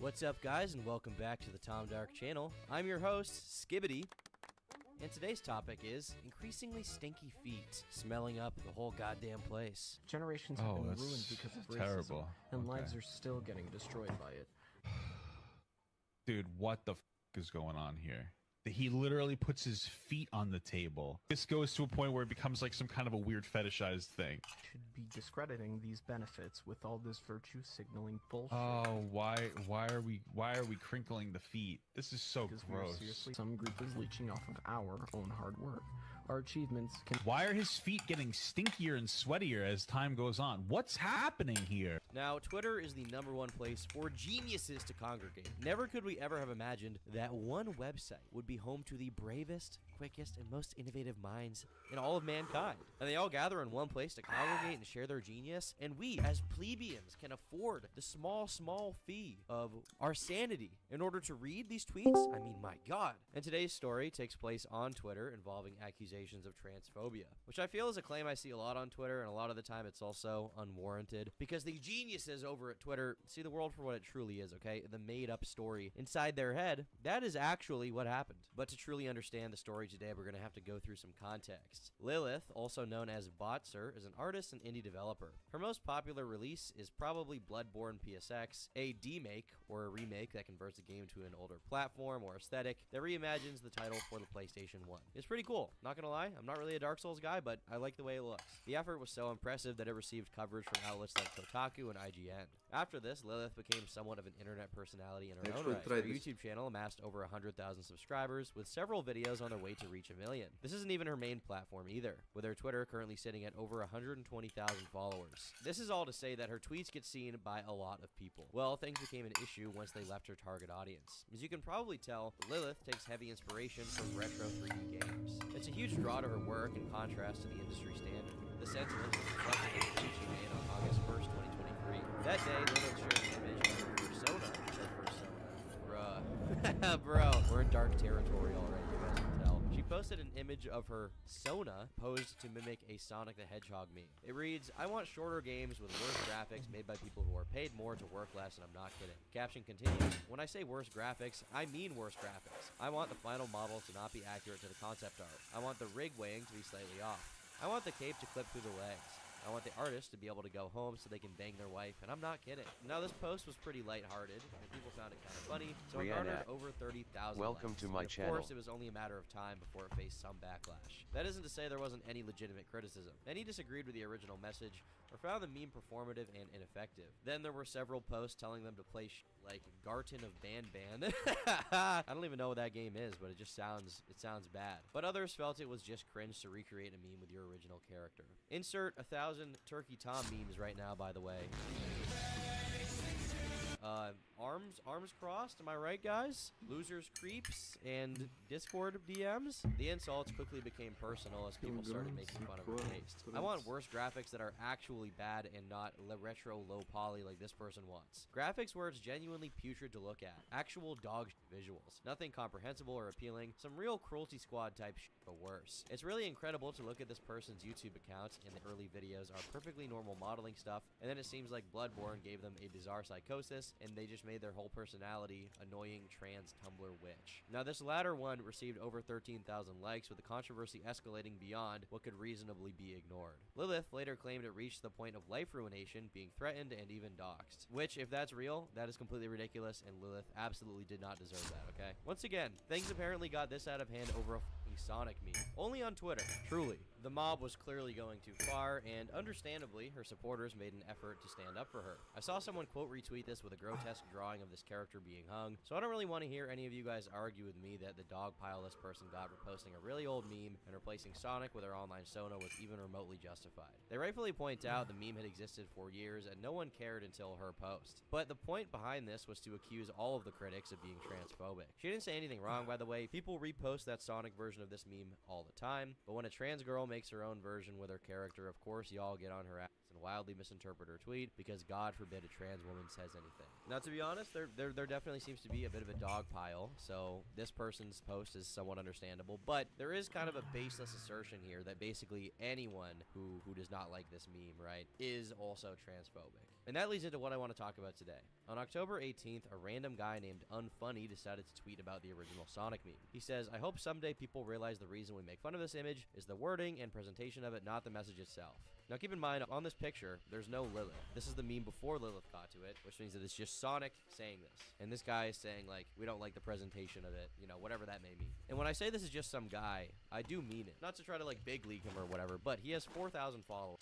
What's up, guys, and welcome back to the Tom Dark channel. I'm your host, Skibbity, and today's topic is increasingly stinky feet smelling up the whole goddamn place. Generations have been ruined because of racism, terrible. and lives are still getting destroyed by it. Dude, what the f is going on here? He literally puts his feet on the table. This goes to a point where it becomes like some kind of a weird fetishized thing. Should be discrediting these benefits with all this virtue signaling bullshit. Oh, why are we crinkling the feet? This is so gross. Seriously, some group is leeching off of our own hard work. Our achievements can— Why are his feet getting stinkier and sweatier as time goes on? What's happening here? Now, Twitter is the #1 place for geniuses to congregate. Never could we ever have imagined that one website would be home to the bravest, quickest, and most innovative minds in all of mankind. And they all gather in one place to congregate and share their genius, and we, as plebeians, can afford the small fee of our sanity in order to read these tweets? I mean, my God. And today's story takes place on Twitter involving accusations of transphobia, which I feel is a claim I see a lot on Twitter, and a lot of the time it's also unwarranted, because the geniuses over at Twitter see the world for what it truly is, okay? The made-up story inside their head, that is actually what happened. But to truly understand the story today, we're going to have to go through some context. Lilith, also known as Botzer, is an artist and indie developer. Her most popular release is probably Bloodborne PSX, a demake or a remake that converts the game to an older platform or aesthetic that reimagines the title for the PlayStation 1. It's pretty cool. Not gonna lie, I'm not really a Dark Souls guy, but I like the way it looks. The effort was so impressive that it received coverage from outlets like Kotaku and IGN. After this, Lilith became somewhat of an internet personality in her own right. Her YouTube channel amassed over 100,000 subscribers, with several videos on their way to reach 1 million. This isn't even her main platform either, with her Twitter currently sitting at over 120,000 followers. This is all to say that her tweets get seen by a lot of people. Well, things became an issue once they left her target audience. As you can probably tell, Lilith takes heavy inspiration from retro 3D games. It's a huge draw to her work in contrast to the industry standard. The sentiment was reflected in the tweet she made on August 1st, 2023. That day, Lilith shared an image of her persona. Bro, we're in dark territory already, you guys can tell. She posted an image of her Sona posed to mimic a Sonic the Hedgehog meme. It reads, "I want shorter games with worse graphics made by people who are paid more to work less," and I'm not kidding. Caption continues, "When I say worse graphics, I mean worse graphics. I want the final models to not be accurate to the concept art. I want the rig weighing to be slightly off. I want the cape to clip through the legs. I want the artist to be able to go home so they can bang their wife," and I'm not kidding. Now, this post was pretty lighthearted, and people found it kind of funny, so it garnered over 30,000 Welcome likes. to my Of channel. course, it was only a matter of time before it faced some backlash. That isn't to say there wasn't any legitimate criticism. Many disagreed with the original message or found the meme performative and ineffective. Then there were several posts telling them to play like Garten of Ban. I don't even know what that game is, but it sounds bad. But others felt it was just cringe to recreate a meme with your original character. Insert 1,000 Turkey Tom memes right now, by the way. Arms crossed, am I right, guys? Losers creeps and Discord DMs. The insults quickly became personal as people started making fun of her taste. I want worse graphics that are actually bad and not retro low poly like this person wants. Graphics where it's genuinely putrid to look at. Actual dog visuals. Nothing comprehensible or appealing. Some real Cruelty Squad type shit, but worse. It's really incredible to look at this person's YouTube account, and the early videos are perfectly normal modeling stuff, and then it seems like Bloodborne gave them a bizarre psychosis, and they just made their whole personality annoying trans Tumblr witch. Now, this latter one received over 13,000 likes, with the controversy escalating beyond what could reasonably be ignored. Lilith later claimed it reached the point of life ruination, being threatened and even doxxed. Which, if that's real, that is completely ridiculous, and Lilith absolutely did not deserve that, okay? Once again, things apparently got this out of hand over a f***ing Sonic meme. Only on Twitter. Truly. The mob was clearly going too far, and understandably, her supporters made an effort to stand up for her. I saw someone quote retweet this with a grotesque drawing of this character being hung, so I don't really want to hear any of you guys argue with me that the dog pile this person got for posting a really old meme and replacing Sonic with her online Sona was even remotely justified. They rightfully point out the meme had existed for years and no one cared until her post. But the point behind this was to accuse all of the critics of being transphobic. She didn't say anything wrong, by the way. People repost that Sonic version of this meme all the time, but when a trans girl makes her own version with her character, of course y'all get on her ass and wildly misinterpret her tweet, because God forbid a trans woman says anything. Now, to be honest, there definitely seems to be a bit of a dog pile, so this person's post is somewhat understandable, but there is kind of a baseless assertion here that basically anyone who does not like this meme, right, is also transphobic. And that leads into what I want to talk about today. On October 18th, a random guy named Unfunny decided to tweet about the original Sonic meme. He says, "I hope someday people realize the reason we make fun of this image is the wording and presentation of it, not the message itself." Now keep in mind, on this picture, there's no Lilith. This is the meme before Lilith got to it, which means that it's just Sonic saying this. And this guy is saying, like, we don't like the presentation of it, you know, whatever that may mean. And when I say this is just some guy, I do mean it. Not to try to, like, big league him or whatever, but he has 4,000 followers.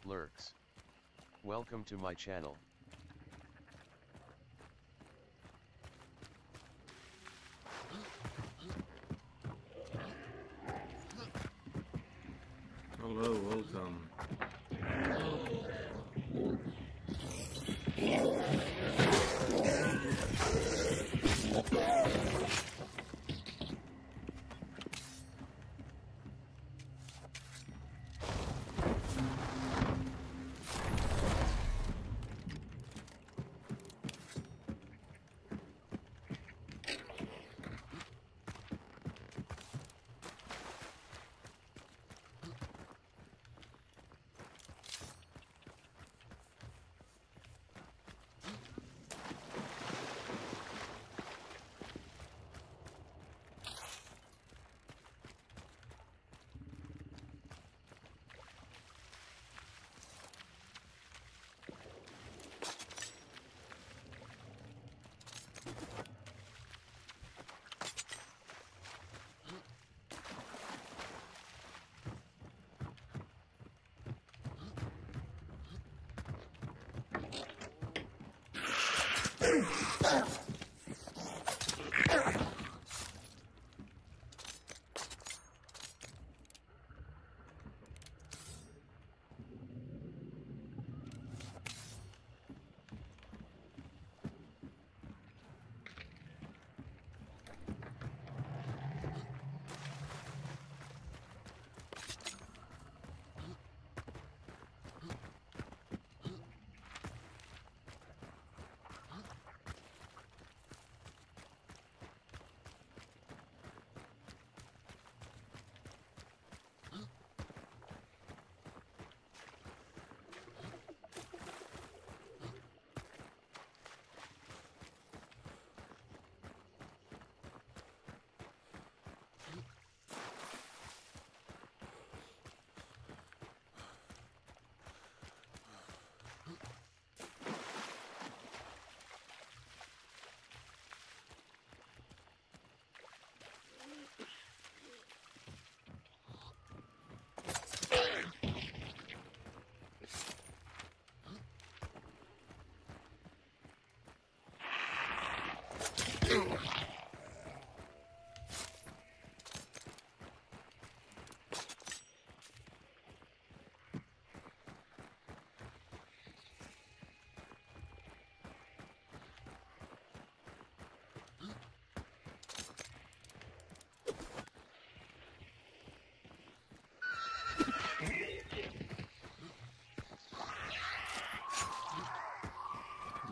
Lurks. Welcome to my channel. Hello, welcome.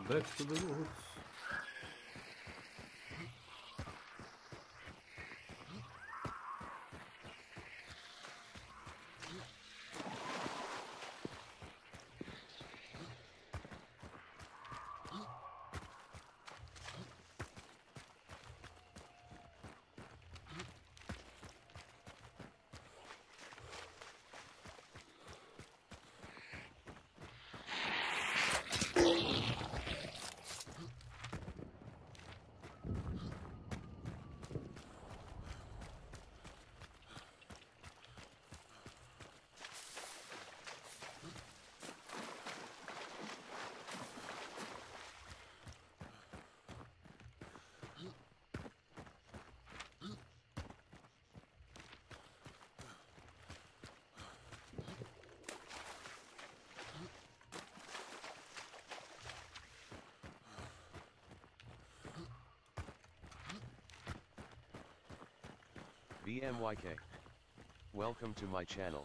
Back to the woods. VMYK. Welcome to my channel.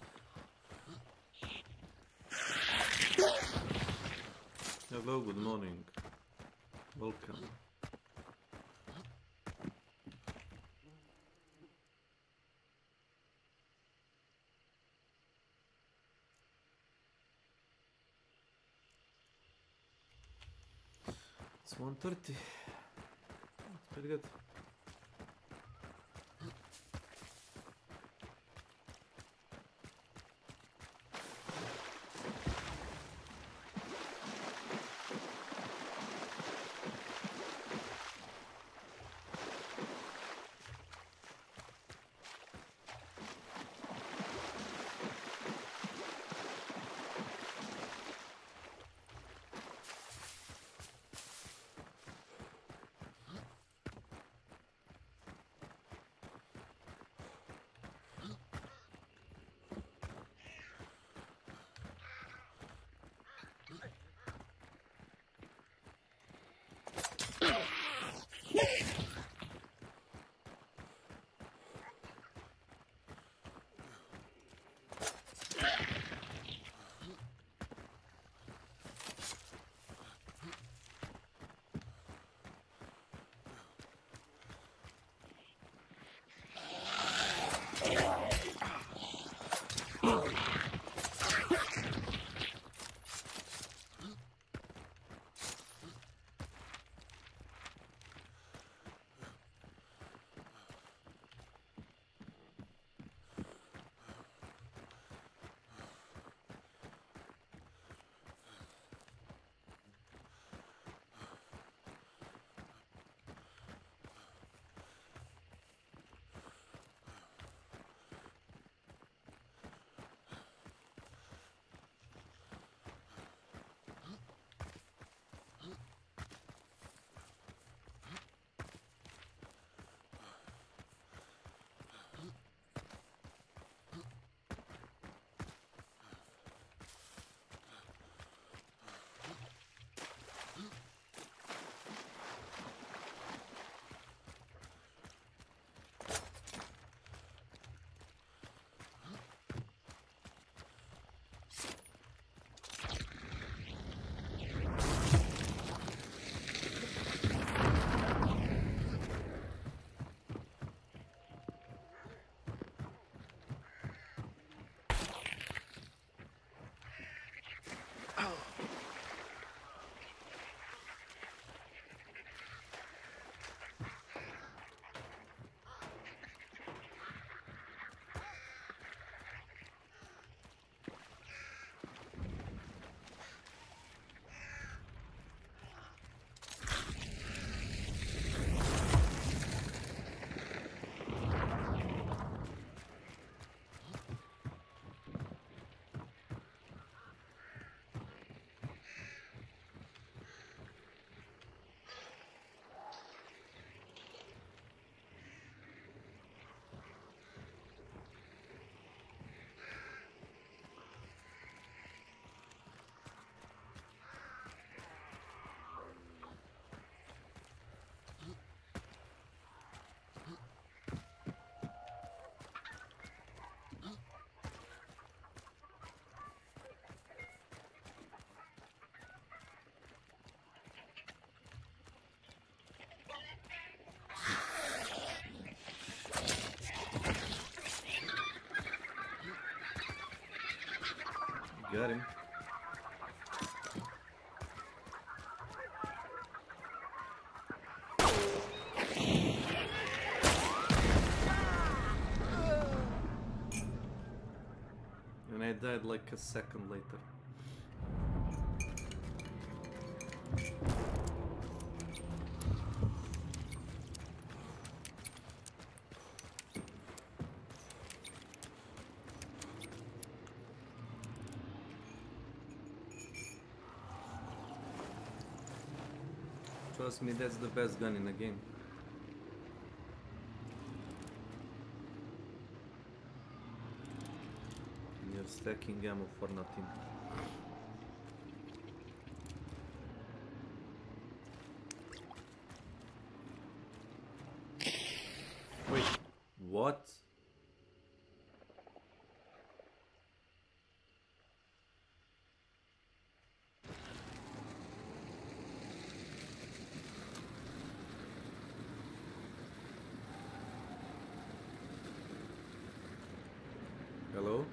Hello, good morning. Welcome. It's 1:30. It's pretty good. Got him. And I died like a second later. Trust me, that's the best gun in the game. You're stacking ammo for nothing. Wait, what? Hello?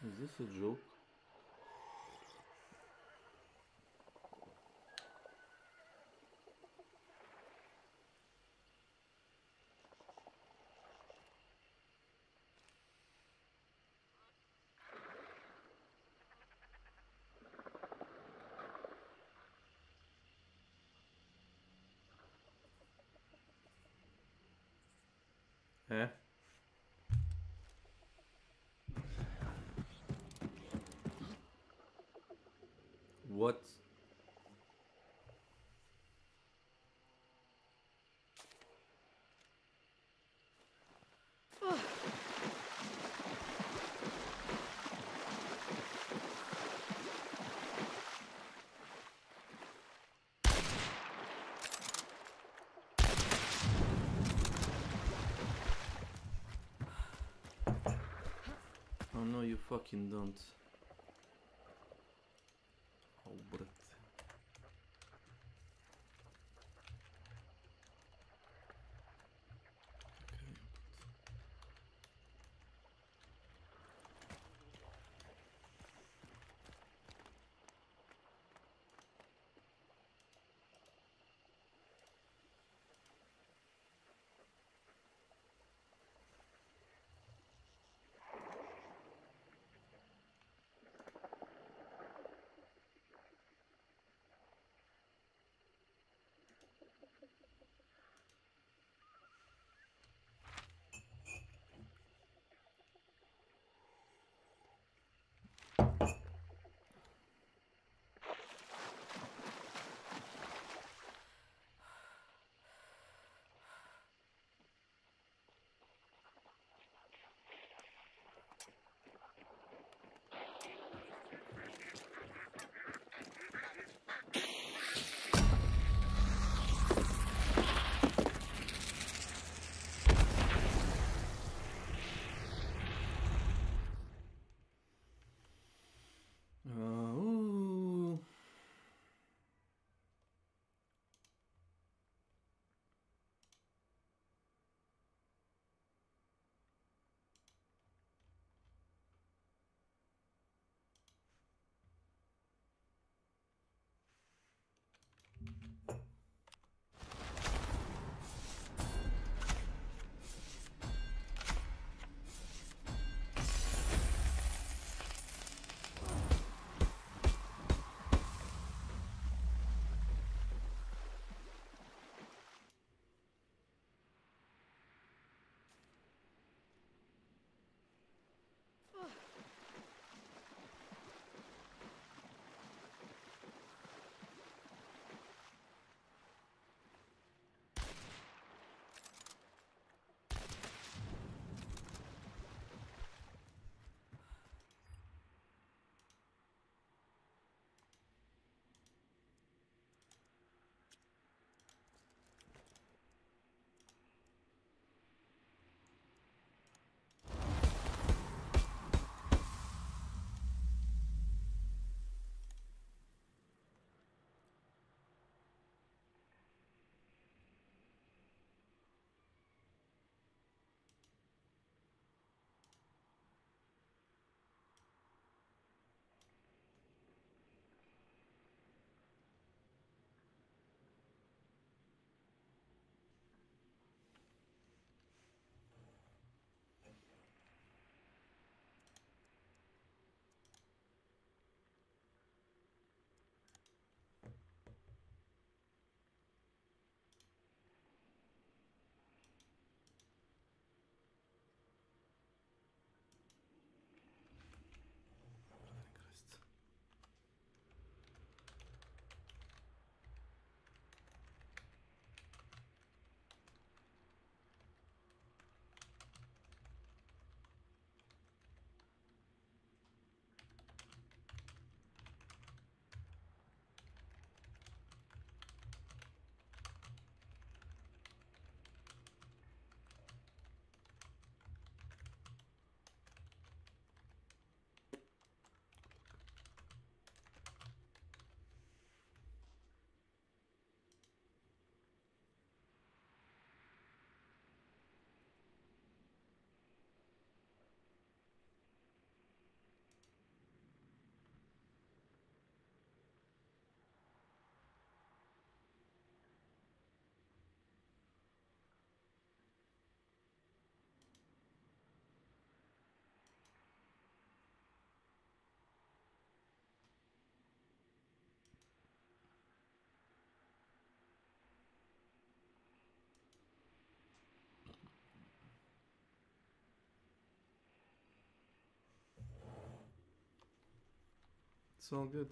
Is this a joke? Eh? What? Oh no, you fucking don't. Oh, brat. It's all good.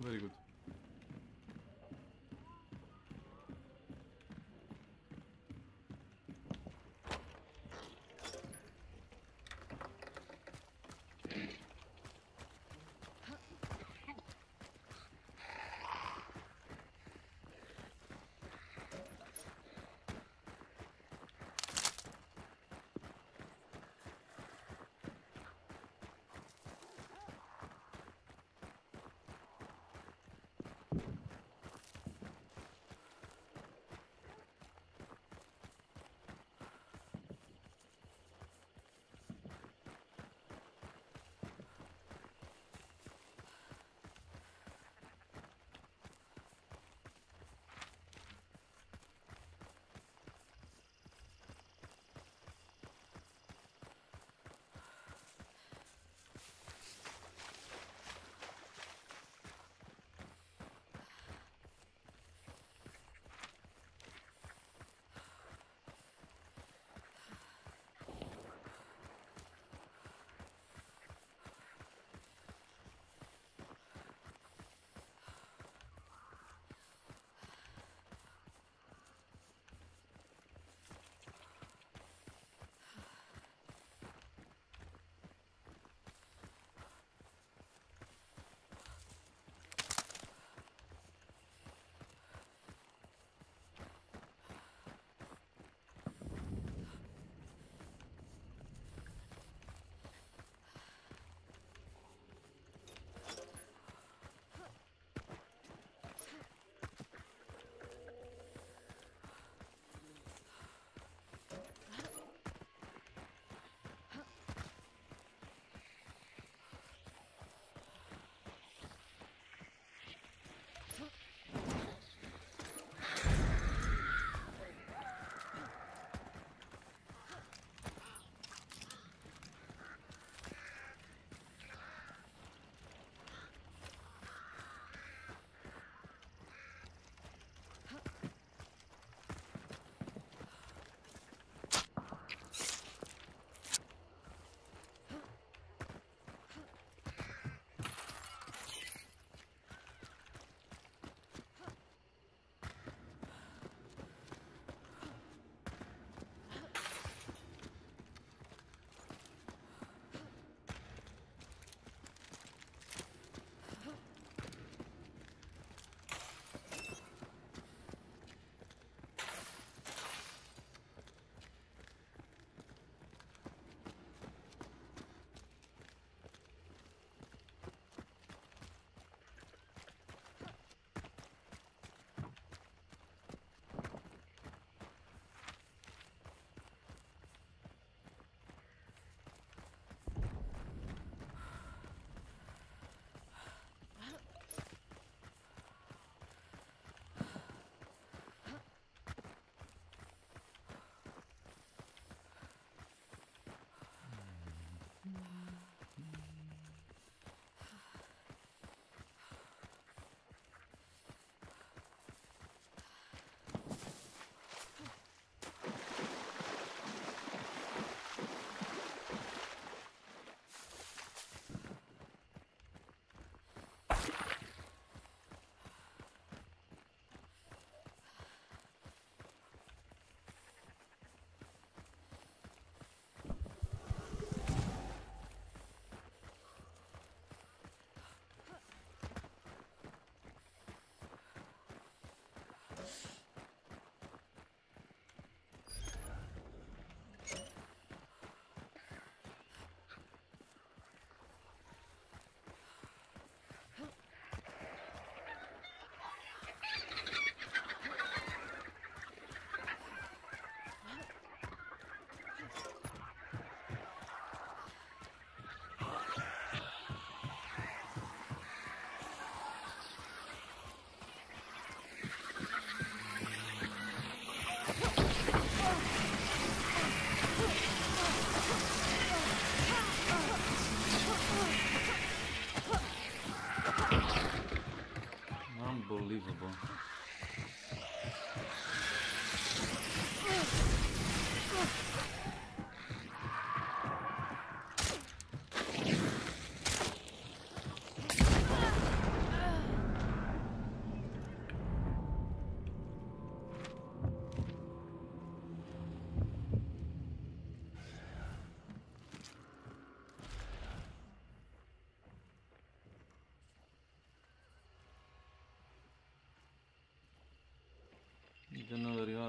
Very good.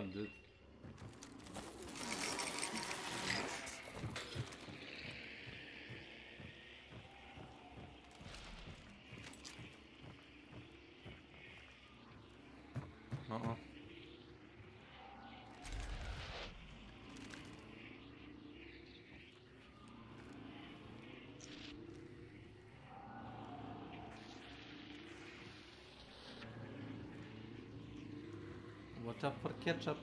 god, dude. Uh-oh. Watch out for ketchup.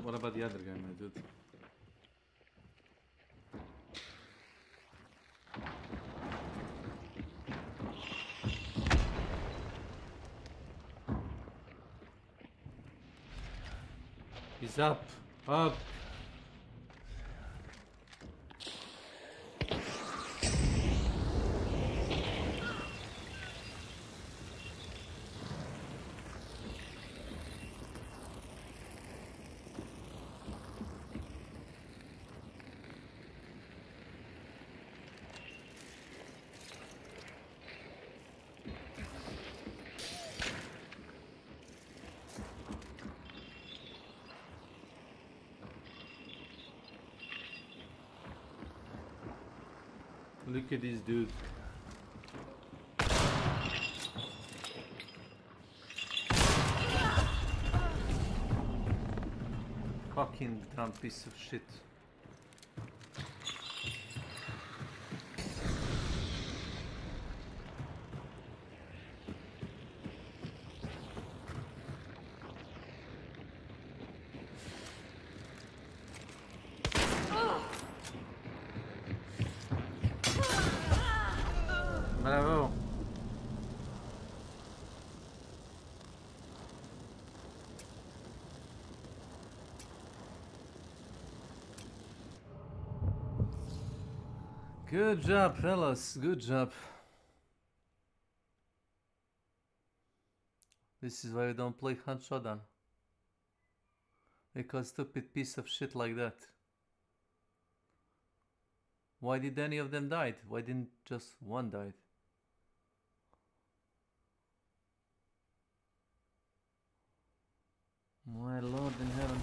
What about the other guy, my dude? He's up! Up! Look at this dude. Fucking dumb piece of shit. Bravo. Good job, fellas. Good job. This is why we don't play Hunt Showdown. Because stupid piece of shit like that. Why did any of them die? Why didn't just one die? My Lord in heaven.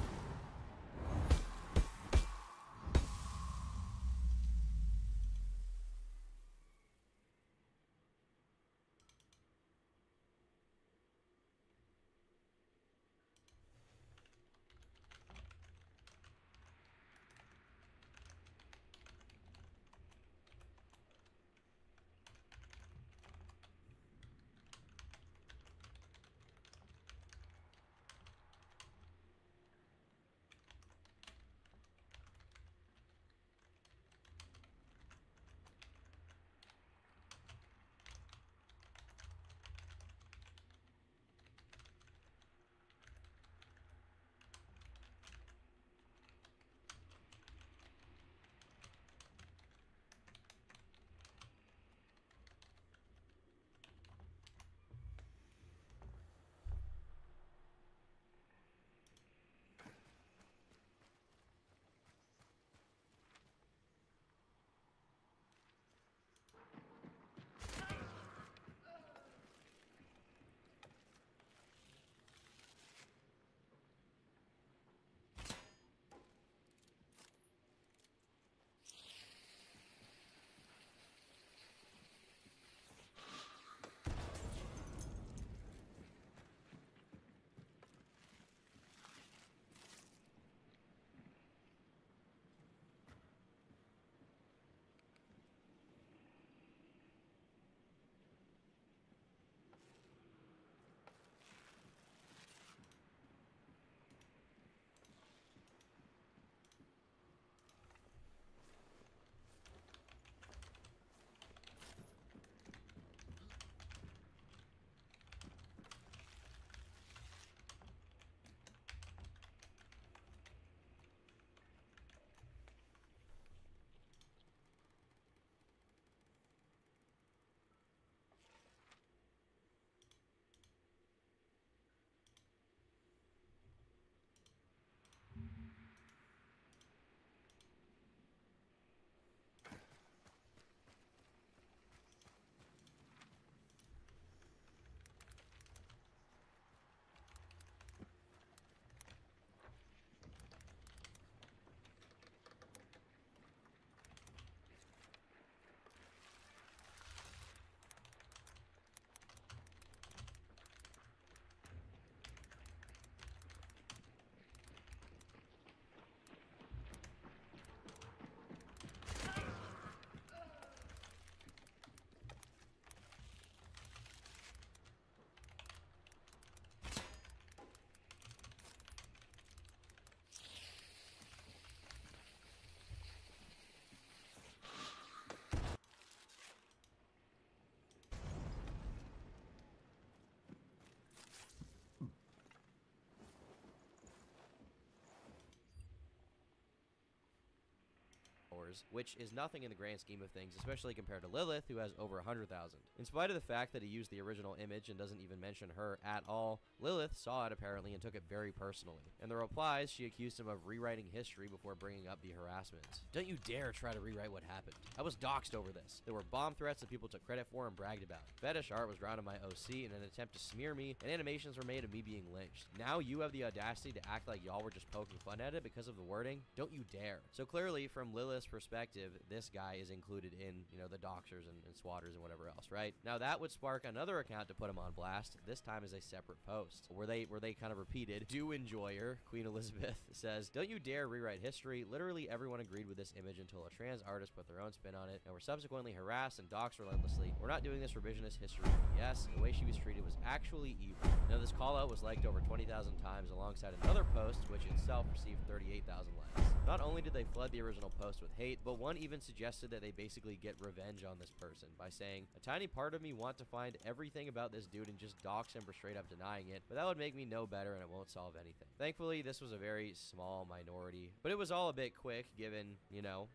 followers, which is nothing in the grand scheme of things, especially compared to Lilith, who has over 100,000. In spite of the fact that he used the original image and doesn't even mention her at all, Lilith saw it apparently and took it very personally. In the replies, she accused him of rewriting history before bringing up the harassment. Don't you dare try to rewrite what happened. I was doxxed over this. There were bomb threats that people took credit for and bragged about. Fetish art was drawn on my OC in an attempt to smear me, and animations were made of me being lynched. Now you have the audacity to act like y'all were just poking fun at it because of the wording? Don't you dare. So clearly, from Lilith's perspective, this guy is included in, the doxers and swatters and whatever else, right? Now that would spark another account to put him on blast, this time as a separate post, where they kind of repeated. Do Enjoyer, Queen Elizabeth, says, don't you dare rewrite history. Literally everyone agreed with this image until a trans artist put their own spin on it, and were subsequently harassed and doxed relentlessly. We're not doing this revisionist history. Yes, the way she was treated was actually evil. Now this call out was liked over 20,000 times alongside another post, which itself received 38,000 likes. Not only did they flood the original post with hate, but one even suggested that they basically get revenge on this person by saying, a tiny part of me want to find everything about this dude and just dox him for straight up denying it, but that would make me no better and it won't solve anything. Thankfully, this was a very small minority, but it was all a bit quick given,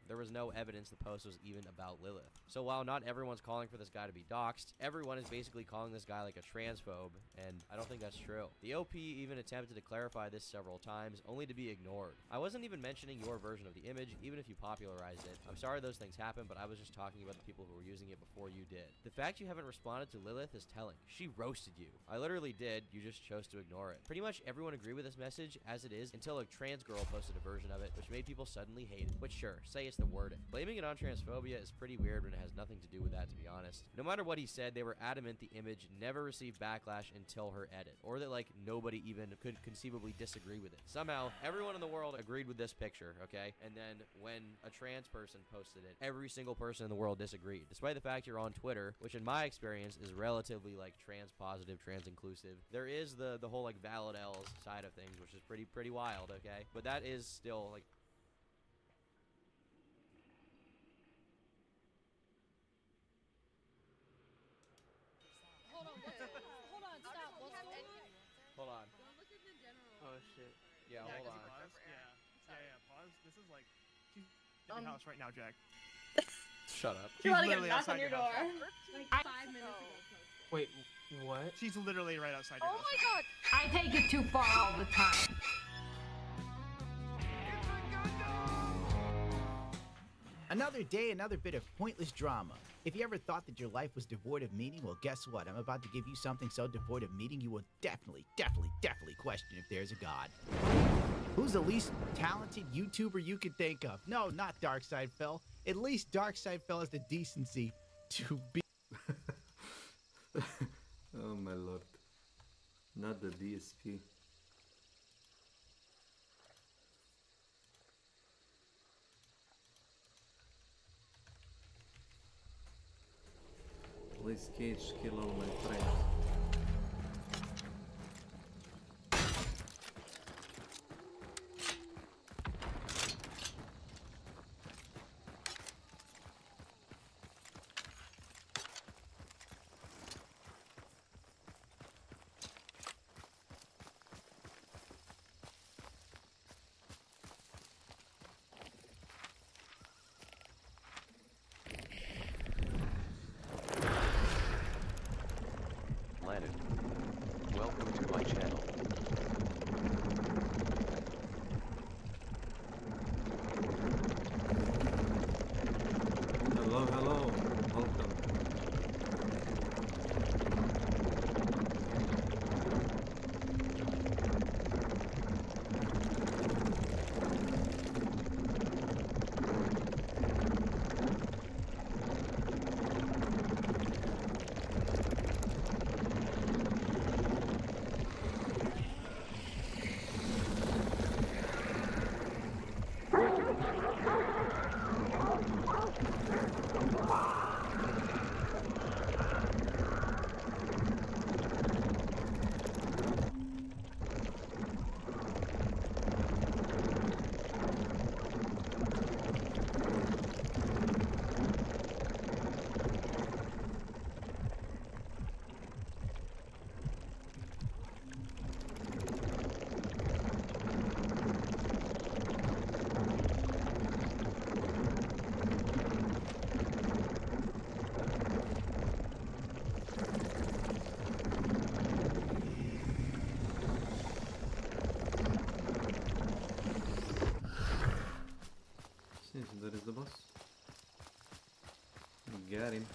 there was no evidence the post was even about Lilith. So while not everyone's calling for this guy to be doxed, everyone is basically calling this guy like a transphobe, and I don't think that's true. The OP even attempted to clarify this several times, only to be ignored. I wasn't even mentioning your version of the image, even if you popularized it. I'm sorry those things happened, but I was just talking about the people who were using it before you did. The fact you haven't responded to Lilith is telling. She roasted you. I literally did, you just chose to ignore it. Pretty much everyone agreed with this message as it is until a trans girl posted a version of it, which made people suddenly hate it. Which sure, say it's the wording. Blaming it on transphobia is pretty weird when it has nothing to do with that, to be honest. No matter what he said, they were adamant the image never received backlash until her edit, or that nobody even could conceivably disagree with it. Somehow, everyone in the world agreed with this picture, okay? And then when a trans person posted it, every single person in the world disagreed, despite the fact you're on Twitter, which in my experience is relatively trans positive, trans inclusive. There is the whole valid L's side of things, which is pretty wild, okay? But that is still Hold on, stop. What's going on? Hold on. Don't look at the general. Oh shit. Yeah, hold on. Pause. Yeah, pause. This is she's in your house right now, Jack. Shut up. You want to get a literally knock on outside your your door? house. 5 minutes ago. Wait, what? She's literally right outside your Oh house. my god! I take it too far all the time. Another day, another bit of pointless drama. If you ever thought that your life was devoid of meaning, well, guess what? I'm about to give you something so devoid of meaning you will definitely question if there's a God. Who's the least talented YouTuber you could think of? No, not Darkside Phil. At least Darkside Phil has the decency to be... Oh my lord. Not the DSP. Please Cage, kill all my friends. Welcome to my channel. Hello, welcome. Got him.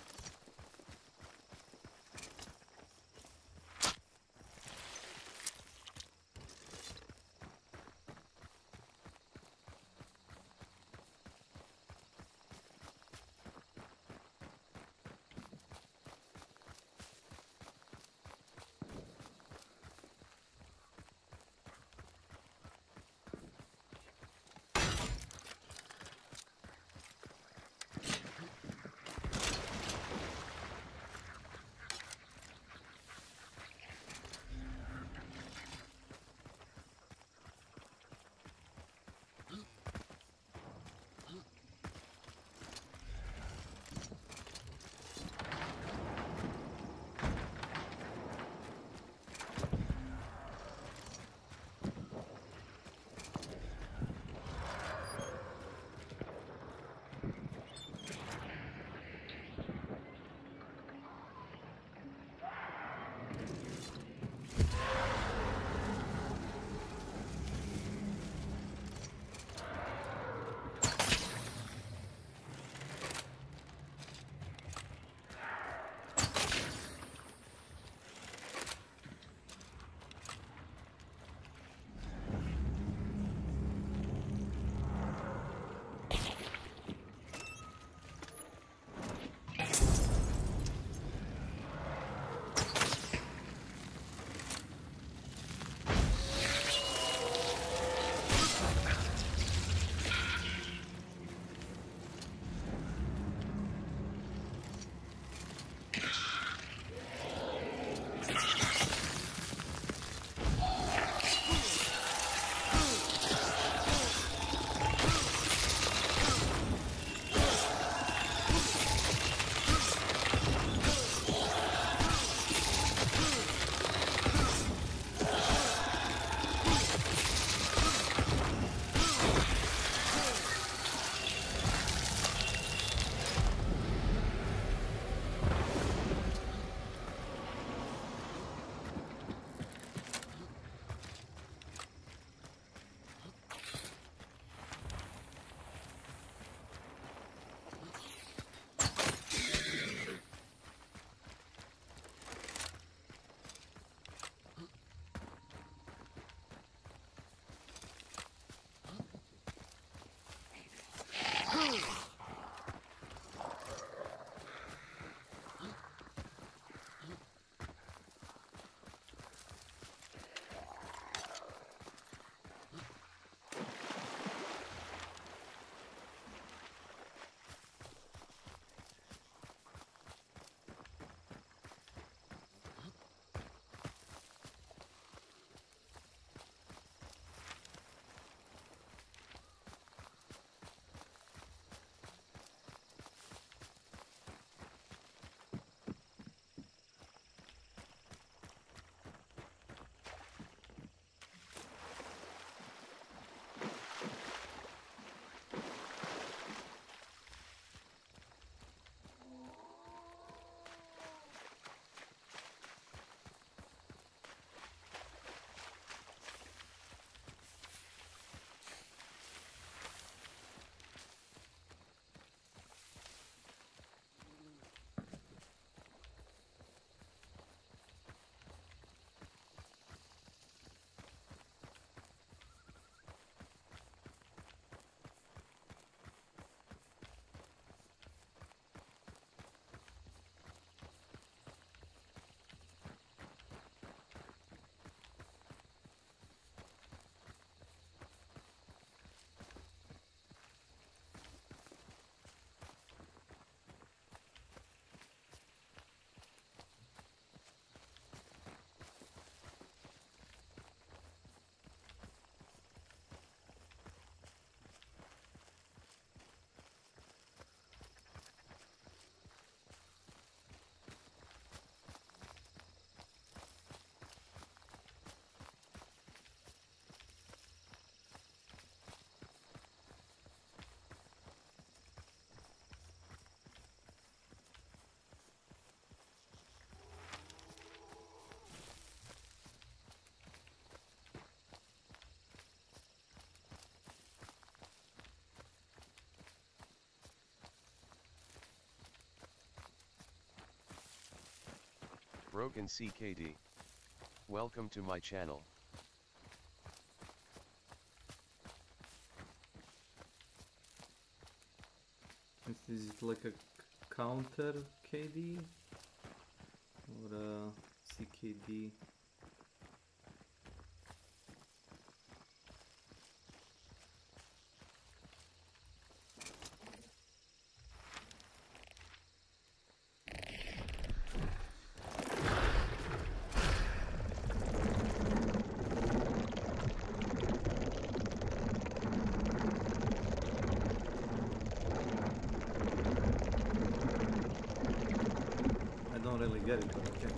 Broken CKD. Welcome to my channel. Is it like a counter KD? Or a CKD? I don't really get it, but okay.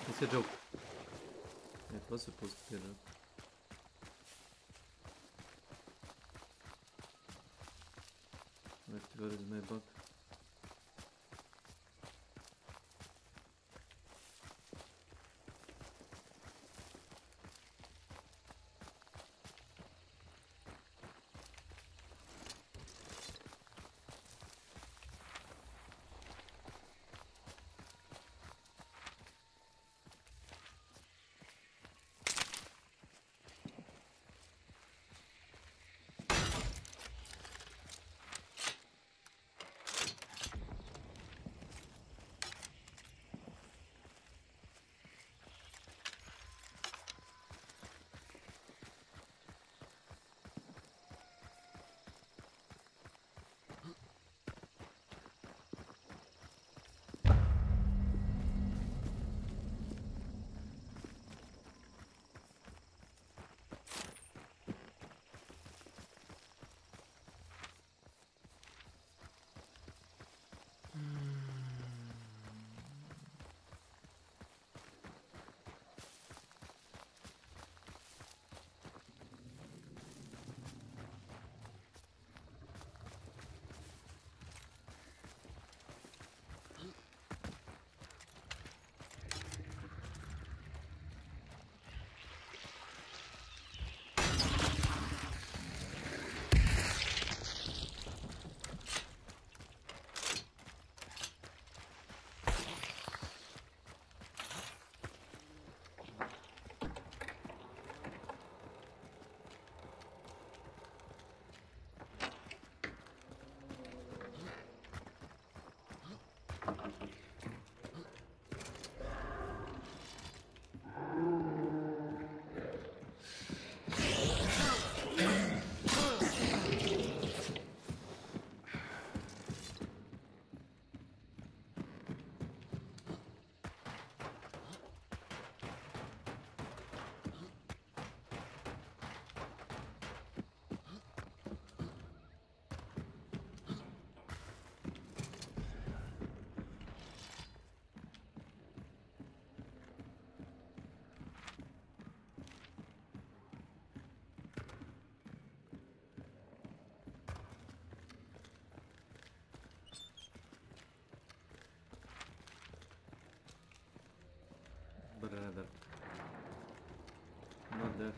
It's a joke. It was supposed to be a joke. Where is my bug? Brother. Not that.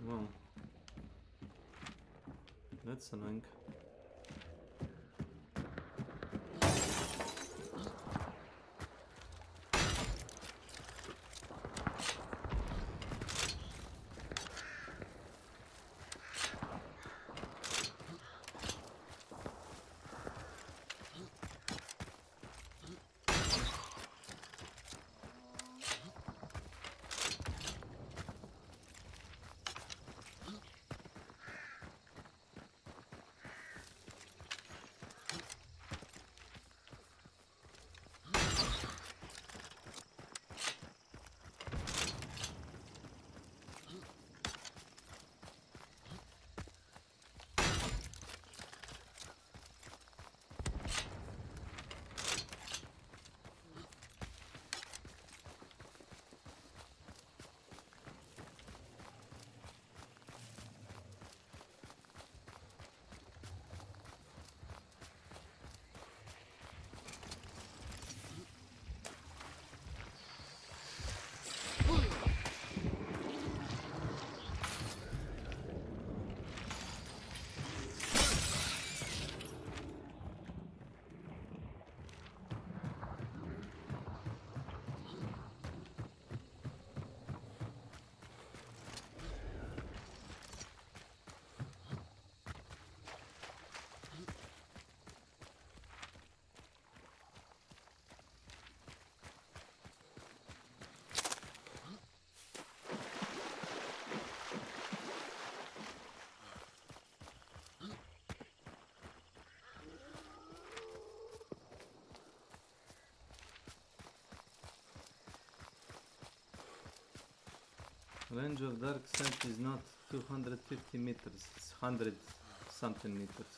Wow. That's annoying. Range of dark sight is not 250 meters, it's 100 something meters.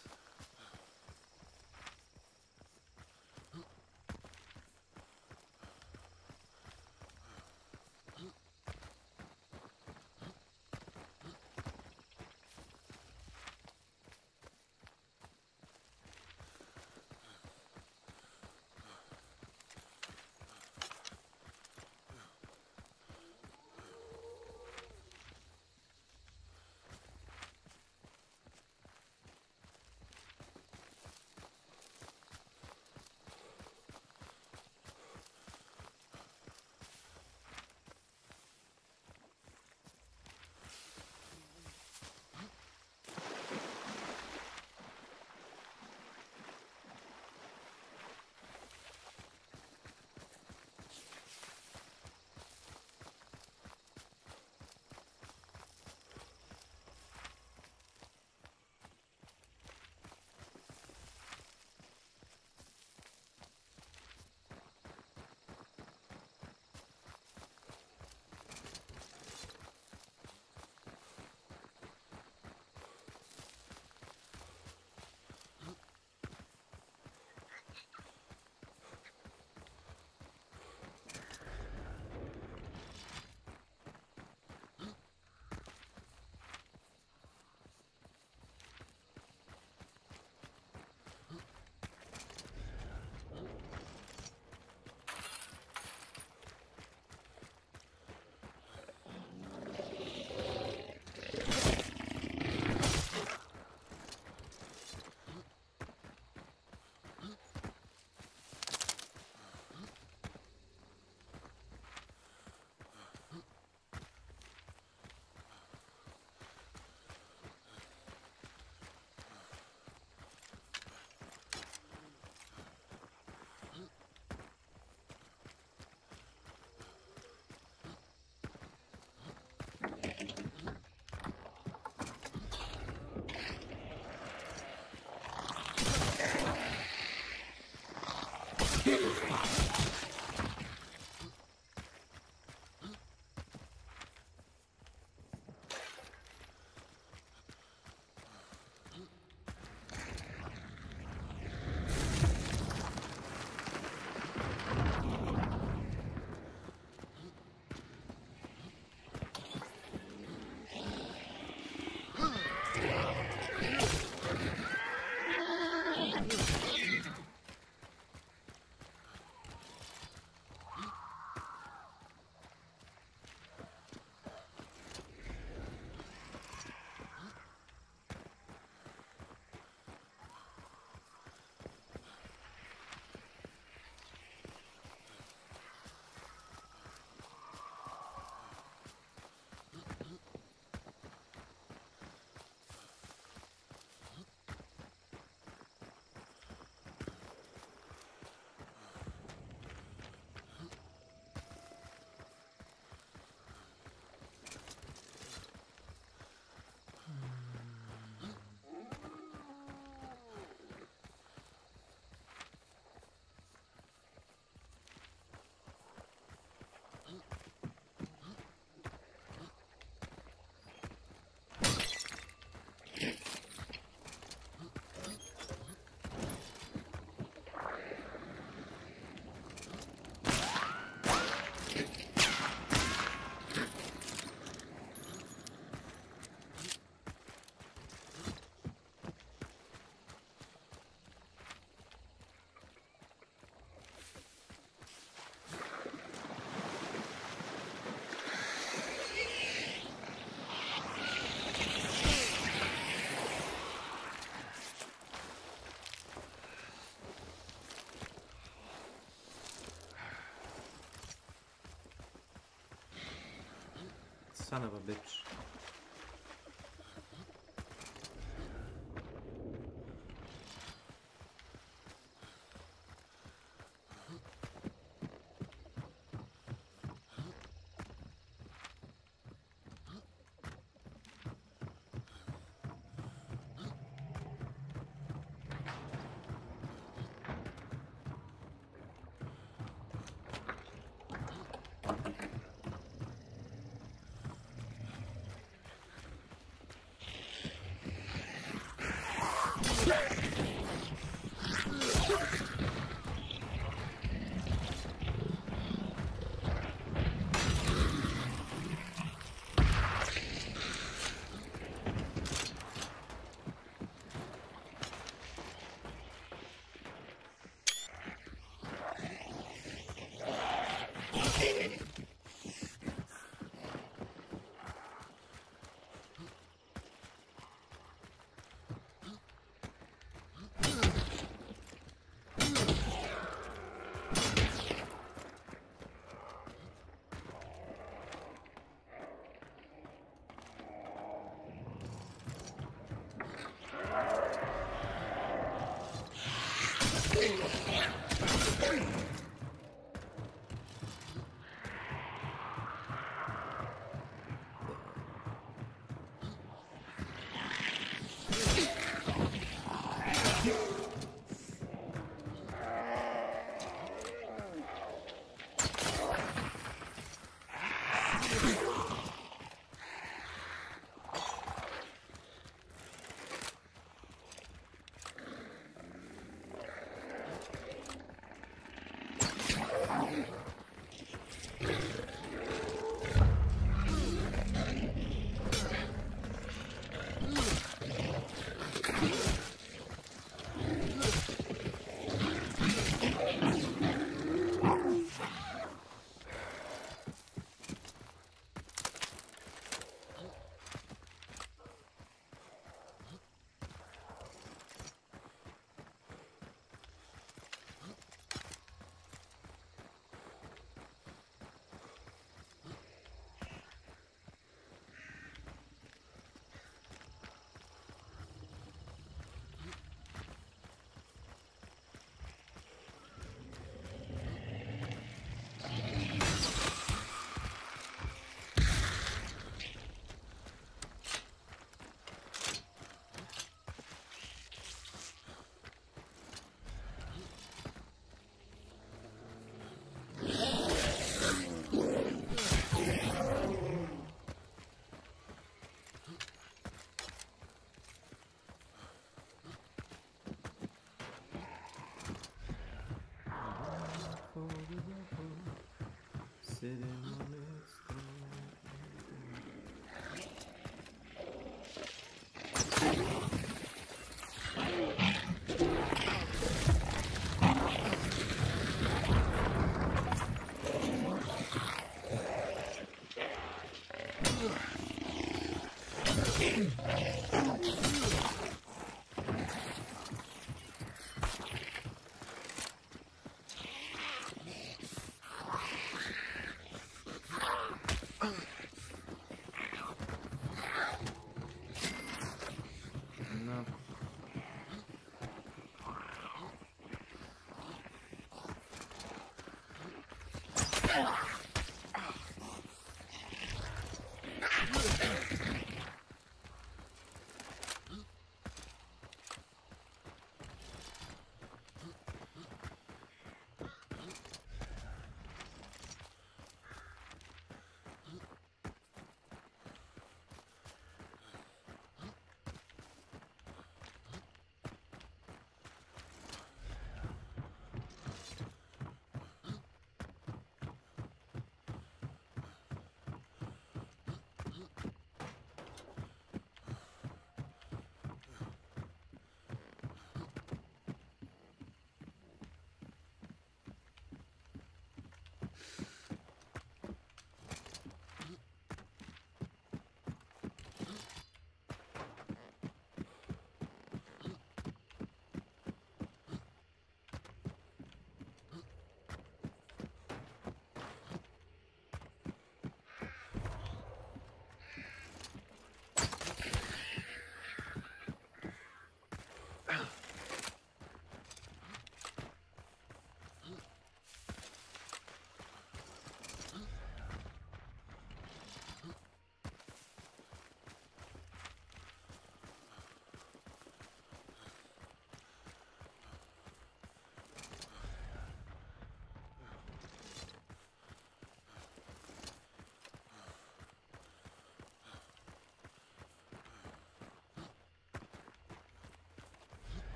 Son of a bitch. Sitting on its throne. No.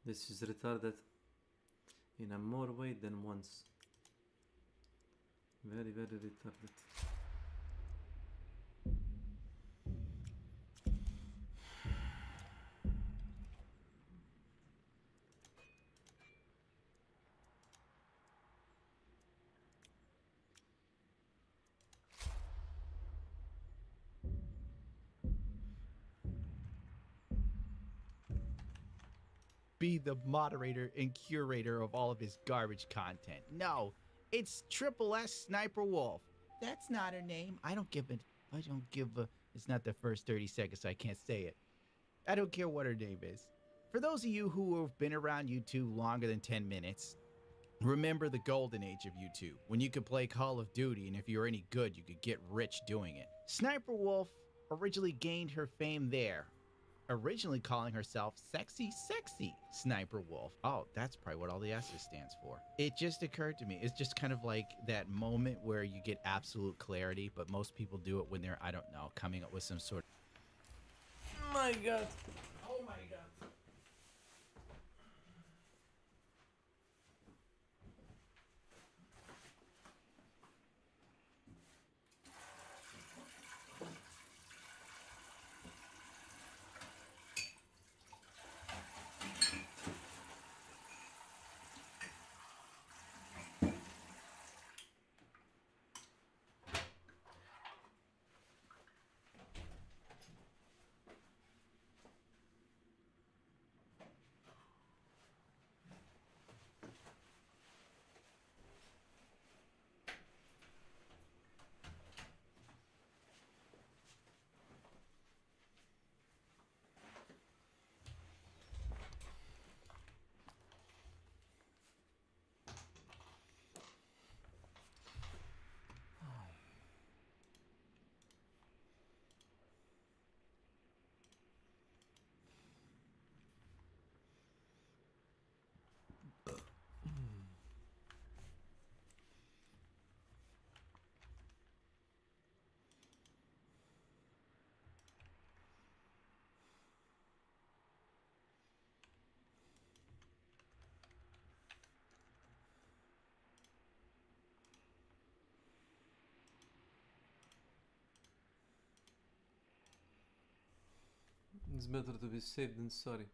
This is retarded in a more way than once. Very, very retarded. Be the moderator and curator of all of his garbage content. No, it's Triple S Sniper Wolf. That's not her name. I don't give a. It's not the first 30 seconds, so I can't say it. I don't care what her name is. For those of you who have been around YouTube longer than 10 minutes, remember the golden age of YouTube, when you could play Call of Duty, and if you were any good, you could get rich doing it. Sniper Wolf originally gained her fame there, originally calling herself Sexy Sniper Wolf. Oh, that's probably what all the S's stands for. It just occurred to me. It's just kind of like that moment where you get absolute clarity, but most people do it when they're, I don't know, coming up with some sort of... Oh my god. Oh my god. It's better to be safe than sorry.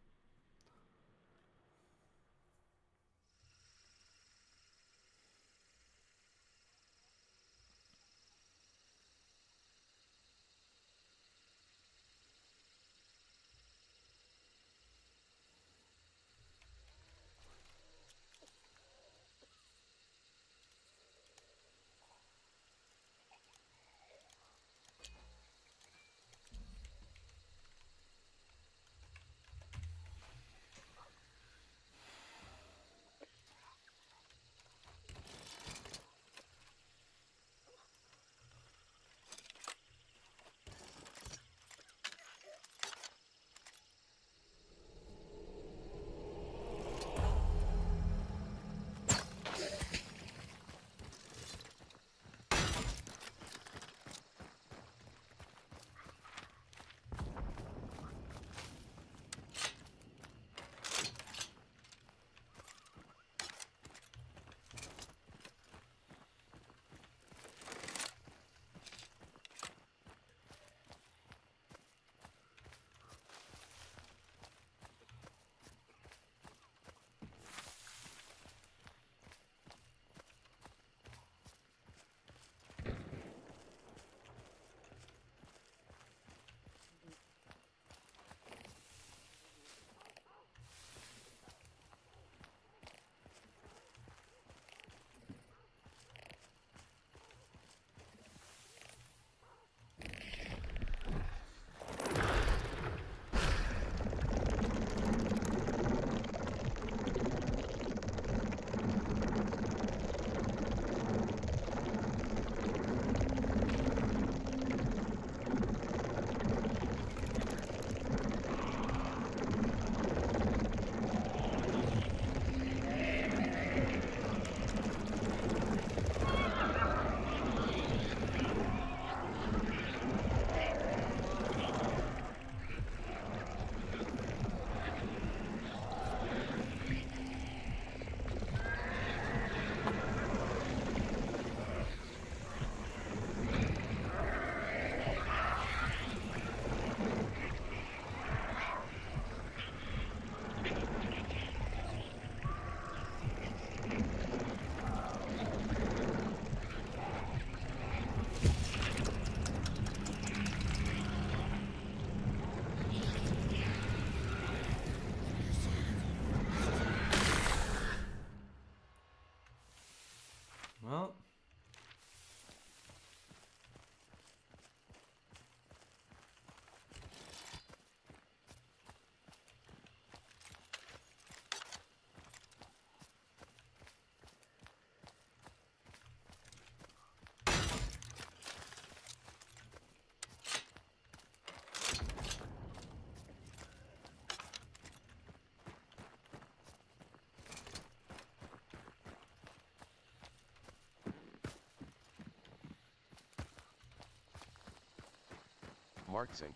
Marksink.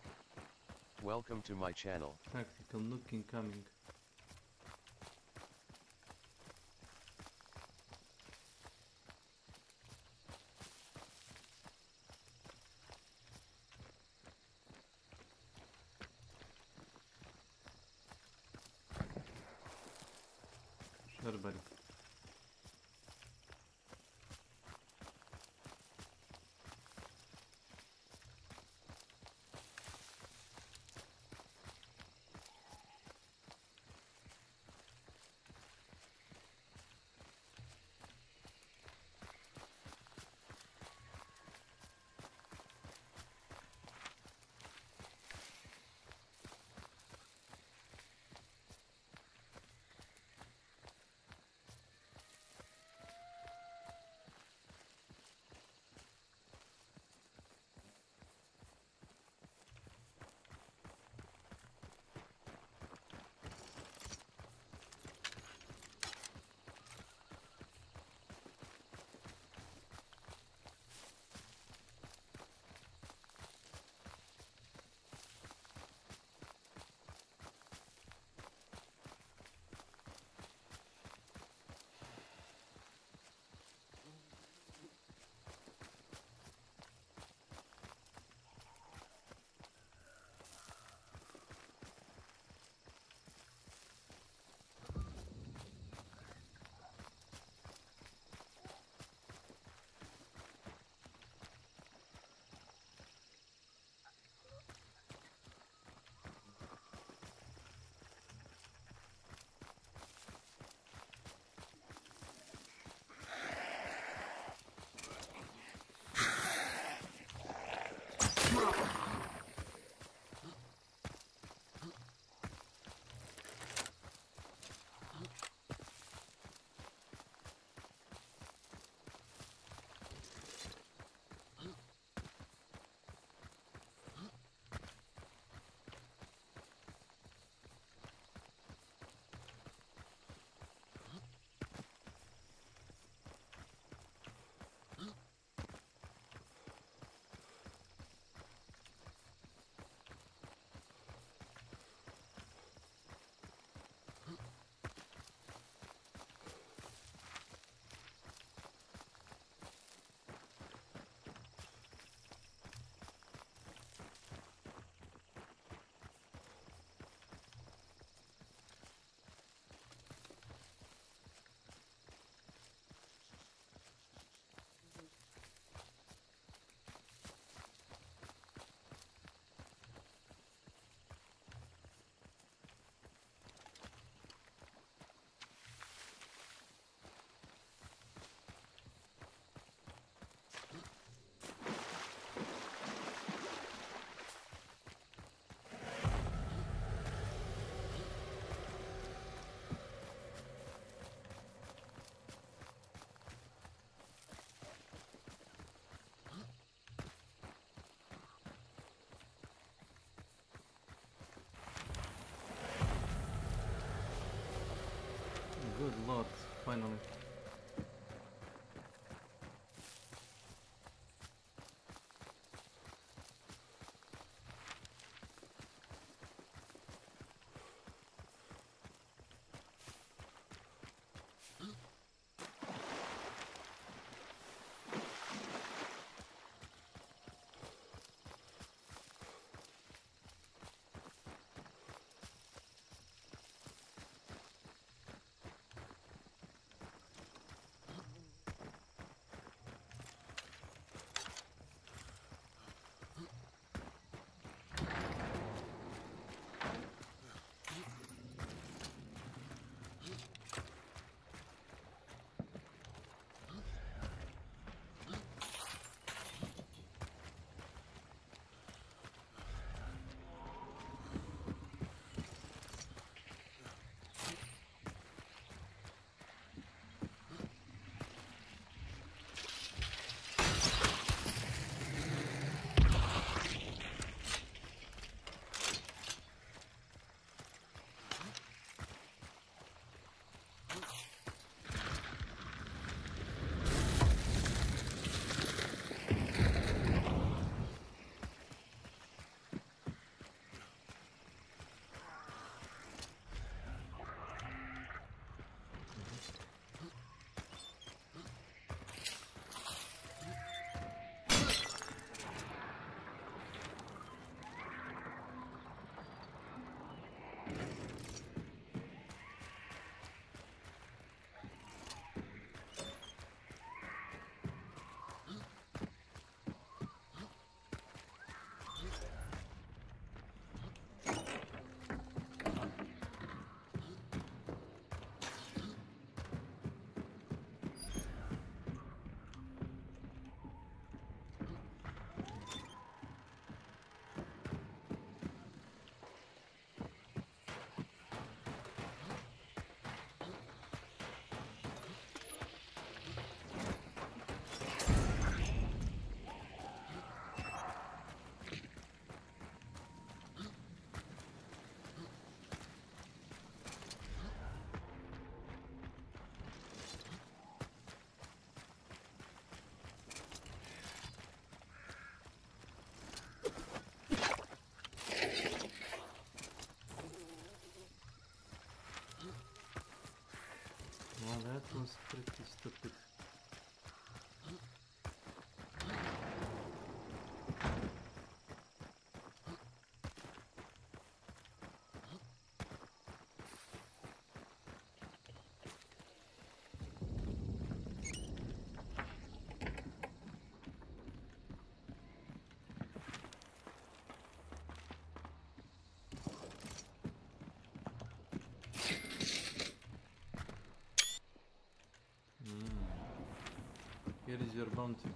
Welcome to my channel. Tactical nuke incoming. Sure, buddy. Good lord, finally. was pretty stupid. Here is your bounty.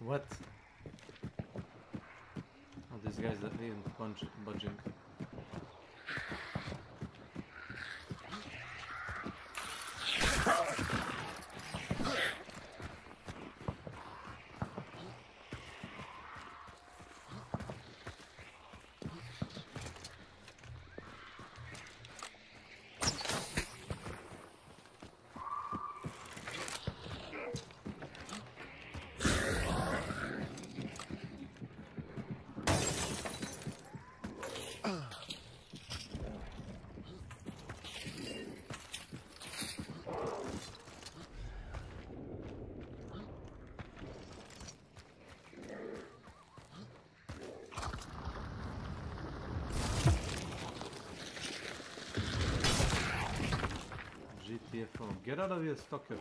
What? Oh, these guys that ain't budging. GTFO. Get out of here, stalker.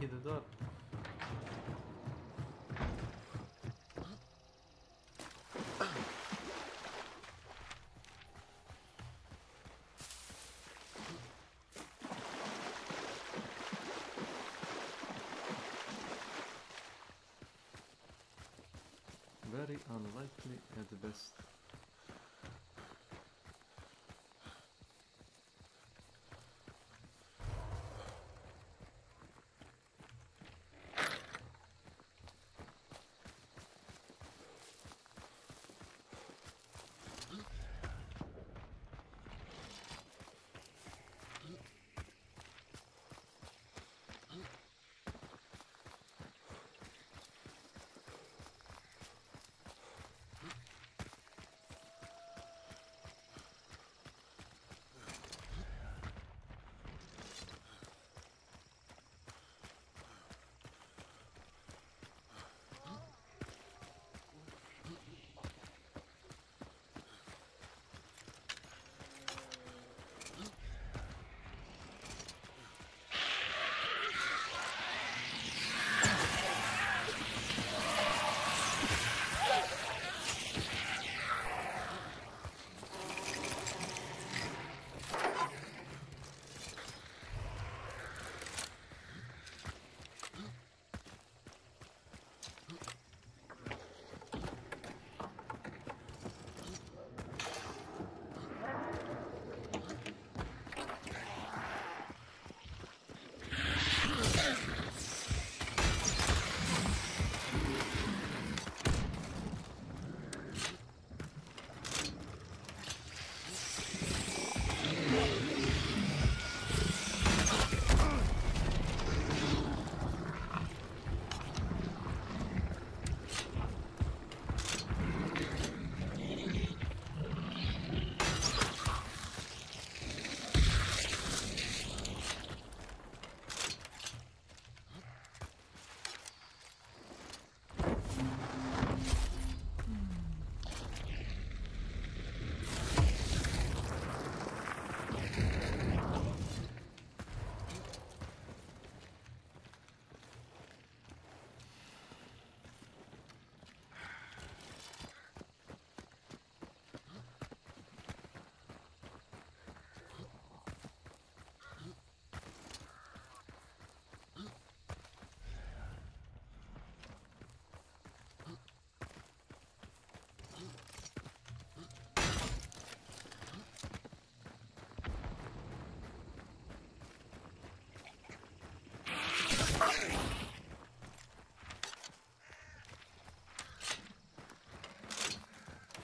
key the door. Very unlikely at best.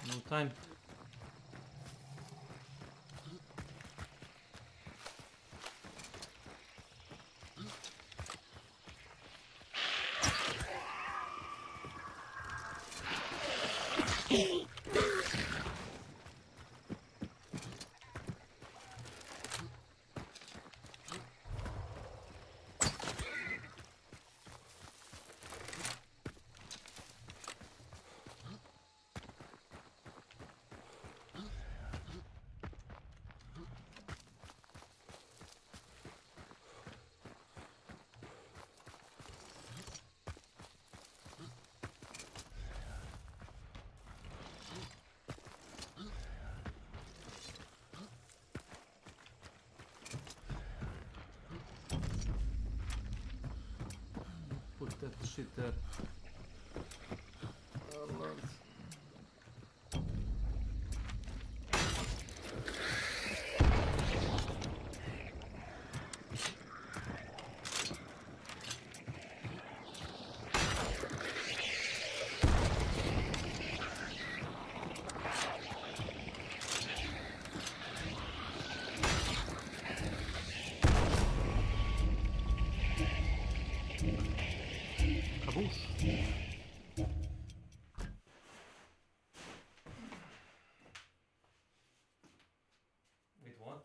No time. Put that shit there. Oh Lord. Wait, what?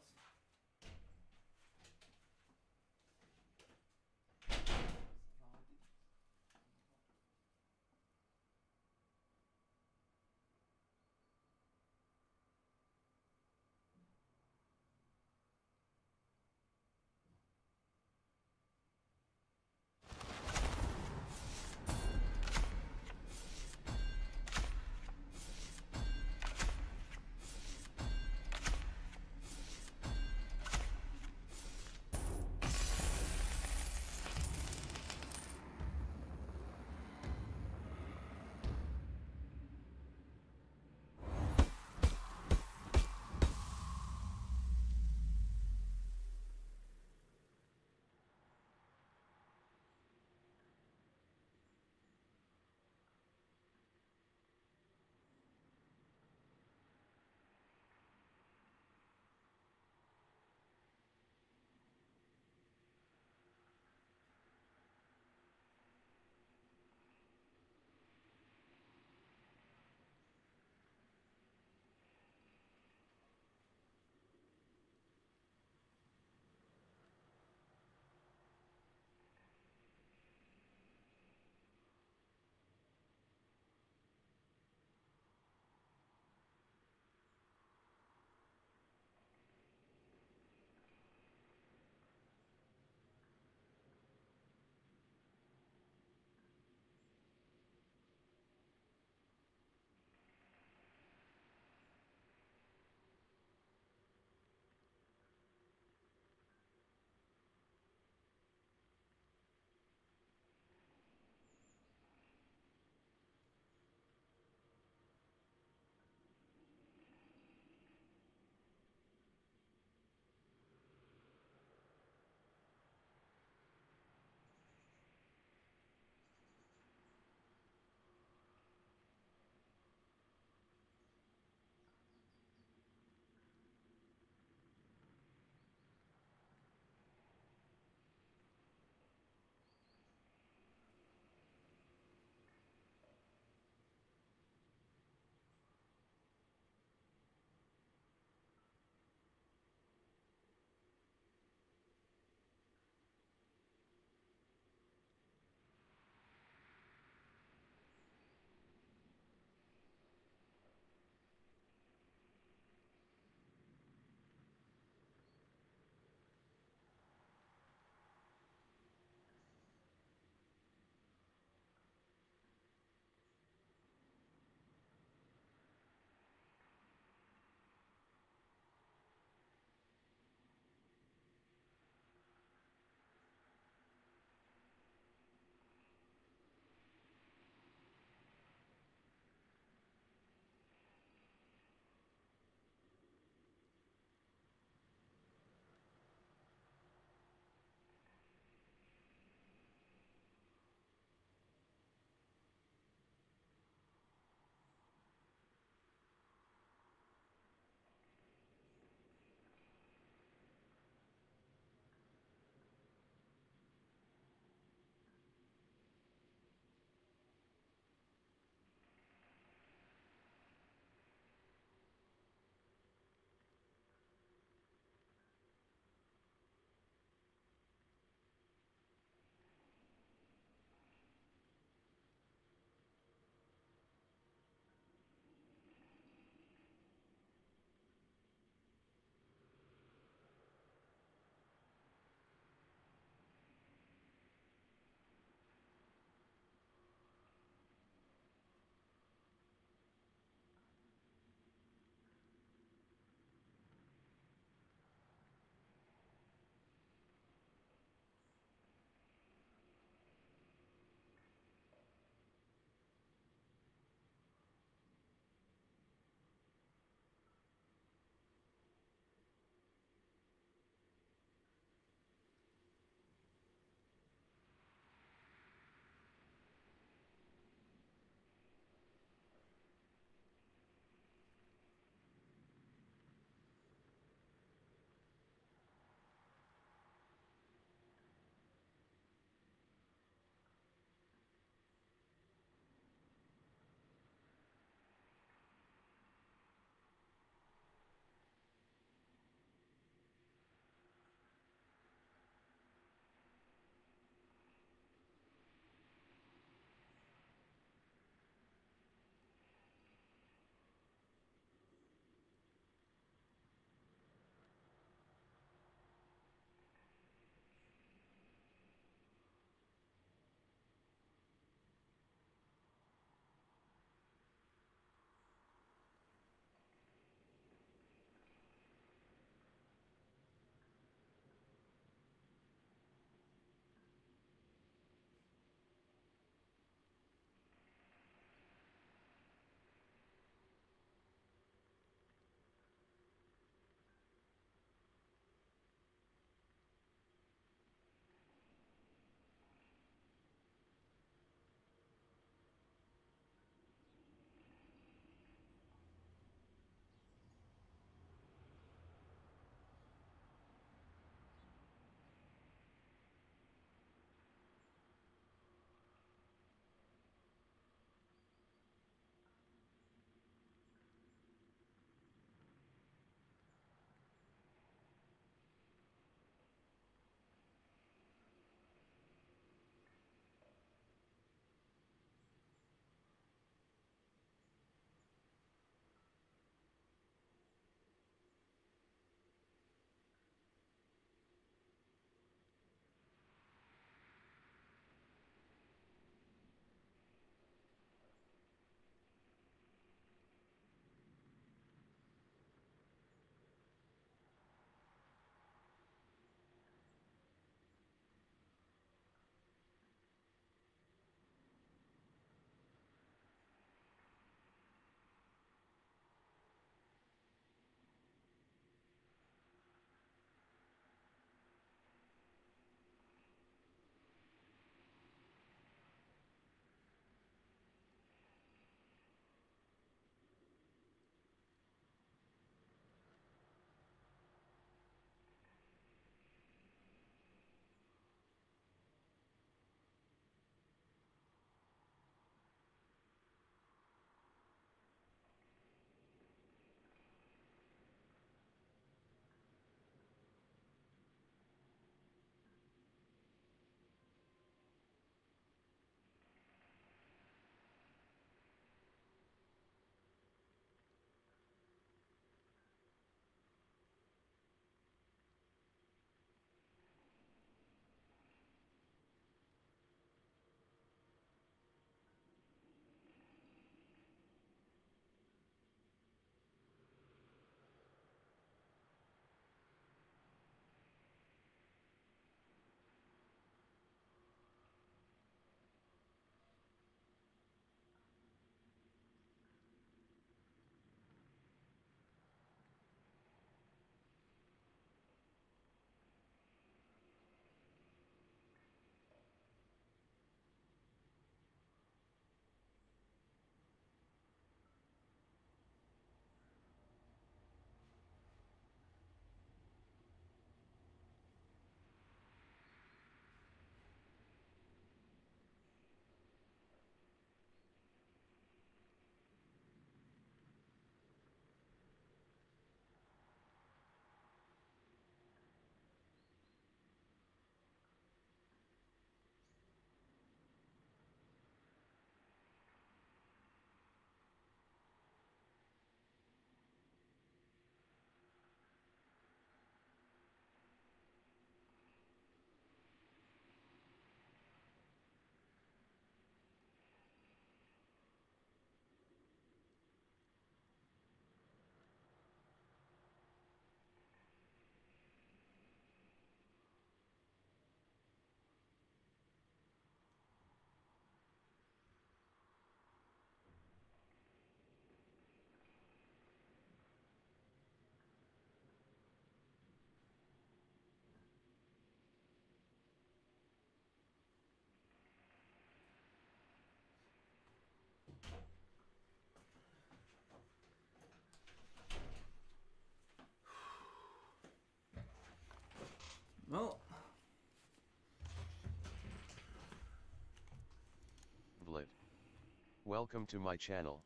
Welcome to my channel.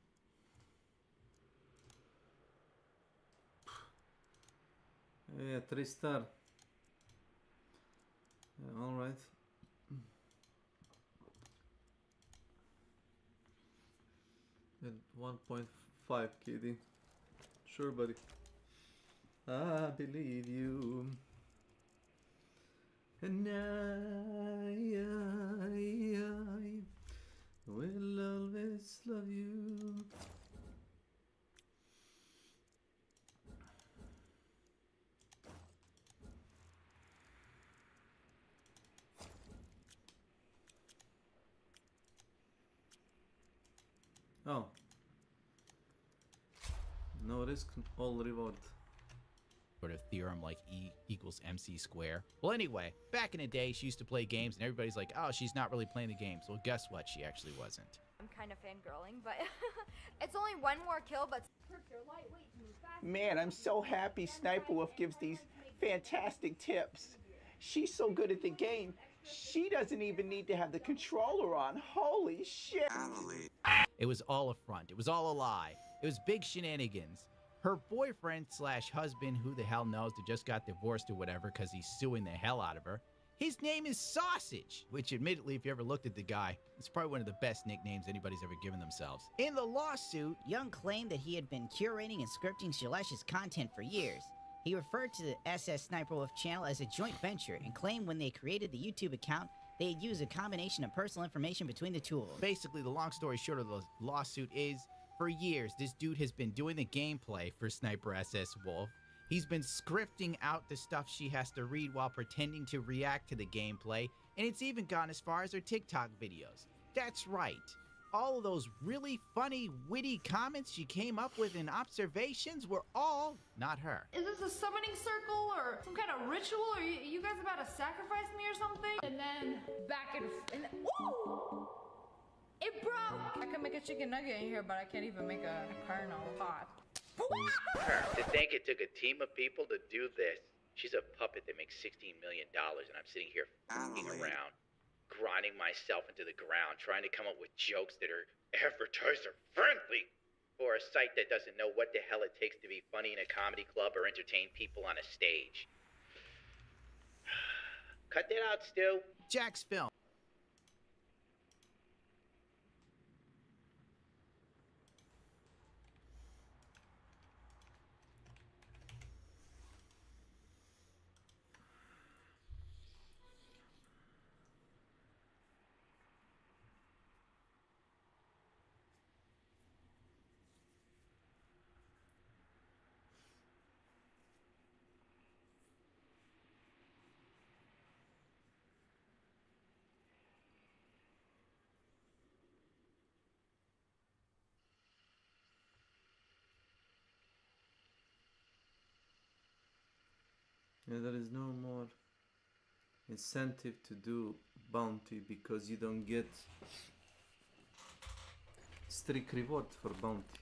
Yeah, 3-star. Yeah, all right. And 1.5 KD. Sure, buddy. I believe you. And I will always love you. Oh. No risk, all reward. Sort of theorem like E equals MC square. Well, anyway, back in the day, she used to play games, and everybody's like, oh, she's not really playing the games. Well, guess what? She actually wasn't. I'm kind of fangirling, but it's only one more kill, but Man, I'm so happy Sniper Wolf gives these fantastic tips. She's so good at the game, she doesn't even need to have the controller on. Holy shit. It was all a front. It was all a lie. It was big shenanigans. Her boyfriend slash husband, who the hell knows, that just got divorced or whatever because he's suing the hell out of her. His name is Sausage, which admittedly, if you ever looked at the guy, it's probably one of the best nicknames anybody's ever given themselves. In the lawsuit, Young claimed that he had been curating and scripting Shalesh's content for years. He referred to the SS Sniper Wolf channel as a joint venture and claimed when they created the YouTube account, they had used a combination of personal information between the two of them. Basically, the long story short of the lawsuit is, for years, this dude has been doing the gameplay for Sniper SS Wolf. He's been scripting out the stuff she has to read while pretending to react to the gameplay, and it's even gone as far as her TikTok videos. That's right. All of those really funny, witty comments she came up with and observations were all not her. is this a summoning circle or some kind of ritual? Are you guys about to sacrifice me or something? And then back and woo! It broke! I can make a chicken nugget in here, but I can't even make a kernel pot. To think it took a team of people to do this. She's a puppet that makes $16 million, and I'm sitting here f***ing around, grinding myself into the ground, trying to come up with jokes that are advertiser-friendly for a site that doesn't know what the hell it takes to be funny in a comedy club or entertain people on a stage. Cut that out, Stu. Jack's film. Yeah, there is no more incentive to do bounty because you don't get strict reward for bounty.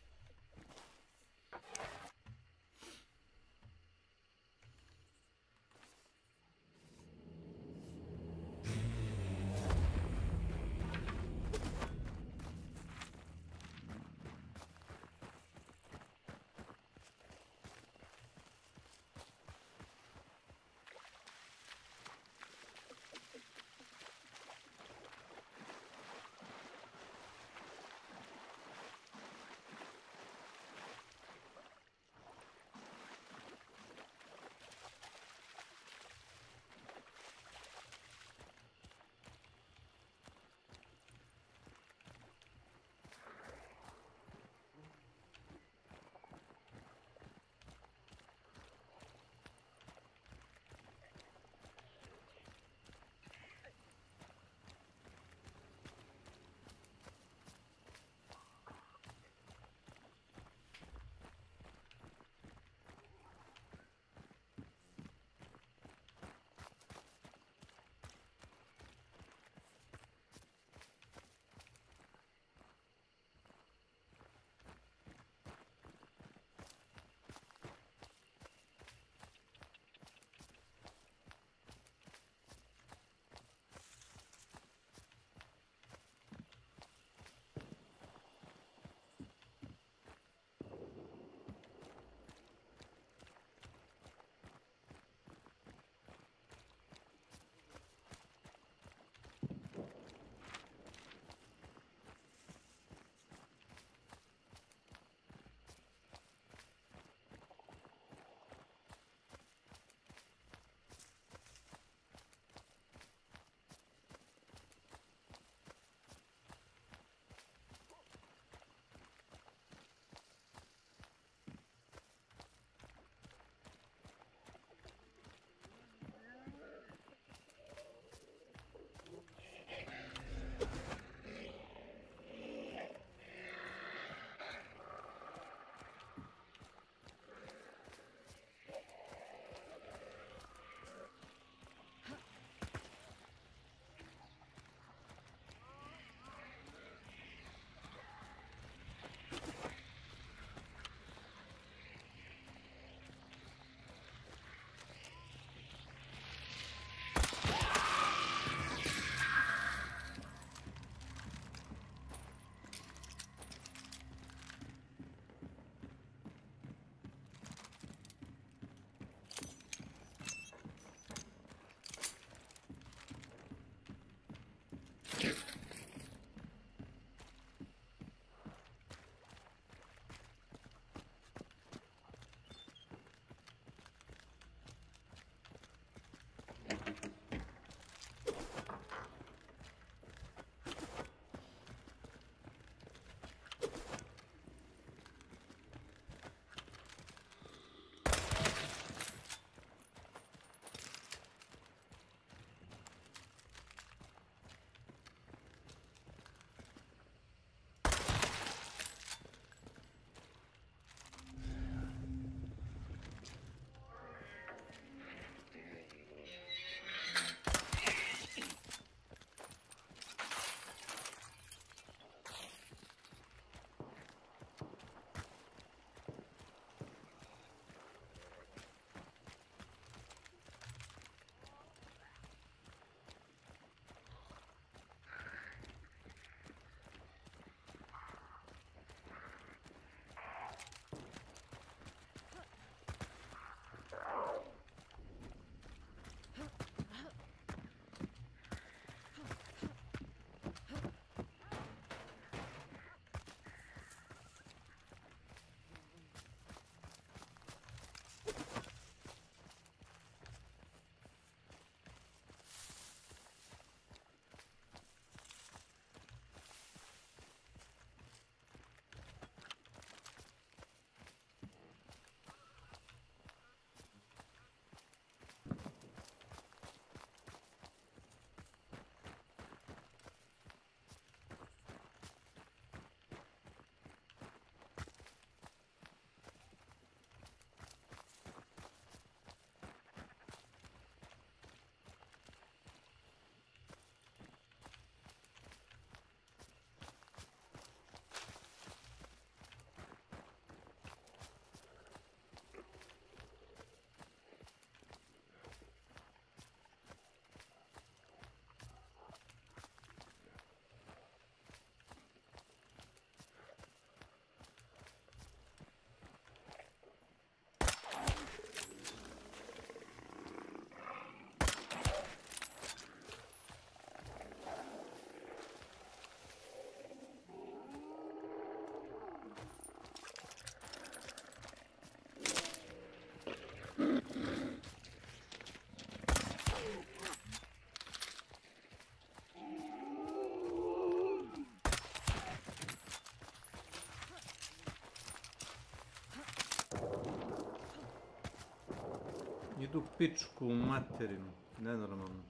Idu pičku u materinu. Nenormalno.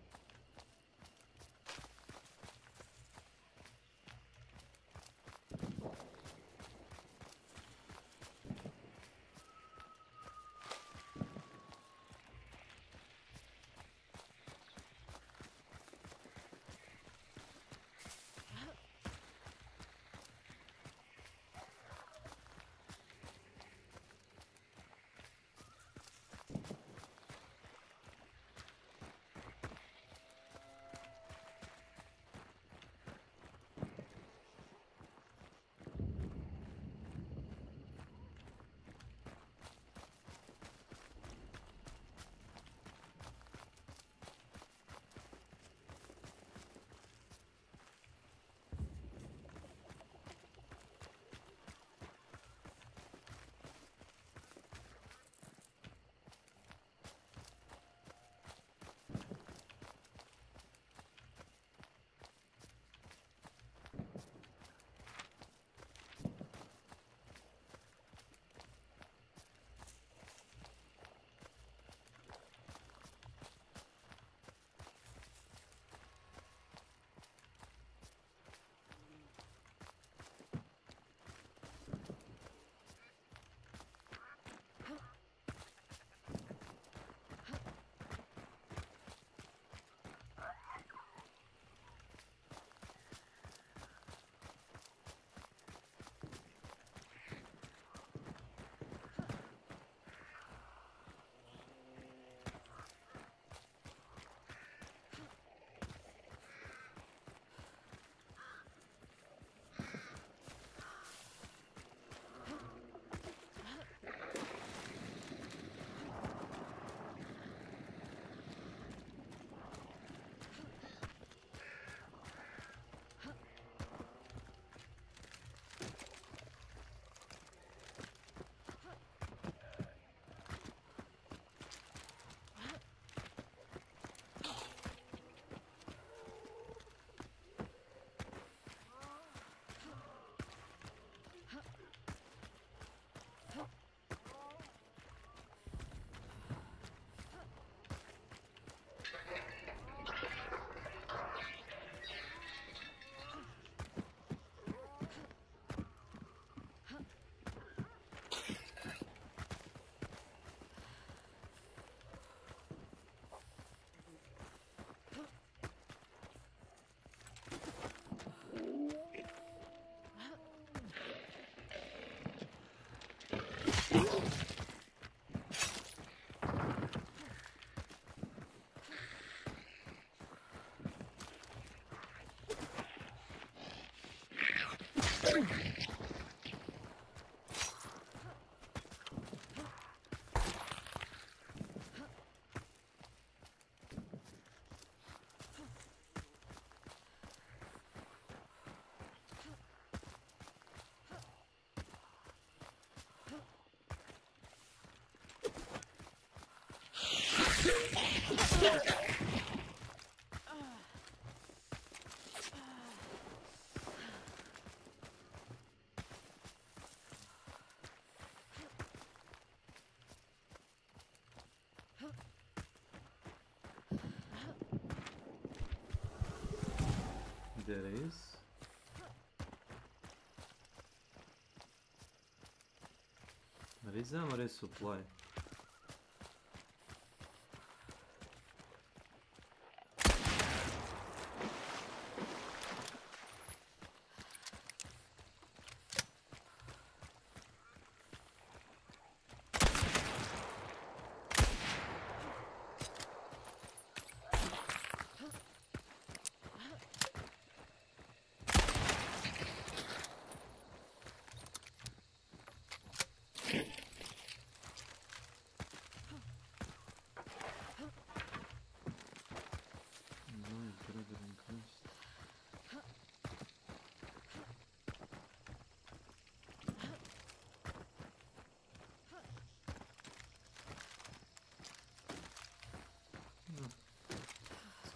There is. Resume resupply.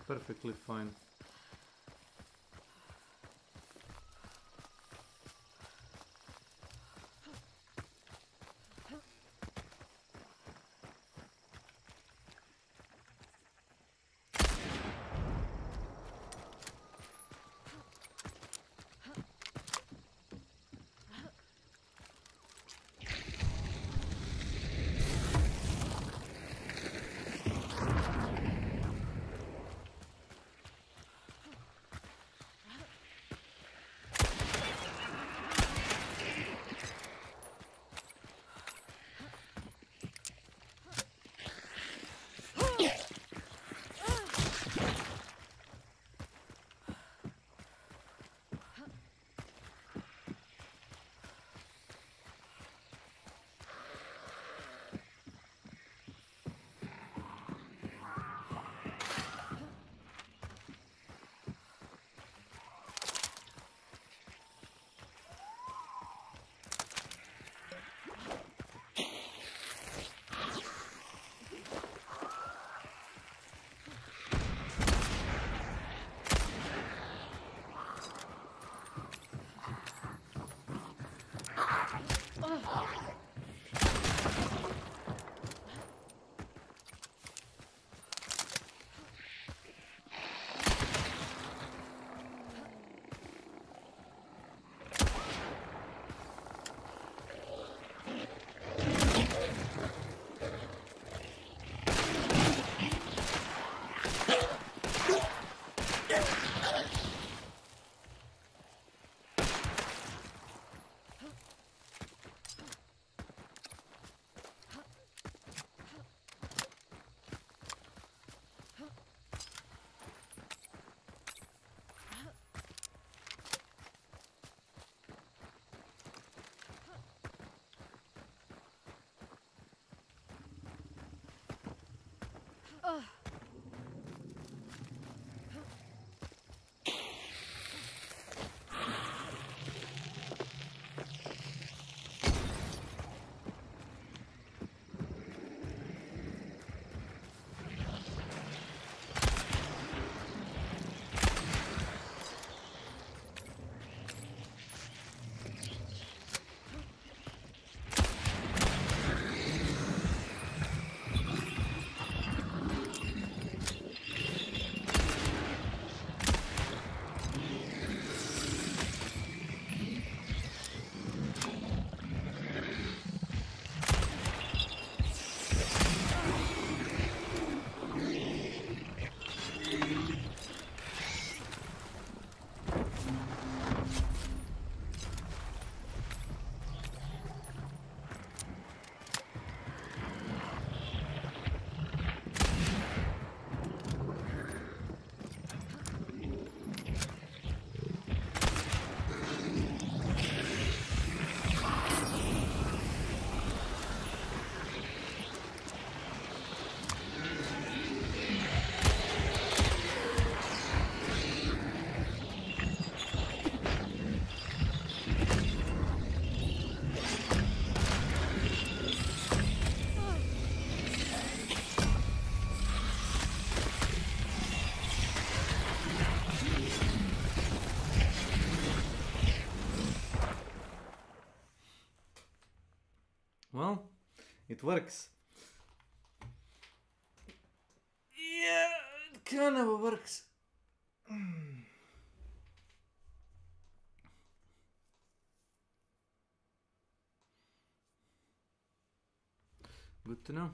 Perfectly fine. Well, it works. Yeah, it kind of works. Good to know.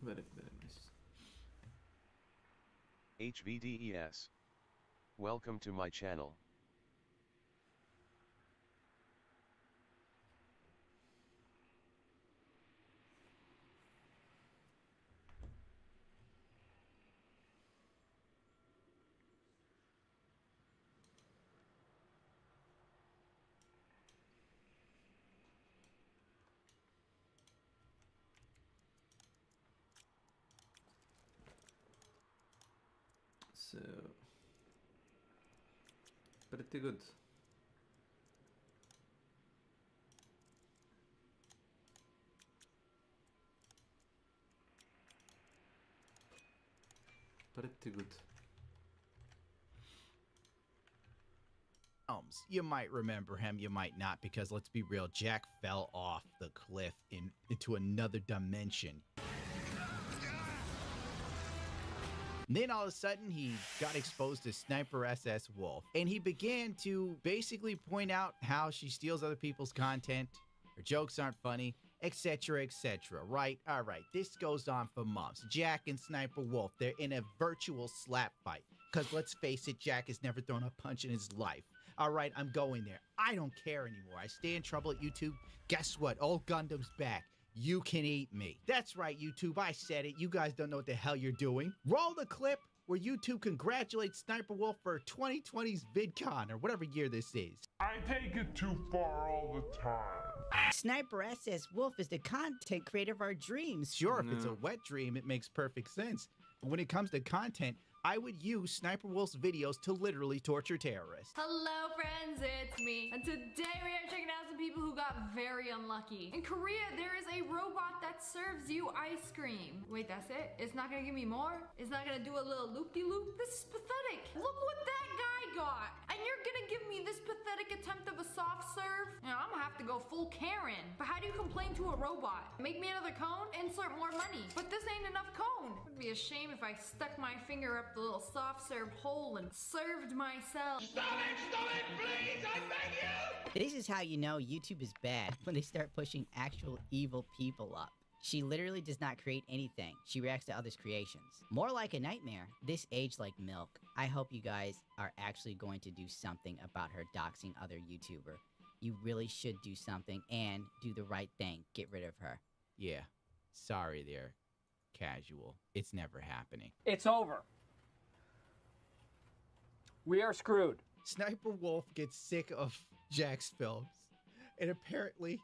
Very, very nice. HVDES. Welcome to my channel. So, pretty good. Pretty good. You might remember him, you might not, because let's be real, Jack fell off the cliff into another dimension. And then all of a sudden, he got exposed to Sniper SS Wolf, and he began to basically point out how she steals other people's content, her jokes aren't funny, etc., etc., right? All right, this goes on for months. Jack and Sniper Wolf, they're in a virtual slap fight, because let's face it, Jack has never thrown a punch in his life. All right, I'm going there. I don't care anymore. I stay in trouble at YouTube. Guess what? Old Gundam's back. You can eat me. That's right, YouTube. I said it. You guys don't know what the hell you're doing. Roll the clip where YouTube congratulates Sniper Wolf for 2020's VidCon, or whatever year this is. I take it too far all the time. Sniper SS Wolf is the content creator of our dreams. Sure, if it's a wet dream, it makes perfect sense. But when it comes to content, I would use Sniper Wolf's videos to literally torture terrorists. Hello friends, it's me. And today we are checking out some people who got very unlucky. In Korea, there is a robot that serves you ice cream. Wait, that's it? It's not gonna give me more? It's not gonna do a little loop-de-loop? This is pathetic. Look what that guy god! And you're gonna give me this pathetic attempt of a soft serve? You know, I'm gonna have to go full Karen. But how do you complain to a robot? Make me another cone? Insert more money. But this ain't enough cone. It would be a shame if I stuck my finger up the little soft serve hole and served myself. Stop it, please, I beg you! This is how you know YouTube is bad, when they start pushing actual evil people up. She literally does not create anything. She reacts to others' creations. More like a nightmare. This aged like milk. I hope you guys are actually going to do something about her doxing other YouTuber. You really should do something and do the right thing. Get rid of her. Yeah. Sorry there, Casual. It's never happening. It's over. We are screwed. Sniper Wolf gets sick of Jack's films, and apparently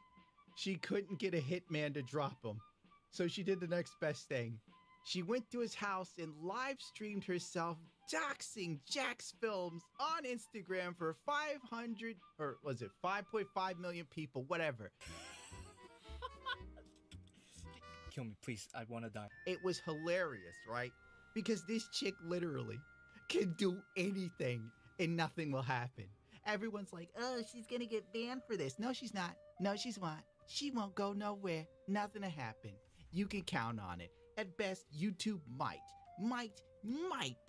she couldn't get a hitman to drop him. So she did the next best thing. She went to his house and live streamed herself doxing Jack's films on Instagram for 500, or was it 5.5 million people, whatever. Kill me, please. I want to die. It was hilarious, right? Because this chick literally can do anything and nothing will happen. Everyone's like, oh, she's gonna get banned for this. No, she's not. No, she's not. She won't go nowhere. Nothing to happen. You can count on it. At best, YouTube might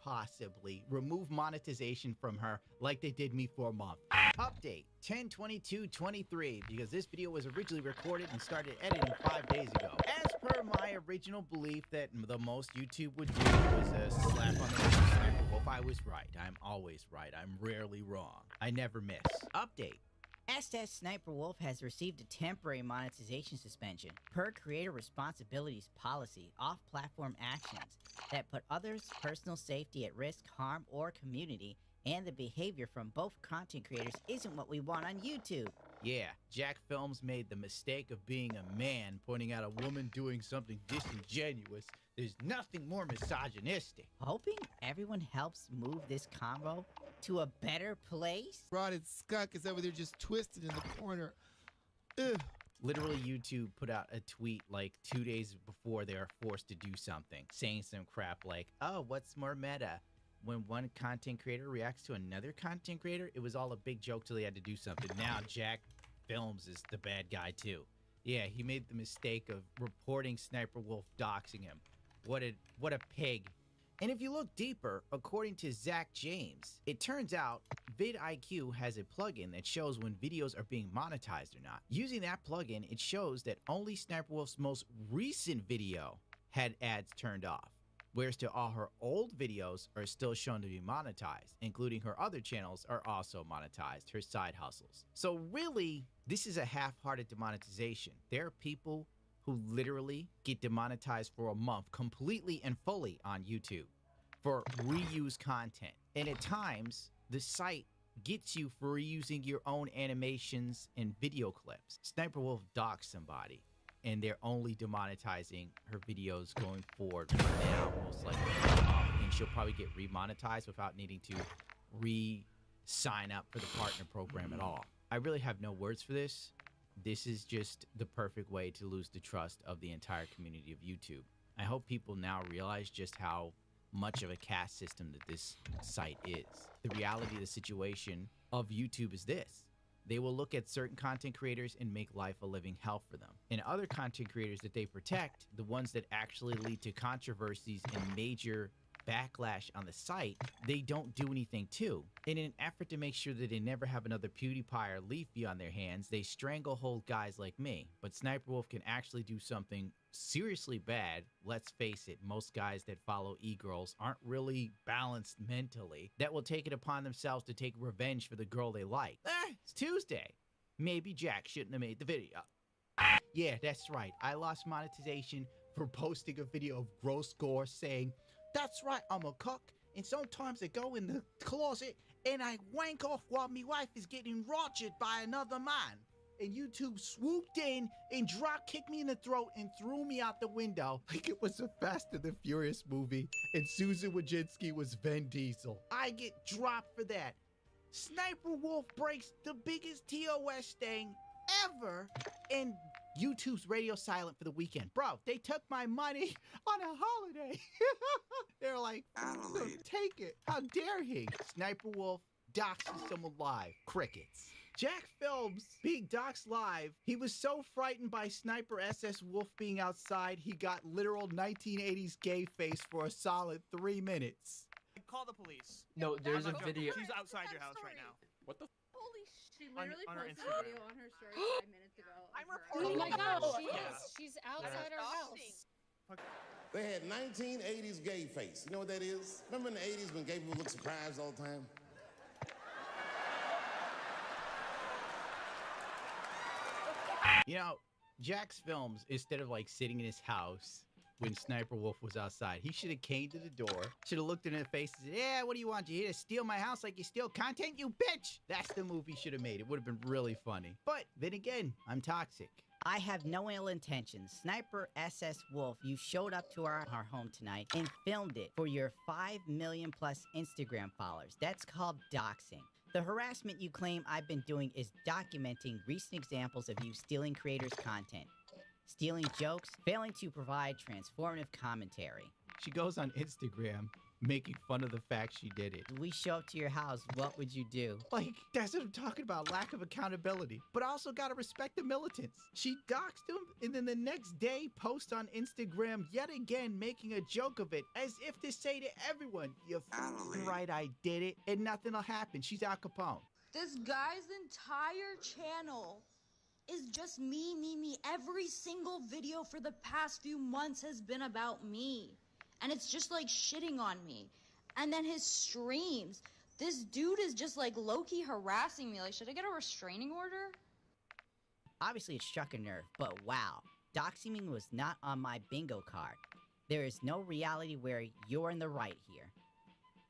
possibly remove monetization from her like they did me for a month. Update 10/22/23, because this video was originally recorded and started editing 5 days ago. As per my original belief that the most YouTube would do was a slap on the wrist Sniper Wolf, I was right. I'm always right. I'm rarely wrong. I never miss. Update. Sniper Wolf has received a temporary monetization suspension per creator responsibilities policy, off-platform actions that put others' personal safety at risk, harm, or community, and the behavior from both content creators isn't what we want on YouTube. Yeah, Jack Films made the mistake of being a man pointing out a woman doing something disingenuous. There's nothing more misogynistic. Hoping everyone helps move this convo to a better place? Rotted skunk is over there just twisted in the corner. Ugh. Literally, YouTube put out a tweet like 2 days before they are forced to do something, saying some crap like, oh, what's more meta? When one content creator reacts to another content creator, it was all a big joke till they had to do something. Now Jack Films is the bad guy too. Yeah, he made the mistake of reporting Sniper Wolf doxing him. What a pig. And if you look deeper, according to Zach James, it turns out vidIQ has a plugin that shows when videos are being monetized or not. Using that plugin, it shows that only Sniper Wolf's most recent video had ads turned off, whereas to all her old videos are still shown to be monetized, including her other channels are also monetized, her side hustles. So really, this is a half-hearted demonetization. There are people who literally get demonetized for a month completely and fully on YouTube for reuse content. And at times, the site gets you for reusing your own animations and video clips. Sniper Wolf doxed somebody, and they're only demonetizing her videos going forward from now, most likely. And she'll probably get remonetized without needing to re-sign up for the partner program at all. I really have no words for this. This is just the perfect way to lose the trust of the entire community of YouTube. I hope people now realize just how much of a caste system that this site is. The reality of the situation of YouTube is this. They will look at certain content creators and make life a living hell for them. And other content creators that they protect, the ones that actually lead to controversies and major backlash on the site, they don't do anything too. In an effort to make sure that they never have another PewDiePie or Leafy on their hands, they stranglehold guys like me. But Sniper Wolf can actually do something seriously bad. Let's face it, most guys that follow e-girls aren't really balanced mentally, that will take it upon themselves to take revenge for the girl they like. It's Tuesday. Maybe Jack shouldn't have made the video. Yeah, that's right. I lost monetization for posting a video of gross gore saying, that's right, I'm a cock, and sometimes I go in the closet and I wank off while my wife is getting rogered by another man. And YouTube swooped in and drop kicked me in the throat and threw me out the window like it was a Fast and the Furious movie and Susan Wojcicki was Vin Diesel. I get dropped for that. Sniper Wolf breaks the biggest TOS thing ever, and YouTube's radio silent for the weekend. Bro, they took my money on a holiday. They're like, take it. How dare he? Sniper Wolf doxing someone live. Crickets. Jack films being doxed live. He was so frightened by Sniper SS Wolf being outside, he got literal 1980s gay face for a solid 3 minutes. Call the police. No, there's a I'm not video. joking. She's outside your house right now. What the? Holy she On literally her posted a Instagram. video on her story 5 minutes ago. I'm reporting. Oh my God, Yeah. she's outside our house. They had 1980s gay face. You know what that is? Remember in the 80s when gay people look surprised all the time? You know, Jack's films, instead of like sitting in his house when Sniper Wolf was outside, he should have came to the door, should have looked in her face and said, yeah, what do you want? You here to steal my house like you steal content, you bitch? That's the move he should have made. It would have been really funny. But then again, I'm toxic. I have no ill intentions. Sniper SS Wolf, you showed up to our home tonight and filmed it for your 5 million plus Instagram followers. That's called doxing. The harassment you claim I've been doing is documenting recent examples of you stealing creators' content, stealing jokes, failing to provide transformative commentary. She goes on Instagram making fun of the fact she did it. If we show up to your house, what would you do? Like, that's what I'm talking about, lack of accountability. But I also gotta respect the militants. She doxed him, and then the next day post on Instagram yet again making a joke of it, as if to say to everyone, you're right, I did it, and nothing'll happen. She's Al Capone. This guy's entire channel is just me. Every single video for the past few months has been about me. And it's just like shitting on me. And then his streams. This dude is just like low-key harassing me. Like, should I get a restraining order? Obviously it struck a nerve, but wow. Doxing me was not on my bingo card. There is no reality where you're in the right here.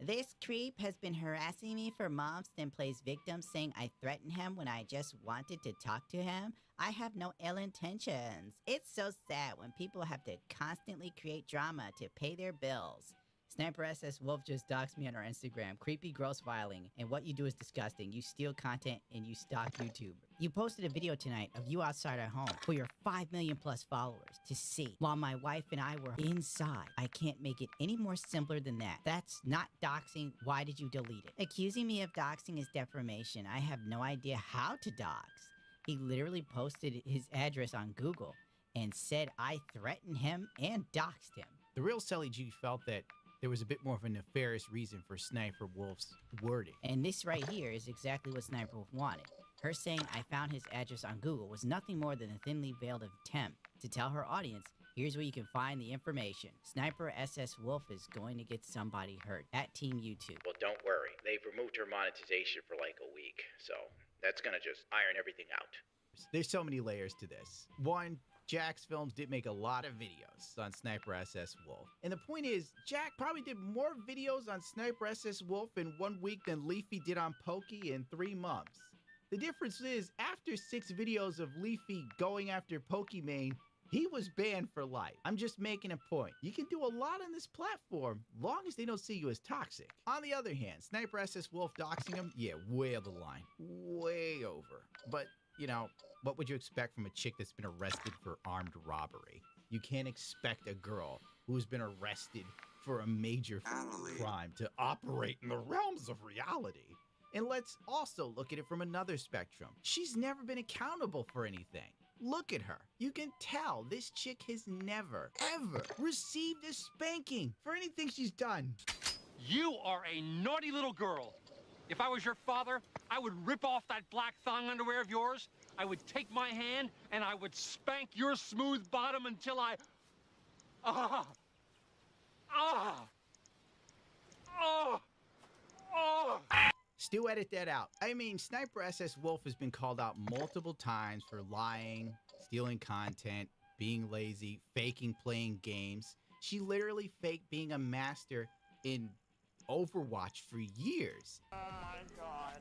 This creep has been harassing me for months, then plays victim, saying I threatened him when I just wanted to talk to him. I have no ill intentions. It's so sad when people have to constantly create drama to pay their bills. Sniper SS Wolf just doxed me on our Instagram. Creepy, gross, viling. And what you do is disgusting. You steal content and you stalk YouTube. You posted a video tonight of you outside our home for your 5 million plus followers to see, while my wife and I were inside. I can't make it any more simpler than that. That's not doxing. Why did you delete it? Accusing me of doxing is defamation. I have no idea how to dox. He literally posted his address on Google and said I threatened him and doxed him. The real Sally G felt that there was a bit more of a nefarious reason for Sniper Wolf's wording. And this right here is exactly what Sniper Wolf wanted. Her saying I found his address on Google was nothing more than a thinly veiled attempt to tell her audience, here's where you can find the information. Sniper SS Wolf is going to get somebody hurt at Team YouTube. Well, don't worry. They've removed her monetization for like a week, so that's gonna just iron everything out. There's so many layers to this. One, Jack's films did make a lot of videos on Sniper SS Wolf. And the point is, Jack probably did more videos on Sniper SS Wolf in 1 week than Leafy did on Pokey in 3 months. The difference is, after 6 videos of Leafy going after Pokimane, he was banned for life. I'm just making a point. You can do a lot on this platform, long as they don't see you as toxic. On the other hand, Sniper SS Wolf doxing him, yeah, way over the line. Way over. But, you know, what would you expect from a chick that's been arrested for armed robbery? You can't expect a girl who's been arrested for a major crime to operate in the realms of reality. And let's also look at it from another spectrum. She's never been accountable for anything. Look at her. You can tell this chick has never, ever received a spanking for anything she's done. You are a naughty little girl. If I was your father, I would rip off that black thong underwear of yours. I would take my hand and I would spank your smooth bottom until I... Still edit that out. I mean, Sniper SS Wolf has been called out multiple times for lying, stealing content, being lazy, faking playing games. She literally faked being a master in Overwatch for years. Oh my god.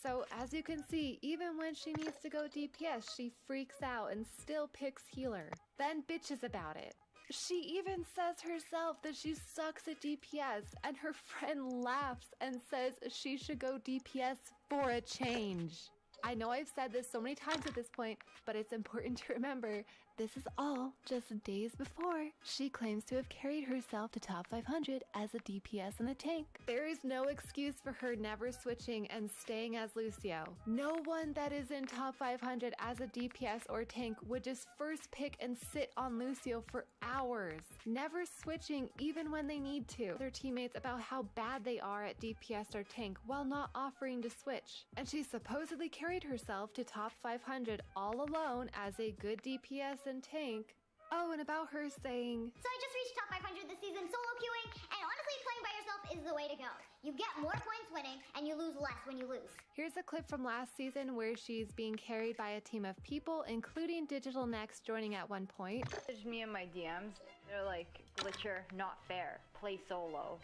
So, as you can see, even when she needs to go DPS, she freaks out and still picks healer, then bitches about it. She even says herself that she sucks at DPS, and her friend laughs and says she should go DPS for a change. I know I've said this so many times at this point, but it's important to remember This is all just days before she claims to have carried herself to top 500 as a DPS in the tank. There is no excuse for her never switching and staying as Lucio. No one that is in top 500 as a DPS or tank would just first pick and sit on Lucio for hours, never switching even when they need to. Their teammates about how bad they are at DPS or tank while not offering to switch. And she supposedly carried herself to top 500 all alone as a good DPS and tank. Oh, and about her saying, So I just reached top 500 this season solo queuing, and honestly playing by yourself is the way to go. You get more points winning, and you lose less when you lose. Here's a clip from last season where she's being carried by a team of people, including Digital Next joining at one point. There's me and my DMs. They're like, Glitcher, not fair. Play solo.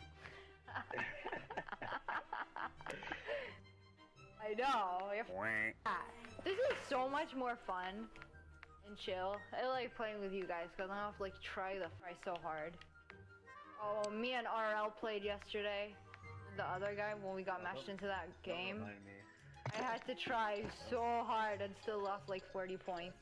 I know. This is so much more fun and chill. I like playing with you guys because I don't have to like try so hard. Oh, me and RL played yesterday. The other guy, when we got matched into that game, I had to try so hard and still lost like 40 points.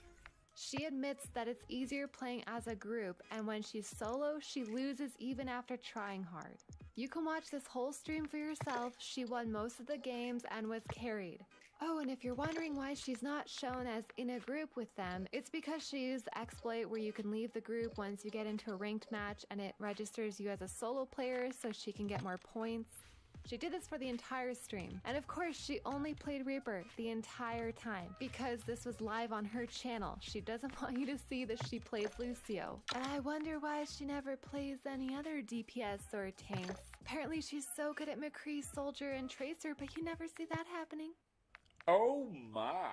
She admits that it's easier playing as a group, and when she's solo, she loses even after trying hard. You can watch this whole stream for yourself. She won most of the games and was carried. Oh, and if you're wondering why she's not shown as in a group with them, it's because she used the exploit where you can leave the group once you get into a ranked match and it registers you as a solo player so she can get more points. She did this for the entire stream. And of course, she only played Reaper the entire time because this was live on her channel. She doesn't want you to see that she plays Lucio. And I wonder why she never plays any other DPS or tanks. Apparently she's so good at McCree, Soldier, and Tracer, but you never see that happening. Oh my.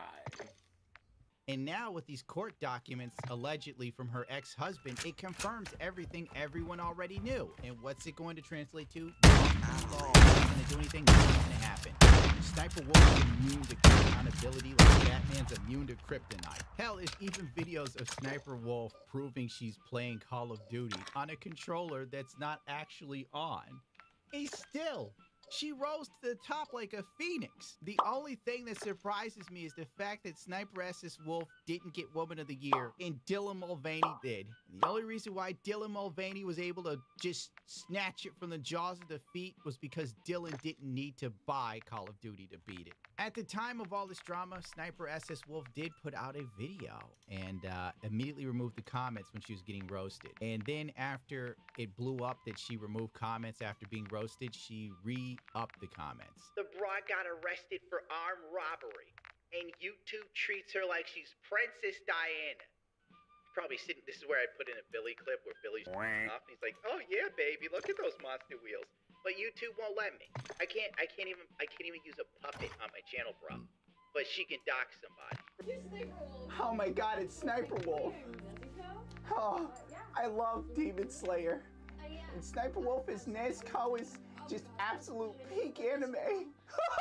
And now with these court documents allegedly from her ex-husband, it confirms everything everyone already knew. And what's it going to translate to? Not going to do anything, nothing's going to happen. Sniper Wolf is immune to accountability like Batman's immune to kryptonite. Hell, there's even videos of Sniper Wolf proving she's playing Call of Duty on a controller that's not actually on. And still, she rose to the top like a phoenix. The only thing that surprises me is the fact that Sniper SS Wolf didn't get Woman of the Year and Dylan Mulvaney did. And the only reason why Dylan Mulvaney was able to just snatch it from the jaws of defeat was because Dylan didn't need to buy Call of Duty to beat it. At the time of all this drama, Sniper SS Wolf did put out a video and immediately removed the comments when she was getting roasted. And then after it blew up that she removed comments after being roasted, she re-upped the comments. The broad got arrested for armed robbery, and YouTube treats her like she's Princess Diana. Probably sitting, this is where I put in a Billy clip where Billy's off, and he's like, oh yeah, baby, look at those monster wheels. But YouTube won't let me. I can't even use a puppet on my channel, bro. But she can dock somebody. Oh my god, it's Sniper Wolf. Oh, I love Demon Slayer. And Sniper Wolf is Nezuko is just absolute peak anime.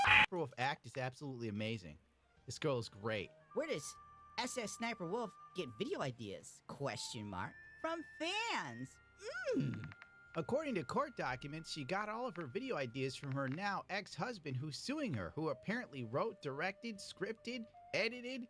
Sniper Wolf act is absolutely amazing. This girl is great. Where does SS Sniper Wolf get video ideas? Question mark. From fans. According to court documents, she got all of her video ideas from her now ex-husband who's suing her, who apparently wrote, directed, scripted, edited,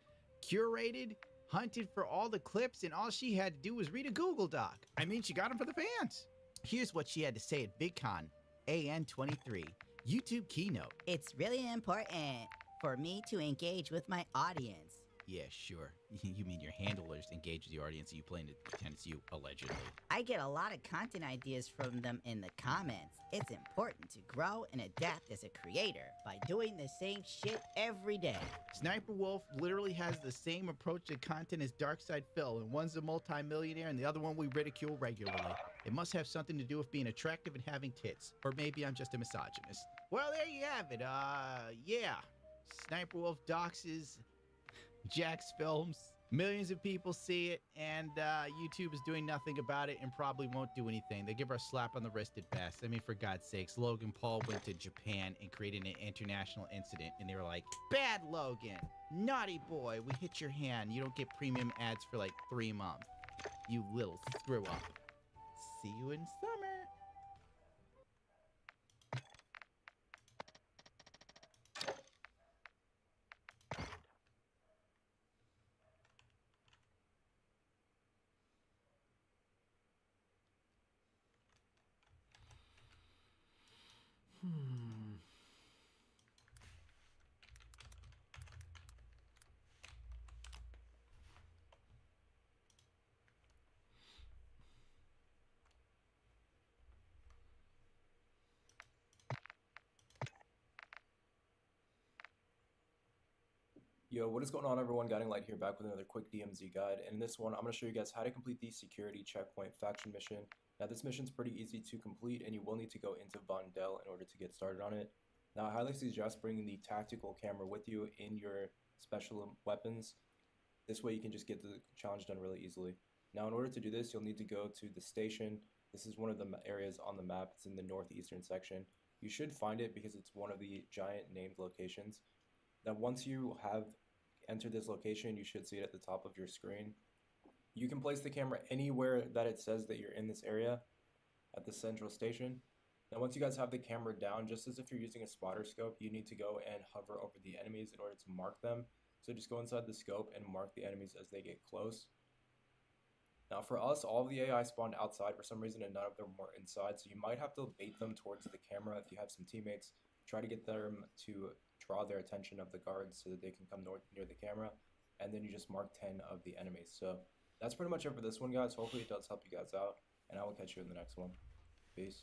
curated, hunted for all the clips, and all she had to do was read a Google Doc. I mean, she got them for the fans. Here's what she had to say at VidCon AN23 YouTube keynote. It's really important for me to engage with my audience. Yeah, sure. You mean your handlers engage with the audience and you play to pretend it's you, allegedly. I get a lot of content ideas from them in the comments. It's important to grow and adapt as a creator by doing the same shit every day. Sniper Wolf literally has the same approach to content as Darkside Phil, and one's a multi-millionaire and the other one we ridicule regularly. It must have something to do with being attractive and having tits. Or maybe I'm just a misogynist. Well, there you have it. Yeah. Sniper Wolf doxes Jack's films. Millions of people see it, and YouTube is doing nothing about it and probably won't do anything. They give her a slap on the wrist at best. I mean, for God's sakes, Logan Paul went to Japan and created an international incident, and they were like, bad Logan, naughty boy, we hit your hand. You don't get premium ads for like 3 months. You little screw up. See you in summer. Yo, what is going on everyone? Guiding Light here, back with another quick DMZ guide. And in this one, I'm going to show you guys how to complete the security checkpoint faction mission. Now this mission's pretty easy to complete and you will need to go into Vondel in order to get started on it. Now I highly suggest bringing the tactical camera with you in your special weapons. This way you can just get the challenge done really easily. Now in order to do this, you'll need to go to the station. This is one of the areas on the map. It's in the northeastern section. You should find it because it's one of the giant named locations. Now once you have entered this location, you should see it at the top of your screen. You can place the camera anywhere that it says that you're in this area at the central station. Now once you guys have the camera down, just as if you're using a spotter scope, you need to go and hover over the enemies in order to mark them. So just go inside the scope and mark the enemies as they get close. Now for us, all of the AI spawned outside for some reason and none of them were inside, so you might have to bait them towards the camera if you have some teammates. Try to get them to draw their attention of the guards so that they can come near the camera, and then you just mark 10 of the enemies. So that's pretty much it for this one, guys. Hopefully it does help you guys out, and I will catch you in the next one. Peace.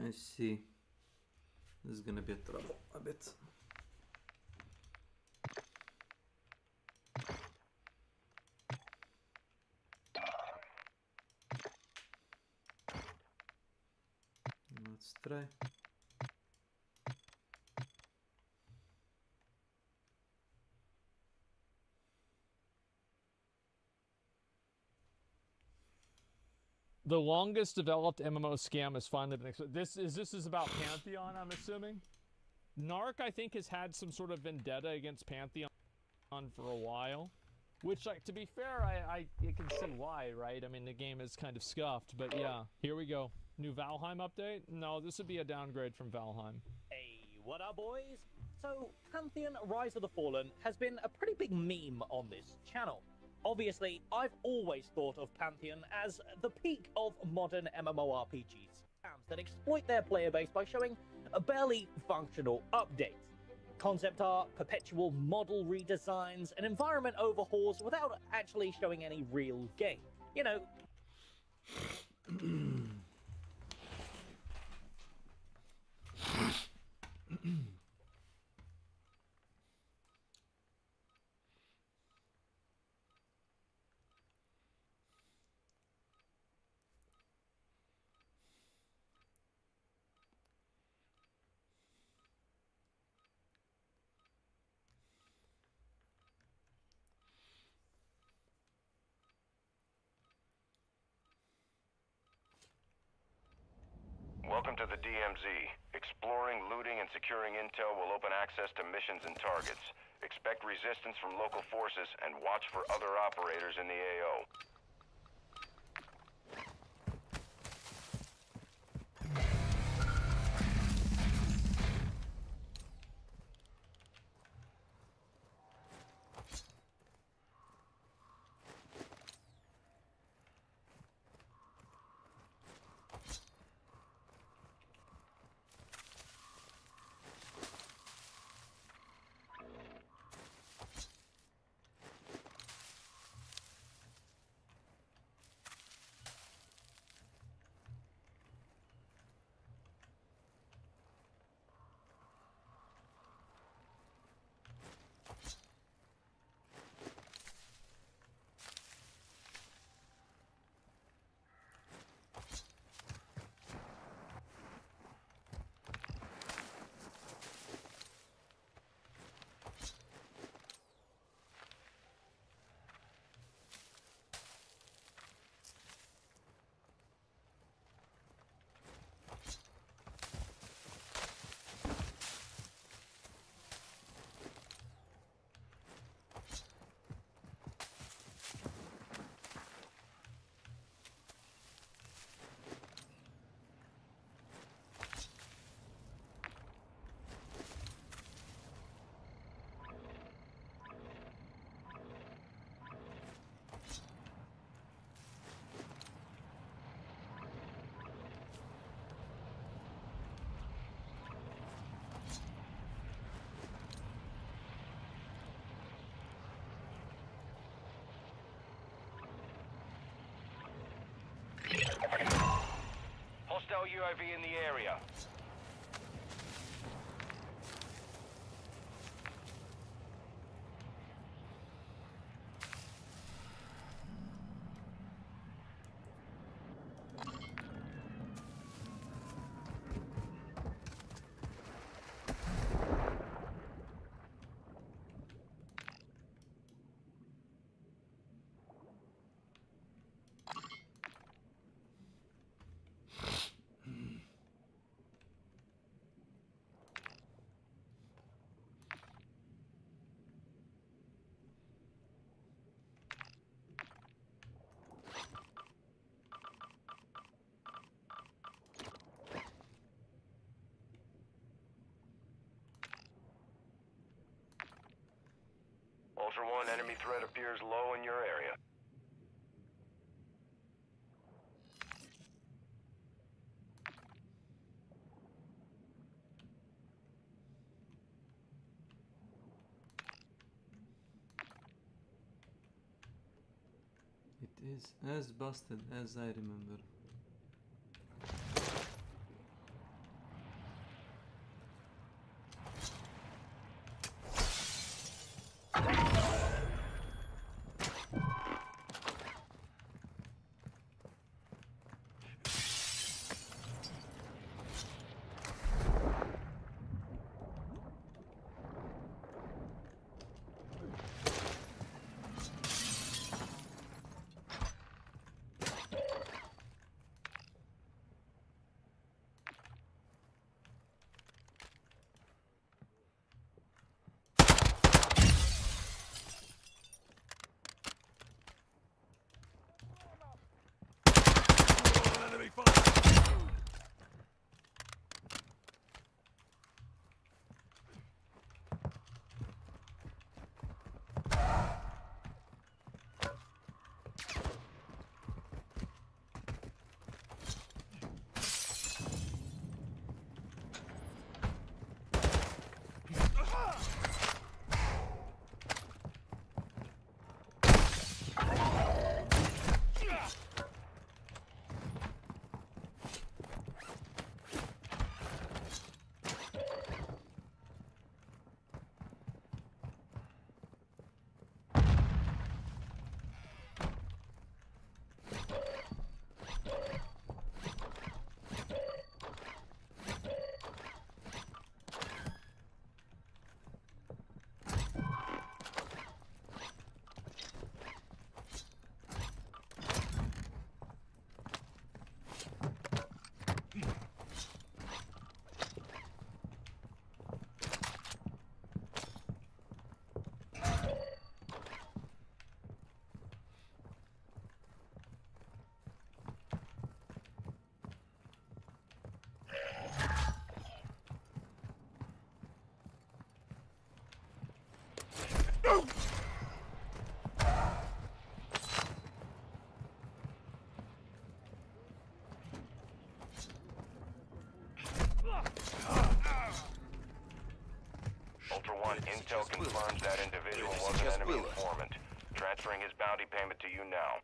I see. This is gonna be a trouble a bit. Let's try. The longest developed MMO scam has finally been this is about Pantheon, I'm assuming. Narc, I think, has had some sort of vendetta against Pantheon for a while. Which, like, to be fair, you can see why, right? I mean, the game is kind of scuffed, but yeah. Here we go. New Valheim update? No, this would be a downgrade from Valheim. Hey, what up, boys? So, Pantheon Rise of the Fallen has been a pretty big meme on this channel. Obviously, I've always thought of Pantheon as the peak of modern MMORPGs that exploit their player base by showing barely functional updates. Concept art, perpetual model redesigns, and environment overhauls without actually showing any real game. You know... Welcome to the DMZ. Exploring, looting, and securing intel will open access to missions and targets. Expect resistance from local forces and watch for other operators in the AO. Hostile UAV in the area. Ultra One, enemy threat appears low in your area. It is as busted as I remember. Ultra One, intel confirms that individual was an enemy informant. Transferring his bounty payment to you now.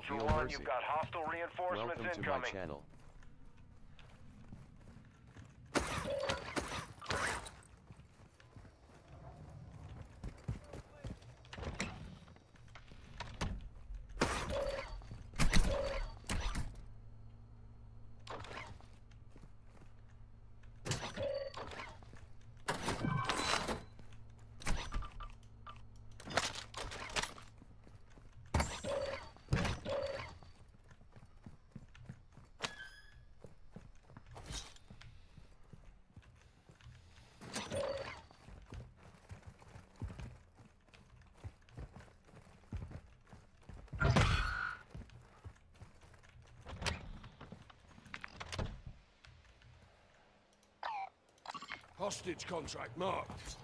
Ultra One, you've got hostile reinforcements Welcome incoming. to my channel. Hostage contract marked.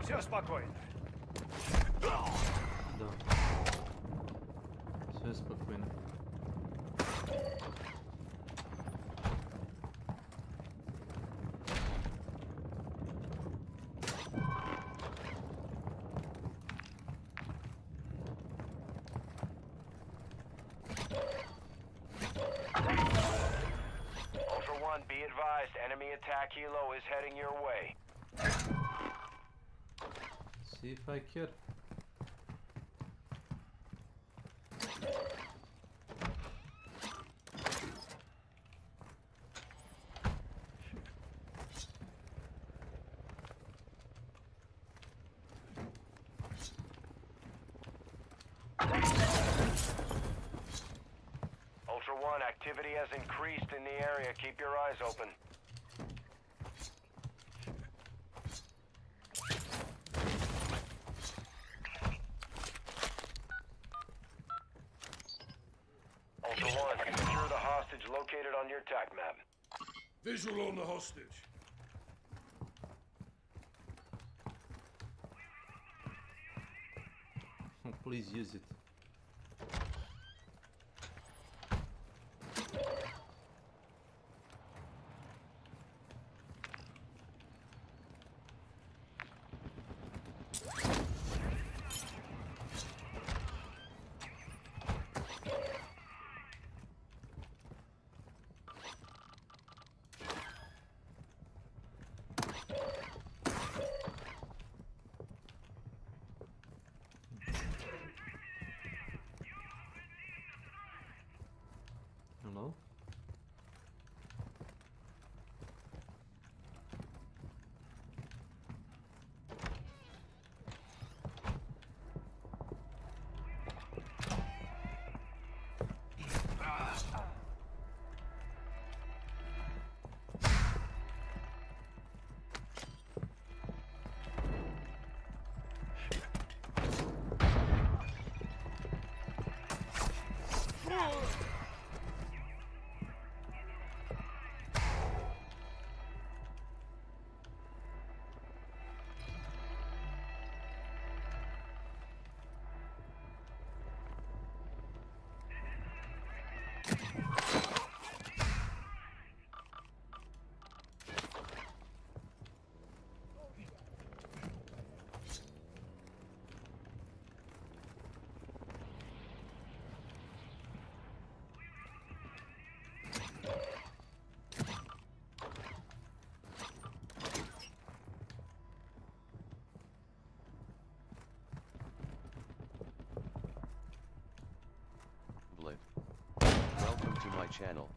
Все спокойно. Да. Все спокойно. Ultra One, be advised, enemy attack helo is heading your way. See if I could. Ultra One, activity has increased in the area. Keep your eyes open. Ultra One, secure the hostage located on your TAC map. Visual on the hostage. Please use it. Hello? Welcome to my channel.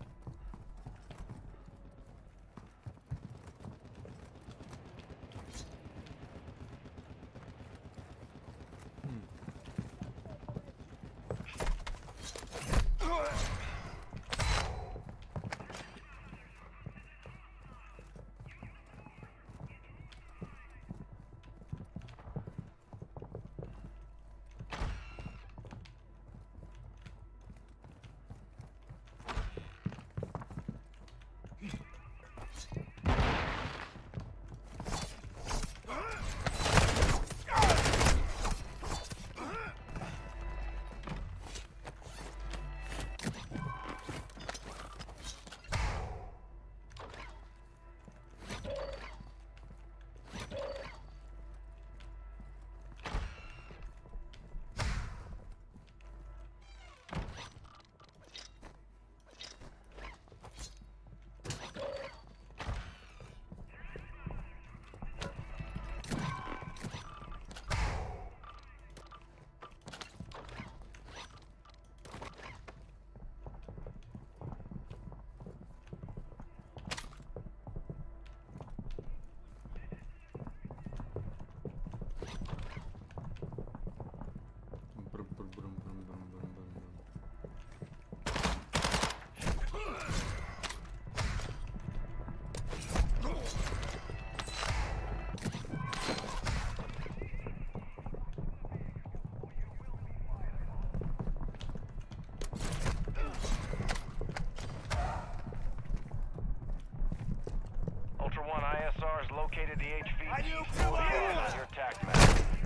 Ultra One, ISR's located the HVT. On your tac map.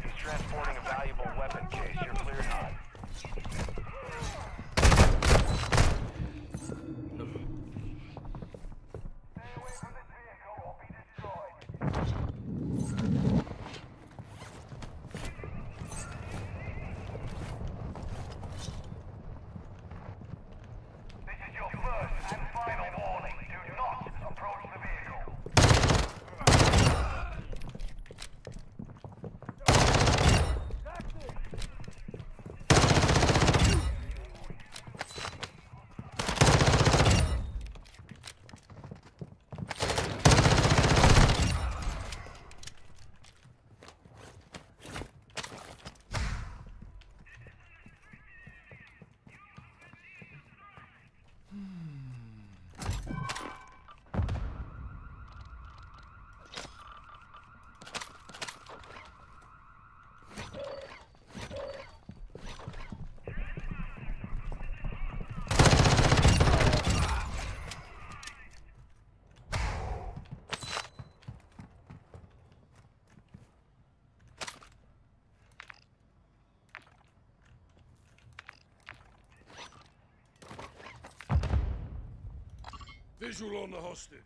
He's transporting a valuable weapon case. You're cleared hot. Visual on the hostage.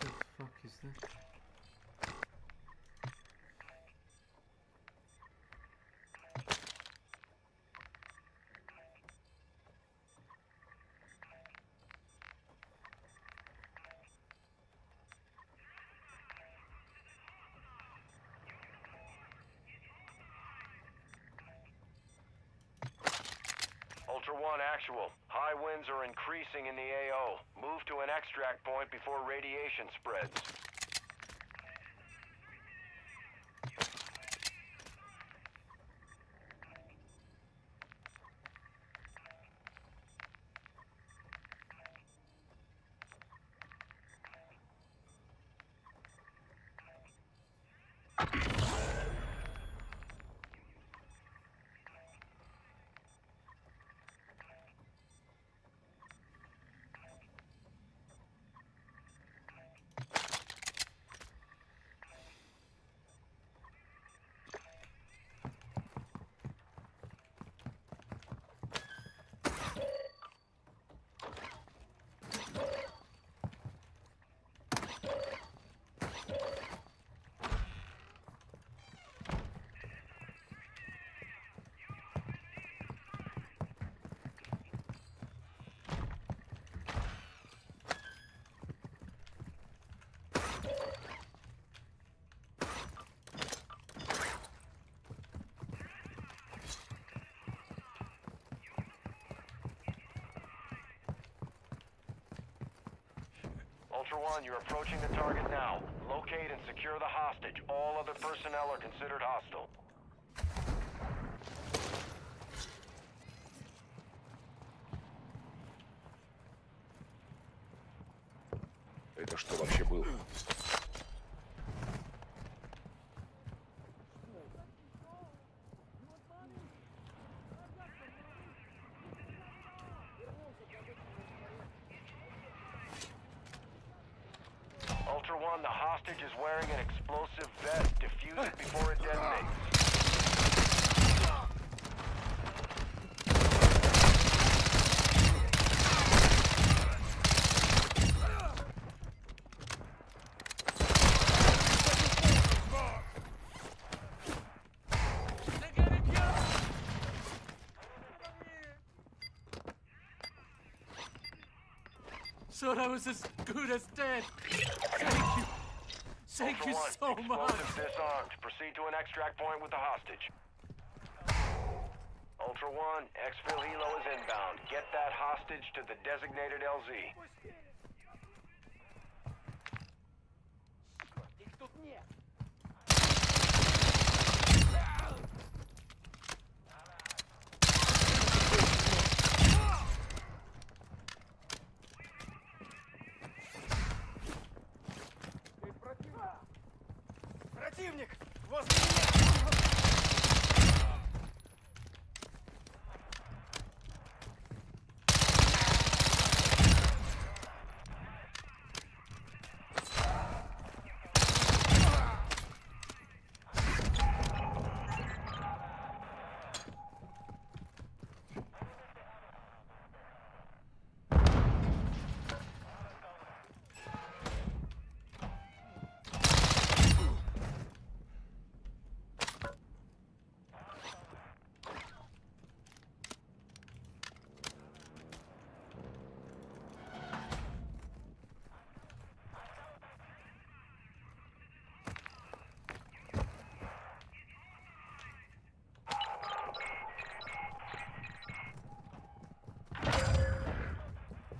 What the fuck is that? Ultra One, actual. High winds are increasing in the AO. Move to an extract point before radiation spreads. Ultra One, you're approaching the target now. Locate and secure the hostage. All other personnel are considered hostile. Это что вообще было? Ultra One, the hostage is wearing an explosive vest. Defuse it before it detonates. Thought I was as good as dead. Thank you. Thank you so much. Explosive disarmed. Proceed to an extract point with the hostage. Ultra One, exfil helo is inbound. Get that hostage to the designated LZ. Противник! Возле меня!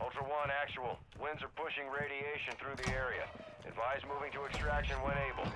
Ultra One, actual. Winds are pushing radiation through the area. Advise moving to extraction when able.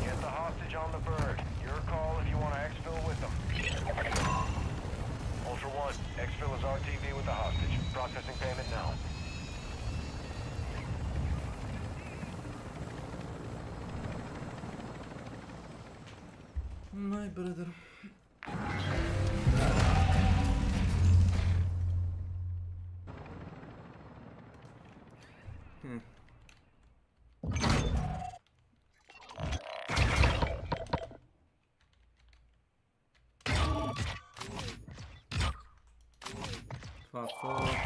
Get the hostage on the bird. Your call if you want to exfil with them. Ultra One, exfil is RTV with the hostage. Processing payment now. My brother. Fuck off.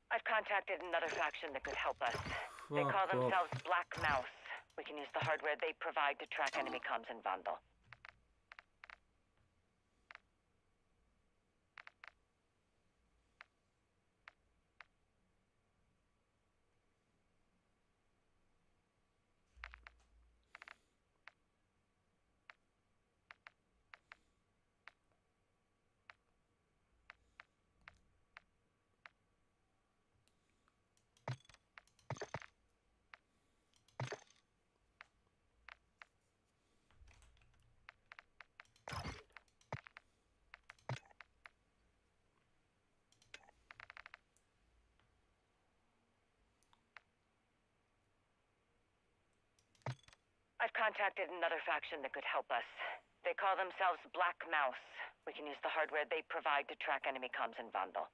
I've contacted another faction that could help us. They Fuck call off. themselves Black Mouse. We can use the hardware they provide to track enemy comms in Vandal. I've contacted another faction that could help us. They call themselves Black Mouse. We can use the hardware they provide to track enemy comms in Vandal.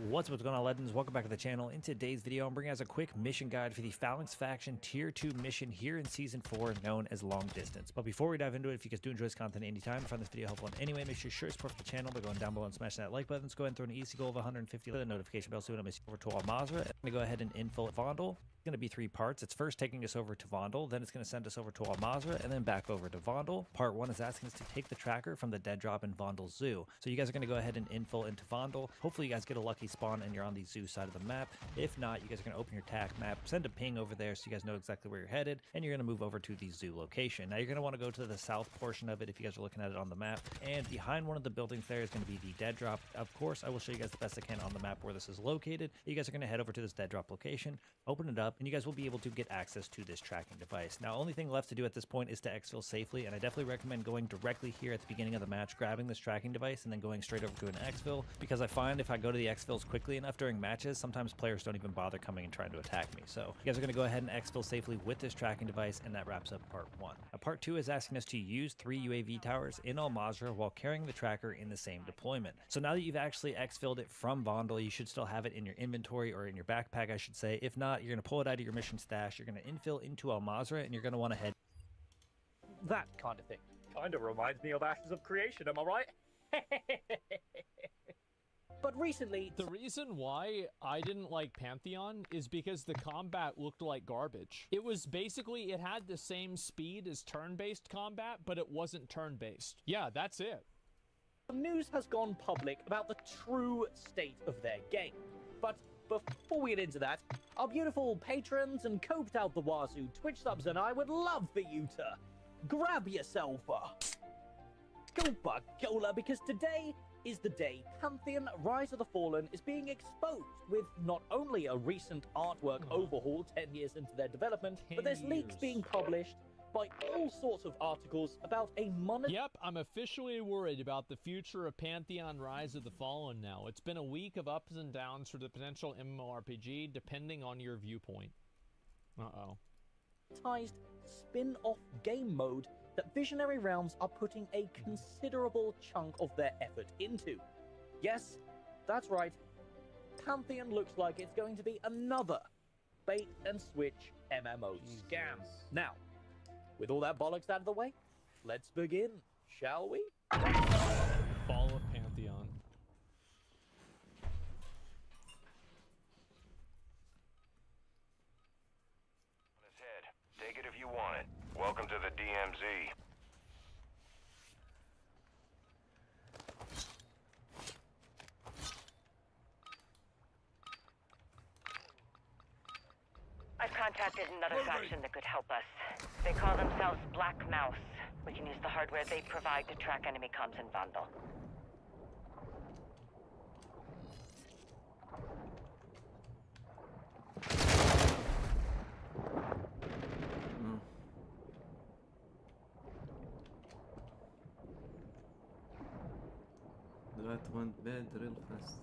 What's going on, legends? Welcome back to the channel. In today's video, I'm bringing us a quick mission guide for the Phalanx faction tier 2 mission here in season 4, known as Long Distance. But before we dive into it, if you guys do enjoy this content anytime, find this video helpful in any way, make sure you support the channel by going down below and smashing that like button. Let's go ahead and throw an easy goal of 150 with a notification bell so we don't miss over to Al-Mazrah. I'm going to go ahead and info Vandal. Going to be 3 parts. It's first taking us over to Vandal, then it's going to send us over to Al-Mazrah, and then back over to Vandal. Part 1 is asking us to take the tracker from the dead drop in Vandal Zoo. So you guys are going to go ahead and info into Vandal. Hopefully you guys get a lucky spawn and you're on the zoo side of the map. If not, you guys are going to open your TAC map, send a ping over there so you guys know exactly where you're headed, and you're going to move over to the zoo location. Now you're going to want to go to the south portion of it if you guys are looking at it on the map, and behind one of the buildings there is going to be the dead drop. Of course, I will show you guys the best I can on the map where this is located. You guys are going to head over to this dead drop location, open it up, and you guys will be able to get access to this tracking device. Now, only thing left to do at this point is to exfil safely, and I definitely recommend going directly here at the beginning of the match, grabbing this tracking device, and then going straight over to an exfil, because I find if I go to the exfils quickly enough during matches, sometimes players don't even bother coming and trying to attack me. So you guys are going to go ahead and exfil safely with this tracking device, and that wraps up part 1. Now, part 2 is asking us to use 3 UAV towers in Al Mazrah while carrying the tracker in the same deployment. So now that you've actually exfilled it from Vondel, you should still have it in your inventory, or in your backpack, I should say. If not, you're going to pull it out of your mission stash, you're going to infill into Al Mazrah, and you're going to want to head... That kind of thing. Kind of reminds me of Ashes of Creation, am I right? But recently... The reason why I didn't like Pantheon is because the combat looked like garbage. It was basically, it had the same speed as turn-based combat, but it wasn't turn-based. Yeah, that's it. News has gone public about the true state of their game. But before we get into that, our beautiful patrons and coped out the wazoo Twitch subs and I would love for you to grab yourself a Coca-Cola, because today is the day Pantheon Rise of the Fallen is being exposed, with not only a recent artwork overhaul 10 years into their development, but there's leaks being published by all sorts of articles about a Yep, I'm officially worried about the future of Pantheon Rise of the Fallen now. It's been a week of ups and downs for the potential MMORPG, depending on your viewpoint. Uh-oh. Spin-off game mode that Visionary Realms are putting a considerable chunk of their effort into. Yes, that's right. Pantheon looks like it's going to be another bait-and-switch MMO scam. Now, with all that bollocks out of the way, let's begin, shall we? Fall of Pantheon. Let's head. Take it if you want it. Welcome to the DMZ. I've contacted another faction that could help us. They call themselves Black Mouse. We can use the hardware they provide to track enemy comms in Vondel. That went bad real fast.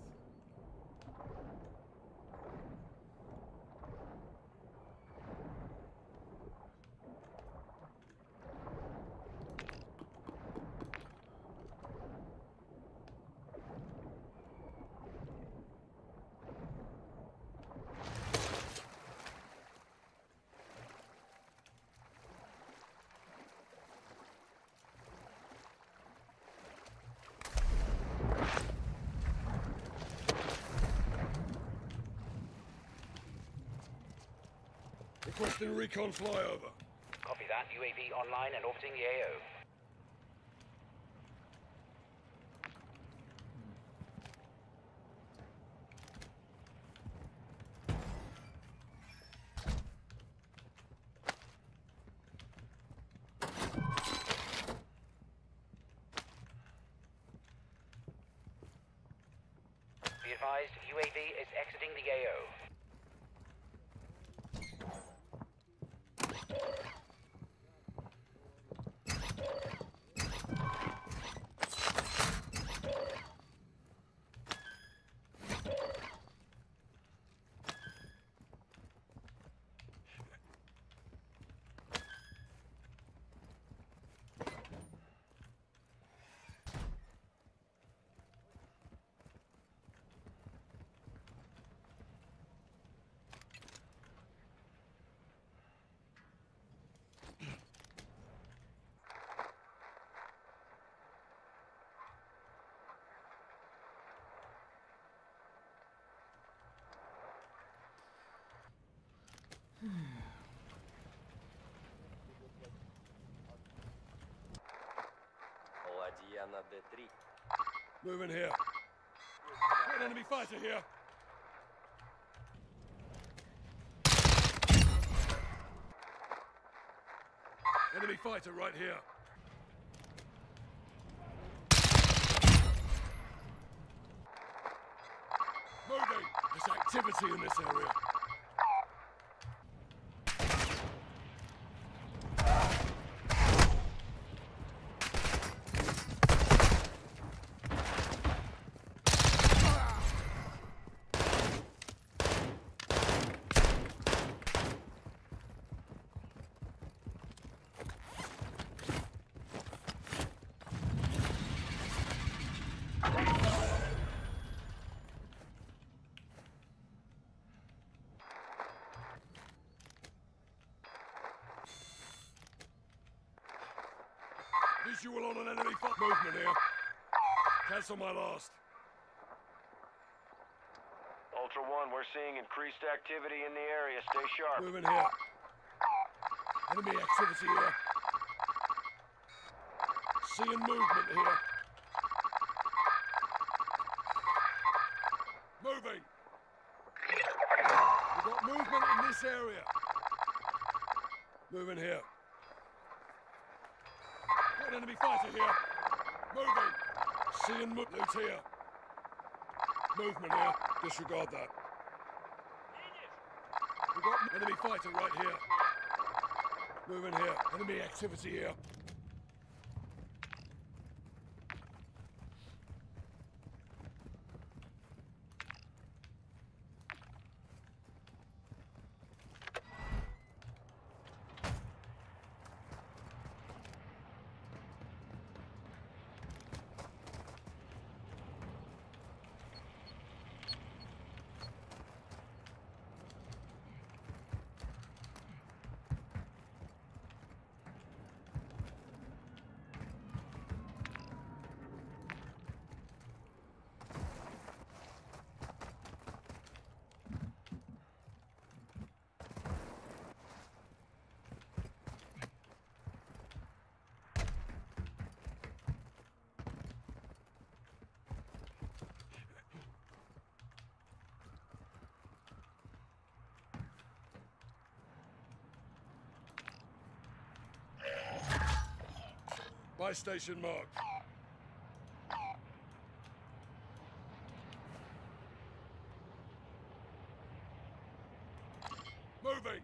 Requesting recon flyover. Copy that. UAV online and orbiting the AO. Be advised, UAV is exiting the AO. Moving here. An enemy fighter here. Enemy fighter right here. Moving. There's activity in this area. Visual on an enemy movement here. Cancel my last. Ultra One, we're seeing increased activity in the area. Stay sharp. Moving here. Enemy activity here. Seeing movement here. Moving. We've got movement in this area. Moving here. Got an enemy fighter here. Moving. Seeing movement here. Movement here. Disregard that. We've got enemy fighter right here. Moving here. Enemy activity here. Buy station marked. Moving.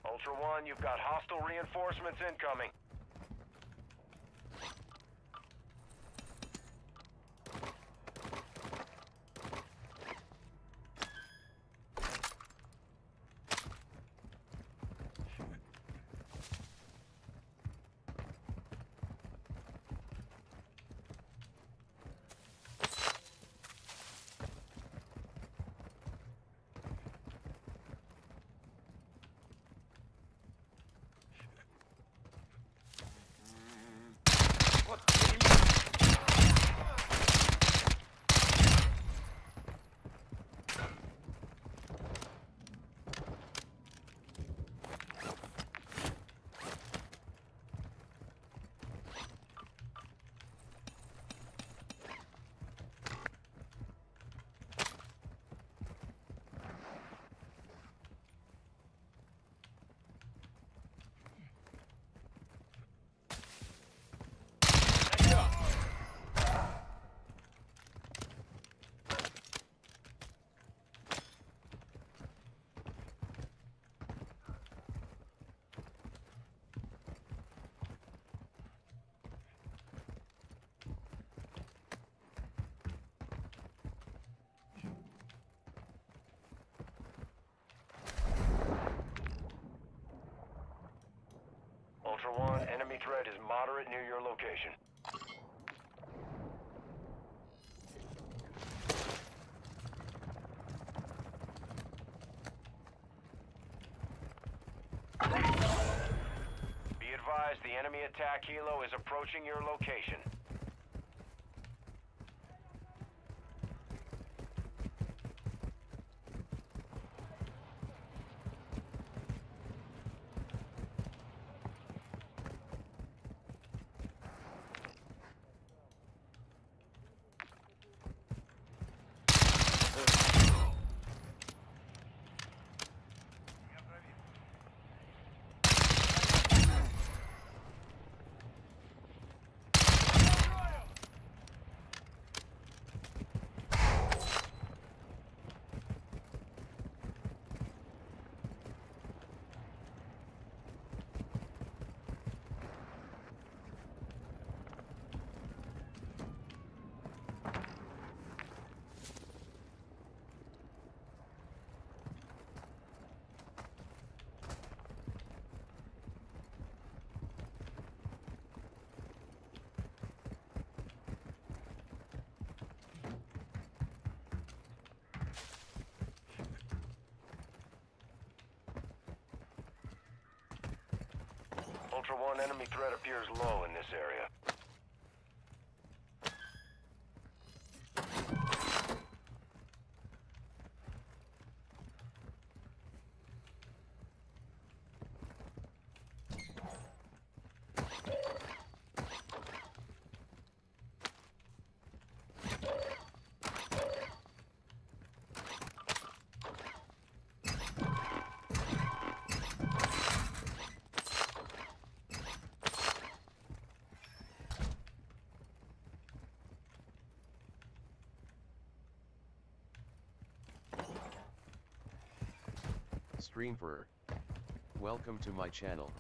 Ultra One, you've got hostile reinforcements incoming. Ultra One, enemy threat is moderate near your location. Be advised, the enemy attack helo is approaching your location. Ultra One, enemy threat appears low in this area. Streamfer. Welcome to my channel.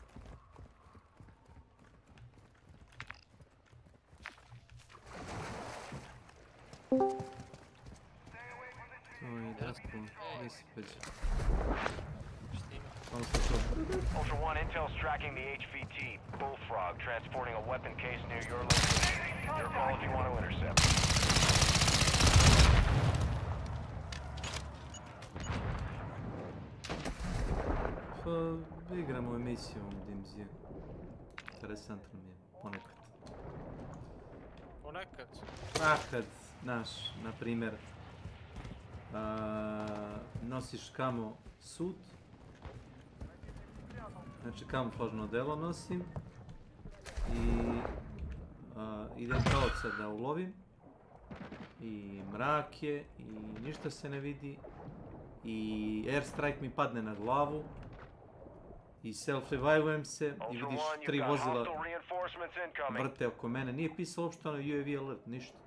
Ultra One, intel's tracking the HVT Bullfrog, transporting a weapon case near your location. Your call if you want to intercept. Pa igramo emisiju u DMZ. Interesantno mi je, ponekad. Ponekad? Kad, znaš, na primjer, nosiš kamo sud, znači kamuflažno odelo nosim i idem pravca da ulovim i mrak je i ništa se ne vidi i airstrike mi padne na glavu i self-revivujem se i vidiš 3 vozila vrte oko mene. Nije pisalo uopšte ono UAV alert, ništa.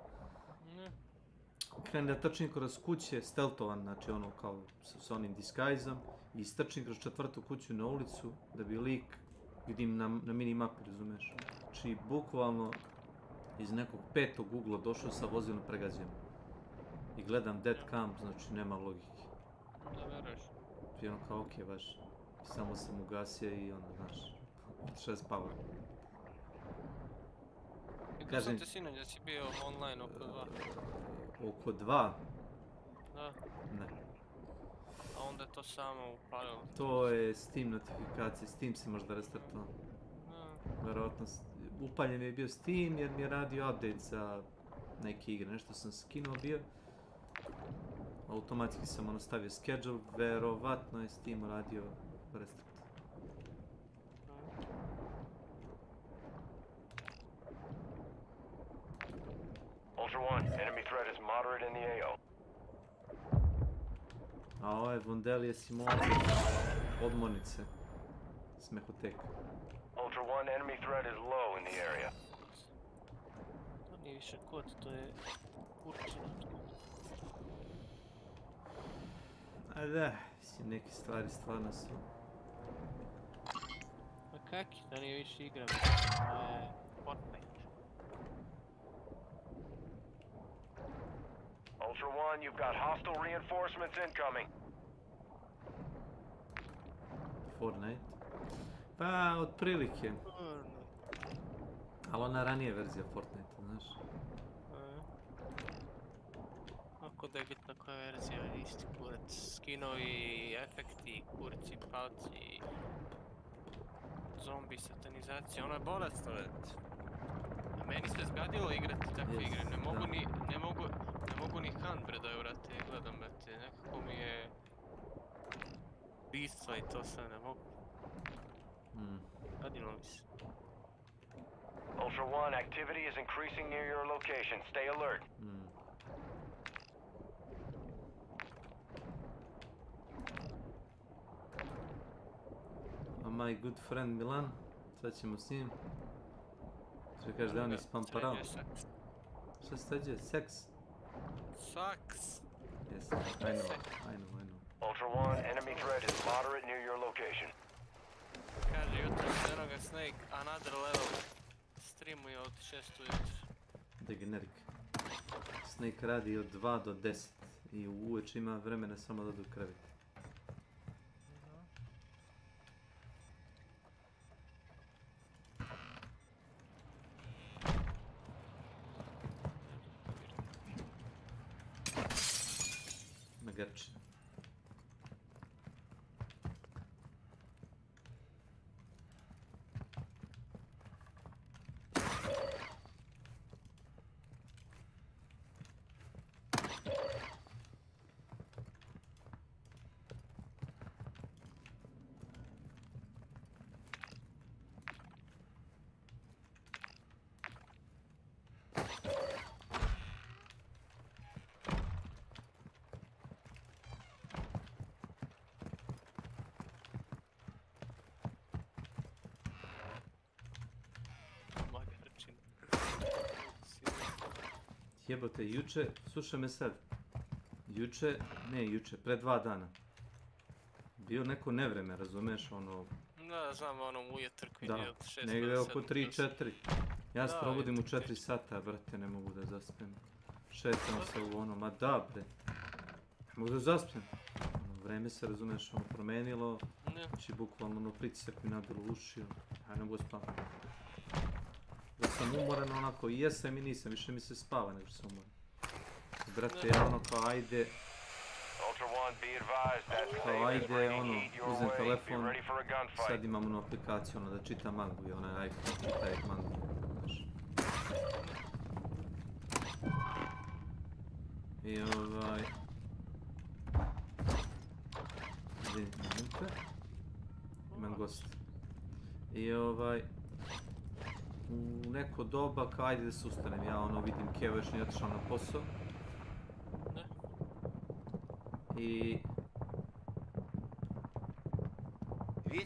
Krenem da trčim kroz kuće, steltovan, znači ono kao s onim disguise-om i strčim kroz 4. kuću na ulicu da bi lik vidim na minimapi, razumeš? Znači bukvalno iz nekog 5. ugla došao sa vozilom pregazio. I gledam dead cam, znači nema logike. Da veruješ. I ono kao okej, baš. Samo sam ugasio i ono, znaš, otišao je spavao. Vidio sam te sinoć da si bio online oko 2. Oko 2? Da. Ne. A onda je to samo upalilo. To je Steam notifikacije, Steam se možda restartao. Verovatno, upaljen je bio Steam jer mi je radio update za neke igre, nešto sam skinuo bio. Automatski sam ono stavio schedule, verovatno je Steam radio restart. Ultra One, enemy threat is moderate in the AO. A ovo je Vondelije simulacija odmornice, smehoteka. Ultra One, enemy threat is low in the area. To nije više kod, to je kurčina. A da, mislim, neke stvari stvarno su... Ma kaki, da nije više igram, Fortnite. Ultra One, you've got hostile reinforcements incoming. Fortnite? Pa, otprilike. Ali ona ranije verzija Fortnite, znaš. Ako da je bitna koja verzija, isti kurac, skinovi, efekti, kurci, palci, zombi, satanizacija, ono je bolest, a meni se zgadilo igrati takve igre, ne mogu ni hand da je, vrate, gledam, brate, nekako mi je bistva i to sve, ne mogu. Gadilo mi se. Ultra One, activity is increasing near your location. Stay alert. My good friend Milan, sad ćemo s njim. Što kažeš da on je spamparao? Šta se tađe? Seks? Saks! Yes, I know. Ultra One, enemy threat is moderate near your location. Kaže jutro Senoga Snake, another level. Streamuje od 6 ujutro. Degenerik. Snake radi od 2 do 10 i uveč ima vremena samo da do kreveta. Grč. Jebote, juče, slušaj me sad. Pre 2 dana. Bio neko nevreme, razumeš, ono... Da, znam, ono ujutro koji je od 6 do 7. Negdje oko 3-4. Ja se probudim u 4 sata, brate, ne mogu da zaspem. Šetam se u ono, ma da, bre. Ne mogu da zaspem. Vreme se, razumeš, ono, promenilo. Znači, bukvalno, ono, pritisak mi nabilo uši. Ja ne mogu spavati. Da sam umoran, onako, i jesam i nisam, više mi se spava nego što sam umoran. Brate, ja ono, kao, ajde, ono, uzem telefon, sad imam onu aplikaciju, ono, da čitam mangu i onaj iPhone čita mangu, znaš. I imam gost. I u neko doba, kao ajde da se ustanem, ja ono vidim Kevo još nije otišao na posao. I...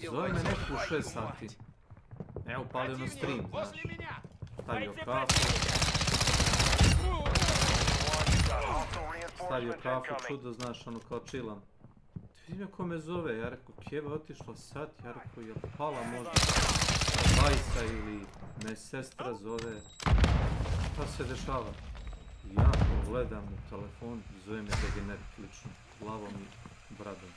Zove me neko u 6 sati. Evo, upalio na stream, znaš. Stavio kafu, čudo, znaš, ono kao chillam. Vidim ko me zove, ja rekao, Keva otišla sad, ja rekao, je pala možda bajsa ili me sestra zove. Šta se dešava? Ja gledam u telefon, zove me degenerit lično, glavom i bradom.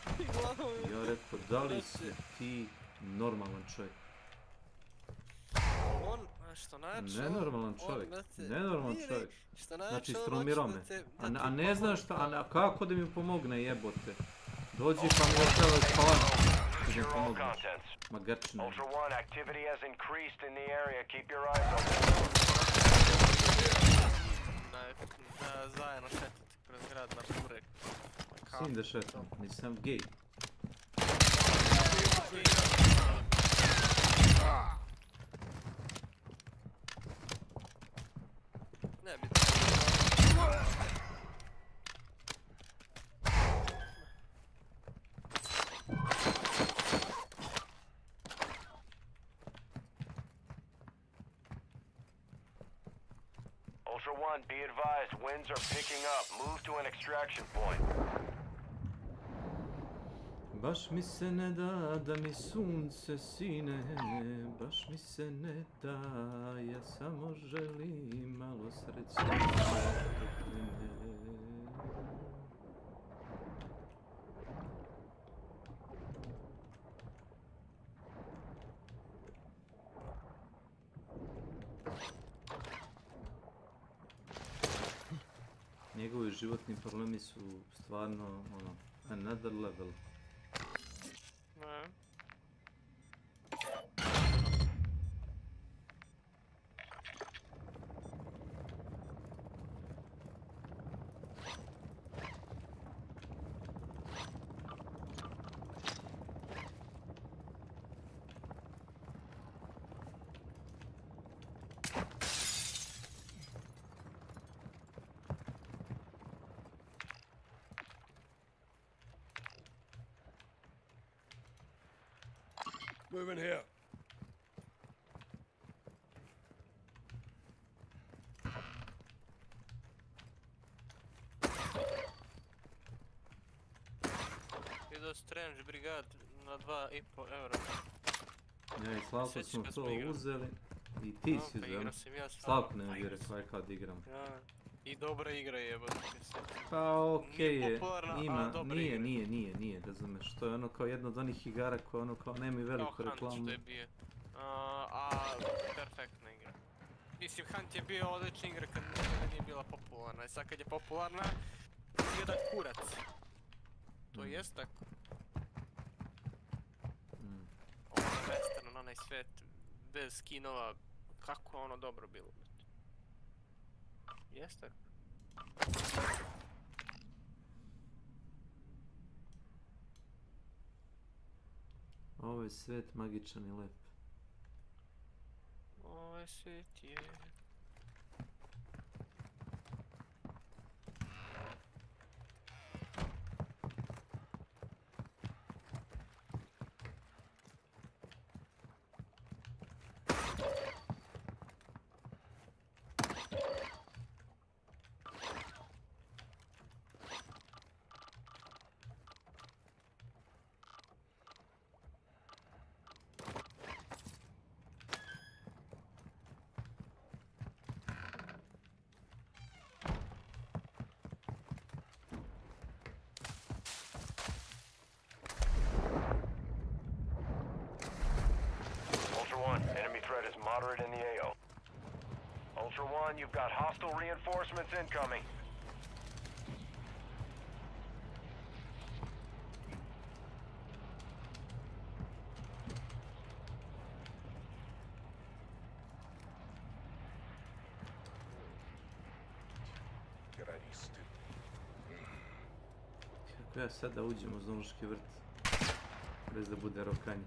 Ja rekao, da li si ti normalan čovjek? Nenormalan čovjek. Znači, strumirao me. A ne znaš šta, a kako da mi pomogne, jebote? Dođi pa mi ostavljaj spavanje. Ti mi pomogneš. Ma grčne. Zajedno šetati kroz grad na burek. Sin da šetam, nisam gej. Ne bi... Ultra One, be advised, winds are picking up. Move to an extraction point. Baš mi se ne da mi sunce sine, baš mi se ne da, ja samo želim malo sreće. Njegovi životni problemi su stvarno, ono, another level. Move in here. Ido Strange Brigad na 2,5 eura. Ja i Slavko smo to uzeli i ti si uzeli. Slavko ne bi rekao kad igram. I dobra igra je, pa okej je, ima, nije, razumeš, to je ono kao jedna od onih igara koja ono kao nema i veliku reklamu. Hunt što je bio, perfektna igra. Mislim, Hunt je bio odlična igra kad nije bila popularna, i sad kad je popularna, jedan kurac. To jest tako. Ono western, onaj svet, bez skinova, kako je ono dobro bilo. Jest tako. Ovo je svet magičan i lep. Ovo svet je... moderate in the AO. Ultra One, you've got hostile reinforcements incoming. Kako ja sad da uđem u zoološki vrt bez da bude rokanje?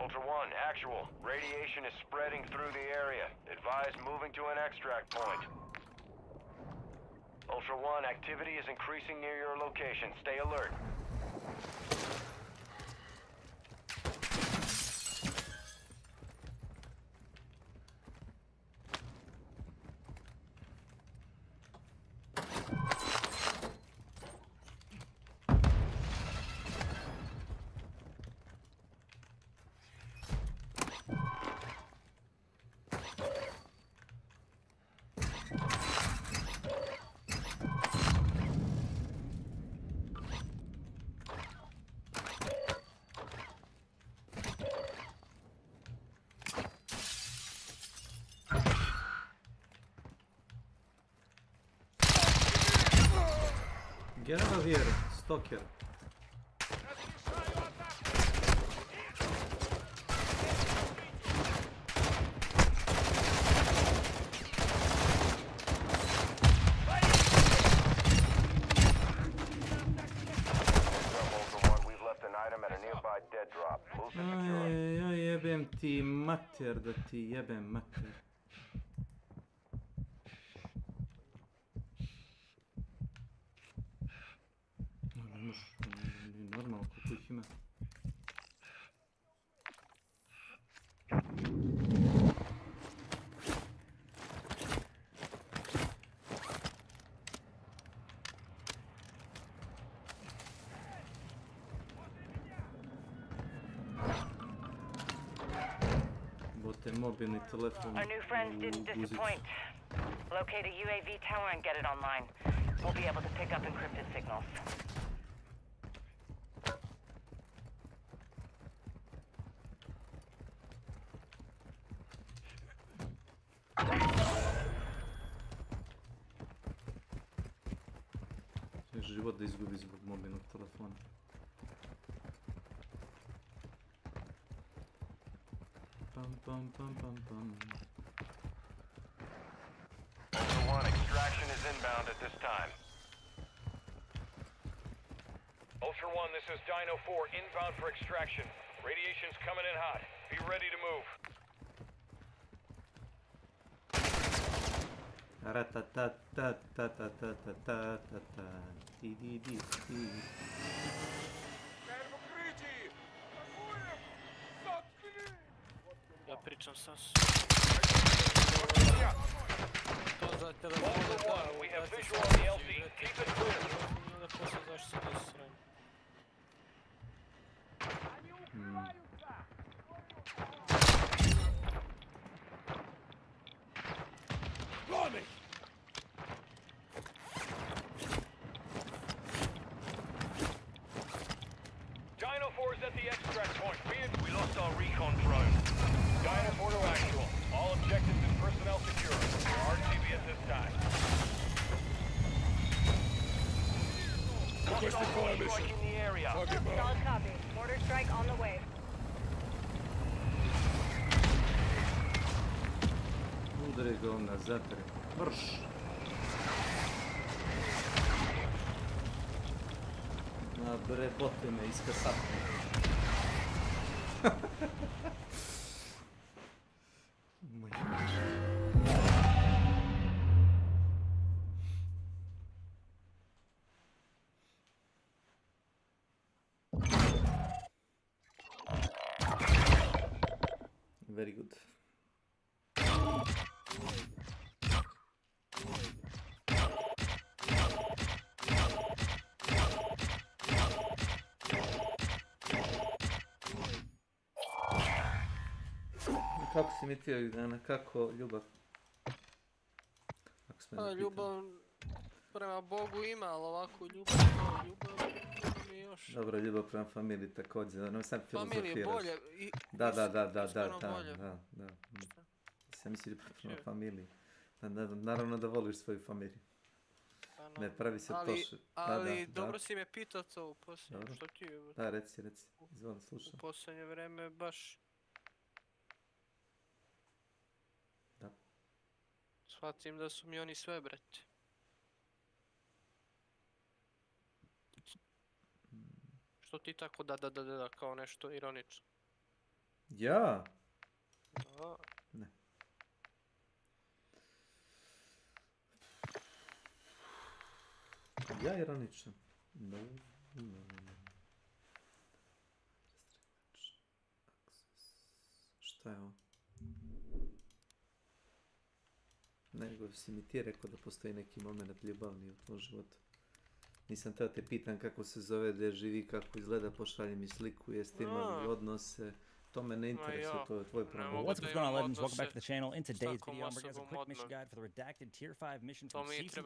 Ultra One, actual. Radiation is spreading through the area. Advise moving to an extract point. Ultra One, activity is increasing near your location. Stay alert. Get out of here, stalker. Aj, jebem ti mater, da ti jebem mater. Normalno, koliko ih ima. Bote mobilni telefon. Our new friends didn't disappoint. Locate a UAV tower and get it online. We'll be able to pick up encrypted signals. Život da izgubi zbog mobilnog telefona. Pam pam pam pam pam. Ultra One, extraction is inbound at this time. Ultra One, this is Dino 4, inbound for extraction. Radiation's coming in hot. Be ready to move. Ratatatatatatatata. Ti. Ja pričam sa to za telefone, da, We have visual on the LZ. Keep it clear. da posle zašto se ne srem. Blimey! Dino 4 is at the extract point. We lost our recon drone. Dino 4 to actual. All objectives and personnel secure. Your RTB at this time. Requesting fire mission. Strike in the area. Target mark. Solid copy. Mortar strike on the way. Udari ga on na zapre. Mrš! Na bre, bote me iskasapne. Very good. Kako si mi ti ovih dana? Kako ljubav? Ljubav prema Bogu ima, ali ovako ljubav mi mi još? Dobro, ljubav prema familiji također, no sad Familije filozofiraš. bolje. Da. Bolje. Sam misli ljubav prema familiji. Naravno da voliš svoju familiju. Ne, pravi se to. Ali dobro si me pitao to u posljednje, što ti je? Da, reci, izvoli, slušam. U posljednje vreme baš... Da. Shvatim da su mi oni sve, brate. Što ti tako da, kao nešto ironično? Ja? Da. Ne. Ja ironičan? No. Šta je ovo? Nego si mi ti rekao da postoji neki moment ljubavni u tvojom životu. Nisam teo te pitan kako se zove, gdje živi, kako izgleda, pošalji mi sliku, jeste imali odnose. To me ne interesuje, to je tvoj problem. What's going on, Legends? Welcome back to the channel. In today's video, I'm bringing us a quick mission guide for the redacted Tier 5 mission from Season 3.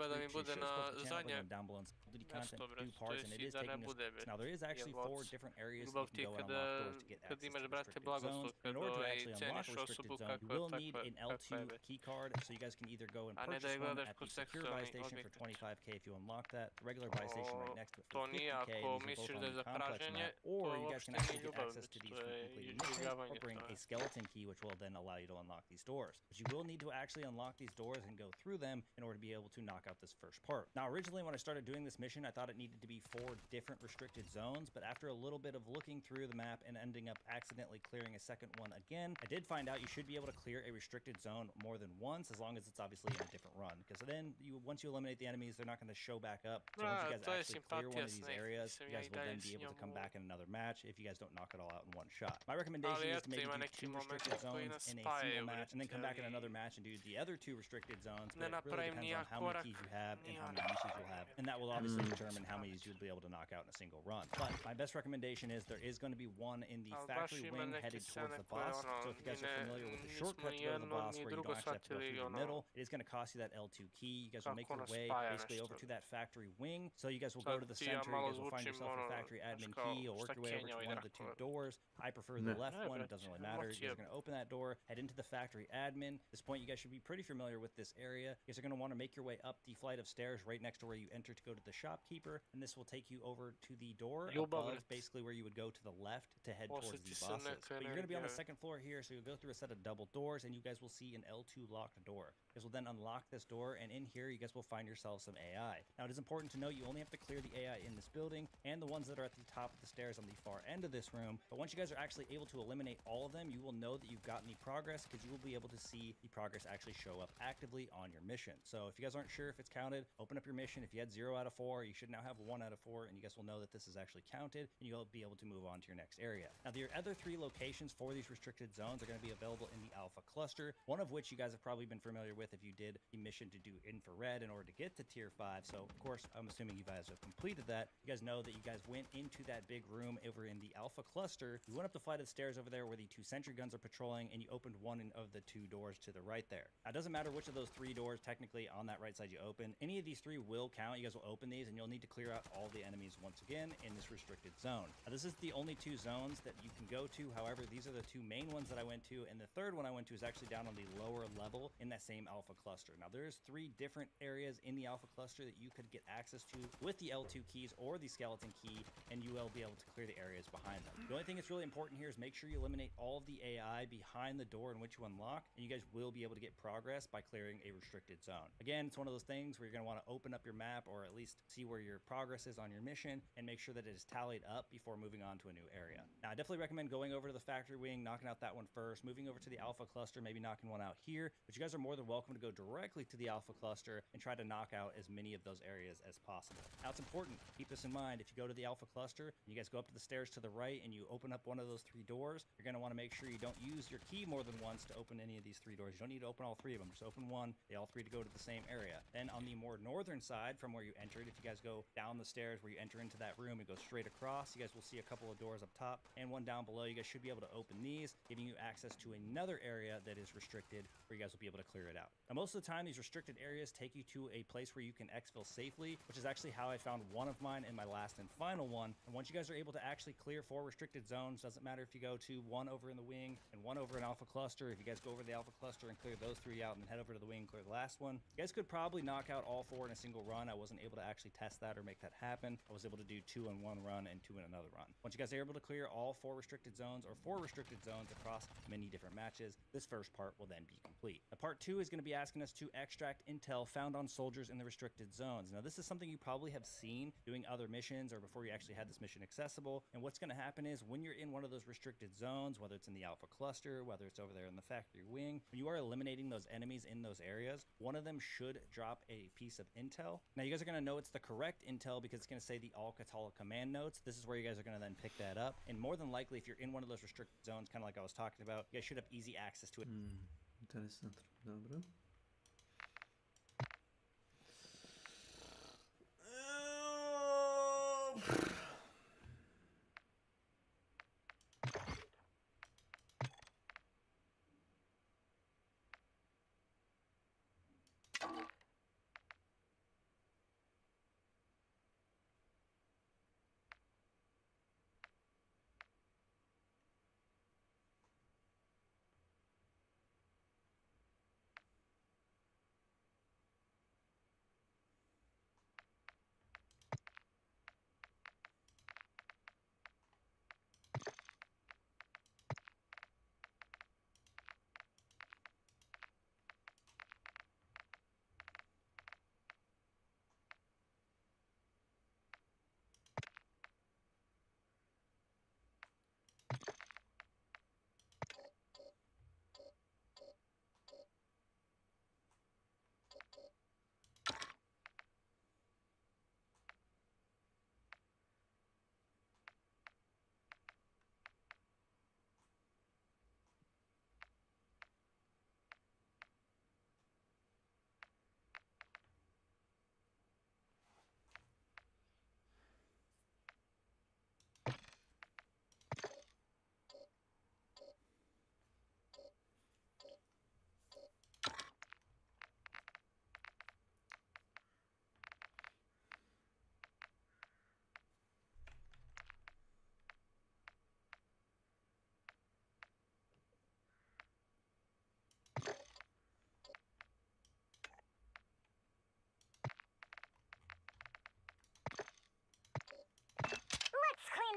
Down below in content, new parts, and it is taking us... Now, there is actually 4 different areas you can go and unlock doors to get access to restricted zones. In order to actually unlock a restricted zone, you will need an L2 key card, so you guys can either go and purchase one at the secure buy station for 25k if you unlock that, the regular buy station right next to it for 50k, and these are both on the complex map, or you guys can actually get access to these from completing missions, or bring a skeleton key, which will then allow you to unlock these doors. But you will need to actually unlock these doors and go through them in order to be able to knock out this first part. Now, originally when I started doing this mission, I thought it needed to be 4 different restricted zones, but after a little bit of looking through the map and ending up accidentally clearing a second one again, I did find out you should be able to clear a restricted zone more than once, as long as it's obviously in a different run. Because then, once you eliminate the enemies, they're not going to show back up. So once you guys actually clear one of these areas, you guys will then be able to come back in another match if you guys don't knock it all out in one shot. My recommendation is to maybe do 2 restricted zones in a single match, and then come back in another match and do the other 2 restricted zones, but it really depends on how many keys you have and how many uses you'll have, and that will obviously determine how many you'll be able to knock out in a single run. But my best recommendation is there is going to be one in the factory wing headed towards the boss, so if you guys are familiar with the shortcut to go to the boss where you don't actually have to go through the middle, it is going to cost you that L2 key. You guys will make your way basically over to that factory wing, so you guys will go to the center, you guys will find yourself a factory admin key, you'll work your way over to one of the 2 doors. I prefer the left one, it doesn't really matter. You guys are going to open that door, head into the factory admin. At this point, you guys should be pretty familiar with this area. You guys are going to want to make your way up the flight of stairs right next to where you enter to go to the shopkeeper, and this will take you over to the door above, basically where you would go to the left to head towards the bosses. But you're going to be on the second floor here, so you'll go through a set of double doors, and you guys will see an L2 locked door. You guys will then unlock this door, and in here, you guys will find yourselves some AI. Now, it is important to note you only have to clear the AI in this building, and the ones that are at the top of the stairs on the far end of this room. But once you guys are actually able to eliminate all of them, you will know that you've gotten the progress, because you will be able to see the progress actually show up actively on your mission. So if you guys aren't sure if it's counted, open up your mission. If you had 0 out of 4, you should now have 1 out of 4, and you guys will know that this is actually counted, and you'll be able to move on to your next area. Now, the other 3 locations for these restricted zones are going to be available in the Alpha Cluster, one of which you guys have probably been familiar with if you did the mission to do infrared in order to get to Tier 5. So, of course, I'm assuming you guys have completed that. You guys know that you guys went into that big room over in the Alpha Cluster. You went up the flight of stairs over there where the 2 sentry guns are patrolling, and you opened one of the 2 doors to the right there. Now, it doesn't matter which of those 3 doors technically on that right side you open. Any of these 3 will count. You guys will open these, and you'll need to clear out all the enemies once again in this restricted zone. Now, this is the only 2 zones that you can go to. However, these are the 2 main ones that I went to, and the 3rd one I went to is actually down on the lower level in that same Alpha Cluster. Now, there's 3 different areas in the Alpha Cluster that you could get access to with the L2 keys or the skeleton key, and you will be able to clear the areas behind them. The only thing that's really important here is make sure you eliminate all of the AI behind the door in which you unlock, and you guys will be able to get progress by clearing a restricted zone. Again, it's one of those things where you're going to want to open up your map, or at least see where your progress is on your mission, and make sure that it is tallied up before moving on to a new area. Now, I definitely recommend going over to the factory wing, knocking out that one first, moving over to the Alpha Cluster, maybe knocking one out here, but you guys are more than welcome to go directly to the Alpha Cluster and try to knock out as many of those areas as possible. Now, it's important, keep this in mind, if you go to the Alpha Cluster, and you guys go up to the stairs to the right, and you open up one of those 3 doors, doors, you're going to want to make sure you don't use your key more than once to open any of these 3 doors. You don't need to open all 3 of them. Just open one. They all 3 to go to the same area. Then on the more northern side from where you entered, if you guys go down the stairs where you enter into that room and go straight across, you guys will see a couple of doors up top and one down below. You guys should be able to open these, giving you access to another area that is restricted where you guys will be able to clear it out. Now, most of the time, these restricted areas take you to a place where you can exfil safely, which is actually how I found one of mine in my last and final one. And once you guys are able to actually clear 4 restricted zones, doesn't matter if you go to one over in the wing and one over in Alpha Cluster. If you guys go over the Alpha Cluster and clear those 3 out and then head over to the wing and clear the last one, you guys could probably knock out all 4 in a single run. I wasn't able to actually test that or make that happen. I was able to do 2 in one run and 2 in another run. Once you guys are able to clear all 4 restricted zones or 4 restricted zones across many different matches, this first part will then be complete. Now, part 2 is going to be asking us to extract intel found on soldiers in the restricted zones. Now, this is something you probably have seen doing other missions or before you actually had this mission accessible. And what's going to happen is when you're in one of those restricted zones, whether it's in the Alpha Cluster, whether it's over there in the factory wing, when you are eliminating those enemies in those areas, one of them should drop a piece of intel. Now, you guys are going to know it's the correct intel because it's going to say the Alcatala command notes. This is where you guys are going to then pick that up. And more than likely, if you're in one of those restricted zones, kind of like I was talking about, you guys should have easy access to it. Interesantno, dobro.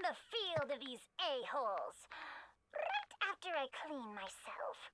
The field of these a-holes. Right after I clean myself.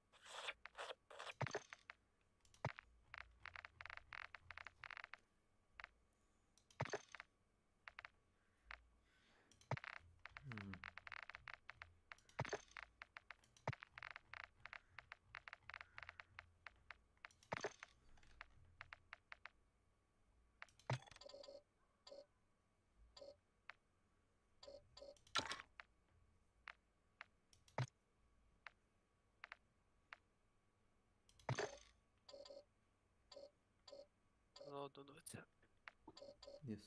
Yes.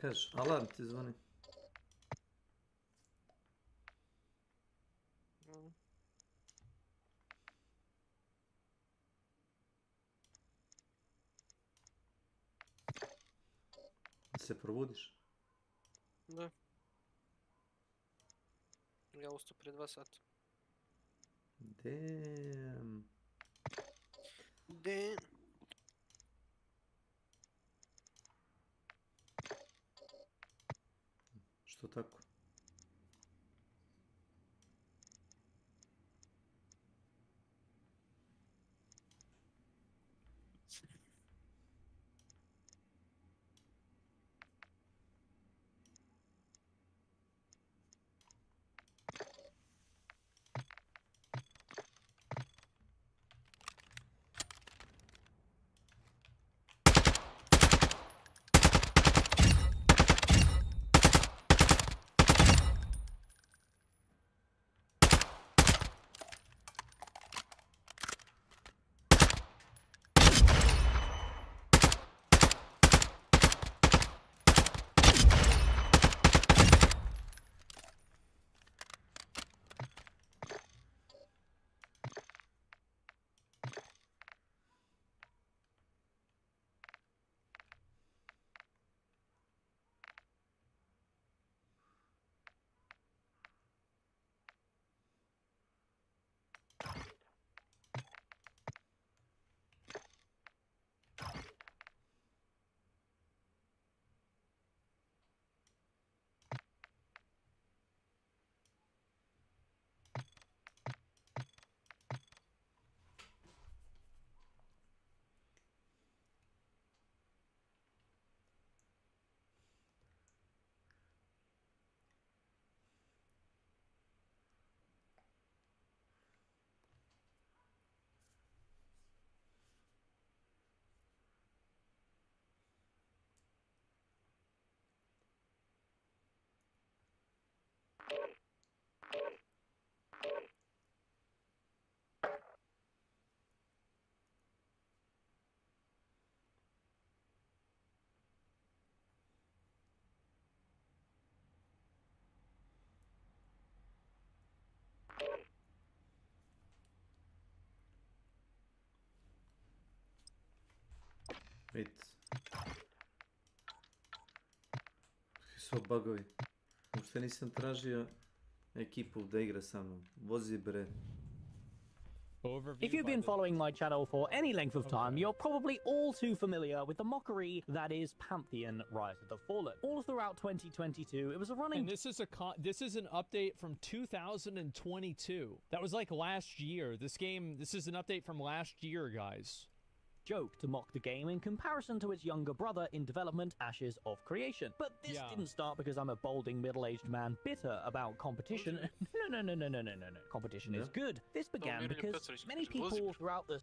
kažeš? Alarm ti zvoni. Se probudiš? Da. Ja ustao prije 2 sata. Damn. Damn. Što tako? Vidite. Kakvi su bugovi. Uopšte nisam tražio ekipu da igra sa mnom. Vozi bre. If you've been following my channel for any length of time, you're probably all too familiar with the mockery that is Pantheon Rise of the Fallen. All throughout 2022, it was a running... And this is an update from 2022. That was like last year. This is an update from last year, guys. Joke to mock the game in comparison to its younger brother in development, Ashes of Creation. But this didn't start because I'm a balding middle-aged man bitter about competition. No. Competition is good. This began because many people throughout the...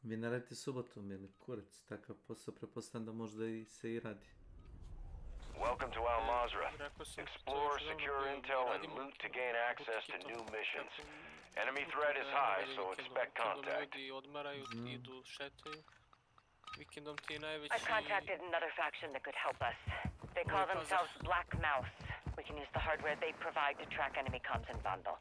Vi ne radite subotom ili kurac, takav posao pretpostavljam da možda i se i radi. Welcome to Al Mazrah. Explore, secure intel, and loot to gain access to new missions. Enemy threat is high, so expect contact. I've contacted another faction that could help us. They call themselves Black Mouse. We can use the hardware they provide to track enemy comms and bundle.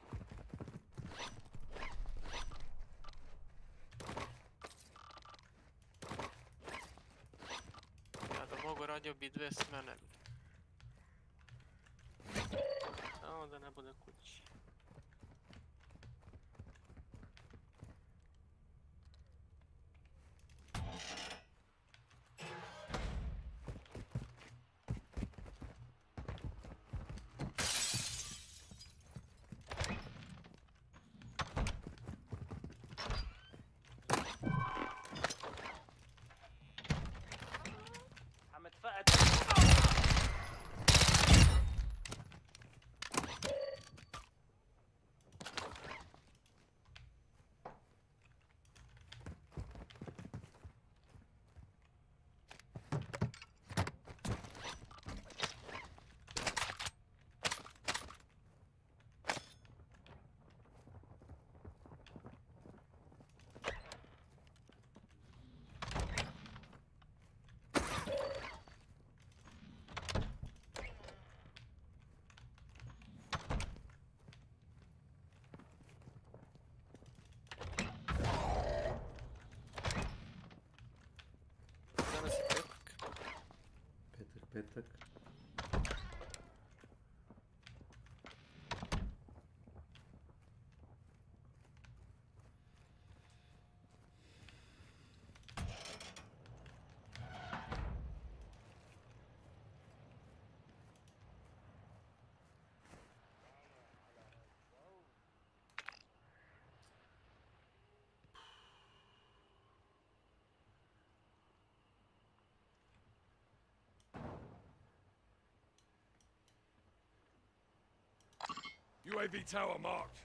Ja da mogu radio bi 2 smene. Samo da ne bude kući. عم اتفقد. Danas je petak. Petak. UAV tower marked.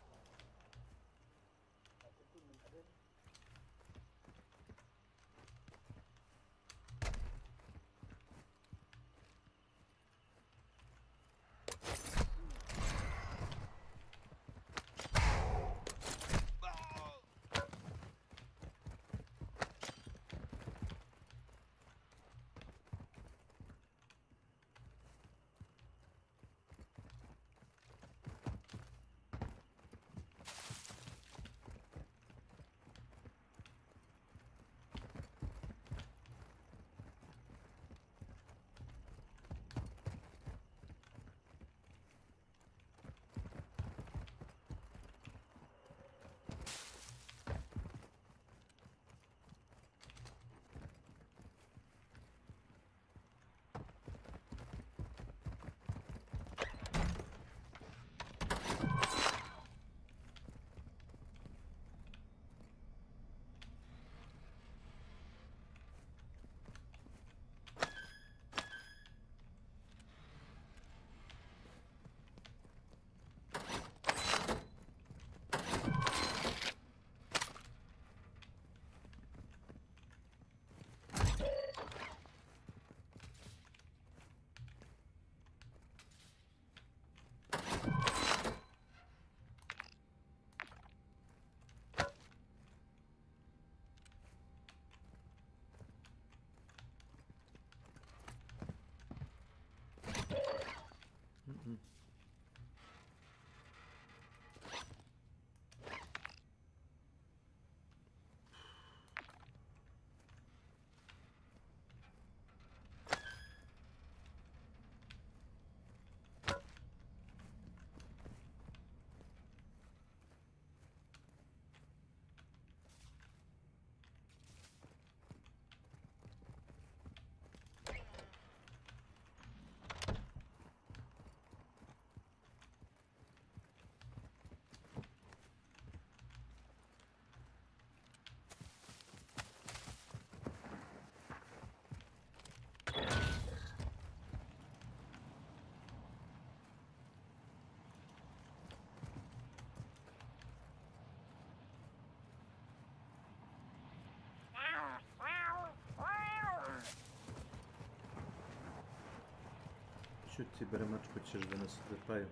Čuti bre mačko, ćeš da nas trepaju.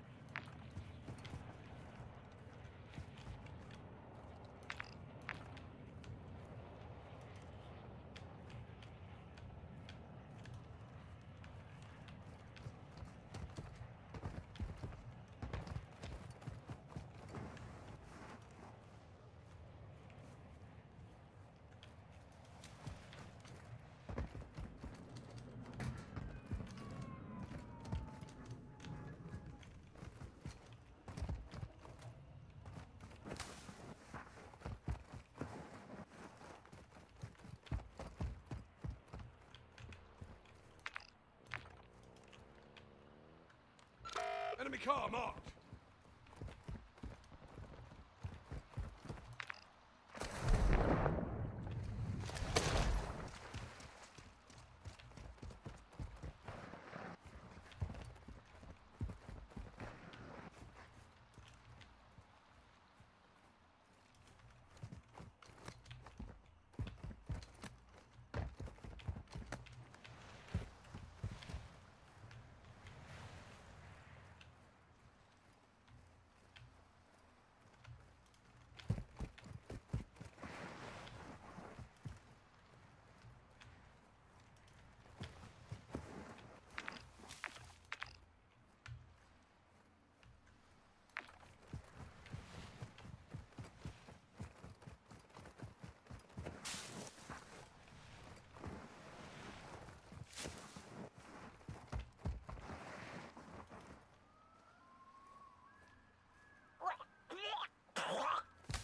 Enemy car marked.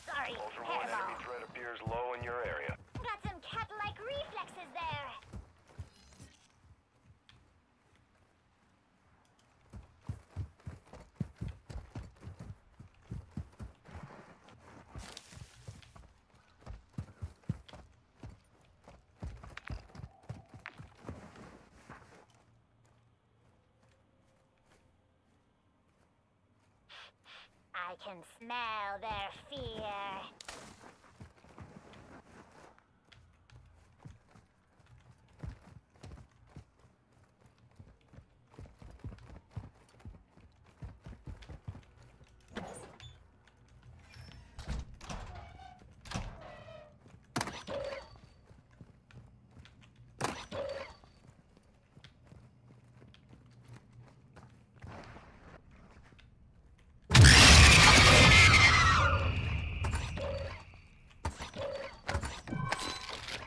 Sorry, Ultra One, enemy threat appears low in your area. got some cat-like reflexes there. I can smell their fear.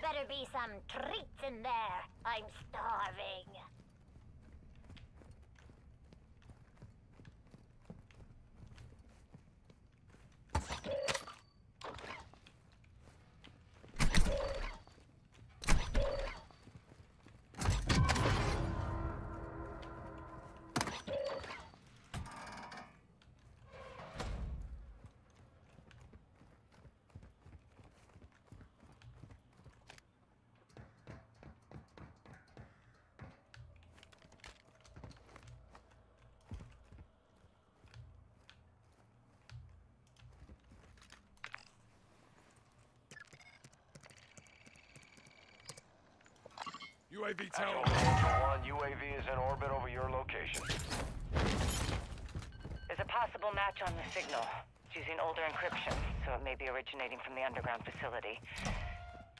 Better be some treats in there. I'm starving. UAV tower. Ultra One, UAV is in orbit over your location. There's a possible match on the signal. It's using older encryption, so it may be originating from the underground facility.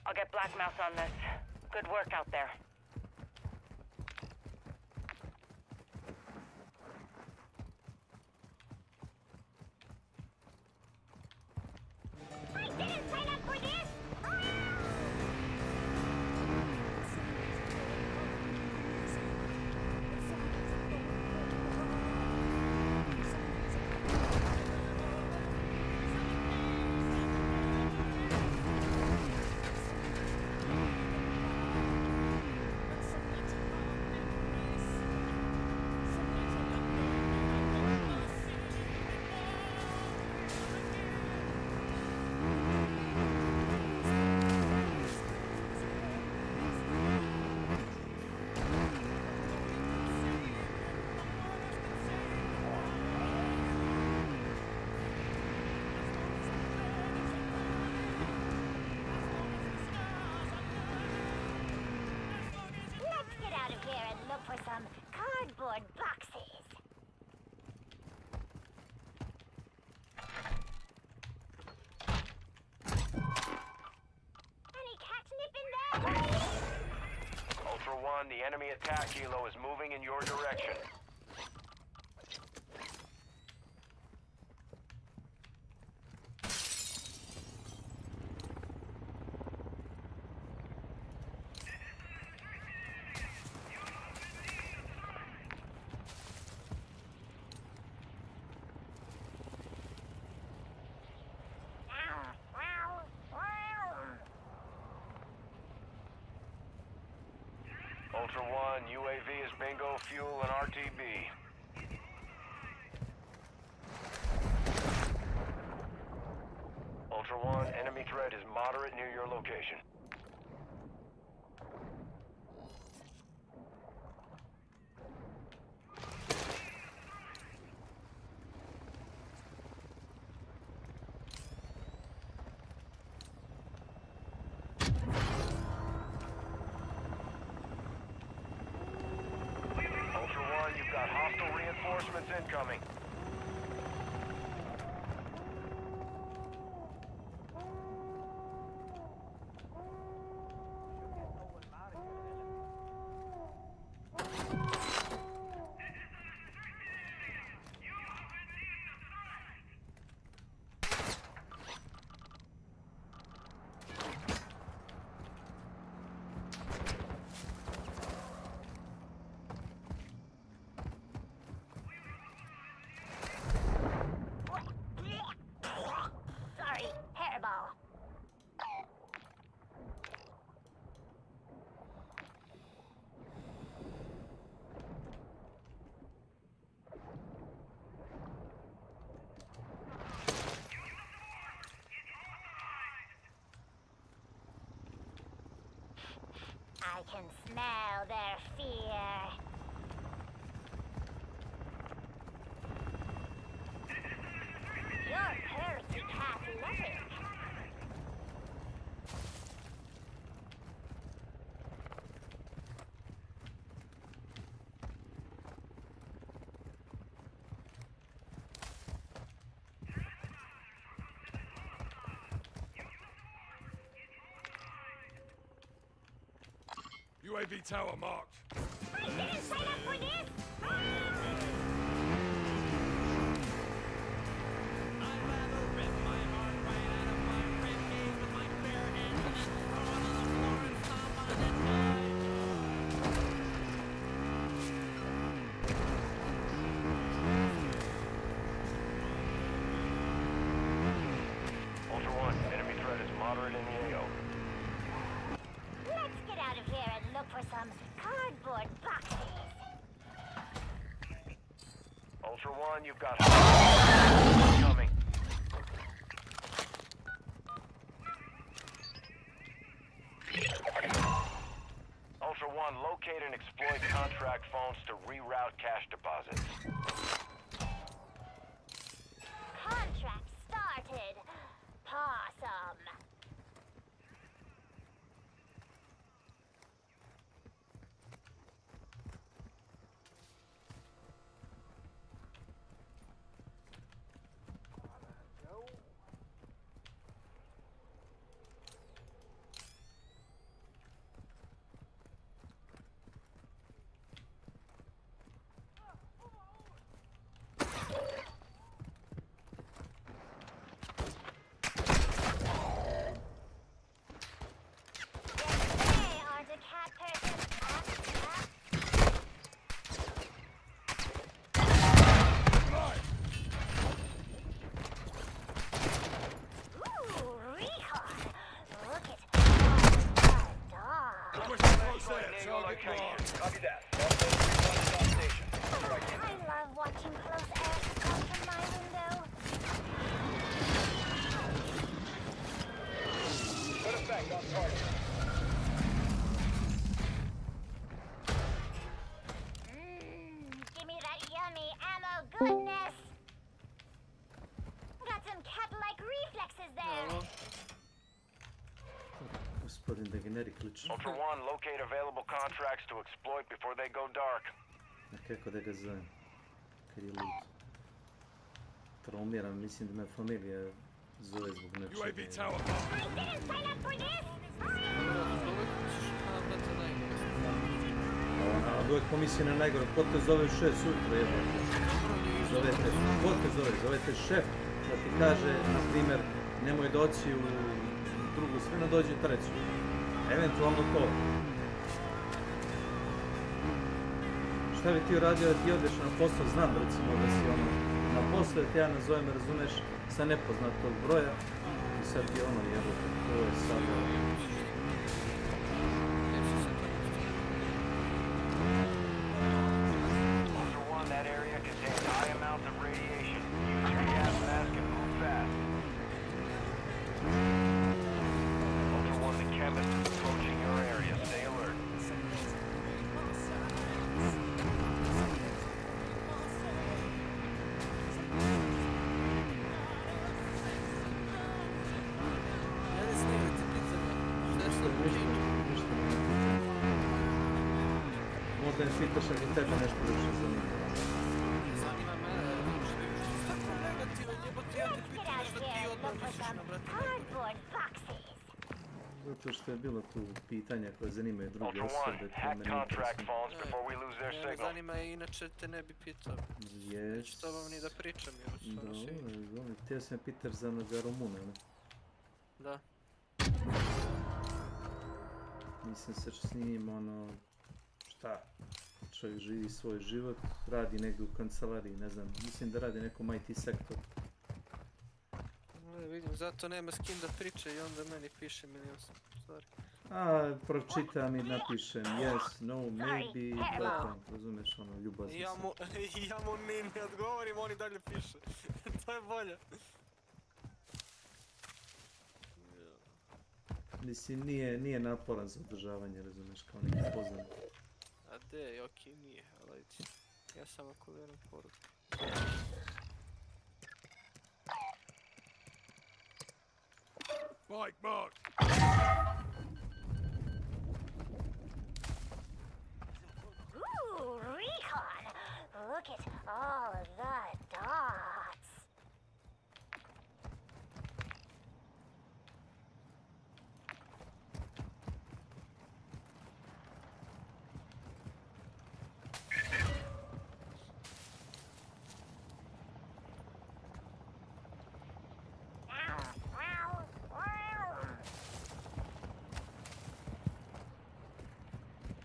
I'll get Black Mouse on this. Good work out there. I didn't sign up for this! Let's get out of here and look for some cardboard boxes. Any catnip in there? Ultra One, the enemy attack helo is moving in your direction. Ultra One, UAV is bingo, fuel, and RTB. Ultra One, enemy threat is moderate near your location. Ultra One, you've got hostile reinforcements incoming. Sorry, hairball. I can smell their fear. You're pretty athletic. UAV tower marked. I didn't sign up for this! Ultra One, enemy threat is moderate in the AO. Let's get out of here and look for some cardboard boxes. Ultra One, you've got hostile incoming. Ultra One, locate and exploit contract phones to reroute cash deposits. Contract started. Possum. I love watching close air come from my window. Good effect on target. Give me that yummy ammo goodness. Got some cat-like reflexes there. Gospodin degenerik lično. Ultra One, locate available contracts to exploit before they go dark. Kako da ga zovem? Kad je lud. Traumiran, mislim da me familija zove zbog nečega. UAV tower A uvijek pomisli na najgore, ko te zove šef sutra, jebate? Zovete, ko te zove? Zovete šef da ti kaže, na primjer, nemoj doći u drugu smjenu, dođi u treću. Eventualno to. Šta bi ti uradio da ti odeš na posao? Znam recimo da si ono na posao, da ti ja nazovem, razumeš, sa nepoznatog broja i sad ti ono jebote, to je sada... That area contains high amounts of radiation. Use your gas mask and move fast. pitaš ako tebe nešto više zanima. Zanima me, što tako negativan, jebote, ja te pitam nešto ti odmah misliš na brate najgore. Zato što je bilo tu pitanja koje zanimaju druge Ultra One, osobe, to hack mene contract interesuje. phones before we lose their Mene signal. zanima i inače te ne bi pitao. Yes. Što vam ni da pričam, jer ono svi. Dobro, htio sam pitaš za onoga Rumuna, ne? Da. Mislim se s njim, ono, šta, čovjek živi svoj život, radi negdje u kancelariji, ne znam, mislim da radi nekom IT sektoru. Ne, vidim, zato nema s kim da priča i onda meni piše milion stvari. A, pročitam i napišem yes, no, maybe, tako, razumiješ, ono, ljubazno Ja mu ne odgovorim, on i dalje piše. To je bolje. Mislim, nije naporan za održavanje, razumiješ, kao neki poznat. A de, okej, nije, ali ajde. Ja samo kuliram poruku. Mike, Mark! Ooh, recon! Look at all of the dots.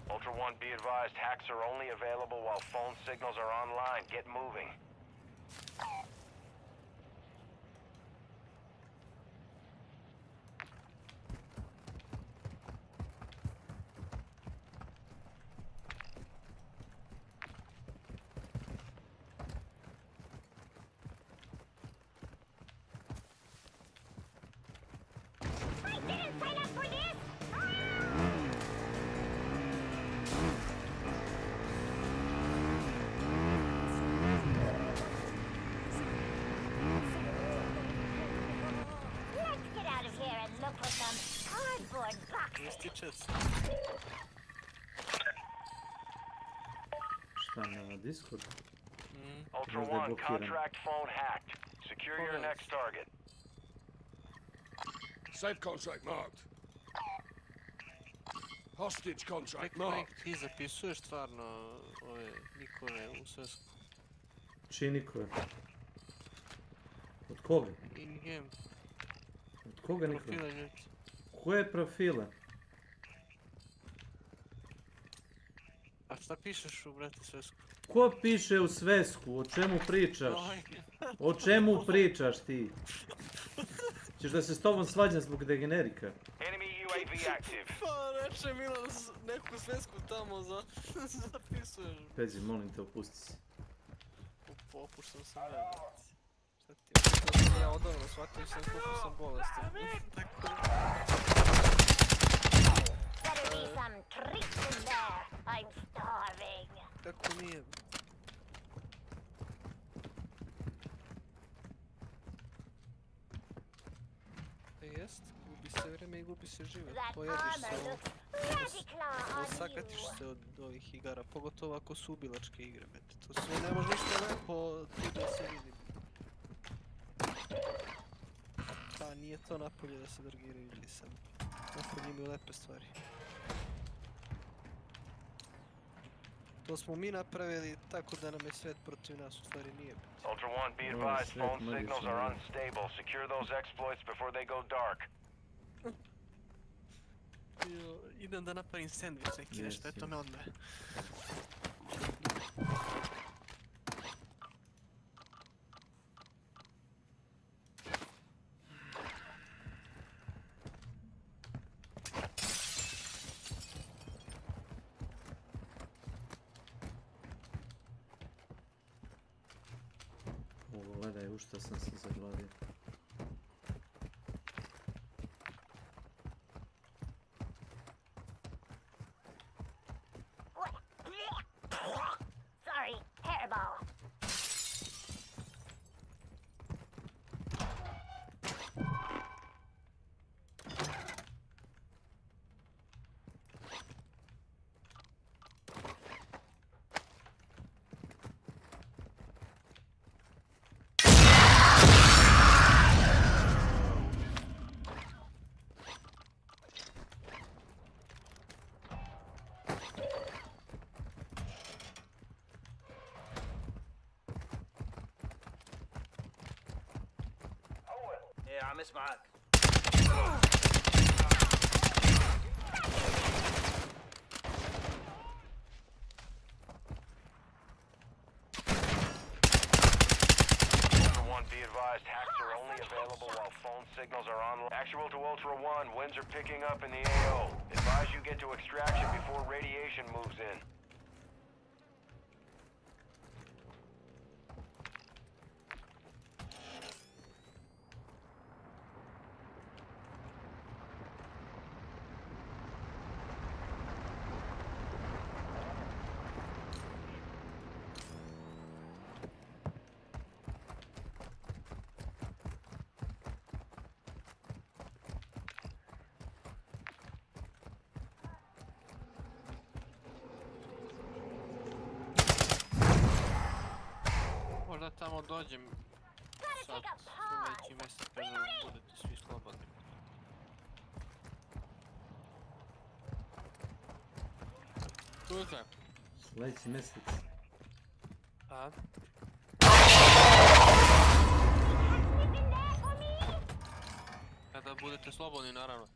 Ultra One, be advised, hacks are only available while phone signals are online. Get moving. I didn't sign up for this! Let's get out of here and look for some cardboard boxes. Šta, na Discord? Ultra Možda je One, blokiran. contract phone hacked. Secure your next target. Safe contract marked. Hostage contract marked. Ti zapisuješ stvarno ove nikone u svesku. Čiji niko je? Od koga? In-game. Od koga niko? Profile ljudi. Koje profile? A šta pišeš u brate svesku? Ko piše u svesku? O čemu pričaš? O čemu pričaš ti? Ćeš da se s tobom svađam zbog degenerika? Enemy UAV active. Pa reče Milan neku svesku tamo zapisuješ. Pezi, molim te, opusti se. Opuštam sam ja. Šta ti je? To sam ja odavno shvatio sam koliko sam bolestan. Better be some treats in there. I'm starving. Kako nije? Jest, gubi se vreme i gubi se život. Pojediš se osakatiš se od ovih igara, pogotovo ako su ubilačke igre, bete. To sve ne može ništa lepo tu da se vidi. Pa nije to napolje da se drogiraju ljudi sam. Napolje imaju lepe stvari. To smo mi napravili tako da nam je svet protiv nas, u stvari nije. Ultra One, be advised, phone signals are unstable. Secure those exploits before they go dark. Idem da napravim sandvič neki nešto, eto me odmah. Gledaj, u šta sam se zaglavio. Sorry, hairball. عم اسمعك. Be advised, hacks are only available while phone signals are on. Actual to Ultra One, winds are picking up in the AO. Advise you get to extraction before radiation moves in. Možda tamo dođem sad sljedeći mjesec kada budete svi slobodni. Čujte. Sljedeći mjesec. A? Kada budete slobodni, naravno.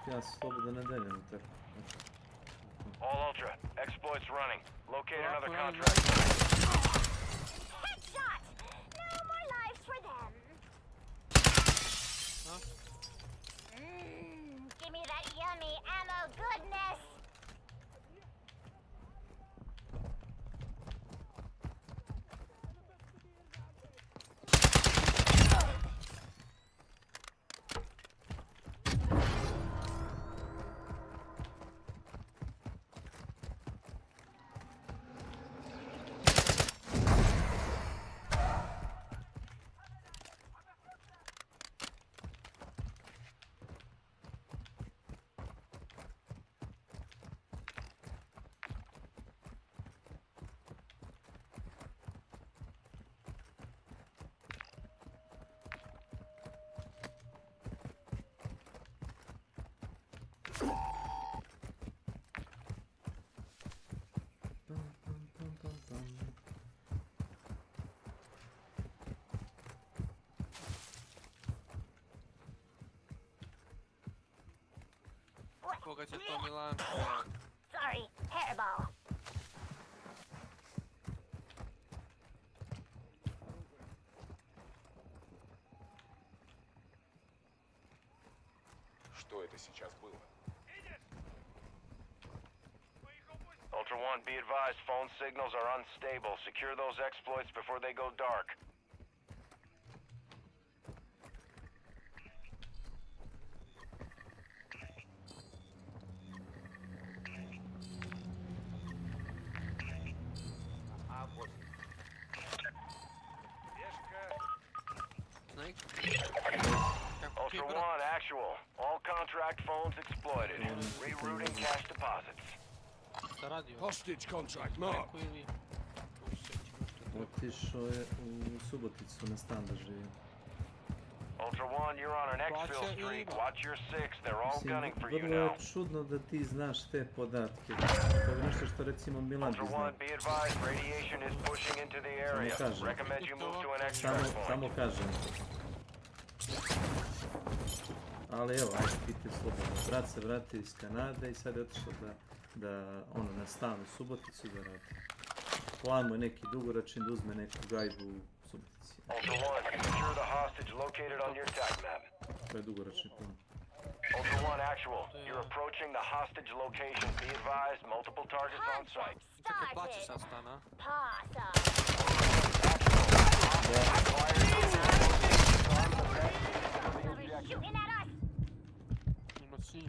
Ja sam slobodan nedeljom, tako. All Ultra, exploits running. Locate another contract. Headshot! No more lives for them. Huh? Give me that yummy ammo goodness. Koga će to Milan? Sorry, hairball. Что это сейчас было? Ultra One, be advised, phone signals are unstable. Secure those exploits before they go dark. Ultra One, actual. All contract phones exploited. Rerouting cash deposits. Hostage contract, Mark. Otišao je u Suboticu na stan da živi. Ultra One, you're on an exfil streak. Watch your six. They're all gunning for you Vrlo je now. čudno da ti znaš te podatke. To je nešto što recimo Milan bi Ultra znao. One, be advised, radiation is pushing into the area. Recommend you move to an extract point. Samo kažem. Ali evo, ajde, pite slobodno. Brat se vratio iz Kanade i sad je otišao ono, na stan u Suboticu da radi. Plan mu je neki dugoročni da uzme neku gajbu u Subotici. Ultra One, secure the hostage located on your attack map. To je dugoročni plan. Ultra One, actual. You're approaching the hostage location. Be advised, multiple targets on site. Čekaj, plaći sam stan, a? Shooting at us. Ima si.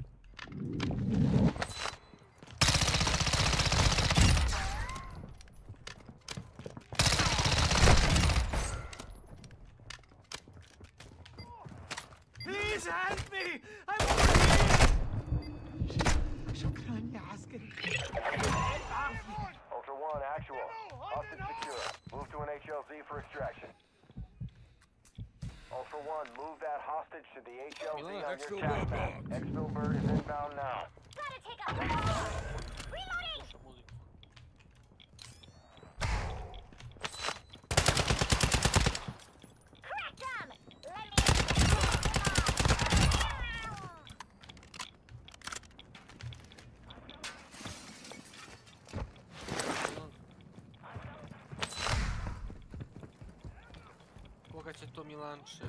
Please help me! I'm شكرا يا عسكري. Ultra One, actual. Hostage secure. Move to an HLZ for extraction. Ultra One, move that hostage to the HLZ on your attack map. Exfil Bird is inbound now. Gotta take a reloading. Cracked Koga će to Milanče?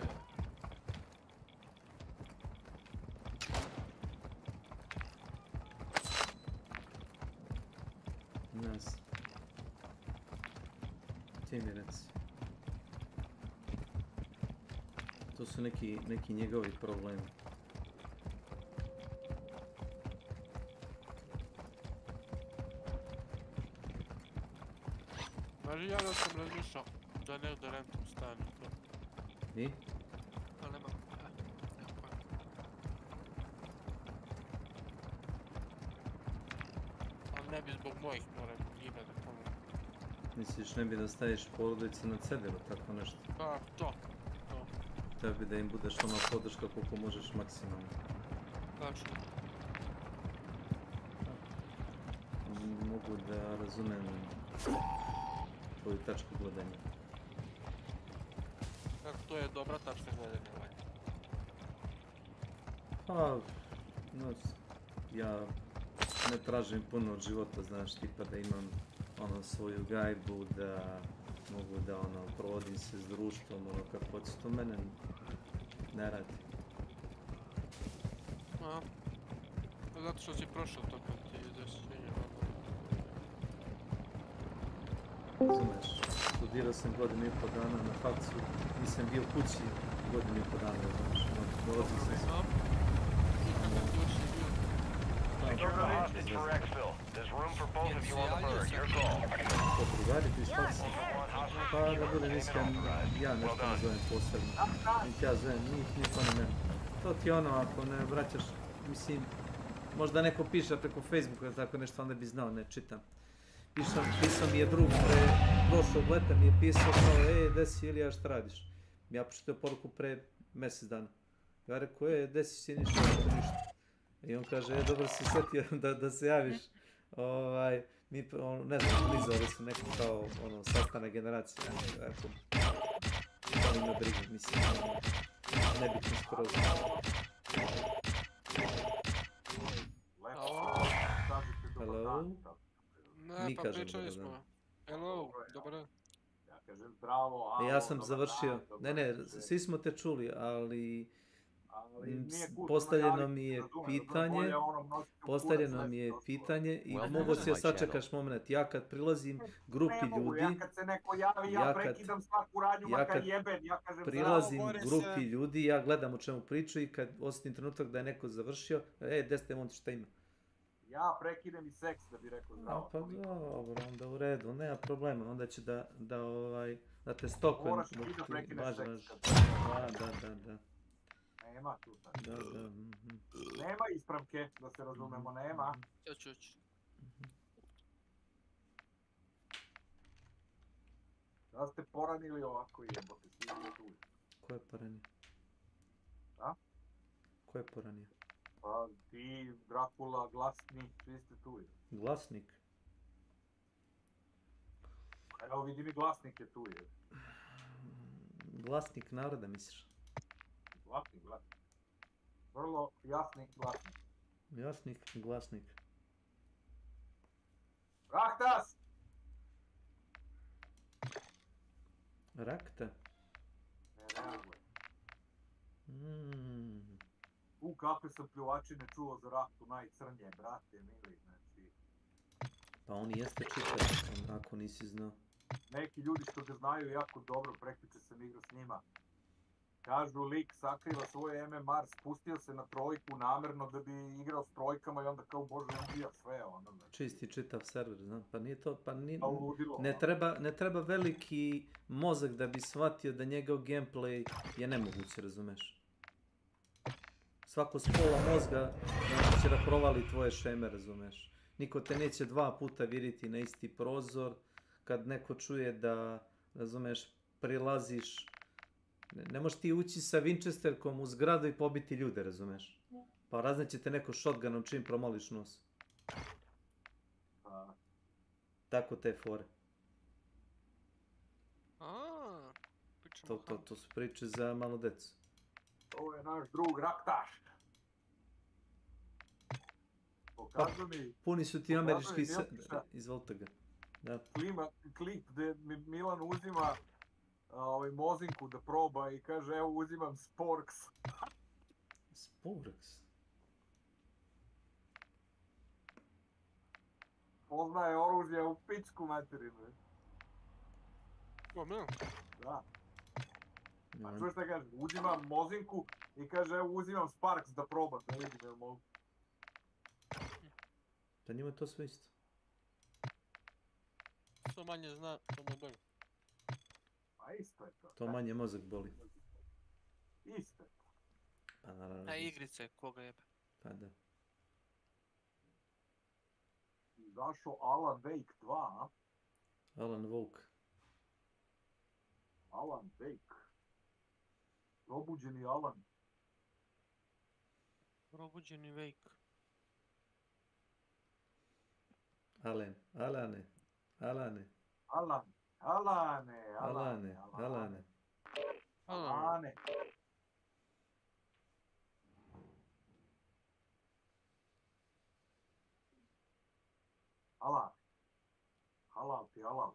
Nas. Ti mi reci. To su neki njegovi problemi. Ali ja da sam razmišljao da negdje rentam stan i to. I? Ali nemam pojma. Ali ne bi zbog mojih njima da pomogu. Misliš ne bi da staviš porodicu na cedilu, tako nešto? Pa, to. Tebi da im budeš ona podrška koliko možeš maksimalno. Tačno. Mogu da razumem tvoju tačku gledanja. Kako to je dobra tačka gledanja, Vanja? Pa, no, ja ne tražim puno od života, znaš, tipa da imam svoju gajbu, da mogu da provodim se s društvom, kako hoće, to mene ne radi. A, zato što si prošao to kad ti je desnije. Razumeš, studirao sam godinu i pol dana na faksu, nisam bio kući godinu i pol dana, znaš, dolazio sam se. Secure the hostage for exfil. There's room for both of you on the bird. Your call. To drugari ti iz faksa? Pa da budem iskren, ja nešto ne zovem posebno. Niti ja zovem njih, niti oni mene. To ti ako ne vraćaš, mislim, možda neko piše preko Facebooka tako nešto, onda bi znao, ne čitam. Pisao mi je drug prošlog leta, mi je pisao kao, gde si Ilija, šta radiš? Ja pročitao poruku pre mjesec dana. Ja rekao, gde si ništa. I on kaže, dobro si setio da se javiš. Ne znam, blizali su neko kao sastana generacija. Rekao, to ima briga, mislim, nebitno skoro. Hello? Ne, pa pričali smo. Hello, dobar dan. Ja kažem bravo, ja sam završio. Ne, svi smo te čuli, ali postavljeno mi je pitanje i mogu si sačekaš moment. Ja kad prilazim grupi ljudi, ja kad se neko javi, ja prekidam svaku radnju, makar jeben, ja kažem prilazim grupi ljudi, ja gledam o čemu priču i kad osjetim trenutak da je neko završio, gde ste monti, šta ima? Ja prekidam i seks, da bi rekao zdravo. Pa dobro, onda u redu, nema problema, onda će da te stokujem. Moraš ti da prekineš seks. Da. Nema tu sad. Nema ispravke, da se razumemo, nema. Čuć. Da ste poranili ovako jebote, svi je tu. Ko je poranio? Da? Ko je poranio? Pa ti, Drakula, Glasnik, svi ste tu. Glasnik? Evo vidi mi Glasnik je tu. Glasnik naroda misliš? Glasnik. Vrlo jasni glasnik. Glasnik. Rahtas! Rakta? Ne reaguje. Kakve sam pljuvačine čuo za Rahtu najcrnje, brate, mili, znači. Pa on jeste čitav, ako nisi znao. Neki ljudi što ga znaju jako dobro, prekjuče sam igrao s njima. Kažu, lik sakriva svoj MMR, spustio se na trojku namerno da bi igrao s trojkama i onda kao bože ubija sve ono. Čisti čitav server, znam, pa nije to, ne treba veliki mozak da bi shvatio da njegov gameplay je nemoguće, razumeš? Svako s pola mozga će da provali tvoje šeme, razumeš? Niko te neće 2 puta viriti na isti prozor, kad neko čuje da, razumeš, prilaziš. Ne možeš ti ući sa Winchesterkom u zgradu i pobiti ljude, razumeš? Pa razneće te neko shotgunom čim promoliš nos. Tako te fore. To su priče za malo decu. Ovo je naš drug Raktaš. Pokažu mi... Puni su ti američki... Izvolite ga. Klip gde Milan uzima Mozinku da proba i kaže evo uzimam Sporks. Sporks? Poznaje oružje u pičku materinu. Da. A čuo šta kaže, uzimam Mozinku i kaže evo uzimam Sparks da probam, da vidim jel mogu. Da njima je to sve isto. Što manje zna, to mu bolje. A isto je to. To manje mozak boli. Isto je to. Pa naravno. A igrice, koga jebe. Pa da. Izašao Alan Wake 2, a? Alan Wake. Alan Wake. Probuđeni Alan. Probuđeni Wake. Alane. Alane. Alane. Halal ti halal.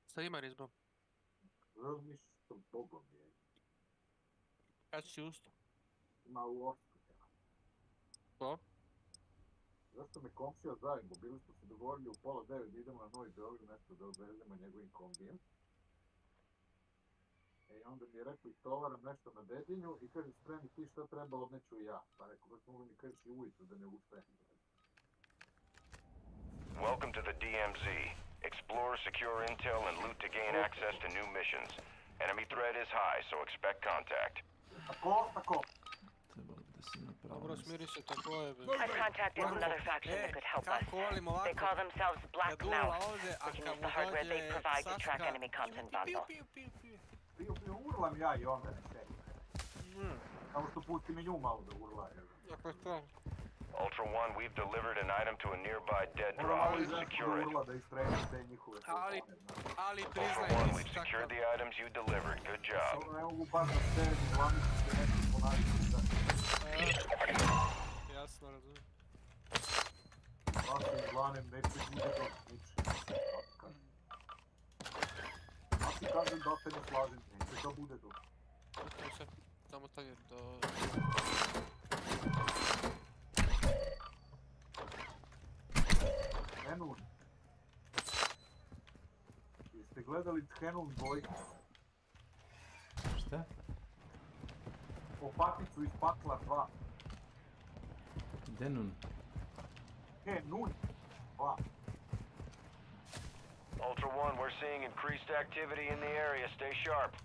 Šta ima rizbom? Razmišljam Bogom je. Kad si ustao? Ma u 8. Ko? Zašto me komšija zajedno, bili smo se dogovorili u 8:30 da idemo na Novi Beograd, nešto da odvezemo njegovim kombijem. I onda mi je rekao istovaram nešto na Dedinju i kaže spremi ti šta treba, odneću i ja. Pa rekao, baš mogu mi kažeš i ujutru da ne ustajem. Welcome to the DMZ. Explore, secure intel, and loot to gain access to new missions. Enemy threat is high, so expect contact. Tako. Dobro, smiri se, tako je. I've contacted another faction that could help us. They call themselves Black Mouse. We can use the hardware they provide to track enemy comms and bundle. Urlam ja i onda ne sebi. Samo što pusti mi nju malo da urla. Ultra One, we've delivered an item to a nearby dead drop. Secure it. Ultra One, we've secured the items you delivered. Good job. Jasno, razumijem. Ti kažem da te ne slažem, neće da bude dobro. Samo tanjer do... Henun. Jeste gledali Henun dvojku? Šta? O paticu iz Pakla 2. Denun. Henun 2. Ultra One, we're seeing increased activity in the area. Stay sharp.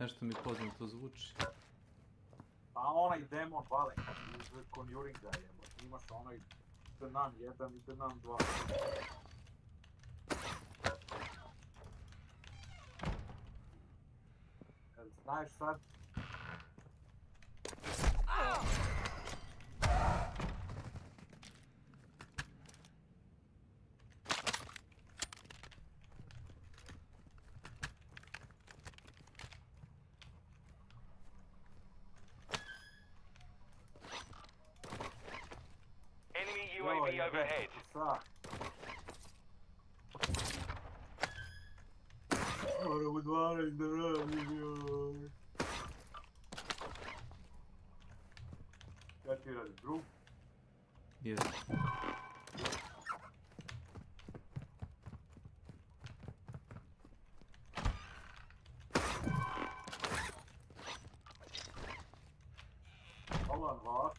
Nešto mi poznato zvuči. Pa onaj demon vale, iz Conjuringa je. Imaš onaj The Nun 1 i The Nun 2. Znaš sad? Enemy UAV overhead. Moramo 12 da radim, joj. Ja ti radim, drug? Jesu. Alan var.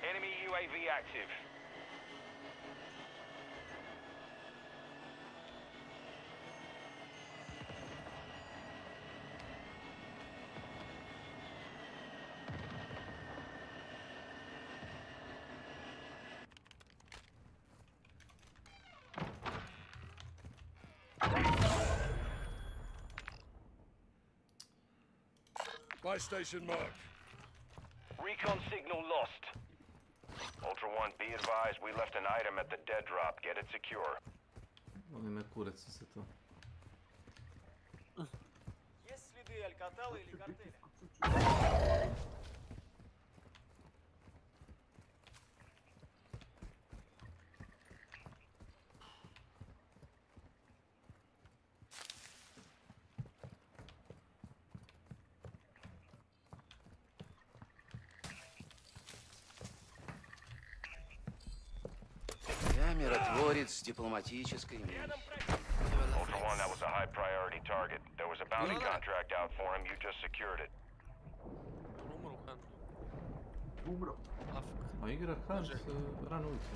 Enemy UAV active. Buy station marked. Recon signal lost. Ultra One, be advised, we left an item at the dead drop. Get it secure. Oni me kurac se to. Есть следы Алькатала или картеля? Я миротворец с дипломатической миссией. Ultra One, that was a high priority target. There was a bounty contract out for him. You just secured it. Umro. Ma igra Hunt rano ujutro.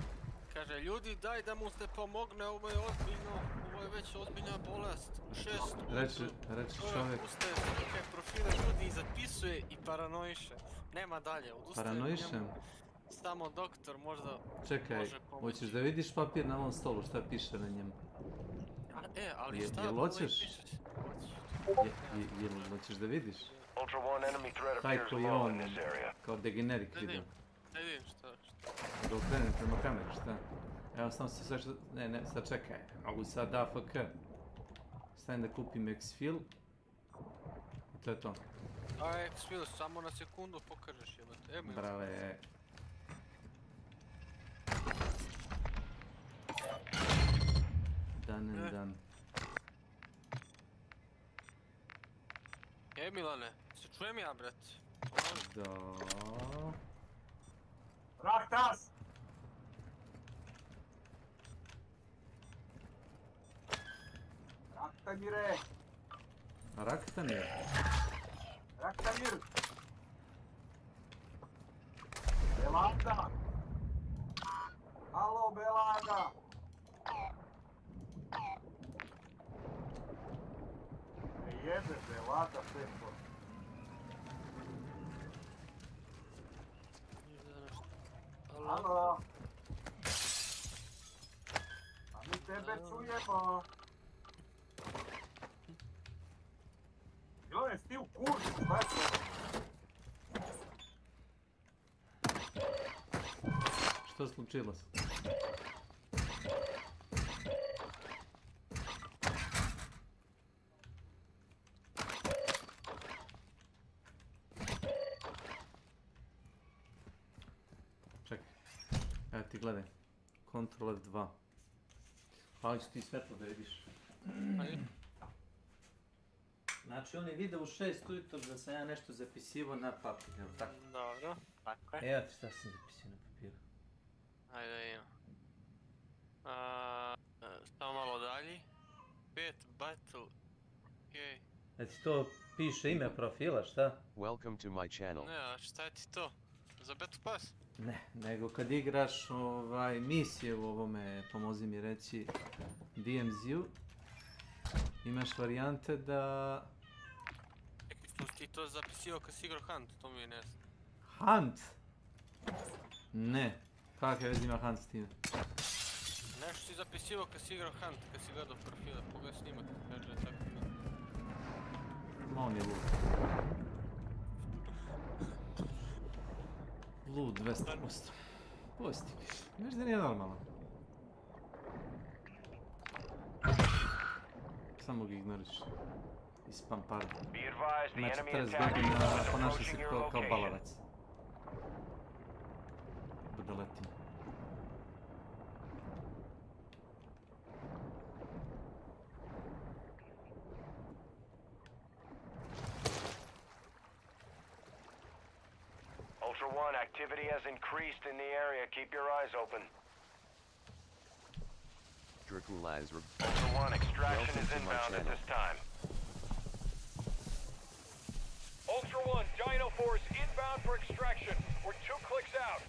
Kaže, ljudi, daj da mu se pomogne, ovo je ozbiljno, ovo je već ozbiljna bolest. 6 Reći čovjek. Ustaje slike profile ljudi i zapisuje i paranoiše. Nema dalje, odustaje Paranoišem? Samo doktor možda Čekaj, može pomoći. hoćeš da vidiš papir na ovom stolu, šta piše na njemu? Ali šta? Jel hoćeš? Jel hoćeš da vidiš? Ultra One, enemy threat Taj appears koji low on, in this area. kao degenerik vidio. Ne vidim šta. Da okrenem prema kameri, šta? Evo samo se sve što... Ne, sad čekaj, mogu sad AFK. Stavim da kupim X-Fil. I to je to. Aj, X-Fil, samo na sekundu pokažeš jebate. Brale. Dan. Milane, se čujem ja, brat? Da. Raktas! Raktamire! Raktamir? Raktamir! Belanda! Halo, Belanda! Jebe, Belanda, pepo. Halo? A mi tebe čujemo. Milane, ti u kursu, znači. Što slučilo se? Čekaj, evo ti gledaj, Ctrl F2. Palit ću ti svetlo da vidiš. Znači on je video u 6 ujutro da sam ja nešto zapisivao na papir, jel tako? Dobro, tako je. Evo ti šta sam zapisio na papiru. Ajde imam. Samo malo dalje. 5 battle. Okej. Znači to piše ime profila, šta? Welcome to my channel. Ne, a šta je ti to? Za Battle Pass? Ne, nego kad igraš misije u ovome, pomozi mi reći, DMZ-u, imaš varijante da... Što si ti to zapisivao kad si igrao Hunt, to mi je ne znam. Hunt? Ne, kakve veze ima Hunt s time? Nešto si zapisivao kad si igrao Hunt, kad si gledao profile, pogledaj snimak, kaže tako ne. Ma on je lud. Lud 200%. Pusti. Znaš da nije normalno. Samo ga ignoriš. Ispam par. Ima 40 godina, ponaša se kao balavac. Budaletin. Ultra One, activity has increased in the area. Keep your eyes open. Dracula is Ultra One, extraction is inbound at this time. Ultra One, Dino Force inbound for extraction. We're 2 clicks out.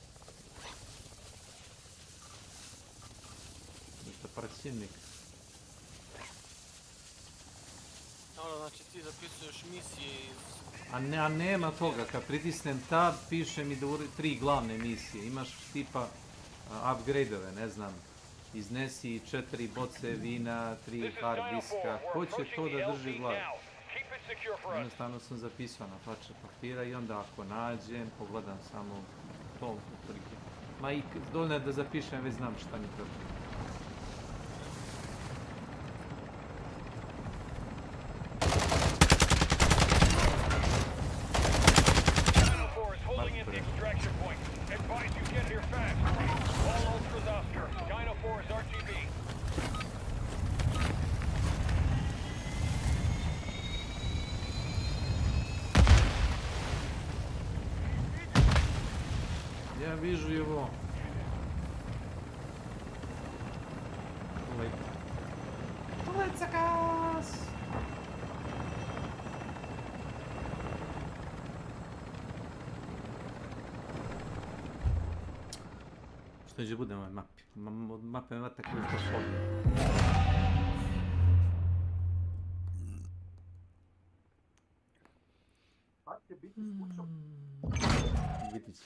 Ništa protivnik. Ono, znači ti zapisuješ misije iz... A nema toga, kad pritisnem tab, piše mi da 3 glavne misije. Imaš tipa upgrade-ove, ne znam. Iznesi 4 boce vina, 3 hard diska. Ko će to da drži glavu? secure for us. Jednostavno sam zapisao na parče papira i onda ako nađem, pogledam samo to otprilike. Ma i dovoljno je da zapišem, već znam šta mi treba. Holding at the extraction point. Advise you get here fast. All Ultras Oscar. Dino 4 is RTB. Ja вижу его. Lecakás! Što neće bude na ovoj mapi? Od mape ima tako što slobno. Sad će biti s kućom. Biti će.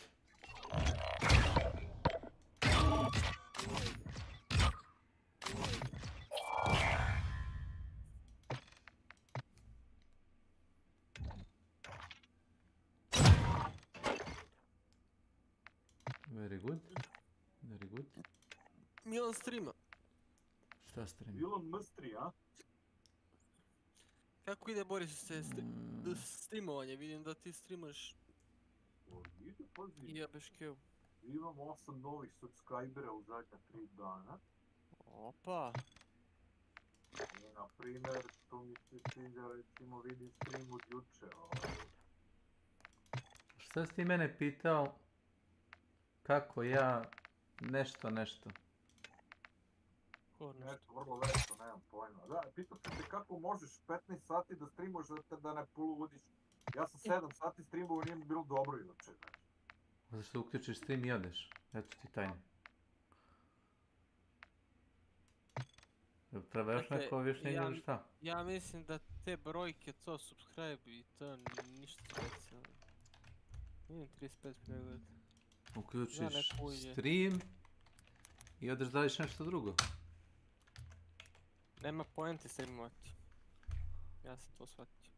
Very good. Very good. Milan streama. Šta streama? Milan mstri, a? Kako ide Boris se streamovanje? Vidim da ti streamaš. Ide, pazi. I jebeš kev. Imam 8 novih subscribera u zadnja 3 dana. Opa. I na primjer, što mi se sviđa, recimo vidim stream od juče. Šta si ti mene pitao? Kako ja nešto? Nešto, vrlo lepo, nemam pojma. Da, pitao sam te kako možeš 15 sati da streamuješ da ne poludiš. Ja sam 7 sati streamovao, nije mi bilo dobro inače, znači. Zašto uključiš stream i odeš? Eto ti tajne. Treba još neko objašnjenje ili šta? Ja mislim da te brojke, to subscribe i to ništa specijalno. Vidim 35 pregleda. Uključiš stream i odeš da radiš nešto drugo. Nema poente streamovati. Ja sam to shvatio.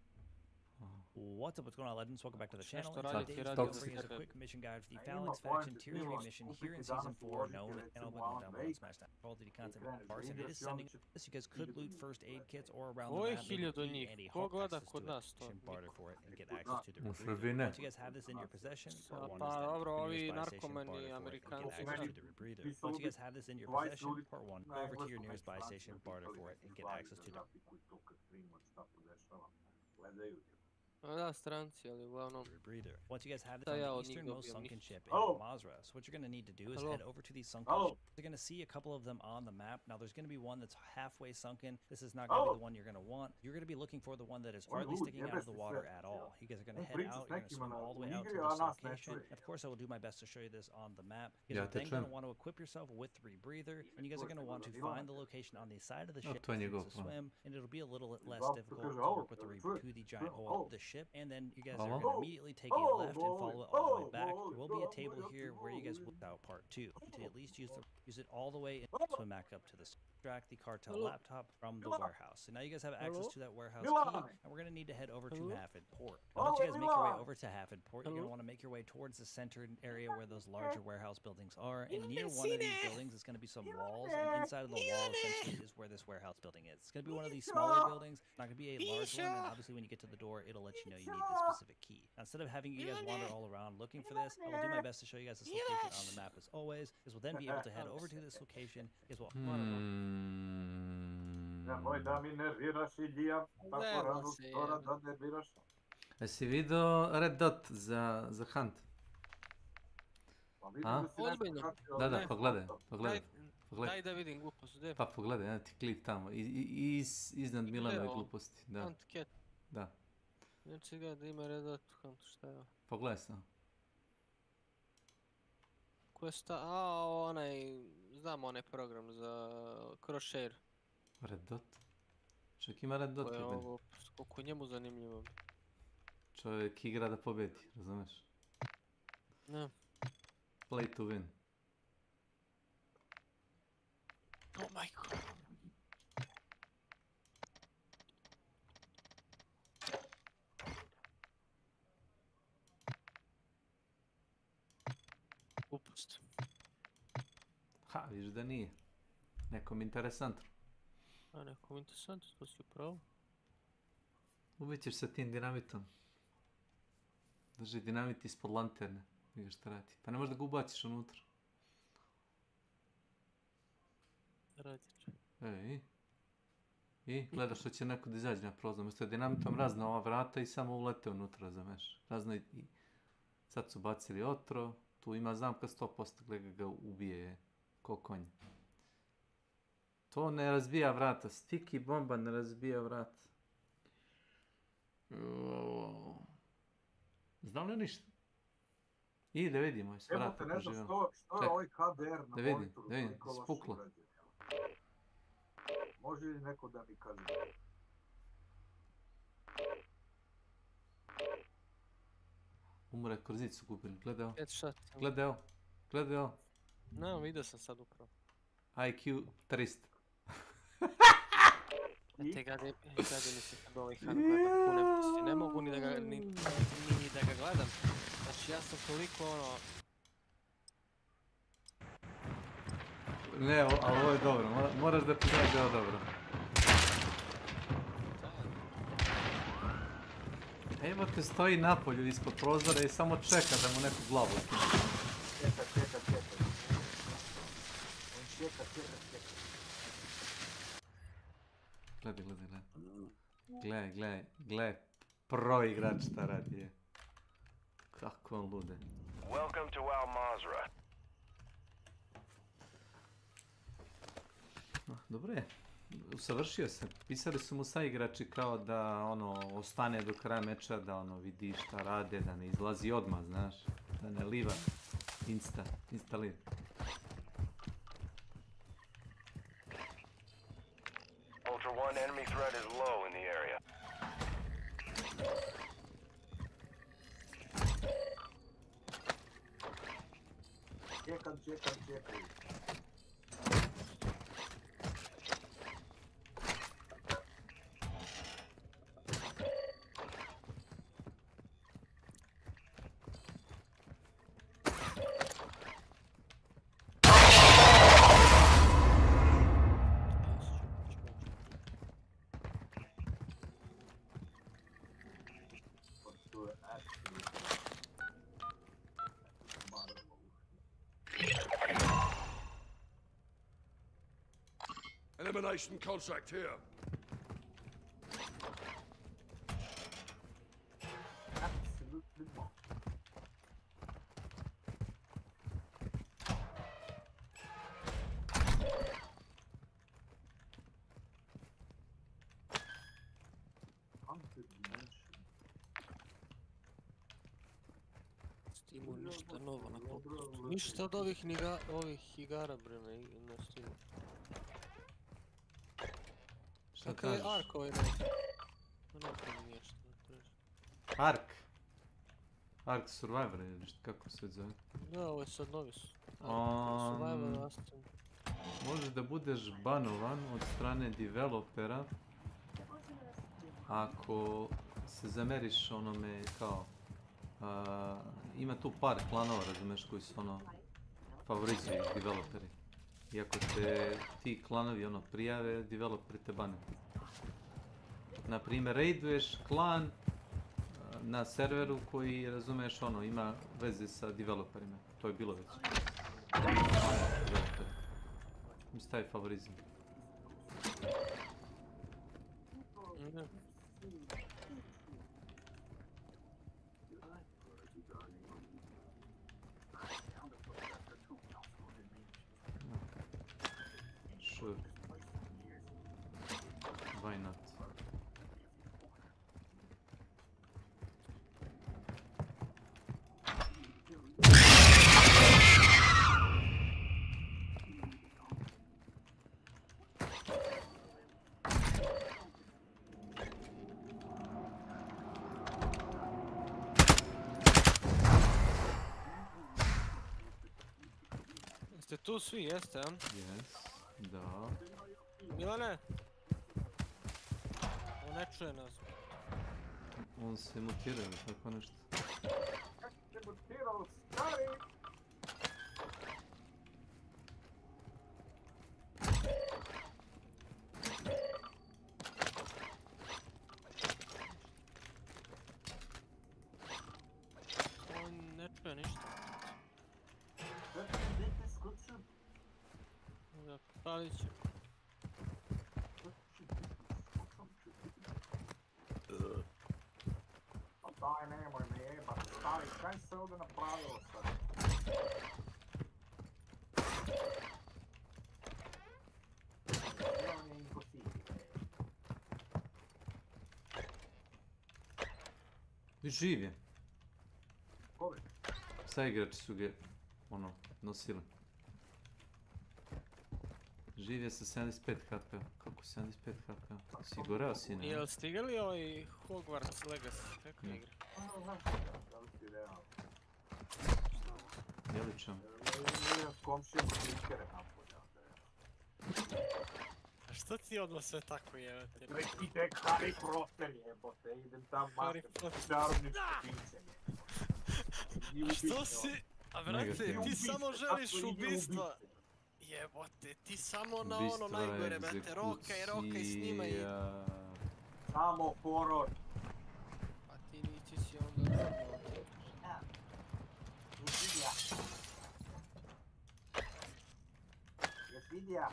What's up, what's going on, Legends? Welcome back to the channel. Nešto And today's radite, video brings a quick mission guide for the Phalanx Faction Tier 3 mission here in Season 4, known, and I'll put it down below and smash that. Call Duty content with Bars, and it is sending this. You guys could loot first aid kits or around the map, maybe and a hawk access to it, barter for it, and get access to the rebreather. Once you guys have this in your possession, part 1 is then bring your buy station, barter for it, and get access to the rebreather. Once you guys have this in your possession, part 1, go over to your nearest buy station, barter for it, and get access to the Da, stranci, ali uglavnom. Rebreather. Once you guys have this on the easternmost sunken ship in Mazra, so what you're going to need to do is head over to these sunken ships. You're going to see a couple of them on the map. Now there's going to be one that's halfway sunken. This is not going to be the one you're going to want. You're going to be looking for the one that is hardly sticking out of the water at all. You guys are going to head out, you're going to swim all the way out to this location. And of course I will do my best to show you this on the map. You guys are then going to want to equip yourself with the rebreather, and you guys are going to want to find the location on the side of the ship to swim, and it'll be a little less difficult to work with the rebreather to the giant hole of the ship. And then you guys are going to immediately take a left and follow it all the way back. There will be a table here where you guys will out part 2 to at least use it all the way and swim back up to this. Extract the cartel laptop from the warehouse. So now you guys have access to that warehouse key, and we're going to need to head over to Hafford Port. Now, once you guys make your way over to Hafford Port, you're going to want to make your way towards the centered area where those larger warehouse buildings are. And near one of these buildings is going to be some walls, and inside of the wall essentially is where this warehouse building is. It's going to be one of these smaller buildings. It's not going to be a large one, and obviously when you get to the door, it'll let you know you need this specific key. Now, instead of having you guys wander all around looking for this, I will do my best to show you guys this location on the map as always. You guys will then be able to head over to this location. You guys will... Nemoj da mi nerviraš Ilija, tako rano skoro da nerviraš. Jesi vidio Red Dot za Hunt? A? Da, pogledaj. Daj da vidim glupost, gdje? Pa pogledaj, jedan ti klik tamo, iznad Milanove gluposti. Hunt Cat. Da. Znači ga da ima Red Dot u Huntu, šta je? Pogledaj sam. Questa, znam onaj program za Crosshair. Red Dot? Čovjek ima Red Dot. To je ovo, koliko njemu zanimljivo. Čovjek igra da pobedi, razumeš? Ne. Play to win. Oh my god. Glupost. Ha, viš da nije. Nekom interesantno. A nekom interesantno, to si upravo. Ubit ćeš sa tim dinamitom. Drži dinamit ispod lanterne. Vidiš šta radi. Pa ne možeš da ga ubaciš unutra. Radit će. I gledaš što će neko da izađe na prozor. Mesto je dinamitom razna ova vrata i samo ulete unutra, razumeš. Razno i sad su bacili otrov. Tu ima zamka 100%, gleda ga ubije ko konj. To ne razbija vrata. Sticky bomba ne razbija vrata. Znam li ništa? I da vidimo, je s vrata ne znam proživano. što je ovaj HDR na da vidim, monitoru. da vidim, spuklo. Može li neko da mi kaže? Umre, korzicu gubili, gledaj ovo. Gledaj ovo. Ne, vidio sam sad upravo. IQ 300. Te gade mi se kad ovaj Han gleda kunem, ne mogu ni da ga gledam. Znači ja sam toliko ono... Ne, ali ovo je dobro, moraš da priznaš da je ovo dobro. Evo te stoji napolju ispod prozora i samo čeka da mu neku glavu skine. Gledaj, pro igrač šta radi je. Kako on lude. Welcome to Al Mazrah. Dobro je, usavršio se. Pisali su mu sa igrači kao da ostane do kraja meča, da vidi šta rade, da ne izlazi odmah, znaš. Da ne liva. Insta live. Ultra One, enemy threat is low in the area. Čekam. Elimination contract here. Absolutely not. Steamu ništa novo na popustu. Ništa od ovih igara bre na Steamu. Kakav je Ark ovaj neki? Ark Survivor ili kako se zove? Da, ovo je sad novi su. Survivor Aston. Možeš da budeš banovan od strane developera ako se zameriš onome kao ima tu par klanova, razumeš, koji su favorizuju developeri. I ako te ti klanovi prijave, developeri te bane. Naprimjer, raiduješ klan na serveru koji, razumeš, ima veze sa developerima. To je bilo već. Mi stavi favorizam. Sure. Why not? Jeste tu svi, jeste, a? Yes, da. Milane! On ne čuje nas. On se mutirao ili tako nešto. Kako se mutirao, stari? Palit ću. Pa daj, nemoj me jebat, stari, kaj se ovdje napravilo sad? On je impossible. Živ je. Kove? Sa igrači su ga, ono, nosili. Živ je sa 75 HP. Kako 75 HP? Si goreo sine? Jel stigali ovaj Hogwarts Legacy? Kako igra? Jeličan. A što ti odmah sve tako jebate? Idem Harry Potter jebote, idem tam master čarobničko pince. Što si? A brate, ti samo želiš ubistva. Jebote, ti samo na ono najgore, brate, rokaj, snimaj. Samo horor. A ti niti si onda normalno. Jesidia. Jesidia.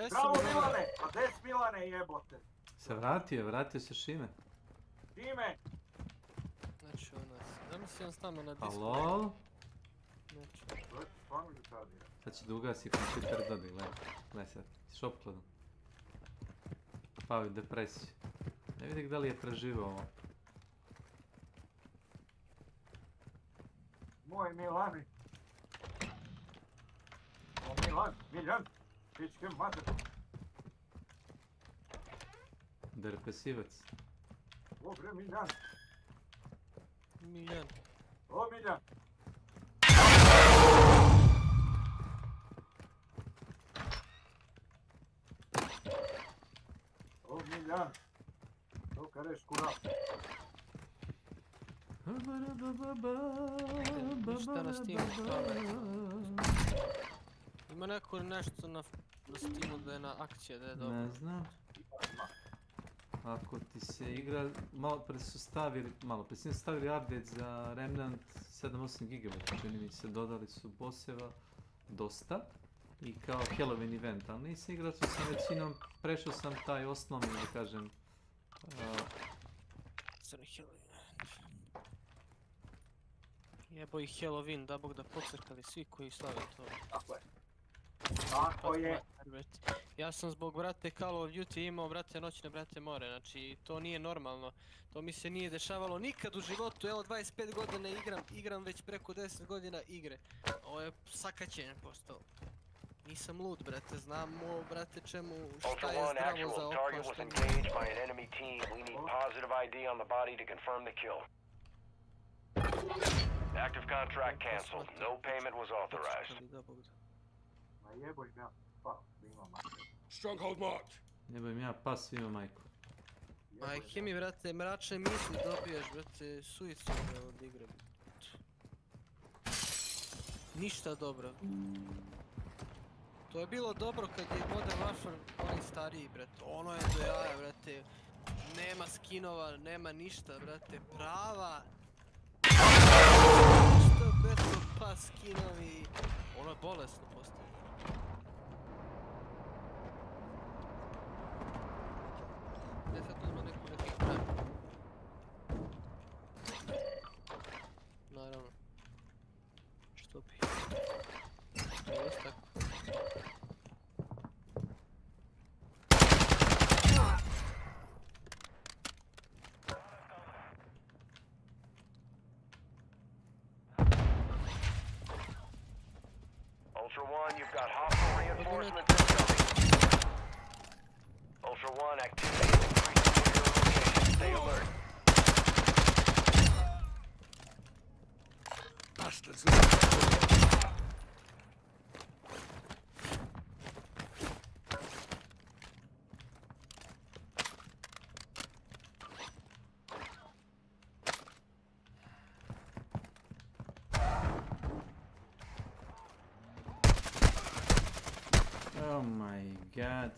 Bravo Milane, a gdje si Milane jebote? Se vratio se Šime. Šime! Znači da mi si on s nama na Discordu. Halo? Znači. Sad će da ugasi kompjuter dodi, gledaj sad, šopkladan. Pavi depresiju. Ne vidi da li je preživao ovo. Moj Milane. O Miljan! Pičke mater. Depresivac. O bre Miljan. Miljan. O Miljan. O Miljan. To kareš kura. Šta na Steamu? Ima neko nešto na Steamu da je na akcija, da je dobro? Ne znam. Ako ti se igra, malo pre su stavili update za Remnant 7-8 GB, čini mi se, dodali su bosseva dosta i kao Halloween event, ali nisam igrao, sam većinom, prešao sam taj osnovni, da kažem. Crni Halloween. Jebo i Halloween, da bog da pocrkali svi koji slave to. Tako je. Tako je. Ja sam zbog, brate, Call of Duty imao, brate, noćne, brate, more, znači to nije normalno. To mi se nije dešavalo nikad u životu, evo 25 godina igram već preko 10 godina igre. Ovo je sakaćenje postao. Nisam lud, brate, znamo, brate, čemu, šta je zdravo za oko, šta Active contract canceled. No payment was authorized. Ma jeboj ja pas, ima majku. Stronghold marked. Jeboj ja pas, ima majku. Majke mi, brate, mračne misli dobiješ, brate, suicidne od igre. Ništa dobro. To je bilo dobro kad je Modern Warfare onaj stariji, brate. Ono je do jaja, brate. Nema skinova, nema ništa, brate. Prava. Ništa beto pa skinovi. Ono je bolesno postoje. Ne sad uzma neki kraj. Naravno. Što bi? Jes tako. Ultra One, you've got hostile reinforcements incoming. Ultra One, activity is increasing near your location. Stay alert. Bastards. god.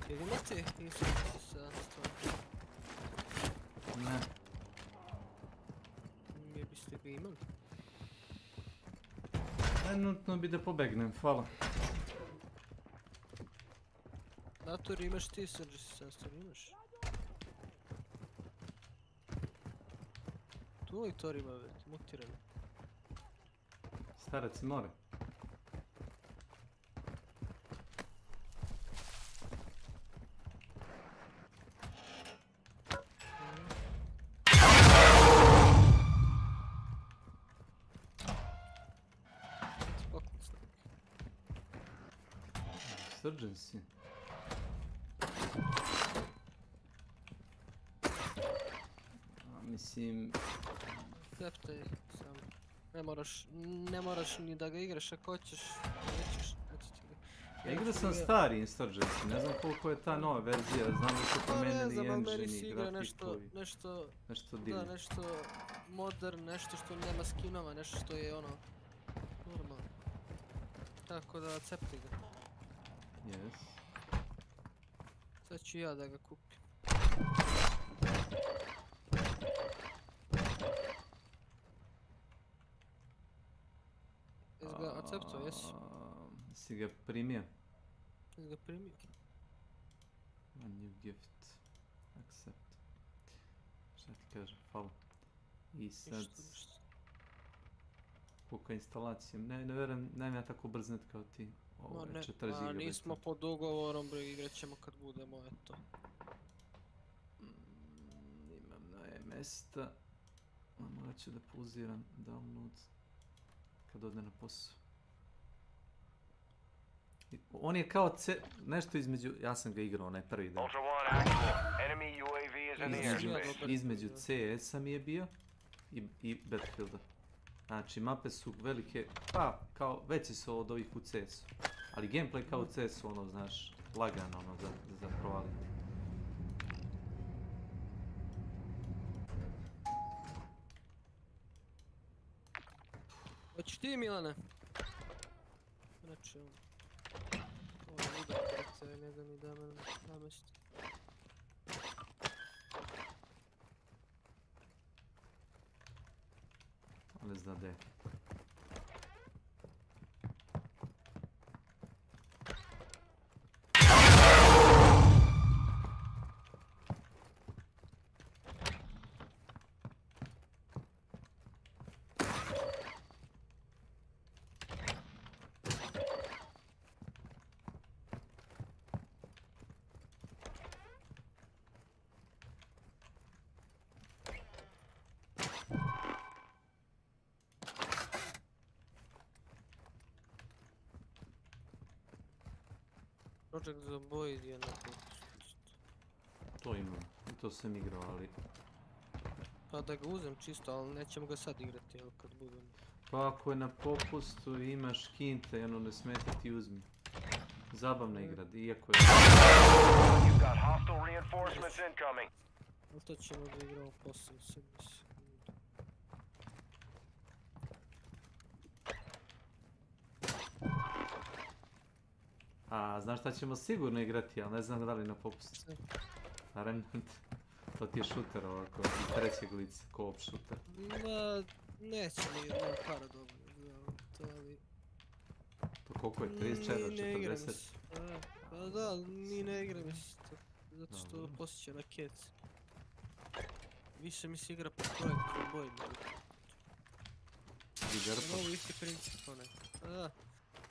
Jel imate instrukcije sa stvari? Ne. Ne biste ga imali? Trenutno bi da pobegnem, hvala. Nator imaš ti srđesi sastor, imaš? Tvoj Tor ima već, mutirano. Starac more. Srđan si. Mislim... Ceptaj samo. Ne moraš ni da ga igraš ako hoćeš. Nećeš, nećeš ga. Ja igrao sam stari Insurgency, ne znam koliko je ta nova verzija, znam da su promenili engine i grafikovi. Nešto divno. Da, nešto modern, nešto što nema skinova, nešto što je ono... normalno. Tako da ceptaj ga. Yes. Sad ću ja da ga kupim. Jesi ga acceptao, jesi? Si ga primio? Jesi ga primio? A new gift. Accept. Šta ti kažem, hvala. I sad... Koliko instalacije? Ne verujem, nemam ja tako brz net kao ti. Ovo je 40 GB. Nismo pod ugovorom, igrat ćemo kad budemo, eto. Imam na mesta. Morat ću da pauziram download kad ode na posao. On je kao nešto između, ja sam ga igrao onaj prvi dan. Između CS-a mi je bio i Battlefielda. Znači mape su velike, pa kao veće su od ovih u CS-u. Ali gameplay kao u CS-u, ono znaš, lagano ono za provaliti. Hoćeš ti, Milane? Znači, ovo je ludak krekce, ne da mi dame namesti. Ali zna da je. Project Zomboid je na popustu. To imam, i to sam igrao, ali... Pa da ga uzem čisto, ali nećemo ga sad igrati, evo kad budem. Pa ako je na popustu i imaš kinte, jedno ne smeta ti uzmi. Zabavna igra, iako je... Ali to ćemo da igramo poslije sebi. A, znaš šta ćemo sigurno igrati, ali ne znam da li na popustu. Rainin, to ti je šuter ovako, iz trećeg lica, co-op šuter. Ma, neće mi, nemam para dobro, to ali... To koliko je, 34, 40? Pa da, ni ne igra mi se to, zato što posjeća na kec. Više mi se igra po Project Zomboid. Ovo isti princip onaj, a da,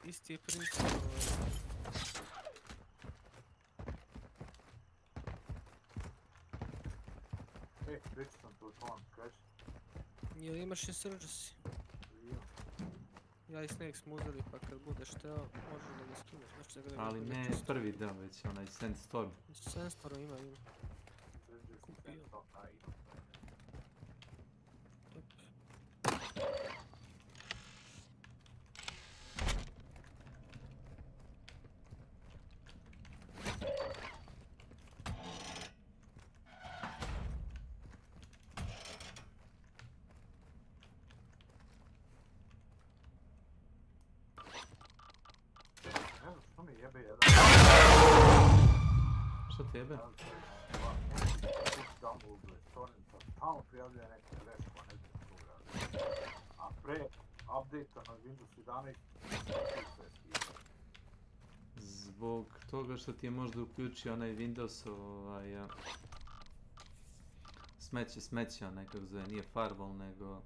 isti je princip ovaj. Već sam telefon, kaži. Jel imaš i srđasi? Ja i Snake smo uzeli, pa kad budeš teo, možeš da ga skineš. Ali ne prvi dan, već onaj Sandstorm. Sandstorm ima. Kupio. jebe jedan. Šta te jebe? Tamo prijavljuje neku grešku, a ne znam što radi. A pre update-a na Windows 11 Zbog toga što ti je možda uključio onaj Windows smeće onaj kako zove, nije firewall nego...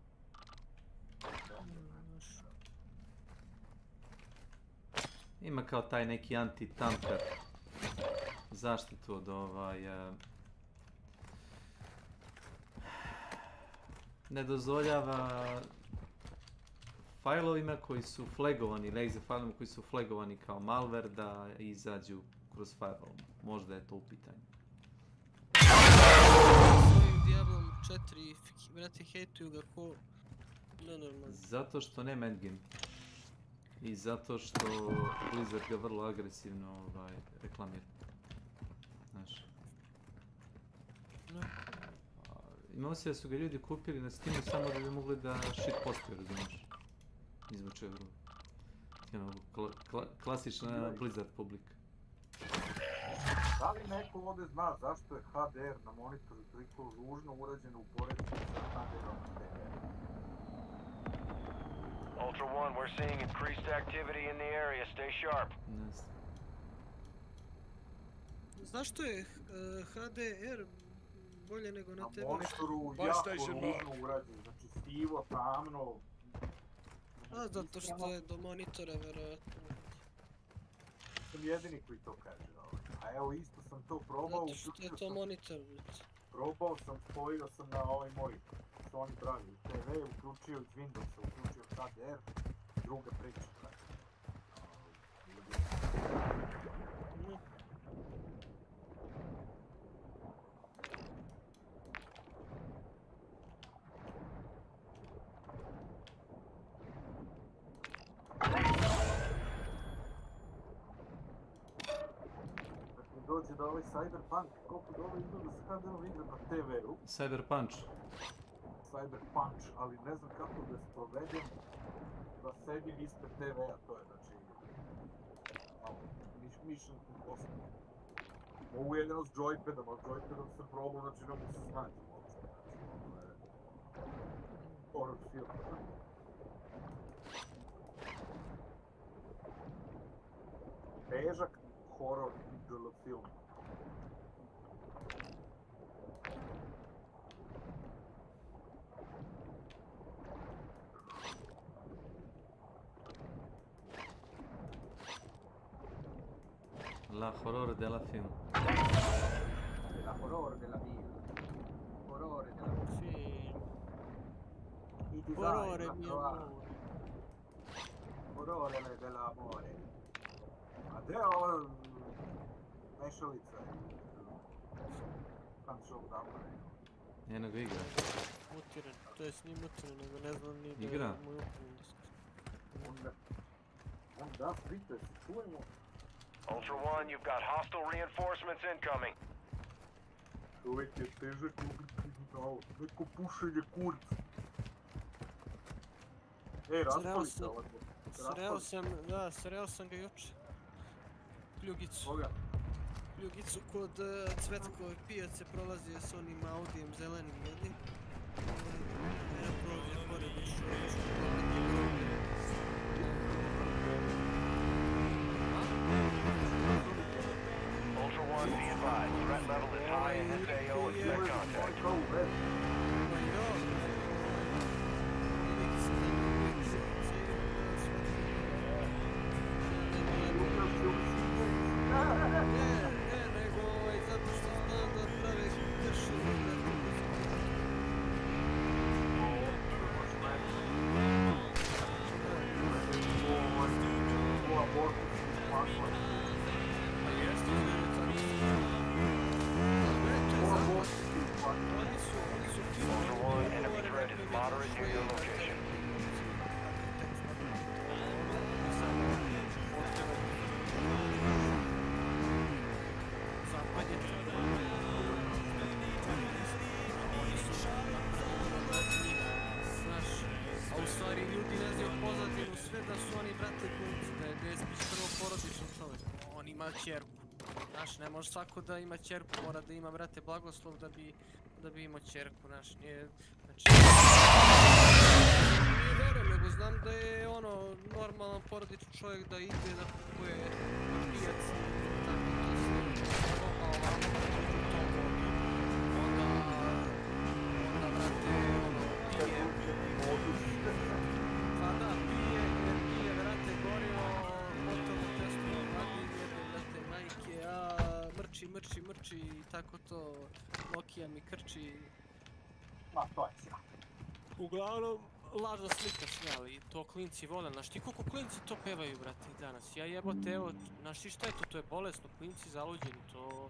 Ima kao taj neki anti-tamper zaštitu od ne dozvoljava fajlovima koji su flagovani, exe fajlovima koji su flagovani kao malware da izađu kroz firewall. Možda je to u pitanju. S ovim Diablom 4, brate, hejtuju ga ko nenormalno. Zato što nema endgame. I zato što Blizzard ga vrlo agresivno reklamira. Znaš. Ima osjećaj da su ga ljudi kupili na Steamu samo da bi mogli da shitpostuju, razumiješ? Izvuče vrlo. Klasična Blizzard publika. Da li neko ovdje zna zašto je HDR na monitoru toliko ružno urađeno u poređenju sa HDR-om na TV? Ultra One, we're seeing increased activity in the area. Stay sharp. Zašto je HDR bolje nego na TV? Na monitoru jako ružno urađeno, znači sivo, tamno. A, zato što je do monitora, verovatno. Sam jedini koji to kaže. A evo isto sam to probao. Zato što je to monitor. Probao sam, spojio sam na ovaj moj Sony Bravi TV, uključio iz Windowsa, uključio HDR, druga priča. Dođe da ovaj Cyberpunk, koliko dobro izgleda sa HDR-om igra na TV-u. Cyberpunch. Cyberpunch, ali ne znam kako da sprovedem da sedim ispred TV-a, to je znači... Mission impossible. Mogu jedino s joypadom, ali joypadom sam probao, znači ne mogu se snaći uopšte, znači horror film. Težak horror film. La horror della film. La horror della film. Horror della film. I design, Horrore mio amore. Horrore dell'amore. A gdje je ova mešalica? Control down. Njeno ga igra. Mutiran, to je s njim mutiran, nego ne znam ni da igra? je moj upravni disk. On da prite, se čujemo. Ultra One, you've got hostile reinforcements incoming. Čovjek je težak ubiti, neko pušenje kurca. Raspalite ovo. Sreo sam ga juče. Pljugicu. Koga? Pljugicu kod Cvetkove pijace prolazio s onim Audijem zelenim jednim. Ja prolazio pored išao. Ultra One, be advised. Threat level is high in this AO. Expect contact. Ljudi ne znaju pozadinu, sve da su oni brate glumci, da je DSP prvo porodičan čovjek. ima ćerku. Znaš, ne može svako da ima ćerku, mora da ima, brate, blagoslov da bi imao ćerku, znaš, nije, znači... Nije verujem, nego znam da je, ono, normalan porodičan čovjek da ide, da kupuje na pijaci, tako to sve, ovamo, onda, brate, ono, pije... Pa da, pije, brate, gorivo, motorno testo, vadi, brate, majke, mrči, i tako to, Lokija mi krči. Ma, to je sjajno. Uglavnom, lažna slika sve, ali to klinci vole, znaš ti koliko klinci to pevaju, brate, i danas, ja jebote, evo, znaš ti šta je to, to je bolesno, klinci zaluđeni, to...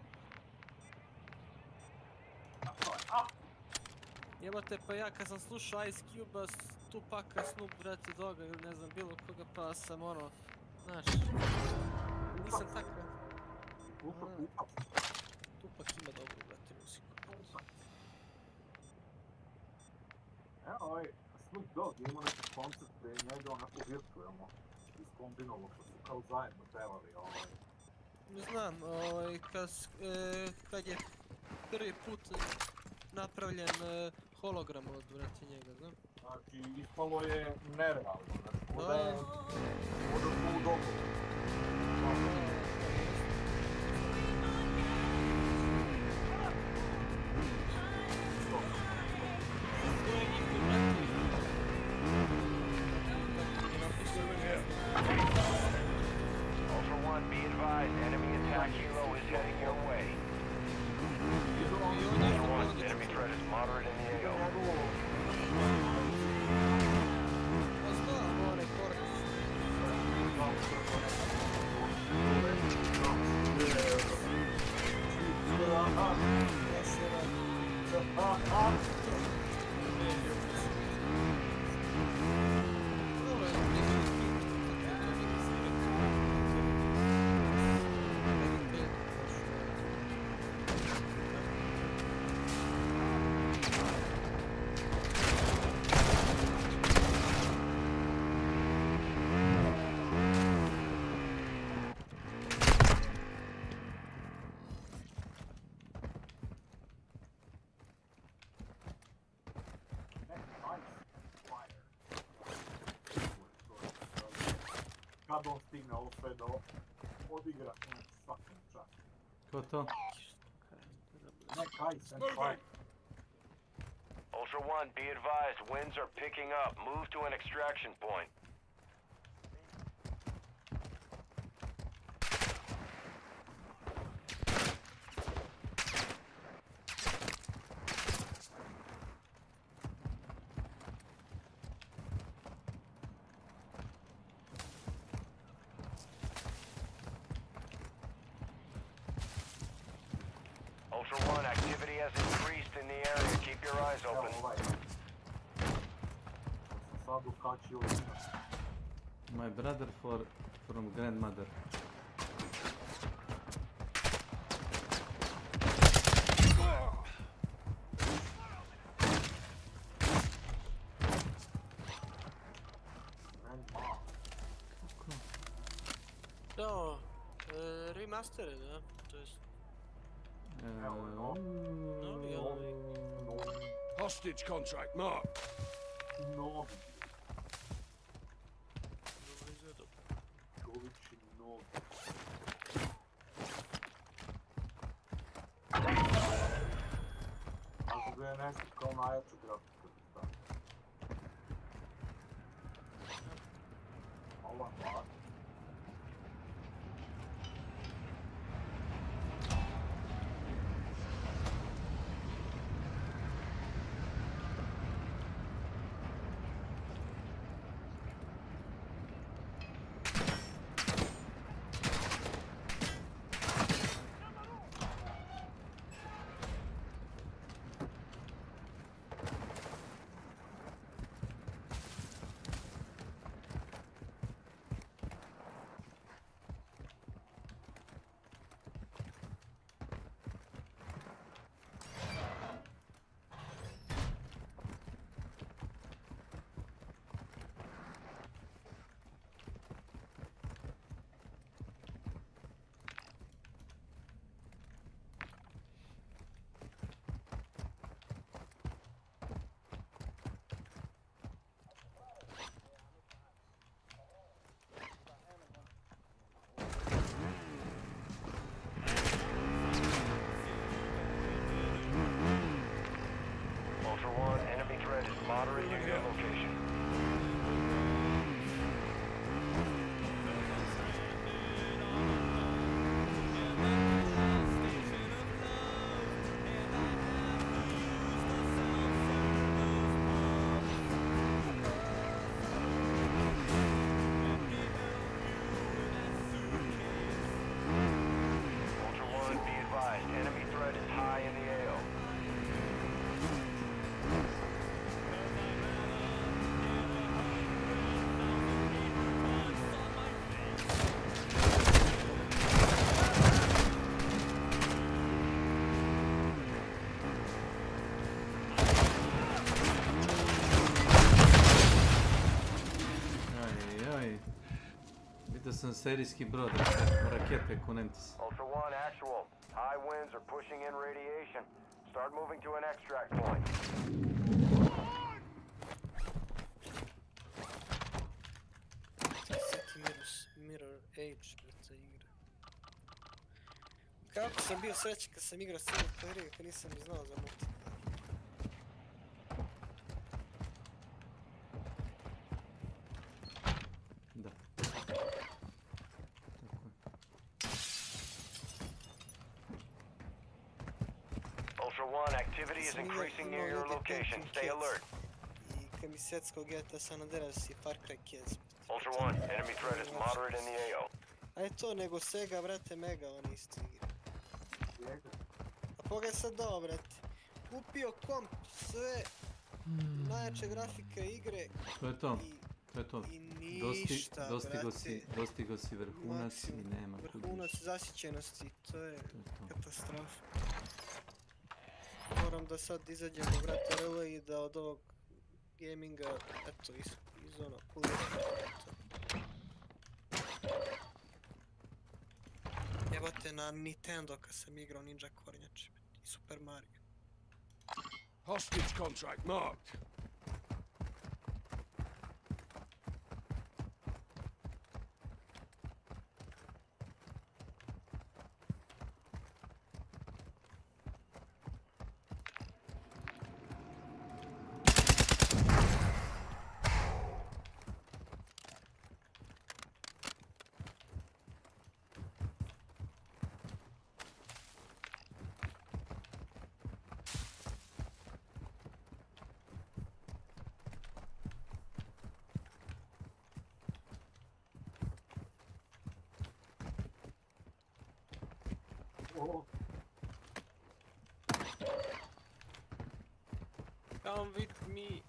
Jebote, pa ja kad sam slušao Ice Cube-a, Tupaka, Snoop, brate, Doga ili ne znam bilo koga, pa sam ono, znaš, nisam takav. Tupak ima dobru, brate, muziku. Evo, Snoop Dogg je imao neki koncert gdje je njega onako virtualno iskombinovalo, što su kao zajedno pevali, Znam, kad je prvi put napravljen hologram od, brate, njega, znam. Znači, ispalo je nerealno, znači, da je tu dobro. Ultra One, be advised, enemy attack helo is heading your way. Ultra One, enemy threat is moderate in the AO. Kad on stigne ovo sve da odigra, svakom čast. Ko to? Ne, kaj se ne fajn. Ultra One, be advised, winds are picking up. Move to an extraction point. Ultra One, activity has increased in the area. Keep your eyes open. Sad ukačio My brother from grandmother. Da, remastered, da, to jest... Hostage contract, Mark. No. Čovići no. Ako ga je nešto kao najjača grafika. Ova hvala. Da sam serijski brod, rakete, kunenti se. Ultra One, actual. High winds are pushing in radiation. Start moving to an extract point. Seti Mirror Age, brate, igra. Kako sam bio srećan kad sam igrao single player, kad nisam ni znao za multiplayer. Da. Ultra One, activity is increasing near your location. Stay alert. I kad mi svetsko GTA San Andreas i Far Cry Kids. Ultra One, enemy threat is moderate in the AO. A je to nego Sega, brate, Mega, oni isti igre. A pogledaj sad ovo, brate. Kupio komp, sve, najjače grafike igre. To je to. To je to. I ništa, Dostigo si vrhunac i nema kudiš. Vrhunac zasićenosti, to je katastrofa. Moram da sad izađemo, brate, RL i da od ovog gaminga, eto, iz ono, jebate na Nintendo kad sam igrao Ninja Kornjače i Super Mario. Hostage contract marked. Come with me.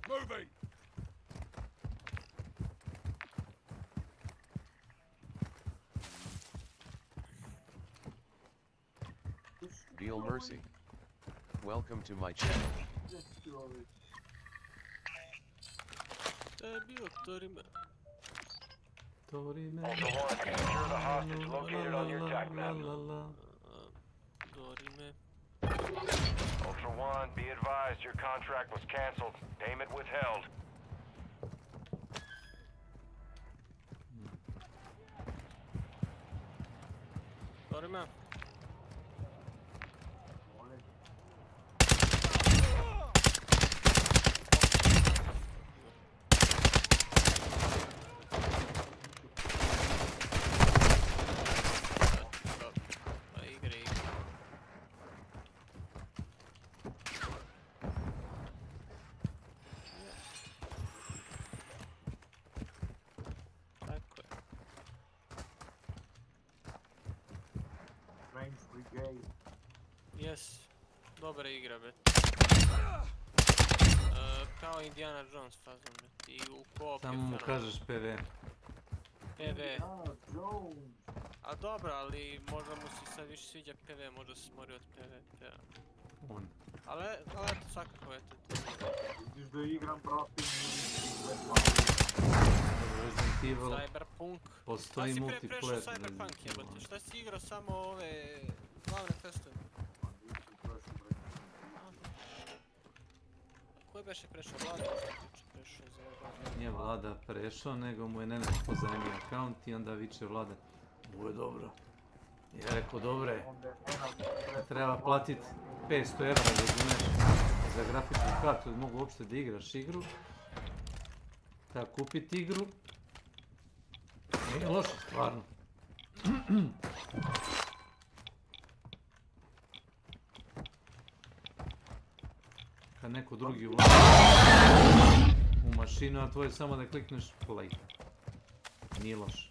Moving. Deal Mercy. Welcome to my channel. Ultra One, secure the hostage located on your attack map. Ultra One, be advised your contract was cancelled. Payment withheld. Sorry, man. Yes, dobra igra, bet. Kao Indiana Jones fazon, bet. I u koop je samo mu kažeš PV. PV. A dobro, ali možda mu se sad više sviđa PV, možda se mori od PV. On. Ali eto, svakako, eto. Vidiš da igram protiv Resident Evil. Cyberpunk. Postoji multiplayer. Šta si Cyberpunk, jebate? Šta si igrao samo ove glavne testove? Koji beše prešao Vlada? Nije Vlada prešao, nego mu je Nenad pozajmio account i onda viče Vlada. Ovo je dobro. Ja rekao, dobro je. Treba platit 500 €, razumiješ, za grafičnu kartu da mogu uopšte da igraš igru. Treba kupiti igru. Nije loše, stvarno. Kad neko drugi ulazi u mašinu, a tvoje samo da klikneš play. Nije loše.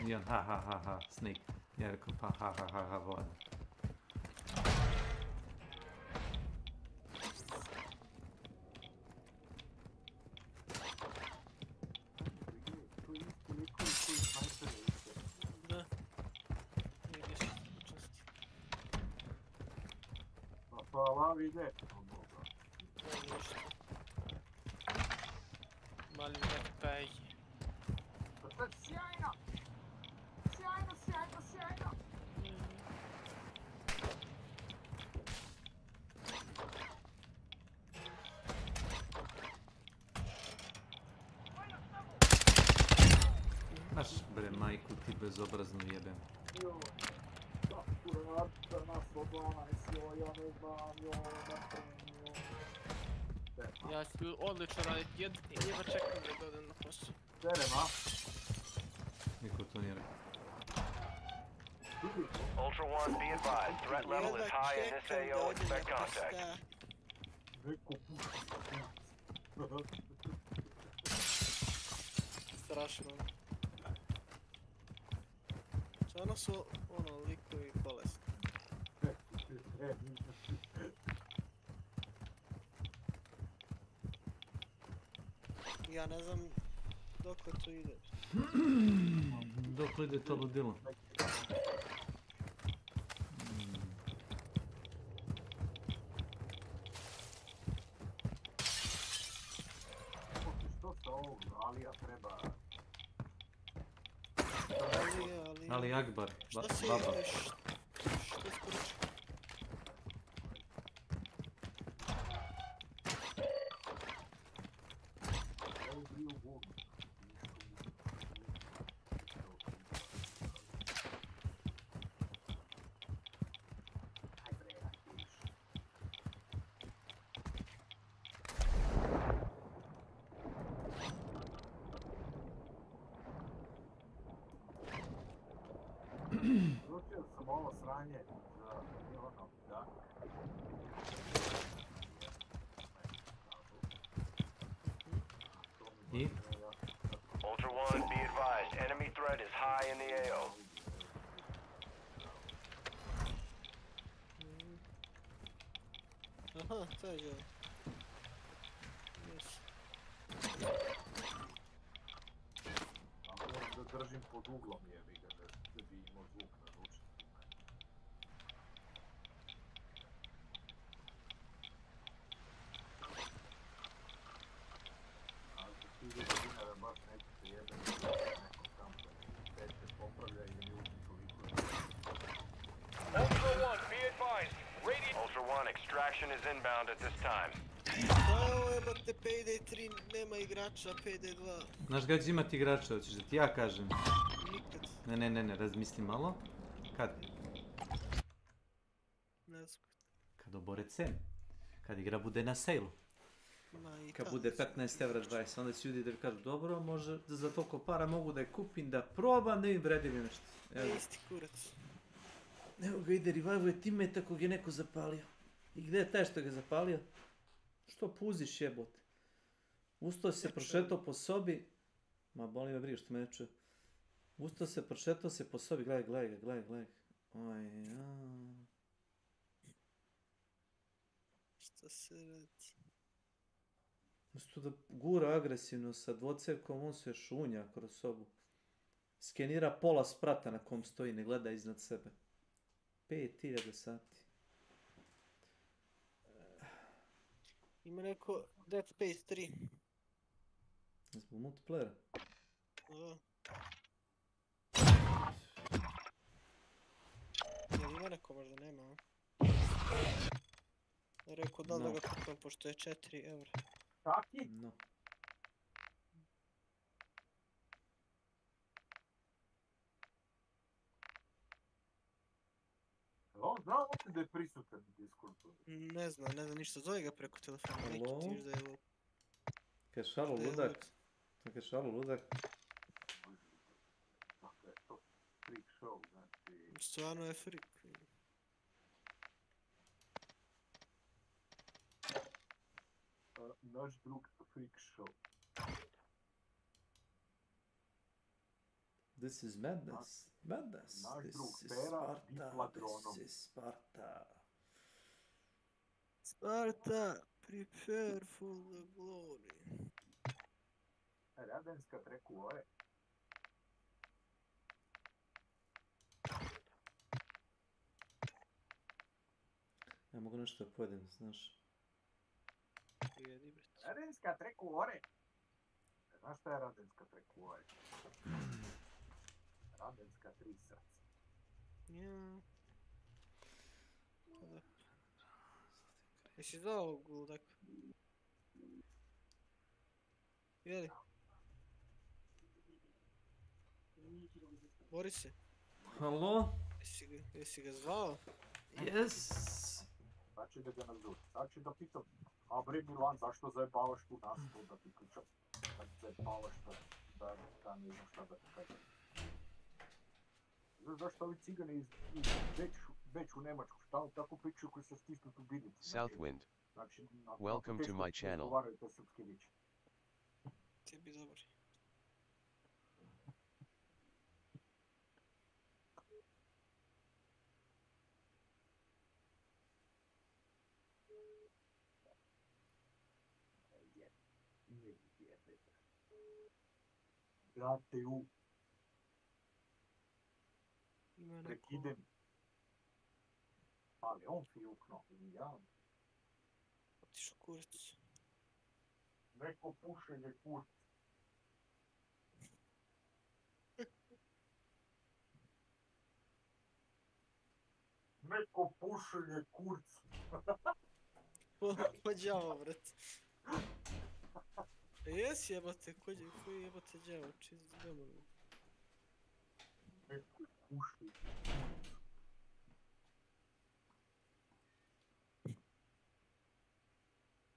I on ha ha ha ha, Snake. Ja rekao pa ha ha ha ha, Vlada. Hvala, vide. Ništa. Mali pej. To je sjajno! Sjajno, sjajno, sjajno! Maš bre majku ti bezobrazno jebem. Ja ću odlično raditi, jedva čekam da dođem na posao. Terema. Niko to nije rekao. Ultra One, be advised. Threat level is high in this AO. Expect contact. Strašno. Stvarno su, ono, likovi bolesni. Ja ne znam dokle to ide. Dokle ide to ludilo? Što sa ovog Alija treba? Ali Akbar, Šta si baba. ideš? Što isporučio? Zvučio sam ovo sranje za ono, da. I? Ultra One, be advised. Enemy threat is high in the AO. Aha, to je žel. Yes. A moram da držim pod uglom jebi ga, da bi imao zvuk na ručniku. Ali za 1000 dinara baš nećete jedan nekom tamo da se popravlja ili ljudi toliko. Ultra One, be advised. Ultra One, extraction is inbound at this time. Kao jebate Payday 3 nema igrača, Payday 2. Znaš kad će imati igrača, hoćeš da ti ja kažem? Nikad. Ne, razmisli malo. Kad? Ne znam. Kad obore cenu. Kad igra bude na sale-u. Kad bude 15 evra 20, onda će ljudi da kažu dobro, može za toliko para mogu da je kupim, da probam, da im vredi mi nešto. Evo. Isti kurac. Evo ga ide revive teammate kog je neko zapalio. I gdje je taj što ga je zapalio? Što puziš jebote? Ustao se, prošetao po sobi. Ma boli me briga što me ne čuje. Ustao se, prošetao se po sobi, gledaj ga. Oj, ja. Šta se radi? Usto da gura agresivno sa dvocevkom, on se šunja kroz sobu. Skenira pola sprata na kom stoji, ne gleda iznad sebe. 5000 sati. Ima neko Dead Space 3. Zbog multiplayera. Da. Jel ima neko možda nema, a? Rekao da li da ga kupam pošto je 4 evra. Kaki? No. On zna uopće da je prisutan u Discordu? Ne znam ništa, zove ga preko telefona, neki ti još da je lup. Kaj šalo ludak? Kaj šalo ludak? Dakle, to freak show, znači... Stvarno je freak. Naš drug freak show. This is madness. Madness. This is Sparta. This is Sparta. Sparta, prepare for the glory. Radenska preko ore. Ja mogu nešto pojedem, znaš. Jedi, bret. Radenska trekure. Znaš šta je radenska trekure? Radenska 3 srca. Ja. Da. Jesi zvao ovog ludaka? Jeli? Borise? Halo? Jesi ga zvao? Yes. Sad će da ga nazove. Sad će da pitam. A bre Milan, zašto zajebavaš tu nas to da ti pričam? Da ti zajebavaš da ne znam šta da ti kažem. Znaš zašto ovi cigani iz Beč u Nemačku, šta on tako pričaju koji se stisnu tu bidicu? Southwind. Znači, Welcome to my channel. Izgovaraju te srpske riječi. Tebi dobar. Brate u. Ima neko... Prekidem. Ali on fijukno, ja. Otišao kurac. Neko pušenje kurc. Neko pušenje kurc. Pa đavo, bret. Jes jebate, koji jebate đavo, čiz demonu. Neko pušenje.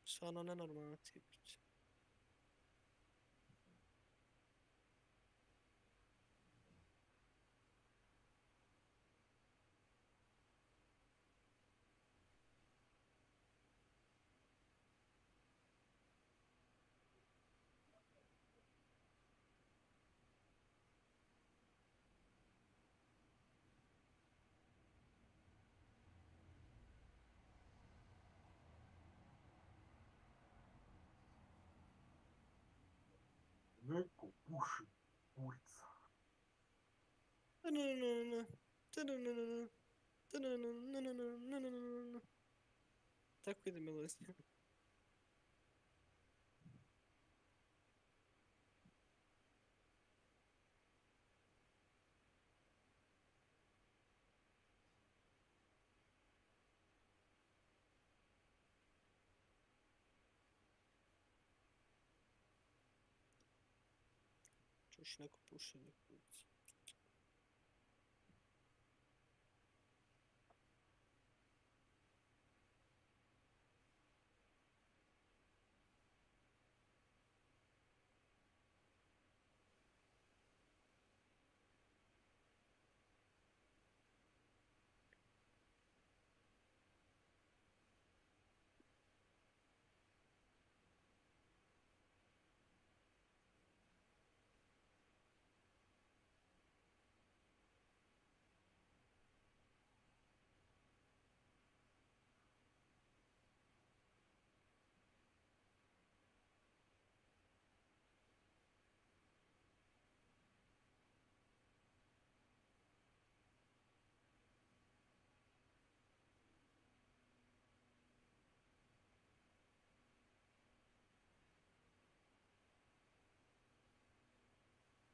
Stvarno nenormalno ti priča. Neko puši kurca. Tako ide melodija. Čuš neko pušenje kurca.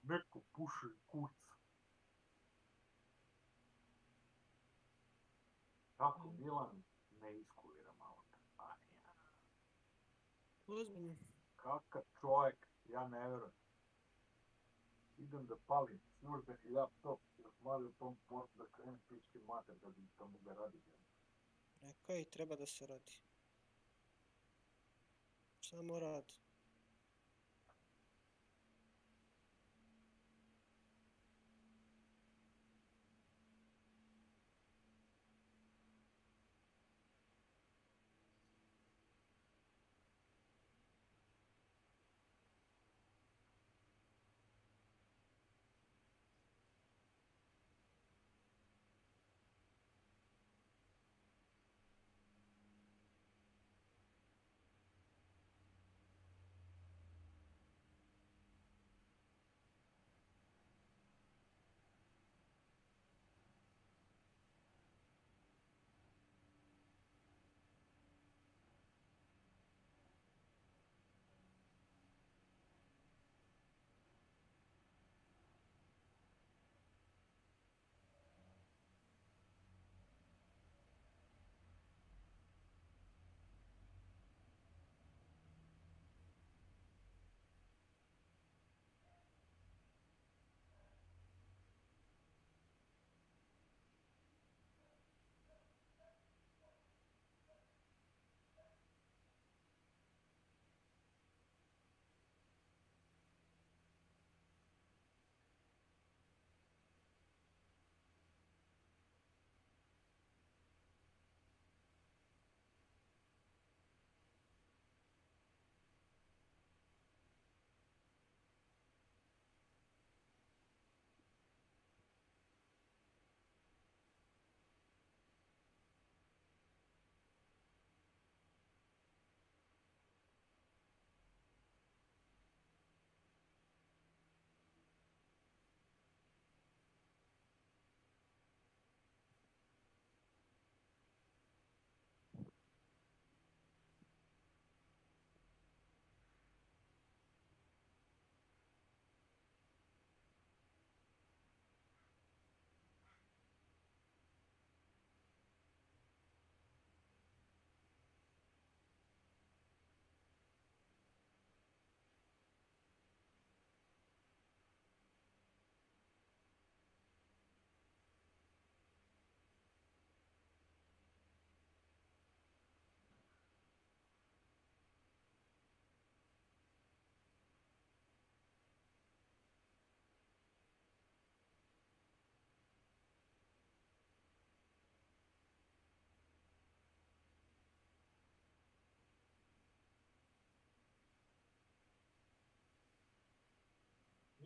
Neko puši kurca. Kako Milan ne iskulira malo kompanija. Ozbiljno. Kakav čovjek, ja ne vjerujem. Idem da palim službeni laptop, da smalim tom portu da krenem pičke mater da bi tamo ga radi. Neka i treba da se radi. Samo radi.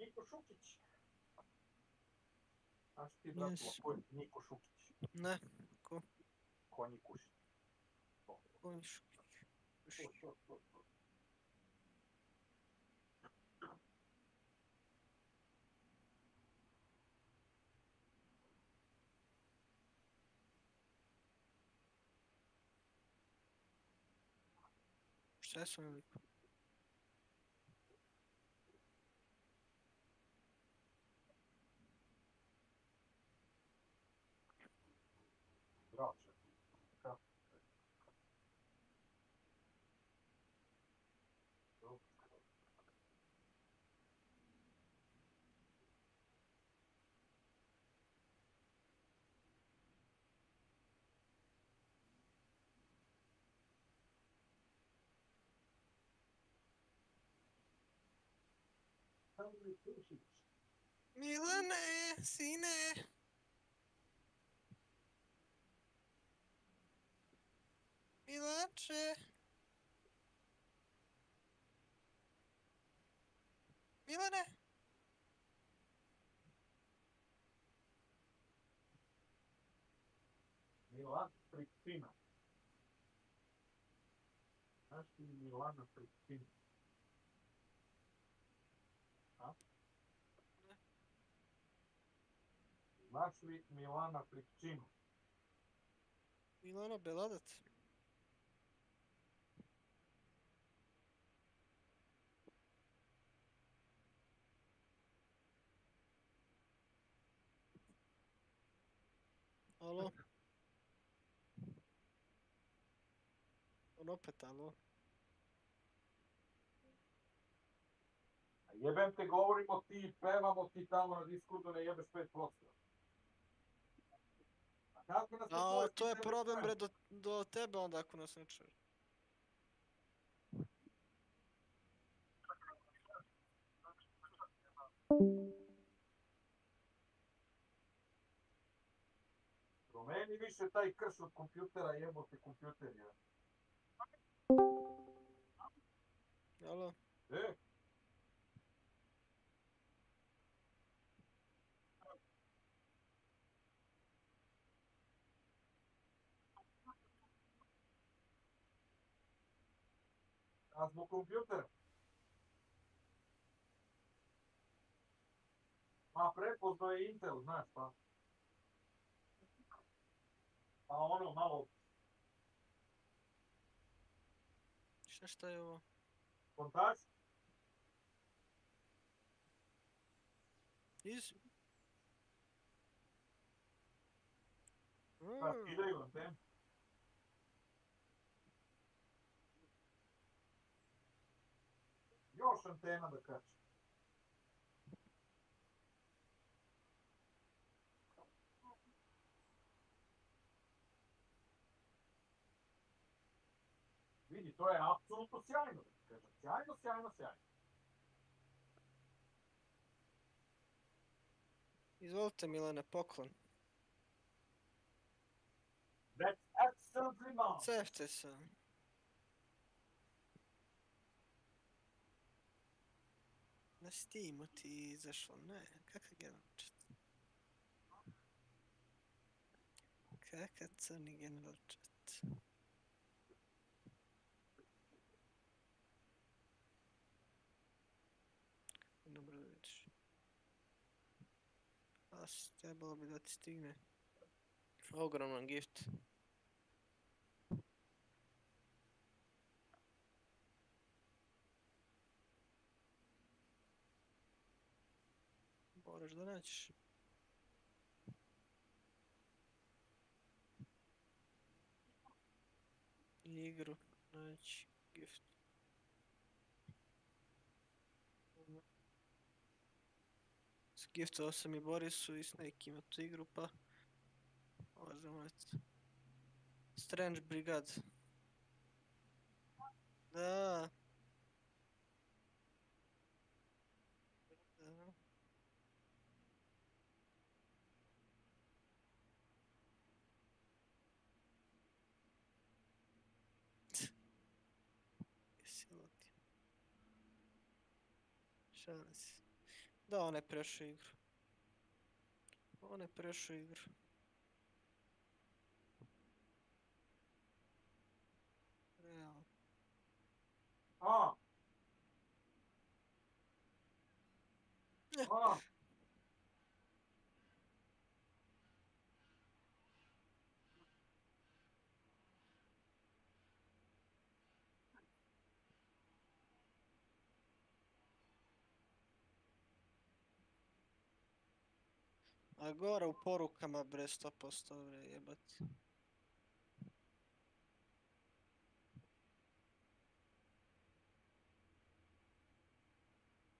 Niko Šukić. Znaš ti, bratila, ko je Niko Šukić? Ne, ko? Konji Kušić. Konji Šukić. Šta je s ovim likom? Zdravo, ček. Kako? Milane, sine. Milače. Milane. Milan Pristina. Znaš ti Milana Pristina? A? Znaš li Milana Pristina? Milana Beladac. Alo? On opet alo? Jebem te, govorimo ti, pevamo ti tamo na Discordu, ne jebeš 5%. A kako nas ne A čuješ? to je problem bre do tebe onda ako nas ne čuješ. Promeni više taj krš od kompjutera, jebote kompjuter je. Alo? E? A zbog kompjutera? Ma prepoznao je Intel, znaš pa. Pa ono malo... Šta je ovo? Kontaž? Pa skidaju antenu. Još antena da kače. Vidi, to je apsolutno sjajno. Kažem, sjajno, sjajno, sjajno. Izvolite Milane, poklon. That's absolutely mom. Cefte se. Na Steamu ti izašlo, ne, kakav general chat. Kakav crni general chat. Dobro da vidiš. A trebalo bi da ti stigne. Ogroman gift. Moraš da naćiš. Igru, naći, gift. Giftovao sam i Borisu i Snake ima tu igru pa... Možemo eto. Strange Brigade. Da. Da. Jesi loti. Šalim se. Da, on je prešao igru. On je prešao igru. Realno. A! A! A gore u porukama bre 100% bre jebati.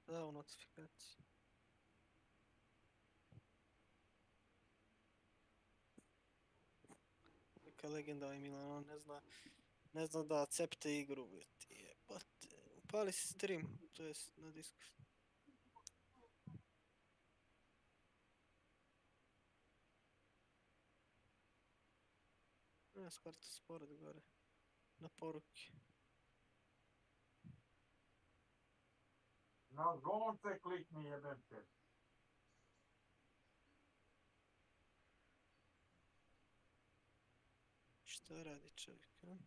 Da, u notifikaciji. Neka legenda ovaj Milan, on ne zna da accepte igru, jebate. Upali si stream, to jest na Discord. Ne, Sparta spored gore. Na poruke. Na zvonce klikni jebem te. Šta radi čovjek, a?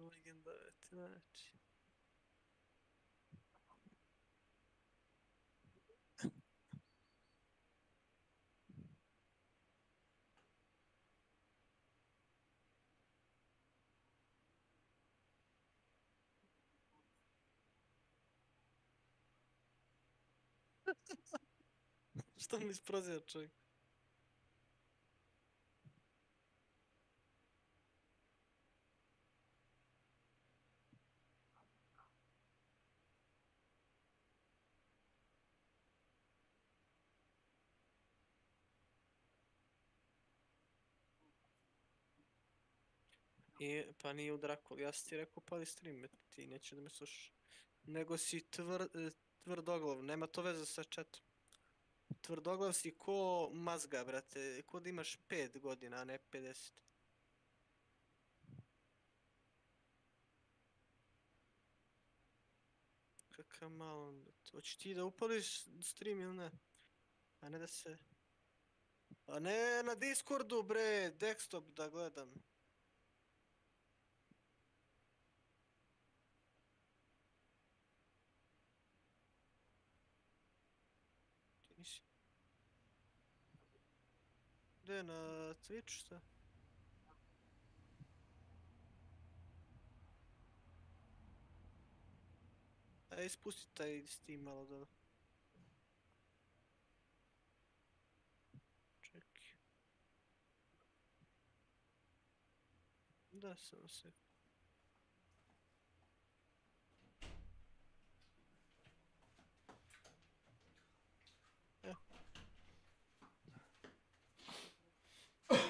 Legenda, znači. Što mi isprozio čovjek? Pa nije u Drakuli, ja sam ti rekao pali stream, ti neće da me slušaš. Nego si tvrdoglav, nema to veze sa chatom. Tvrdoglav si ko mazga, brate, ko da imaš 5 godina, a ne 50. Kakav malo, hoćeš ti da upališ stream ili ne? A ne da se... A ne na Discordu bre, desktop da gledam. Ti nisi... Gde, na Twitch šta? Ajde ispusti taj Steam malo da... Čekaj. Da, samo se...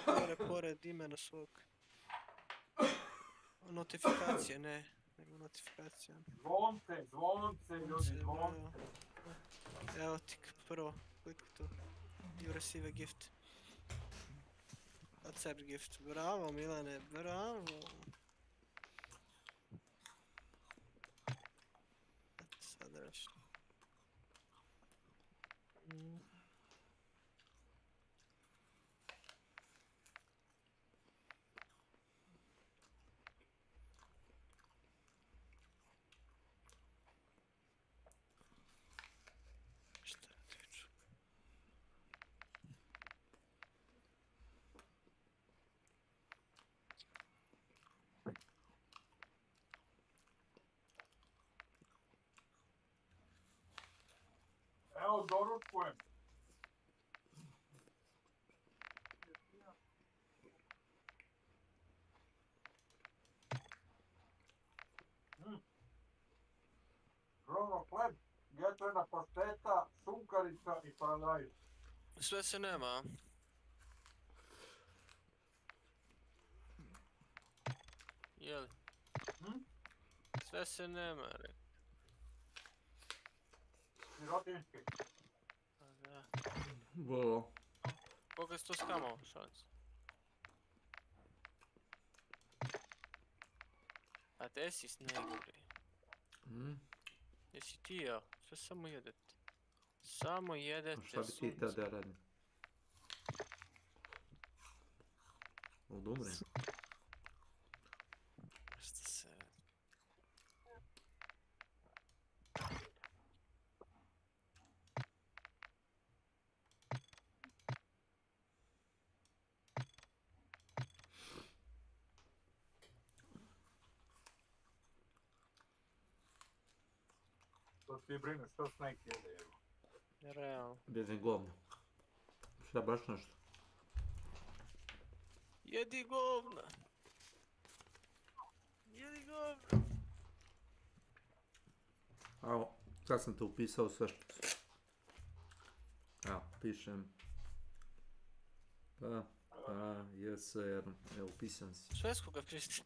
Gore pored imena svog. Notifikacije, ne. Nego notifikacija. Zvonce, ljudi, zvonce. Evo ti prvo, klikni tu. You receive a gift. Accept gift. Bravo Milane, bravo. Sad rešno. Evo, doručkujem. i paradajz. Sve se nema, a? Jeli? Sve se nema, rekao. Sirotinski. Pa da. Bo. Koga si to skamao, šans? A gdje si sneg, bre? Gdje si ti, ja? Sve samo jedete. Samo jedete Šta bi ti teo da ja radim? Ovdje umre. Šta se... To ti brineš, što Snake jede, evo. Realno. Bježim govno. Šta baš nešto? Jedi govna! Jedi govna! Evo, sad sam te upisao sve što su. Evo, pišem. Jeser, evo, upisan si. Švedsku ga pišti.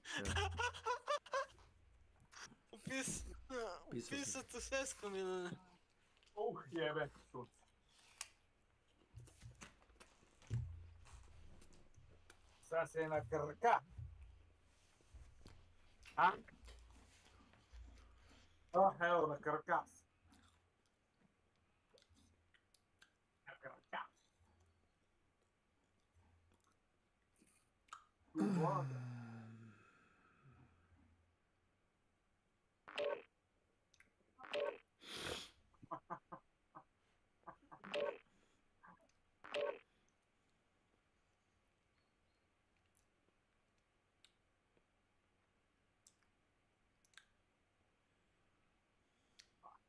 Upisat u švedskom ili ne? Jebe, sunce. Sad se na krka. A? Evo na krka. Na krka.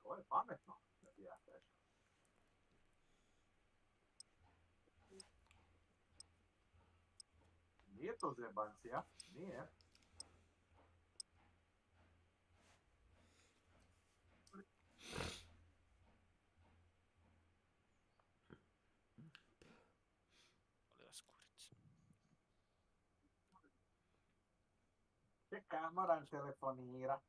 To je pametno, da bi ja kažem. Nije to zebancija, nije. Čekaj, moram telefonirat.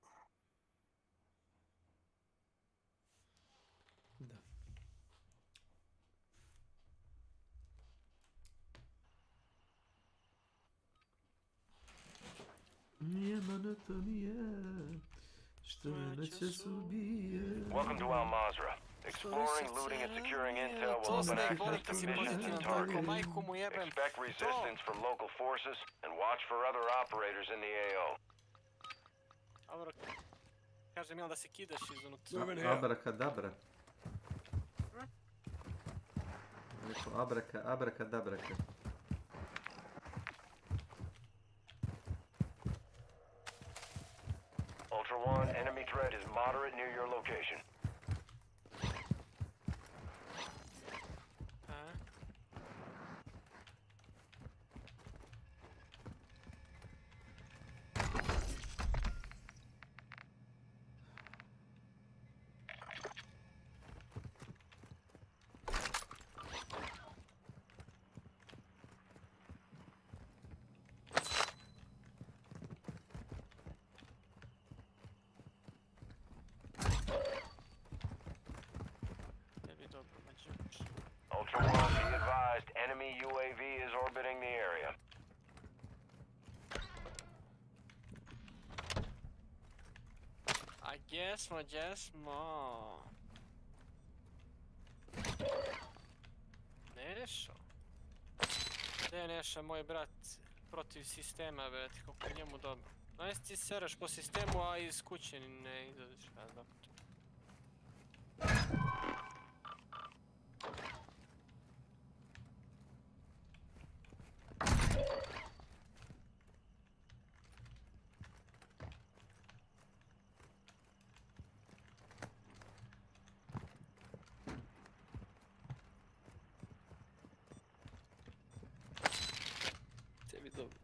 Da. Nije monotonija, što neće subije. Welcome to Al Mazrah. Exploring, looting, and securing intel will open access to missions and targets. Expect resistance from local forces and watch for other operators in the AO. Dobro, kažem jel da se kidaš iznutra. Abrakadabra. Neko abrakadabraka. Ultra One, enemy threat is moderate near your location. Ultra One, be advised, enemy UAV is orbiting the area. A gdje smo? Nešo? Gdje je Neša, moj brat, protiv sistema, brati, kako je njemu dobro. Znaš ti seraš po sistemu, a iz kuće ne izlaziš, ja znam to. Tebi dobro.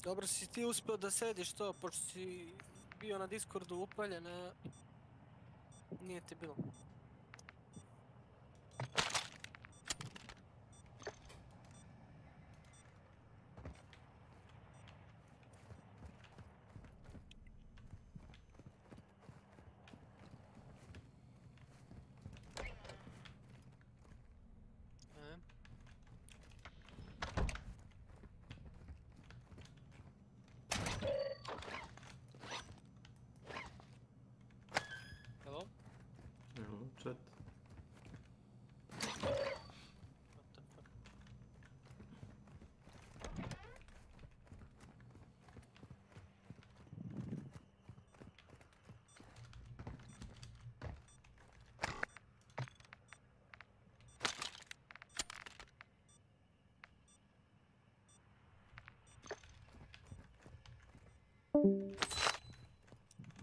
Dobro si ti uspio da sediš to, pošto si bio na Discordu upaljen, a nije ti bilo. Hello? Hello, chat.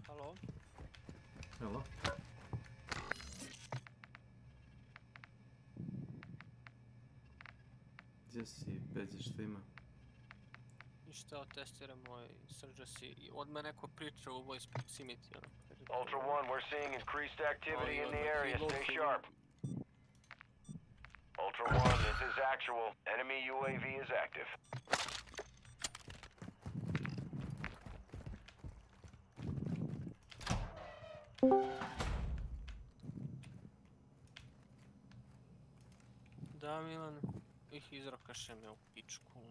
Halo? Hello. Gdje si, Pezi, što ima? Ništa, testiramo i srđa si. Od me neko priča u voice proximity. Ultra One, we're seeing increased activity in the area. Stay sharp. Ultra One, this is actual. Enemy UAV is active. Da, Milan, ih izrokaše me u pičku.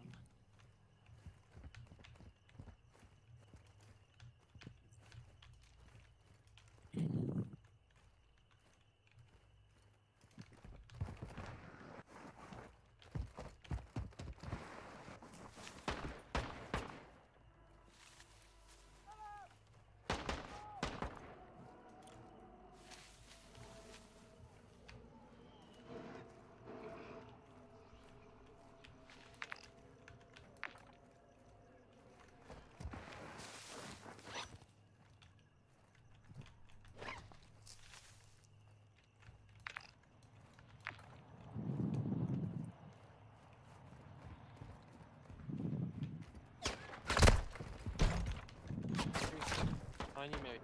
Они меня...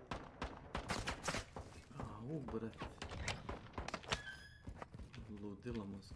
Au, brate. Ludila mozga.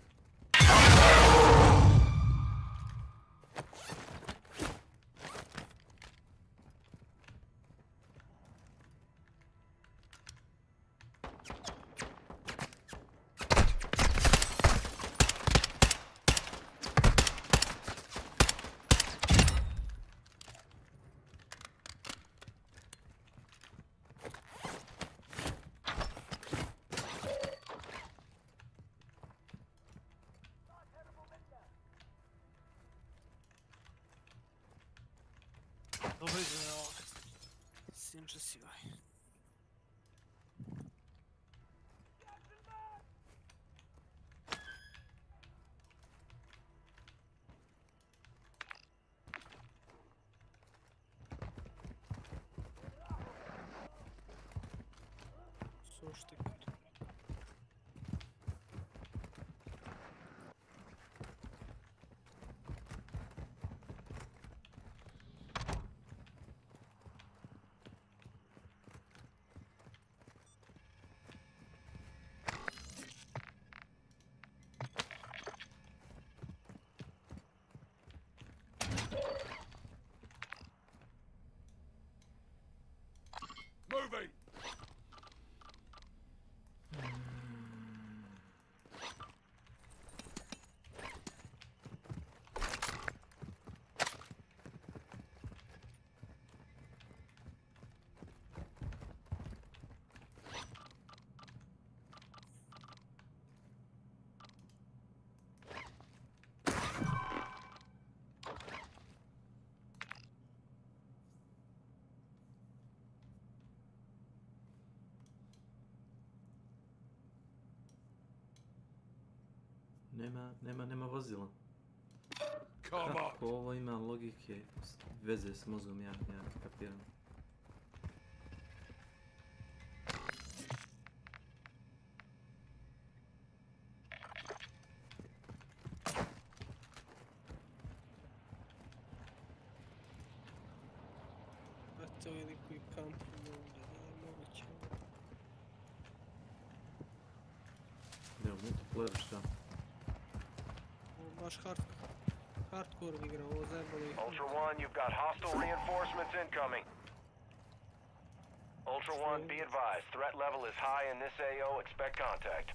Dobro izgledalo. Sinče si ovaj. Слушайте, Moving! Nema vozila. Come on! Kako ovo ima logike, veze s mozgom, ja kapiram. brate, ovi neki kampuju ovdje, da je moguće. Evo, multiplayer šta? Ovo baš hardcore igra, ovo zajebalo ih. Ultra One, you've got hostile reinforcements incoming. Ultra One, be advised, threat level is high in this AO, expect contact.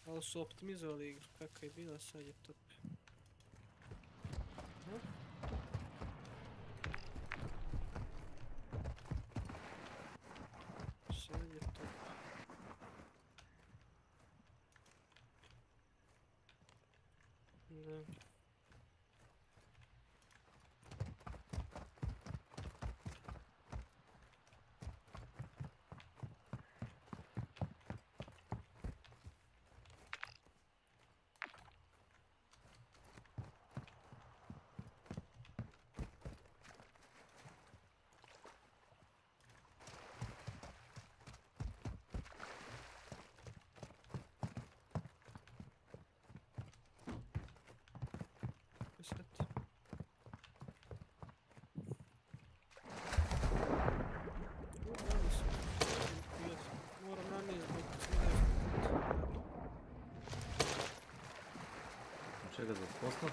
Ali su optimizovali igru, kakva je bila, sad je top. Sad je top. Da. Moram ranije zbog Čega za posla?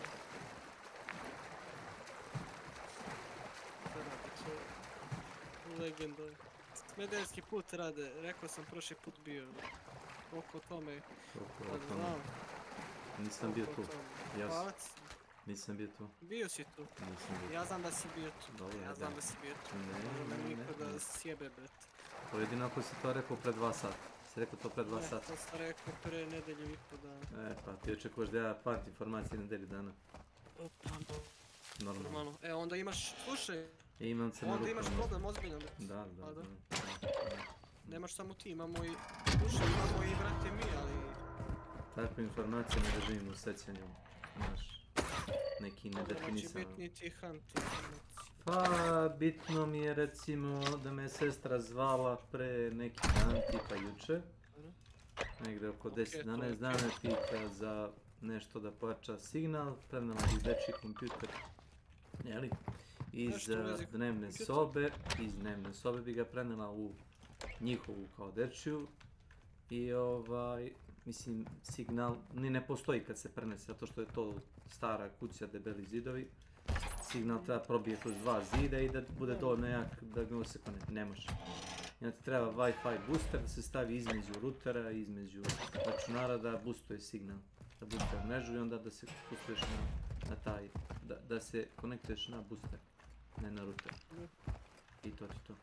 legendom. Smederski put rade, rekao sam prošli put bio. Oko tome. Znam. Nisam bio tu. Palac? Nisam bio tu. Bio si tu. Ja znam da si bio tu. Dobro, ja znam da si bio tu. Ne. Niko da sjebe, bret. To jedino ako si to rekao pre 2 sata. Si rekao to pre 2 sata? Ne, to sam rekao pre nedelju i pol dana. Pa ti očekuješ da ja pamtim informacije nedelju dana. Normalno. Onda imaš, slušaj. Imam se na onda rukama. imaš problem ozbiljan. Da. Nemaš samo ti, imamo i, slušaj, imamo i brate mi, ali... Takve informacije ne držim u sećanju. Znaš, neki nedefinisano. Znači bitni ti hunt informacije. Pa, bitno mi je recimo da me sestra zvala pre neki dan, tipa juče. Negde oko 10-11 dana pita za nešto da pojača signal, prenala iz dečji kompjuter. Jeli? Iz dnevne sobe bi ga prenela u njihovu kao dečju. I mislim, signal ni ne postoji kad se prenese, zato što je to stara kuća, debeli zidovi. Signal treba probije kroz 2 zida i da bude dovoljno jak da ga se konekti. Ne može. I onda ti treba Wi-Fi booster da se stavi između rutera i između računara da boostuje signal. Da boostuje mrežu i onda da se boostuješ na taj, da se konektuješ na booster, ne na router. I to ti to.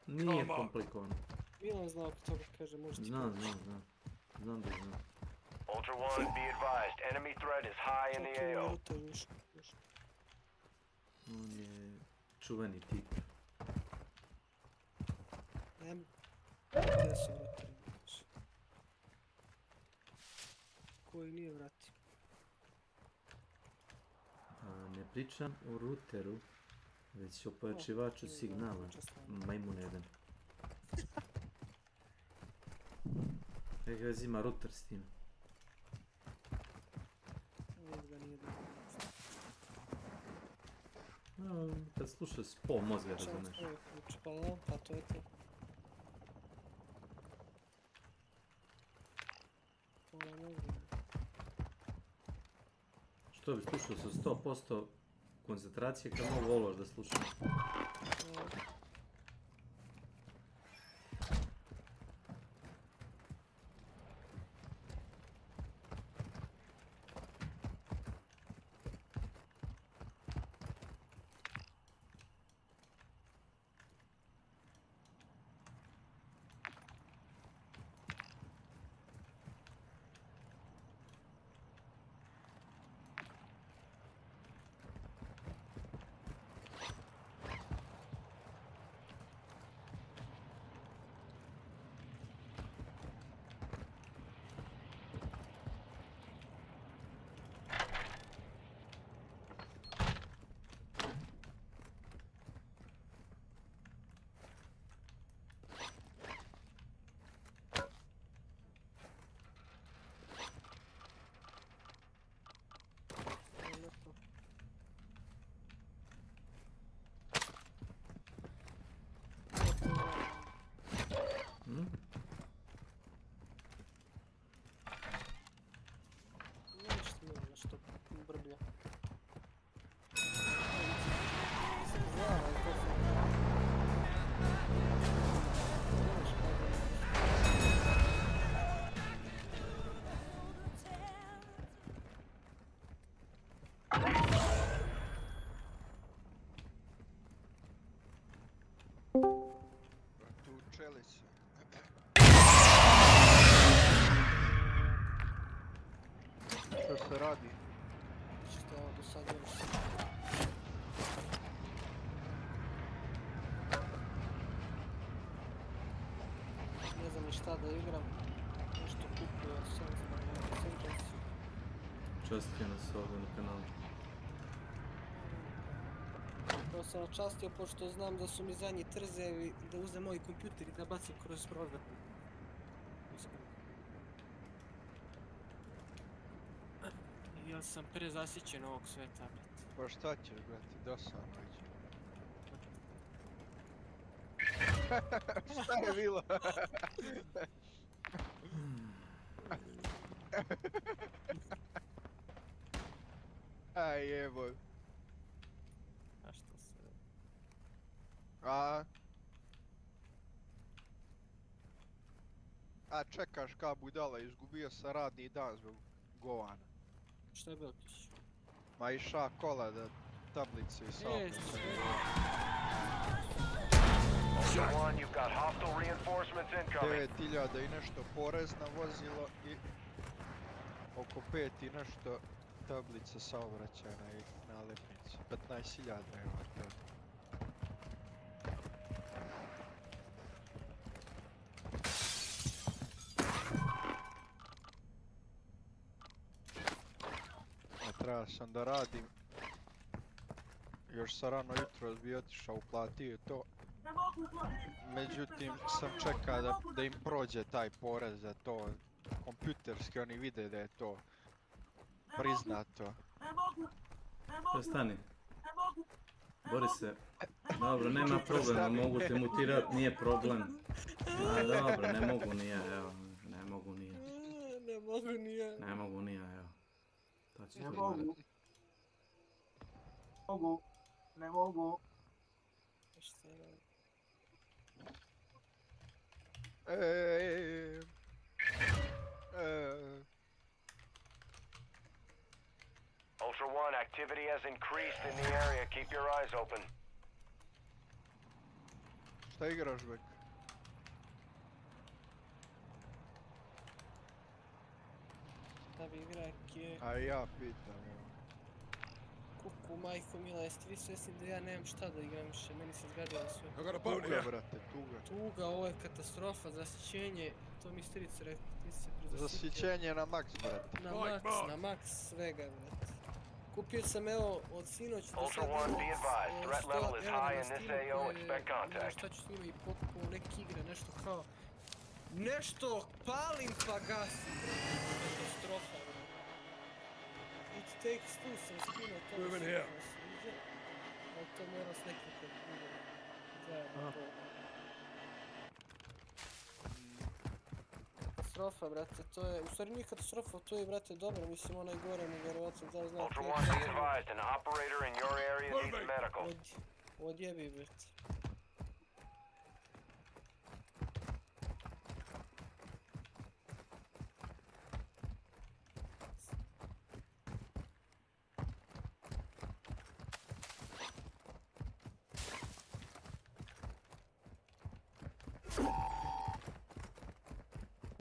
Nije komplikovano. Milan znao kako to kaže, možete ti Znam da znam. Ultra One, be advised, enemy threat is high in the AO. On je čuveni tip. Gdje su ruteri? Koji nije vrati? Ne pričam o ruteru, već o pojačivaču signala. Majmun jedan. Kako već ima ruter s tim? Kad slušaš pol mozga razumeš. Pa to je to. Što bi slušao sa 100% koncentracije kad mogu vološ da slušam? Šali se. Što se radi? Što do sad još? Ne znam ni šta da igram. Nešto kupio, sam znam, sviđa se. Častio nas ovdje na kanalu. To sam načastio pošto znam da su mi zadnji trzevi da uzem moj kompjuter i da bacim kroz program. Ja sam prezasićen ovog sveta, brate. Pa šta ćeš, brate, dosadno ići. Šta je bilo? Aj jeboj. A što se... A čekaš ka budala, izgubio sam radni dan zbog govana. Šta je bilo kiš? Ma iša kola da tablice i saobraćaje. Ultra One, you've got hostile reinforcements incoming. 9.000 i nešto porez na vozilo i oko 5 i nešto tablice saobraćajna i nalepnice. 15.000 je vrto. Treba sam da radim. Još sam rano jutro bi otišao, uplatio to. Međutim sam čekao da im prođe taj porez za to. Kompjuterski oni vide da je to priznato. Prestani. Bori se. Dobro, nema problema, mogu te mutirat, nije problem. A dobro, ne mogu ni ja, evo. Ne mogu ni ja. Ne mogu ni ja. Ne mogu ni ja, evo. Ne mogu. Ne mogu. Šta je? Ultra One, activity has increased in the area. Keep your eyes open. Šta igraš, bek? Šta bi igrak je... A ja pitam, evo. Kuku, majko mila, jeste vi svjesni da ja nemam šta da igram više, meni se zgadilo sve. Tuga, brate, tuga. Tuga, ovo je katastrofa, zasićenje, to mi starica rekao, ti se prezasićenje. Zasićenje na maks, brate. Na maks svega, brate. Kupio sam evo od sinoć do Ultra sad One, be advised, threat level is high in this AO. Expect ne contact. šta ću s njima i pokupo neke igre, nešto kao... Nešto palim pa gasim, katastrofa, brate. It takes two sam skinuo, to mi se sviđa. Ali to mora s nekim kod igra. Zajedno to. Katastrofa, brate, to je... U stvari nije katastrofa, to je, brate, dobro, mislim, onaj gore mi vjerovatno da zna... Ultra One, be advised, an operator in your area needs medical. Odjebi, brate.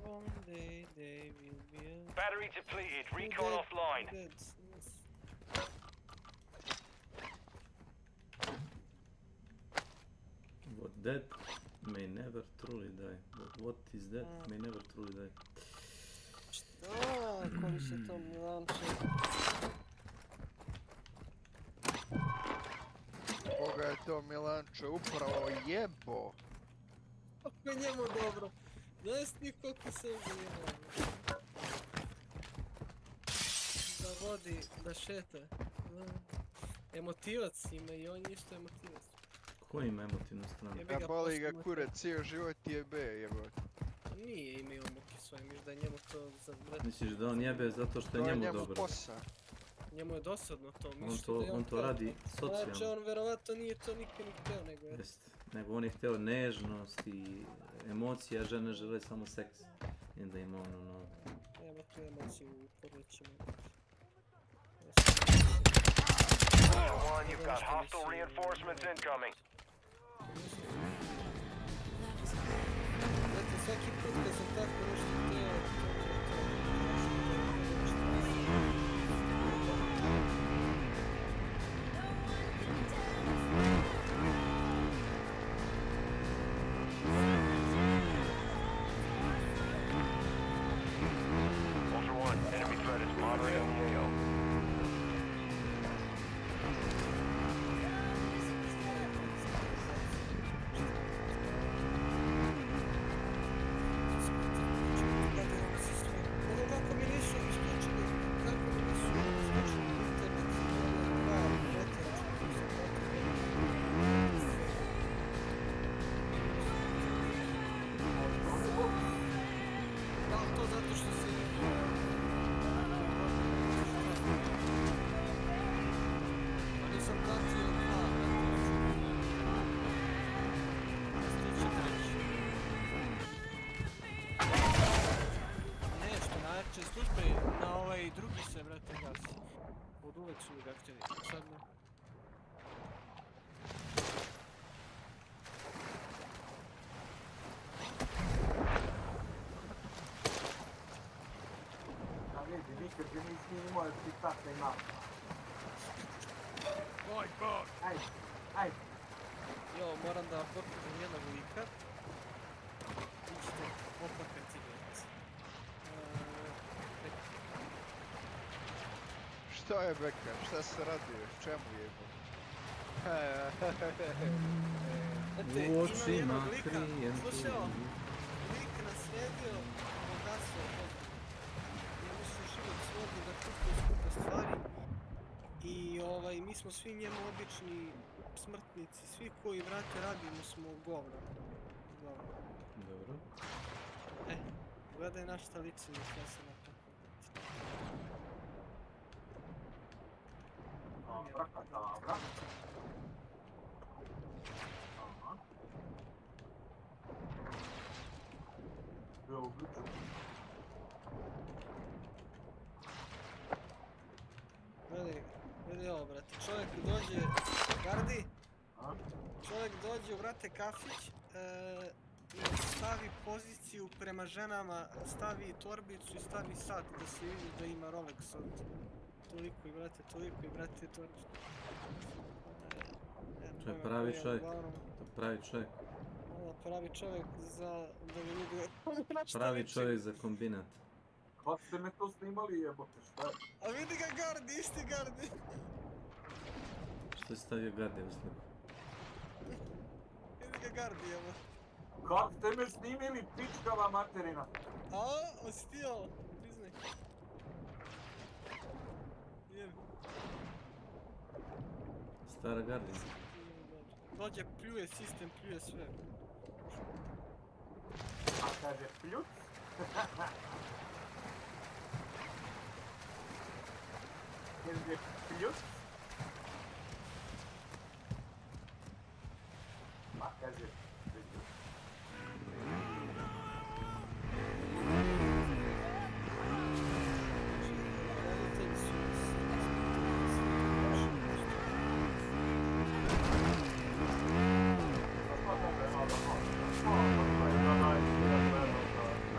One day they will be a... Battery depleted, recon offline. Dead, yes. What dead may never truly die. What is dead may never truly die. Šta? Koji se to Milanče? Koga je to Milanče upravo jebo? Kako je njemu dobro? Znaš ti koliko se uzimao? Da vodi, da šeta. Emotivac ima i on je isto emotivac. Ko ima emotivnu stranu? A boli ga kurac, cijel život jebe, jebote. Nije imao muke svoje, misliš da je njemu to za... Misliš da on jebe zato što je njemu dobro? To je njemu posao. Njemu je dosadno to, On to radi socijalno. Znači on verovatno nije to nikad ni hteo, nego je... Nego on je hteo nežnost i emocije, a žene žele samo seks. I onda ima ono... Nema tu emociju u područjima. Ultra One, you've got hostile reinforcements incoming. Svaki put kad sam tako nešto teo, Ultra One, enemy threat is moderate in the AO. kako mi nisu isključili internet, da, to zato što se pa nisam pratio nešto najjače službe na ovaj drugi se brate gasi. Od uvek su ga htjeli, sad ne. A vidi, nikad ga nisi imao jer ti tako ima. Ajde, ajde. Jo, moram da pokažem jednog lika. Ište opakan cigaret. Što je Beka? Šta se radi? Čemu je? U očima krijem. Slušaj, lik naslijedio bogatstvo. Ja mislim život svodi da kupuje skupa stvari. I mi smo svi njemu obični smrtnici, svi koji vrate radimo smo govna. Dobro. Gledaj na šta liči mi ja se napako. Abrakadabra. Dobro. Gledaj ovo, brate, čovjek dođe, gardi, čovjek dođe u, brate, kafić i stavi poziciju prema ženama, stavi torbicu i stavi sat da se vidi da ima Rolex od toliko i brate, to To je pravi čovjek, Ovo pravi čovjek za da mi vidi. Pravi čovjek za kombinat. Kako ste me to snimali jebote, šta je? A vidi ga gardi, isti gardi. Što je stavio gardi u sliku? Vidi ga gardi, evo. Kako ste me snimili, pičkava materina? A, ostio, priznaj. Jem. Stara gardi. Dođe, pljuje sistem, pljuje sve. A kaže pljuc? Kaže pljuc? Ma kaže pljuc.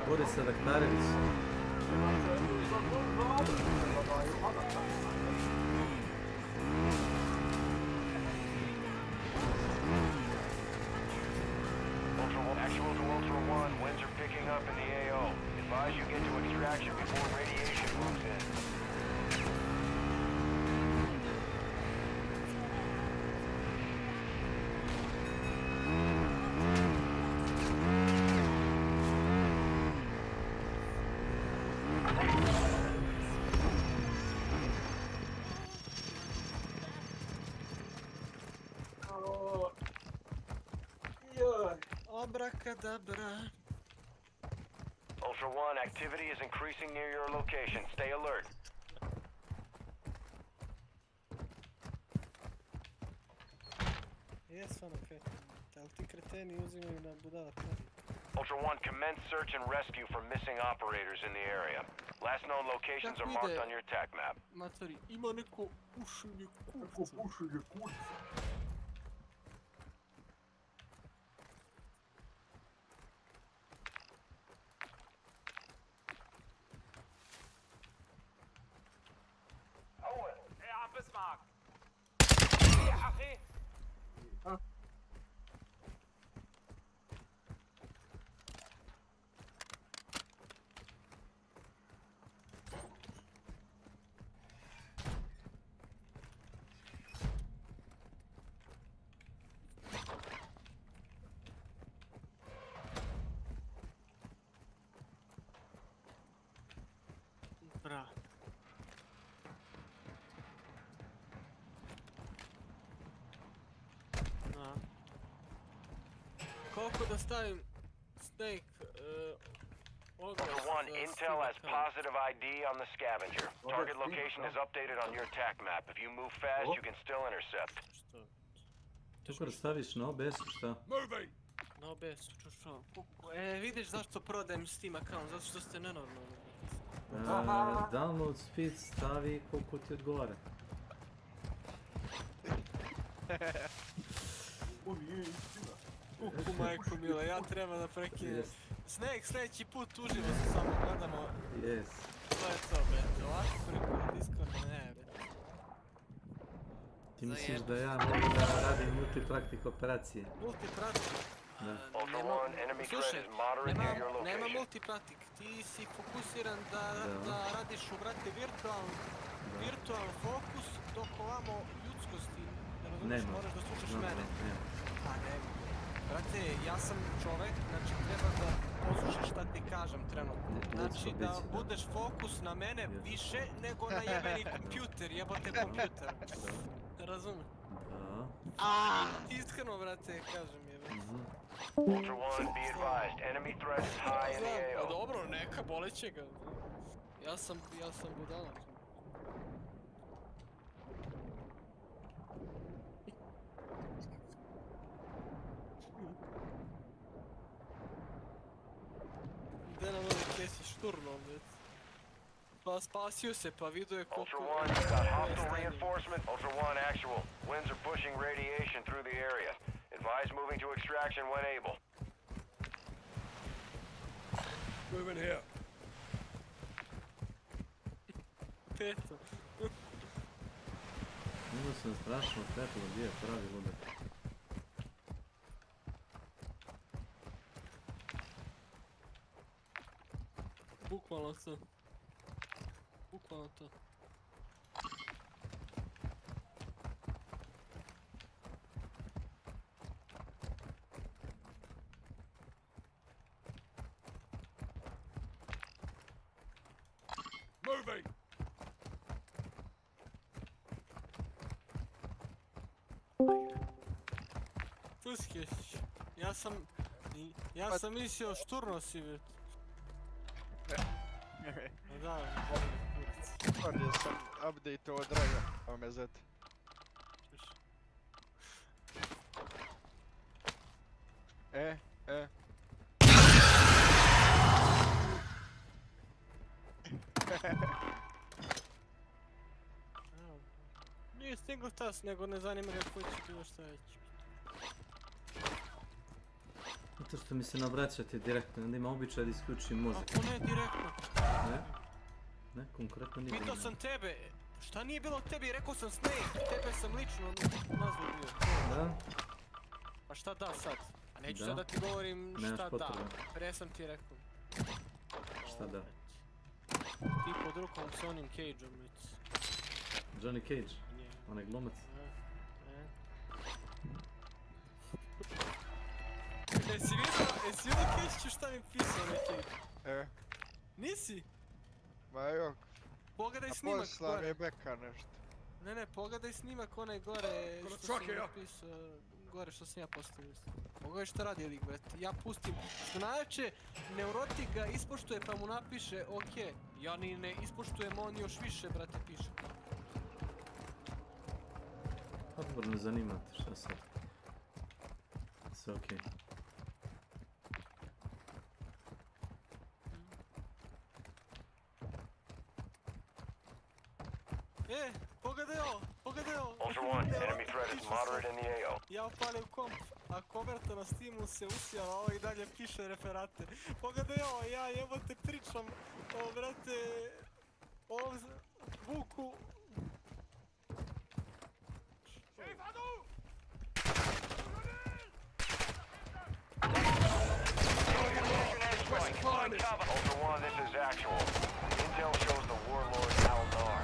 Boris Radaktarević. Actual to Ultra One, winds are picking up in the AO. Advise you get to extraction before radiation moves in. Abracadabra. Ultra One, activity is increasing near your location. Stay alert. Jes, ono kreteni. Ali ti kreteni uzimaju na budala krati. Ultra One, commence search and rescue for missing operators in the area. Last known locations are marked on your attack map. Matori, ima neko pušenje kurca. Neko pušenje kurca. Koliko da stavim Snake? Ultra One, Intel has positive ID on the scavenger. Target location is updated on your attack map. If you move fast, you can still intercept. Kako da staviš na OBS, šta? Na OBS, čušao. Vidiš zašto prodajem Steam account, zato što ste nenormalni. Download speed stavi koliko ti odgovara. Kuku majko mila, ja treba da prekinem. Snake, sljedeći put uživo se samo gledamo. Yes. To je to, bete. Ovako preko Discorda, ne, bete. Ti misliš da ja mogu da radim multipraktik operacije? Multipraktik? Da. Slušaj, nema multipraktik. Ti si fokusiran da radiš u, brate, virtualan fokus, dok ovamo ljudskosti, ne razumiješ, moraš da slušaš mene. Pa nema. Brate, ja sam čovek, znači treba da poslušaš šta ti kažem trenutno. Znači da budeš fokus na mene više nego na jebeni kompjuter, jebote kompjuter. Razumem? Da. Iskreno, brate, kažem jebate. Ultra One, be advised, enemy threat is high in the AO. Pa dobro, neka, boleće ga. Ja sam budala. Gde nam ovdje kesi šturno, već? Pa spasio se, pa vidio je koliko... Ultra One, you got hostile reinforcement. Ultra One, actual. Winds are pushing radiation through the area. Advise moving to extraction when able. Move in here. Peto. Imao sam strašno teplo, gdje je pravi ludak. Bukvalno to. Bukvalno to. Moving. Puskeš. Ja sam mislio šturno si, već. Da, kurac. Ovdje sam update-ovo Draga, pa me zete. Nije stigao tas, nego ne zanima ga koji će bilo šta već. Zato što mi se navraćate direktno, onda ima običaj da isključim muziku. Ako ne direktno? Ne? Ne, konkretno nije. Pitao sam tebe, šta nije bilo tebi, rekao sam Snake, tebe sam lično nazvao bio. Da? Pa šta da sad? A neću sad da ti govorim šta da, pre sam ti rekao. Šta da? Ti pod rukom s onim Cage-om već. Johnny Cage? Onaj glumac? Jesi vidio Cage-ću šta mi pisao onaj Cage? Nisi? Ma jok. Pogledaj snimak posla gore. Rebeka nešto. Ne, pogledaj snimak onaj gore što sam napisao. Gore što sam ja postavio. Pogledaj što radi lik, brate. Ja pustim. Što najveće, neurotik ga ispoštuje pa mu napiše ok. Ja ni ne ispoštujem, on još više, brate, piše. Odbor ne zanimate šta sad. Sve okej. Pogledaj ovo, pogledaj ovo. Ultra One, enemy threat is moderate in the AO. Ja upalim komp, a koverta na Steamu se usijala, ovo i dalje piše referate. Pogledaj ovo, ja jebote pričam o, brate, o Vuku. Ultra One, this is actual. Intel shows the warlord Al-Nar,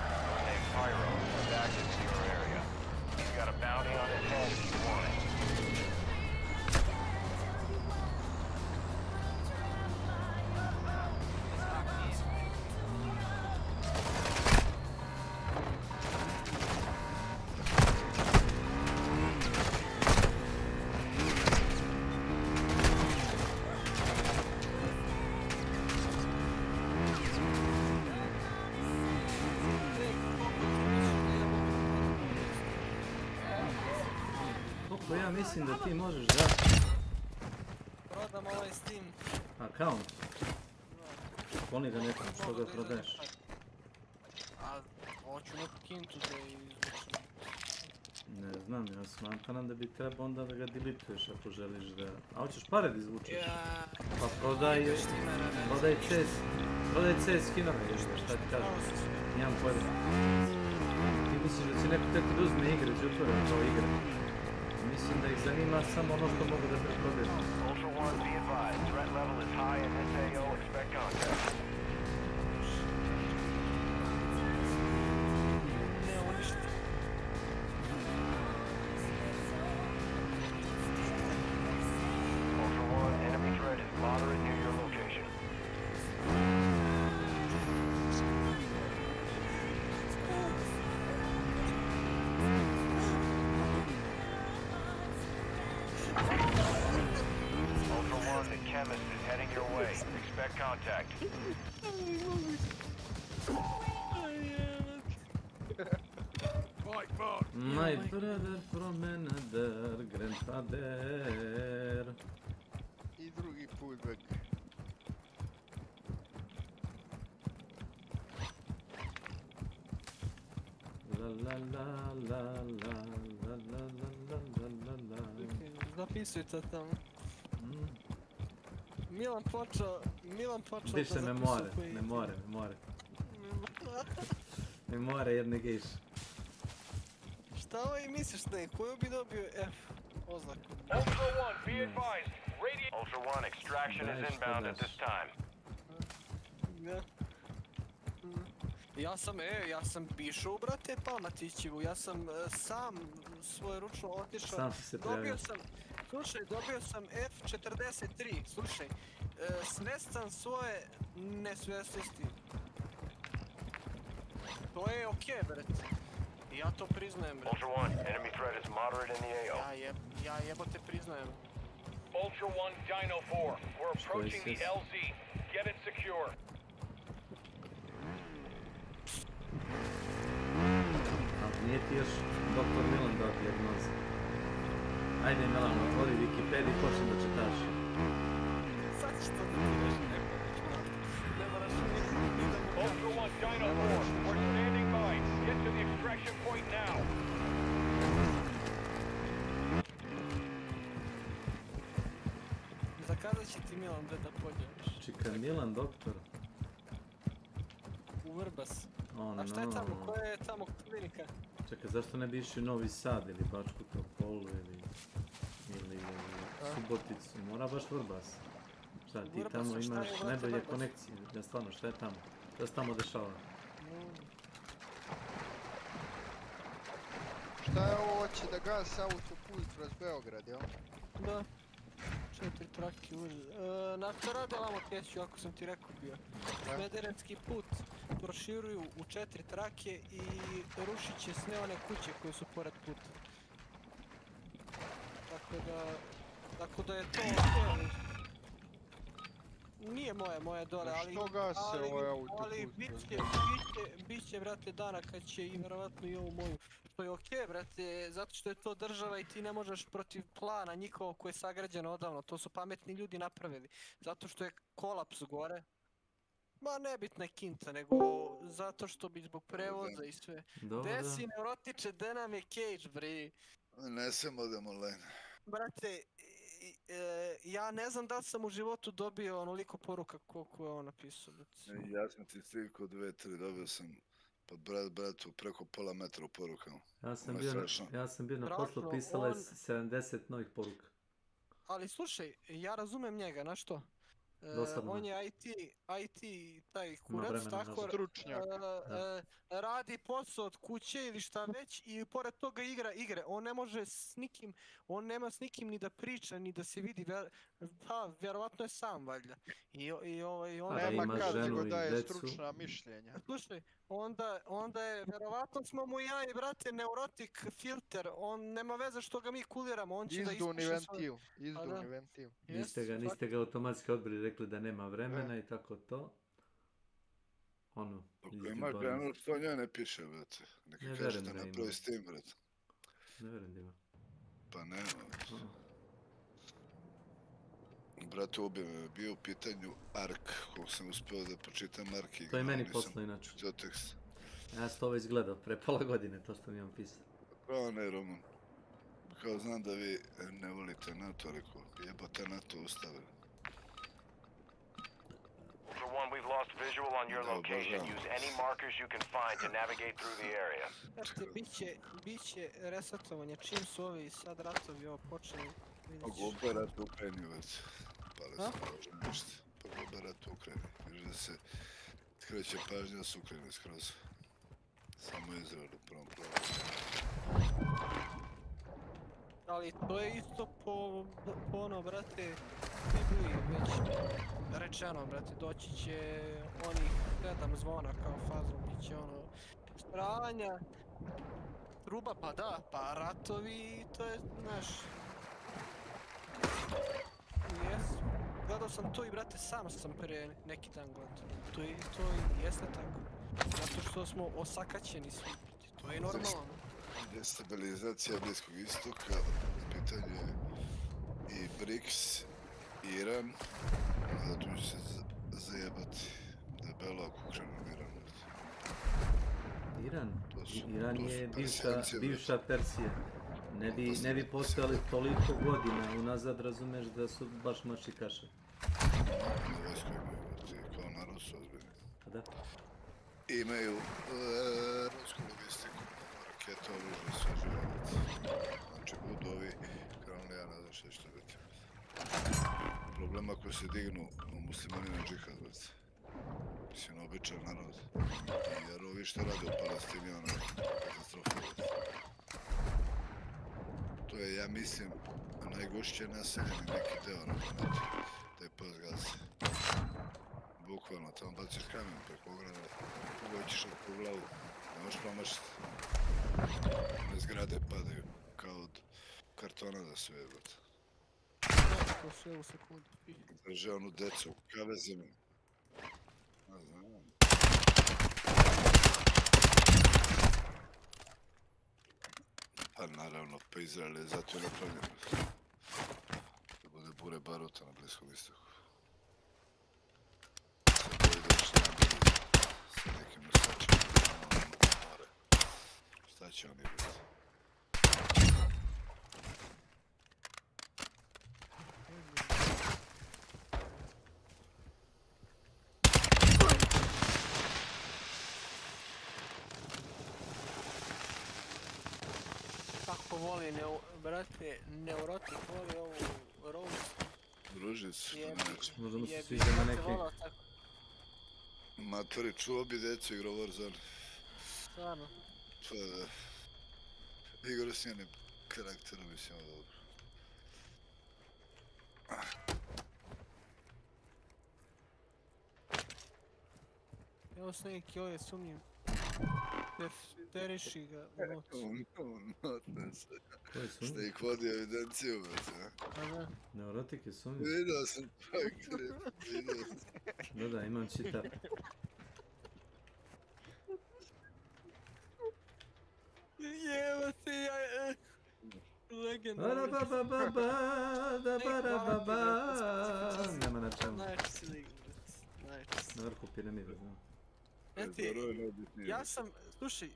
named Pyro, is active in your area. He's got a bounty on his head if you want it. ja mislim da ti možeš da... Prodam ovaj Steam. Account. Kloni ga nekom, što ga prodaješ? A, hoću neku kintu da izvučem. Ne znam, ja smatram da bi trebao onda da ga deletuješ ako želiš da... A hoćeš pare da izvučeš? Pa prodaj CS skinove, šta ti kažem? Nijem pojma. Ti misliš da će neko tek da uzme igre, džutore, kao igre? Mislim da ih zanima samo ono što mogu da preprodaju. Ultra One, be advised. Threat level is high in this AO. Expect contact. Ultra One, enemy threat is moderate near your location. Ultra One, the chemist is heading your way. Expect contact. My brother from another grandfather. I drugi put vek. La la la la la la la la la la la. Zapisujte tamo. Milan počeo Više memore jedne gejše. Šta ovaj misliš ne? Koju bi dobio F oznaku? Ultra One, be advised. Ultra One, extraction is inbound at this time. Ja sam pišao, brate, Palmatićevu, ja sam sam svojeručno otišao. Sam si se prijavio. Dobio sam F43, slušaj, svestan svoje nesvjesnosti. To je okej, brate. Ja to priznajem, brate. Ultra One, enemy threat is moderate in the AO. Ja jebote priznajem. Ultra One, Dino 4. We're approaching the LZ. Get it secure. Nije ti još doktor Milan dao dijagnozu. Ajde Milan, otvori Wikipedia i počni da čitaš. Sad što da ti reći neko, ne moraš Ultra One, Dino 4. We're standing by. Get to the extraction point now. Zakazat će ti Milan da pođeš. Čekaj, Milan doktor? U Vrbas. Oh, a šta je tamo? Koja je tamo klinika? Čekaj, zašto ne bi išli Novi Sad ili Bačku Topolu ili Suboticu? Mora baš Vrbas. Šta, ti tamo imaš najbolje konekcije. Ja stvarno, šta je tamo? Šta se tamo dešava? Šta je ovo, hoće da gas autoput kroz Beograd, jel? Da. 4 trake nafta rade lamo keću, ako sam ti rekao bio. Smederevski put proširuju u 4 trake i rušit će sve one kuće koje su pored puta. Tako da je to nije moje dole, ali bit će, brate, dana kad će i vjerovatno i ovu moju. To je okej, brate, zato što je to država i ti ne možeš protiv plana njihovog koji je sagrađen odavno, to su pametni ljudi napravili. Zato što je kolaps gore. Ma nebitna je kinta, nego zato što bi zbog prevoza i sve. Gde si neurotiče, gde nam je Cage, bre? Ne smemo da molim. Brate, ja ne znam da li sam u životu dobio onoliko poruka koliko je on napisao. Ja sam ti stigao 2-3, dobio sam pod bratu preko pola metra u porukama. Ja sam bio na poslu, pisala je 70 novih poruka. Ali slušaj, ja razumem njega, znaš što? On je IT taj kurac, tako radi posao od kuće ili šta već i pored toga igra igre. On ne može s nikim, on nema s nikim ni da priča, ni da se vidi, vjerovatno je sam valjda. Nema kad nego daje stručna mišljenja. Slušaj, onda je, vjerovatno smo mu ja i brate neurotik filter, on nema veze što ga mi kuliramo, on će da ispuše svoje... Izduvni ventil. Niste ga automatski odbili, rekli da nema vremena i tako to. Ima ono što nje ne piše, brate. Neka kaže da napravi s tim, brate. Ne verujem da ima. Pa ne. Brate, obje me bio u pitanju Ark, kog sam uspio da počitam Ark i to je meni poslo inače. Ja sam to već gledao pre pola godine, to što mi imam pisao. Kao ne, Roman. Kao znam da vi ne volite NATO, rekao, jebate NATO ustave. Ultra One, we've lost visual on your location. Use any markers you can find to navigate through the area. Biće resetovanje, čim su ovi sad ratovi ovo počeli. Pogobe rat u Ukrajini već. Pale se ne ništa. Pogobe rat u Ukrajini. Viš da se skreće pažnja s Ukrajine skroz. Samo Izrael u prvom pravogu. Ali to je isto po ono, brate, Bibliji već rečeno, brate, doći će onih 7 zvona kao fazom, bit će ono stranja, truba, pa da, pa ratovi, to je, znaš, jesu. Gledao sam to i, brate, sam pre neki dan gledao. To i jeste tako. Zato što smo osakaćeni svi, to je normalno. Destabilizacija Bliskog istoka, pitanje je i BRICS, Iran, zato će se zajebati debelo ako krenu Iran. Iran je bivša Persija. Ne bi postojali toliko godina unazad, razumeš da su baš mačikaše. Kao narod su ozbiljni. Da. Imaju rusku logistiku, raketa, oružje, sve živovac. Znači budu ovi krenuli, ja ne znam šta će to biti. Problem ako se dignu muslimani na džihad, već. Mislim, običan narod. Jer ovi što rade u Palestini, ono je katastrofa. To je, ja mislim, najgušće naseljeni neki deo na planeti. Taj pas gaze. Bukvalno, tamo baciš kamen preko ograda, pogoćiš po glavu, ne možeš promašiti. One zgrade padaju, kao od kartona za sve, jebate. To sve u sekundu. Drže onu decu, kavezima. Ne znam. Pa naravno, pa Izrael je zato napravljen. Da bude bure baruta na Bliskom istoku. Sa nekim nosačima na more. Šta će oni biti? Kako voli, brate, neurotik voli ovu Rose. Ružicu, možda mu se sviđa na neki... Matori, čuo bi decu igrao Warzone. Stvarno? Pa da. Igrao s njenim karakterom, mislim, dobro. Evo s neki ove sumnjim. Teriši ga u noć. Koji sumnjim? Ste ih vodi evidenciju, brate, a? Neurotik je sumnjim. Vidio sam tvoj klip, vidio sam. Da, imam čitav. Jevo ti, legenda. Nema na čemu. Nice league, nice. Na vrhu piramide, znam. Ja sam, slušaj,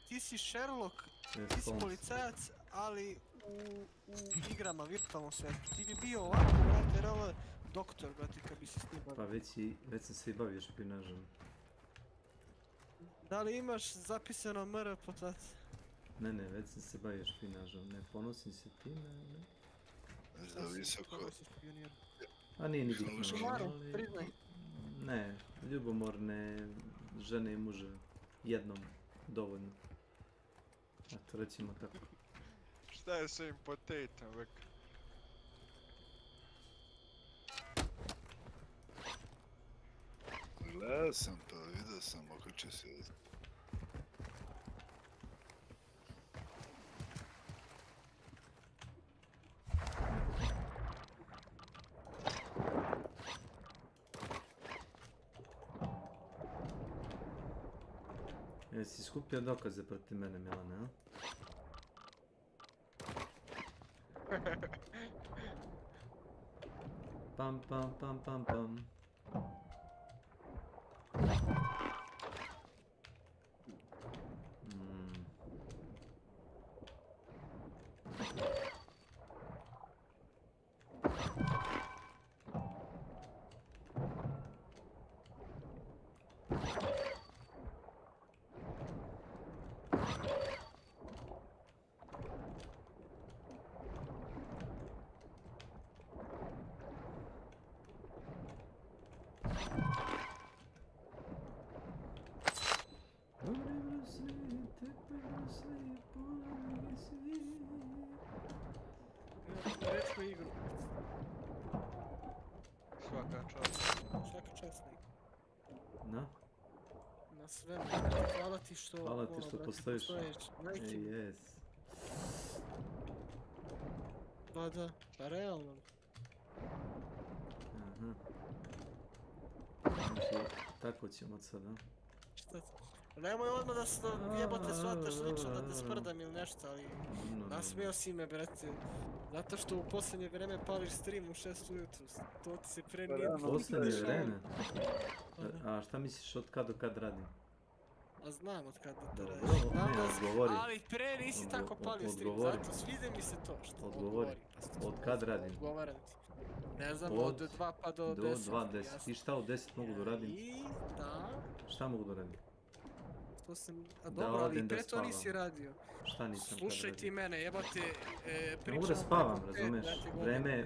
ti si Sherlock, ti si policajac, ali u igrama, virtualnom svijetu. Ti bi bio ovako, brate, doktor, brate, kad bi se s njim bavio. Pa već sam se i bavio špinažom. Da li imaš zapisano MR po taci? Ne, već sam se bavio špinažom, ne ponosim se time, ne. Za visoko. A nije ni bitno, ali... priznaj. Ne, ljubomorne žene i muže jednom dovoljno. Eto, recimo tako. Šta je sa im potatom, vek? Gledao sam pa, vidio sam, okače se ovdje. Jesi skupio dokaze protiv mene, Milane, a? Pam pam pam pam pam. Recimo igru. Svaka čast. Svaka čast lik. Na? Na svemu. Hvala ti što... Hvala ti što postojiš. Yes. Pa da, pa realno. Aha. Znači, tako ćemo od sada. Šta ti? Nemoj odmah da se jebote shvataš lično da te sprdam ili nešto, ali nasmijao si me, brate. Zato što u posljednje vreme pališ stream u 6 ujutru, to ti se pre nije... Posljednje vreme? A šta misliš od kad do kad radim? A znam od kad do kad radiš. Ne, odgovori. Ali pre nisi tako palio stream, zato svide mi se to što odgovori. Od kad radim? Odgovaram ti. Ne znam, od 2 pa do 10. Do 2, 10. I šta od 10 mogu da radim? I da... Šta mogu da radim? To sam... A dobro, ali pre to nisi radio. Šta nisam kad Slušaj ti mene, jebate, pričam... Mogu da spavam, razumeš?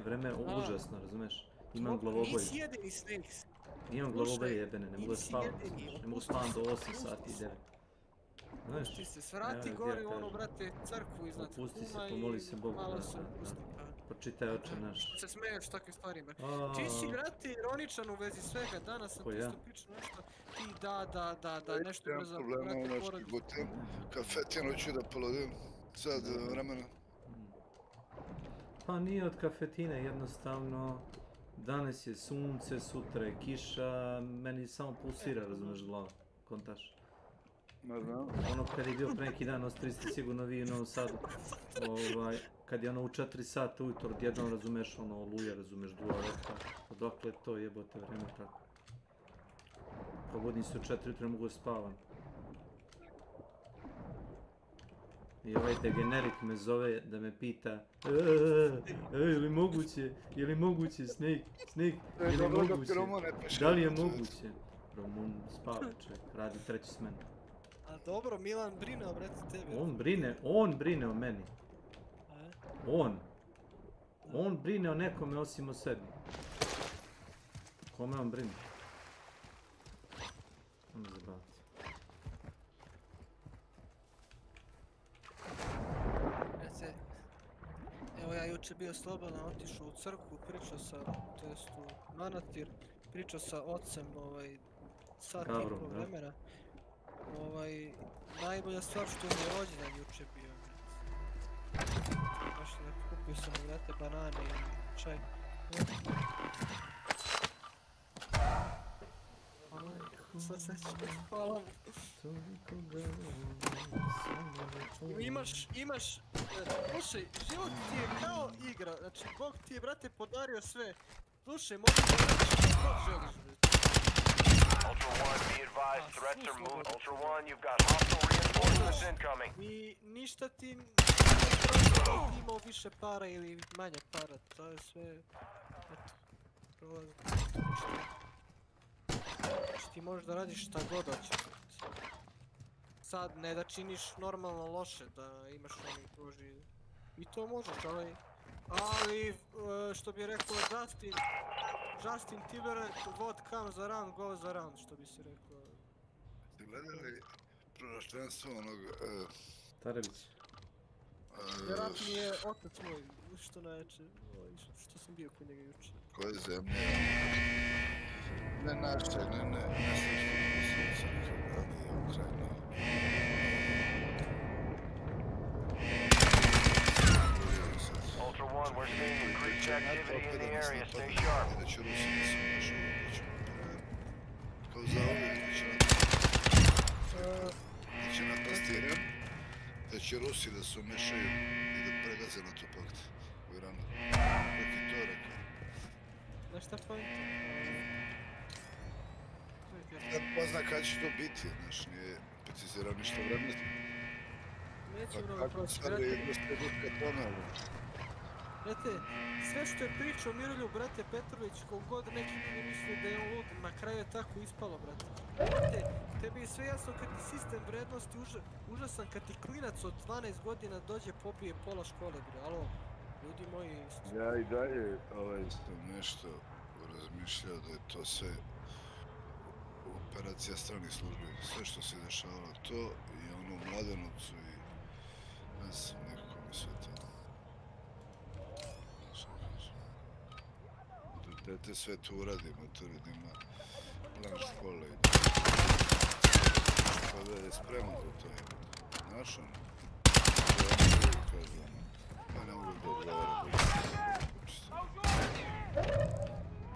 Vreme je užasno, razumeš? Imam glavoboj. Nisi jedini snakes. Imam glavoboj jebene, ne mogu da spavam. Ne mogu spavam do 8 sati i 9. Znaš? Ti se svrati gore u onu, brate, crkvu iznad kuma i... Opusti se, pomoli se Bogu. Malo se opusti, pa... Pročitaj oče naš. Se smeješ takvim stvarima. Ti si, brate, ironičan u vezi svega, danas sam isto pričao nešto, ti da, nešto brzo, brate, porodicu. Kafetinu ću da polodim, sad vremena. Pa nije od kafetine, jednostavno, danas je sunce, sutra je kiša, meni samo pulsira, razumeš, glava, kontaš. Ono kad je bio pre neki dan, ostali ste sigurno vi u Novom Sadu, kad je ono u 4 sata ujutro odjednom razumeš ono oluje, razumeš duva veka, odakle to jebote vreme tako. Probudim se u 4 ujutro, ne mogu da spavam. I ovaj degenerik me zove da me pita je li moguće, Snake, je li moguće, da li je moguće? Romun spava čovjek, radi 3. smenu. A dobro, Milan brine o brate tebi. On brine o meni. On brine o nekome osim o sebi. Kome on brine? On zabaviti. Rece, evo ja juče bio slobodan, otišao u crkvu, pričao sa, to jest u manastir, pričao sa ocem, sat i pol vremena. Najbolja stvar što mi je rođendan juče bio. Baš kupio sam mu vrate banane i čaj. Sad se ću, hvala mu. Imaš, slušaj, život ti je kao igra, znači Bog ti je, brate, podario sve. Slušaj, možeš da radiš što želiš, brate. Ultra One, be advised, threats are moving. Ultra One, you've got hostile reinforcements incoming. I ništa ti imao više para ili manje para, to je sve, eto, prolazi, znači ti možeš da radiš šta god hoćeš. Sad, ne da činiš normalno loše, da imaš onih Boži, i to možeš, ali što bi rekao Justin Timberlake, what comes around goes around, što bi se rekao. Ste gledali proročanstvo onog... Tarević. Vjerojatno mi je otac moj, što najjače, što sam bio kod njega juče. Koje zemlje? Ne naše, ne što sam izgledali Ukrajina. Ultra One, we're seeing increased activity in the area. Stay sharp. Da će Rusi da se unašu, kao za ovdje, da će napasti Iran, da će Rusi da se umešaju i da pregaze NATO pakt u Iranu. start point. Sad pozna kad će to biti, znaš, nije precizirao ništa vremenski. Neće Pa mnogo kako proći, sad brate. je dosta dutka tome, Brate, sve što je pričao Miroljub, brate Petrović, kogod neki ljudi misli da je on lud, na kraju je tako ispalo, brate. Brate, tebi je sve jasno kad ti sistem vrednosti užasan, kad ti klinac od 12 godina dođe pobije pola škole, bre, alo, ljudi moji... Ja i dalje sam nešto razmišljao da je to sve operacija stranih službi, sve što se dešavalo, to i ono u Mladenovcu i ne znam, nekako mi sve to. Da dete sve to uradi, matori, da ima plan škole i da je spreman za to, znaš ono? Ja ne mogu da odgovaram.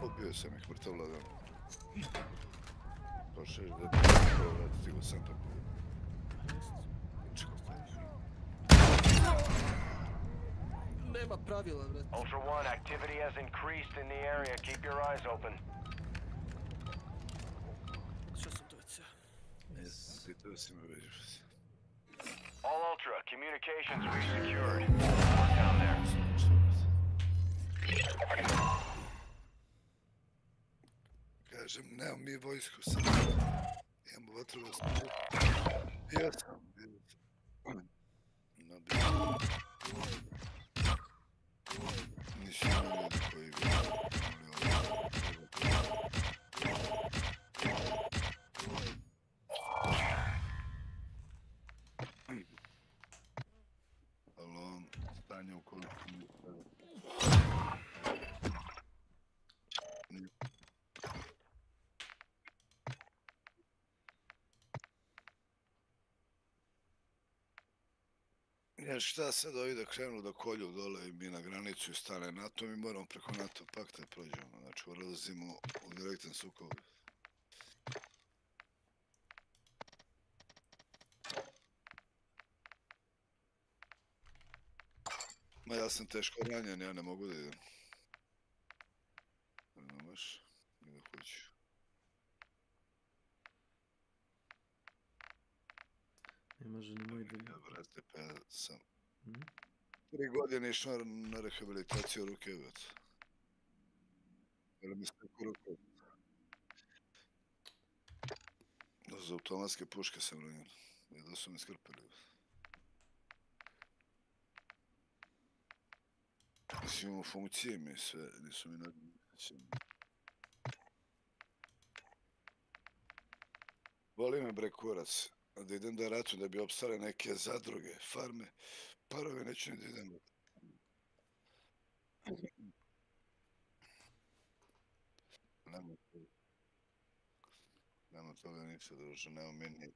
Pobio sam ih mrtav ladan. Pa 6 dete, stigo sam tako. Nema pravila, brate. Ultra One, activity has increased in the area. Keep your eyes open. Što sam to već? Jes, pitao si me već. All Ultra, communications resecured. Down there. Kažem, nemam mi vojsku sad. Imamo vatrogasnu. Ja sam. Nisu imali ljudi koji bi Halo, stanje u koliko mi Ja šta sad ovi da krenu da kolju dole i mi na granicu i stane NATO, mi moramo preko NATO pakta prođemo, znači ulazimo u direktan sukob. Ma ja sam teško ranjen, ja ne mogu da idem. Ne možeš, ni da hoću. Ne može ni moj da... Ja, brate, pa ja sam 3 godine išao na rehabilitaciju ruke, brate. Jer mi steku ruku. Za automatske puške sam ranjen. Da su mi skrpili. Mislim, imamo funkcije mi sve, nisu mi nadmijeći. Voli me bre kurac, da idem da ratu da bi opstale neke zadruge, farme, parove neću ni da idem. Nema toga ništa, druže, nema meni.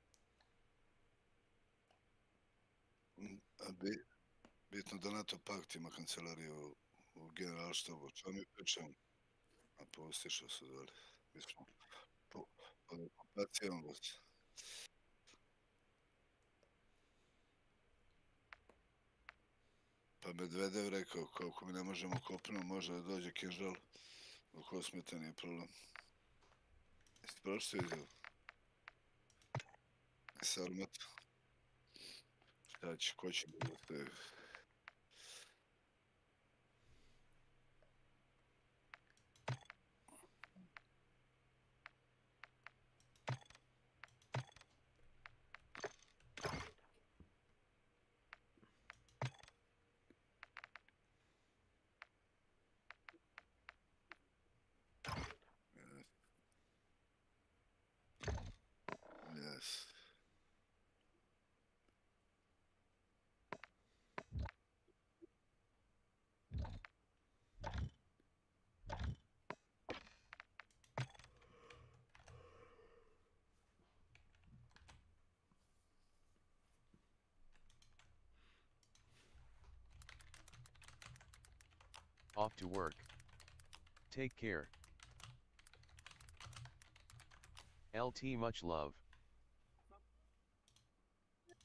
Bitno da NATO pakt ima kancelariju u generalštabu, čo mi pričamo? A pustišao se dole. Mi smo pod okupacijom, brate. Pa Medvedev rekao, kako mi ne možemo kopno, može da dođe kinžal, u kosmeta nije problem. Jeste prošli izjavu? Sa armatom. Šta će, ko će da ostaje? Yes. Off to work. Take care. LT much love.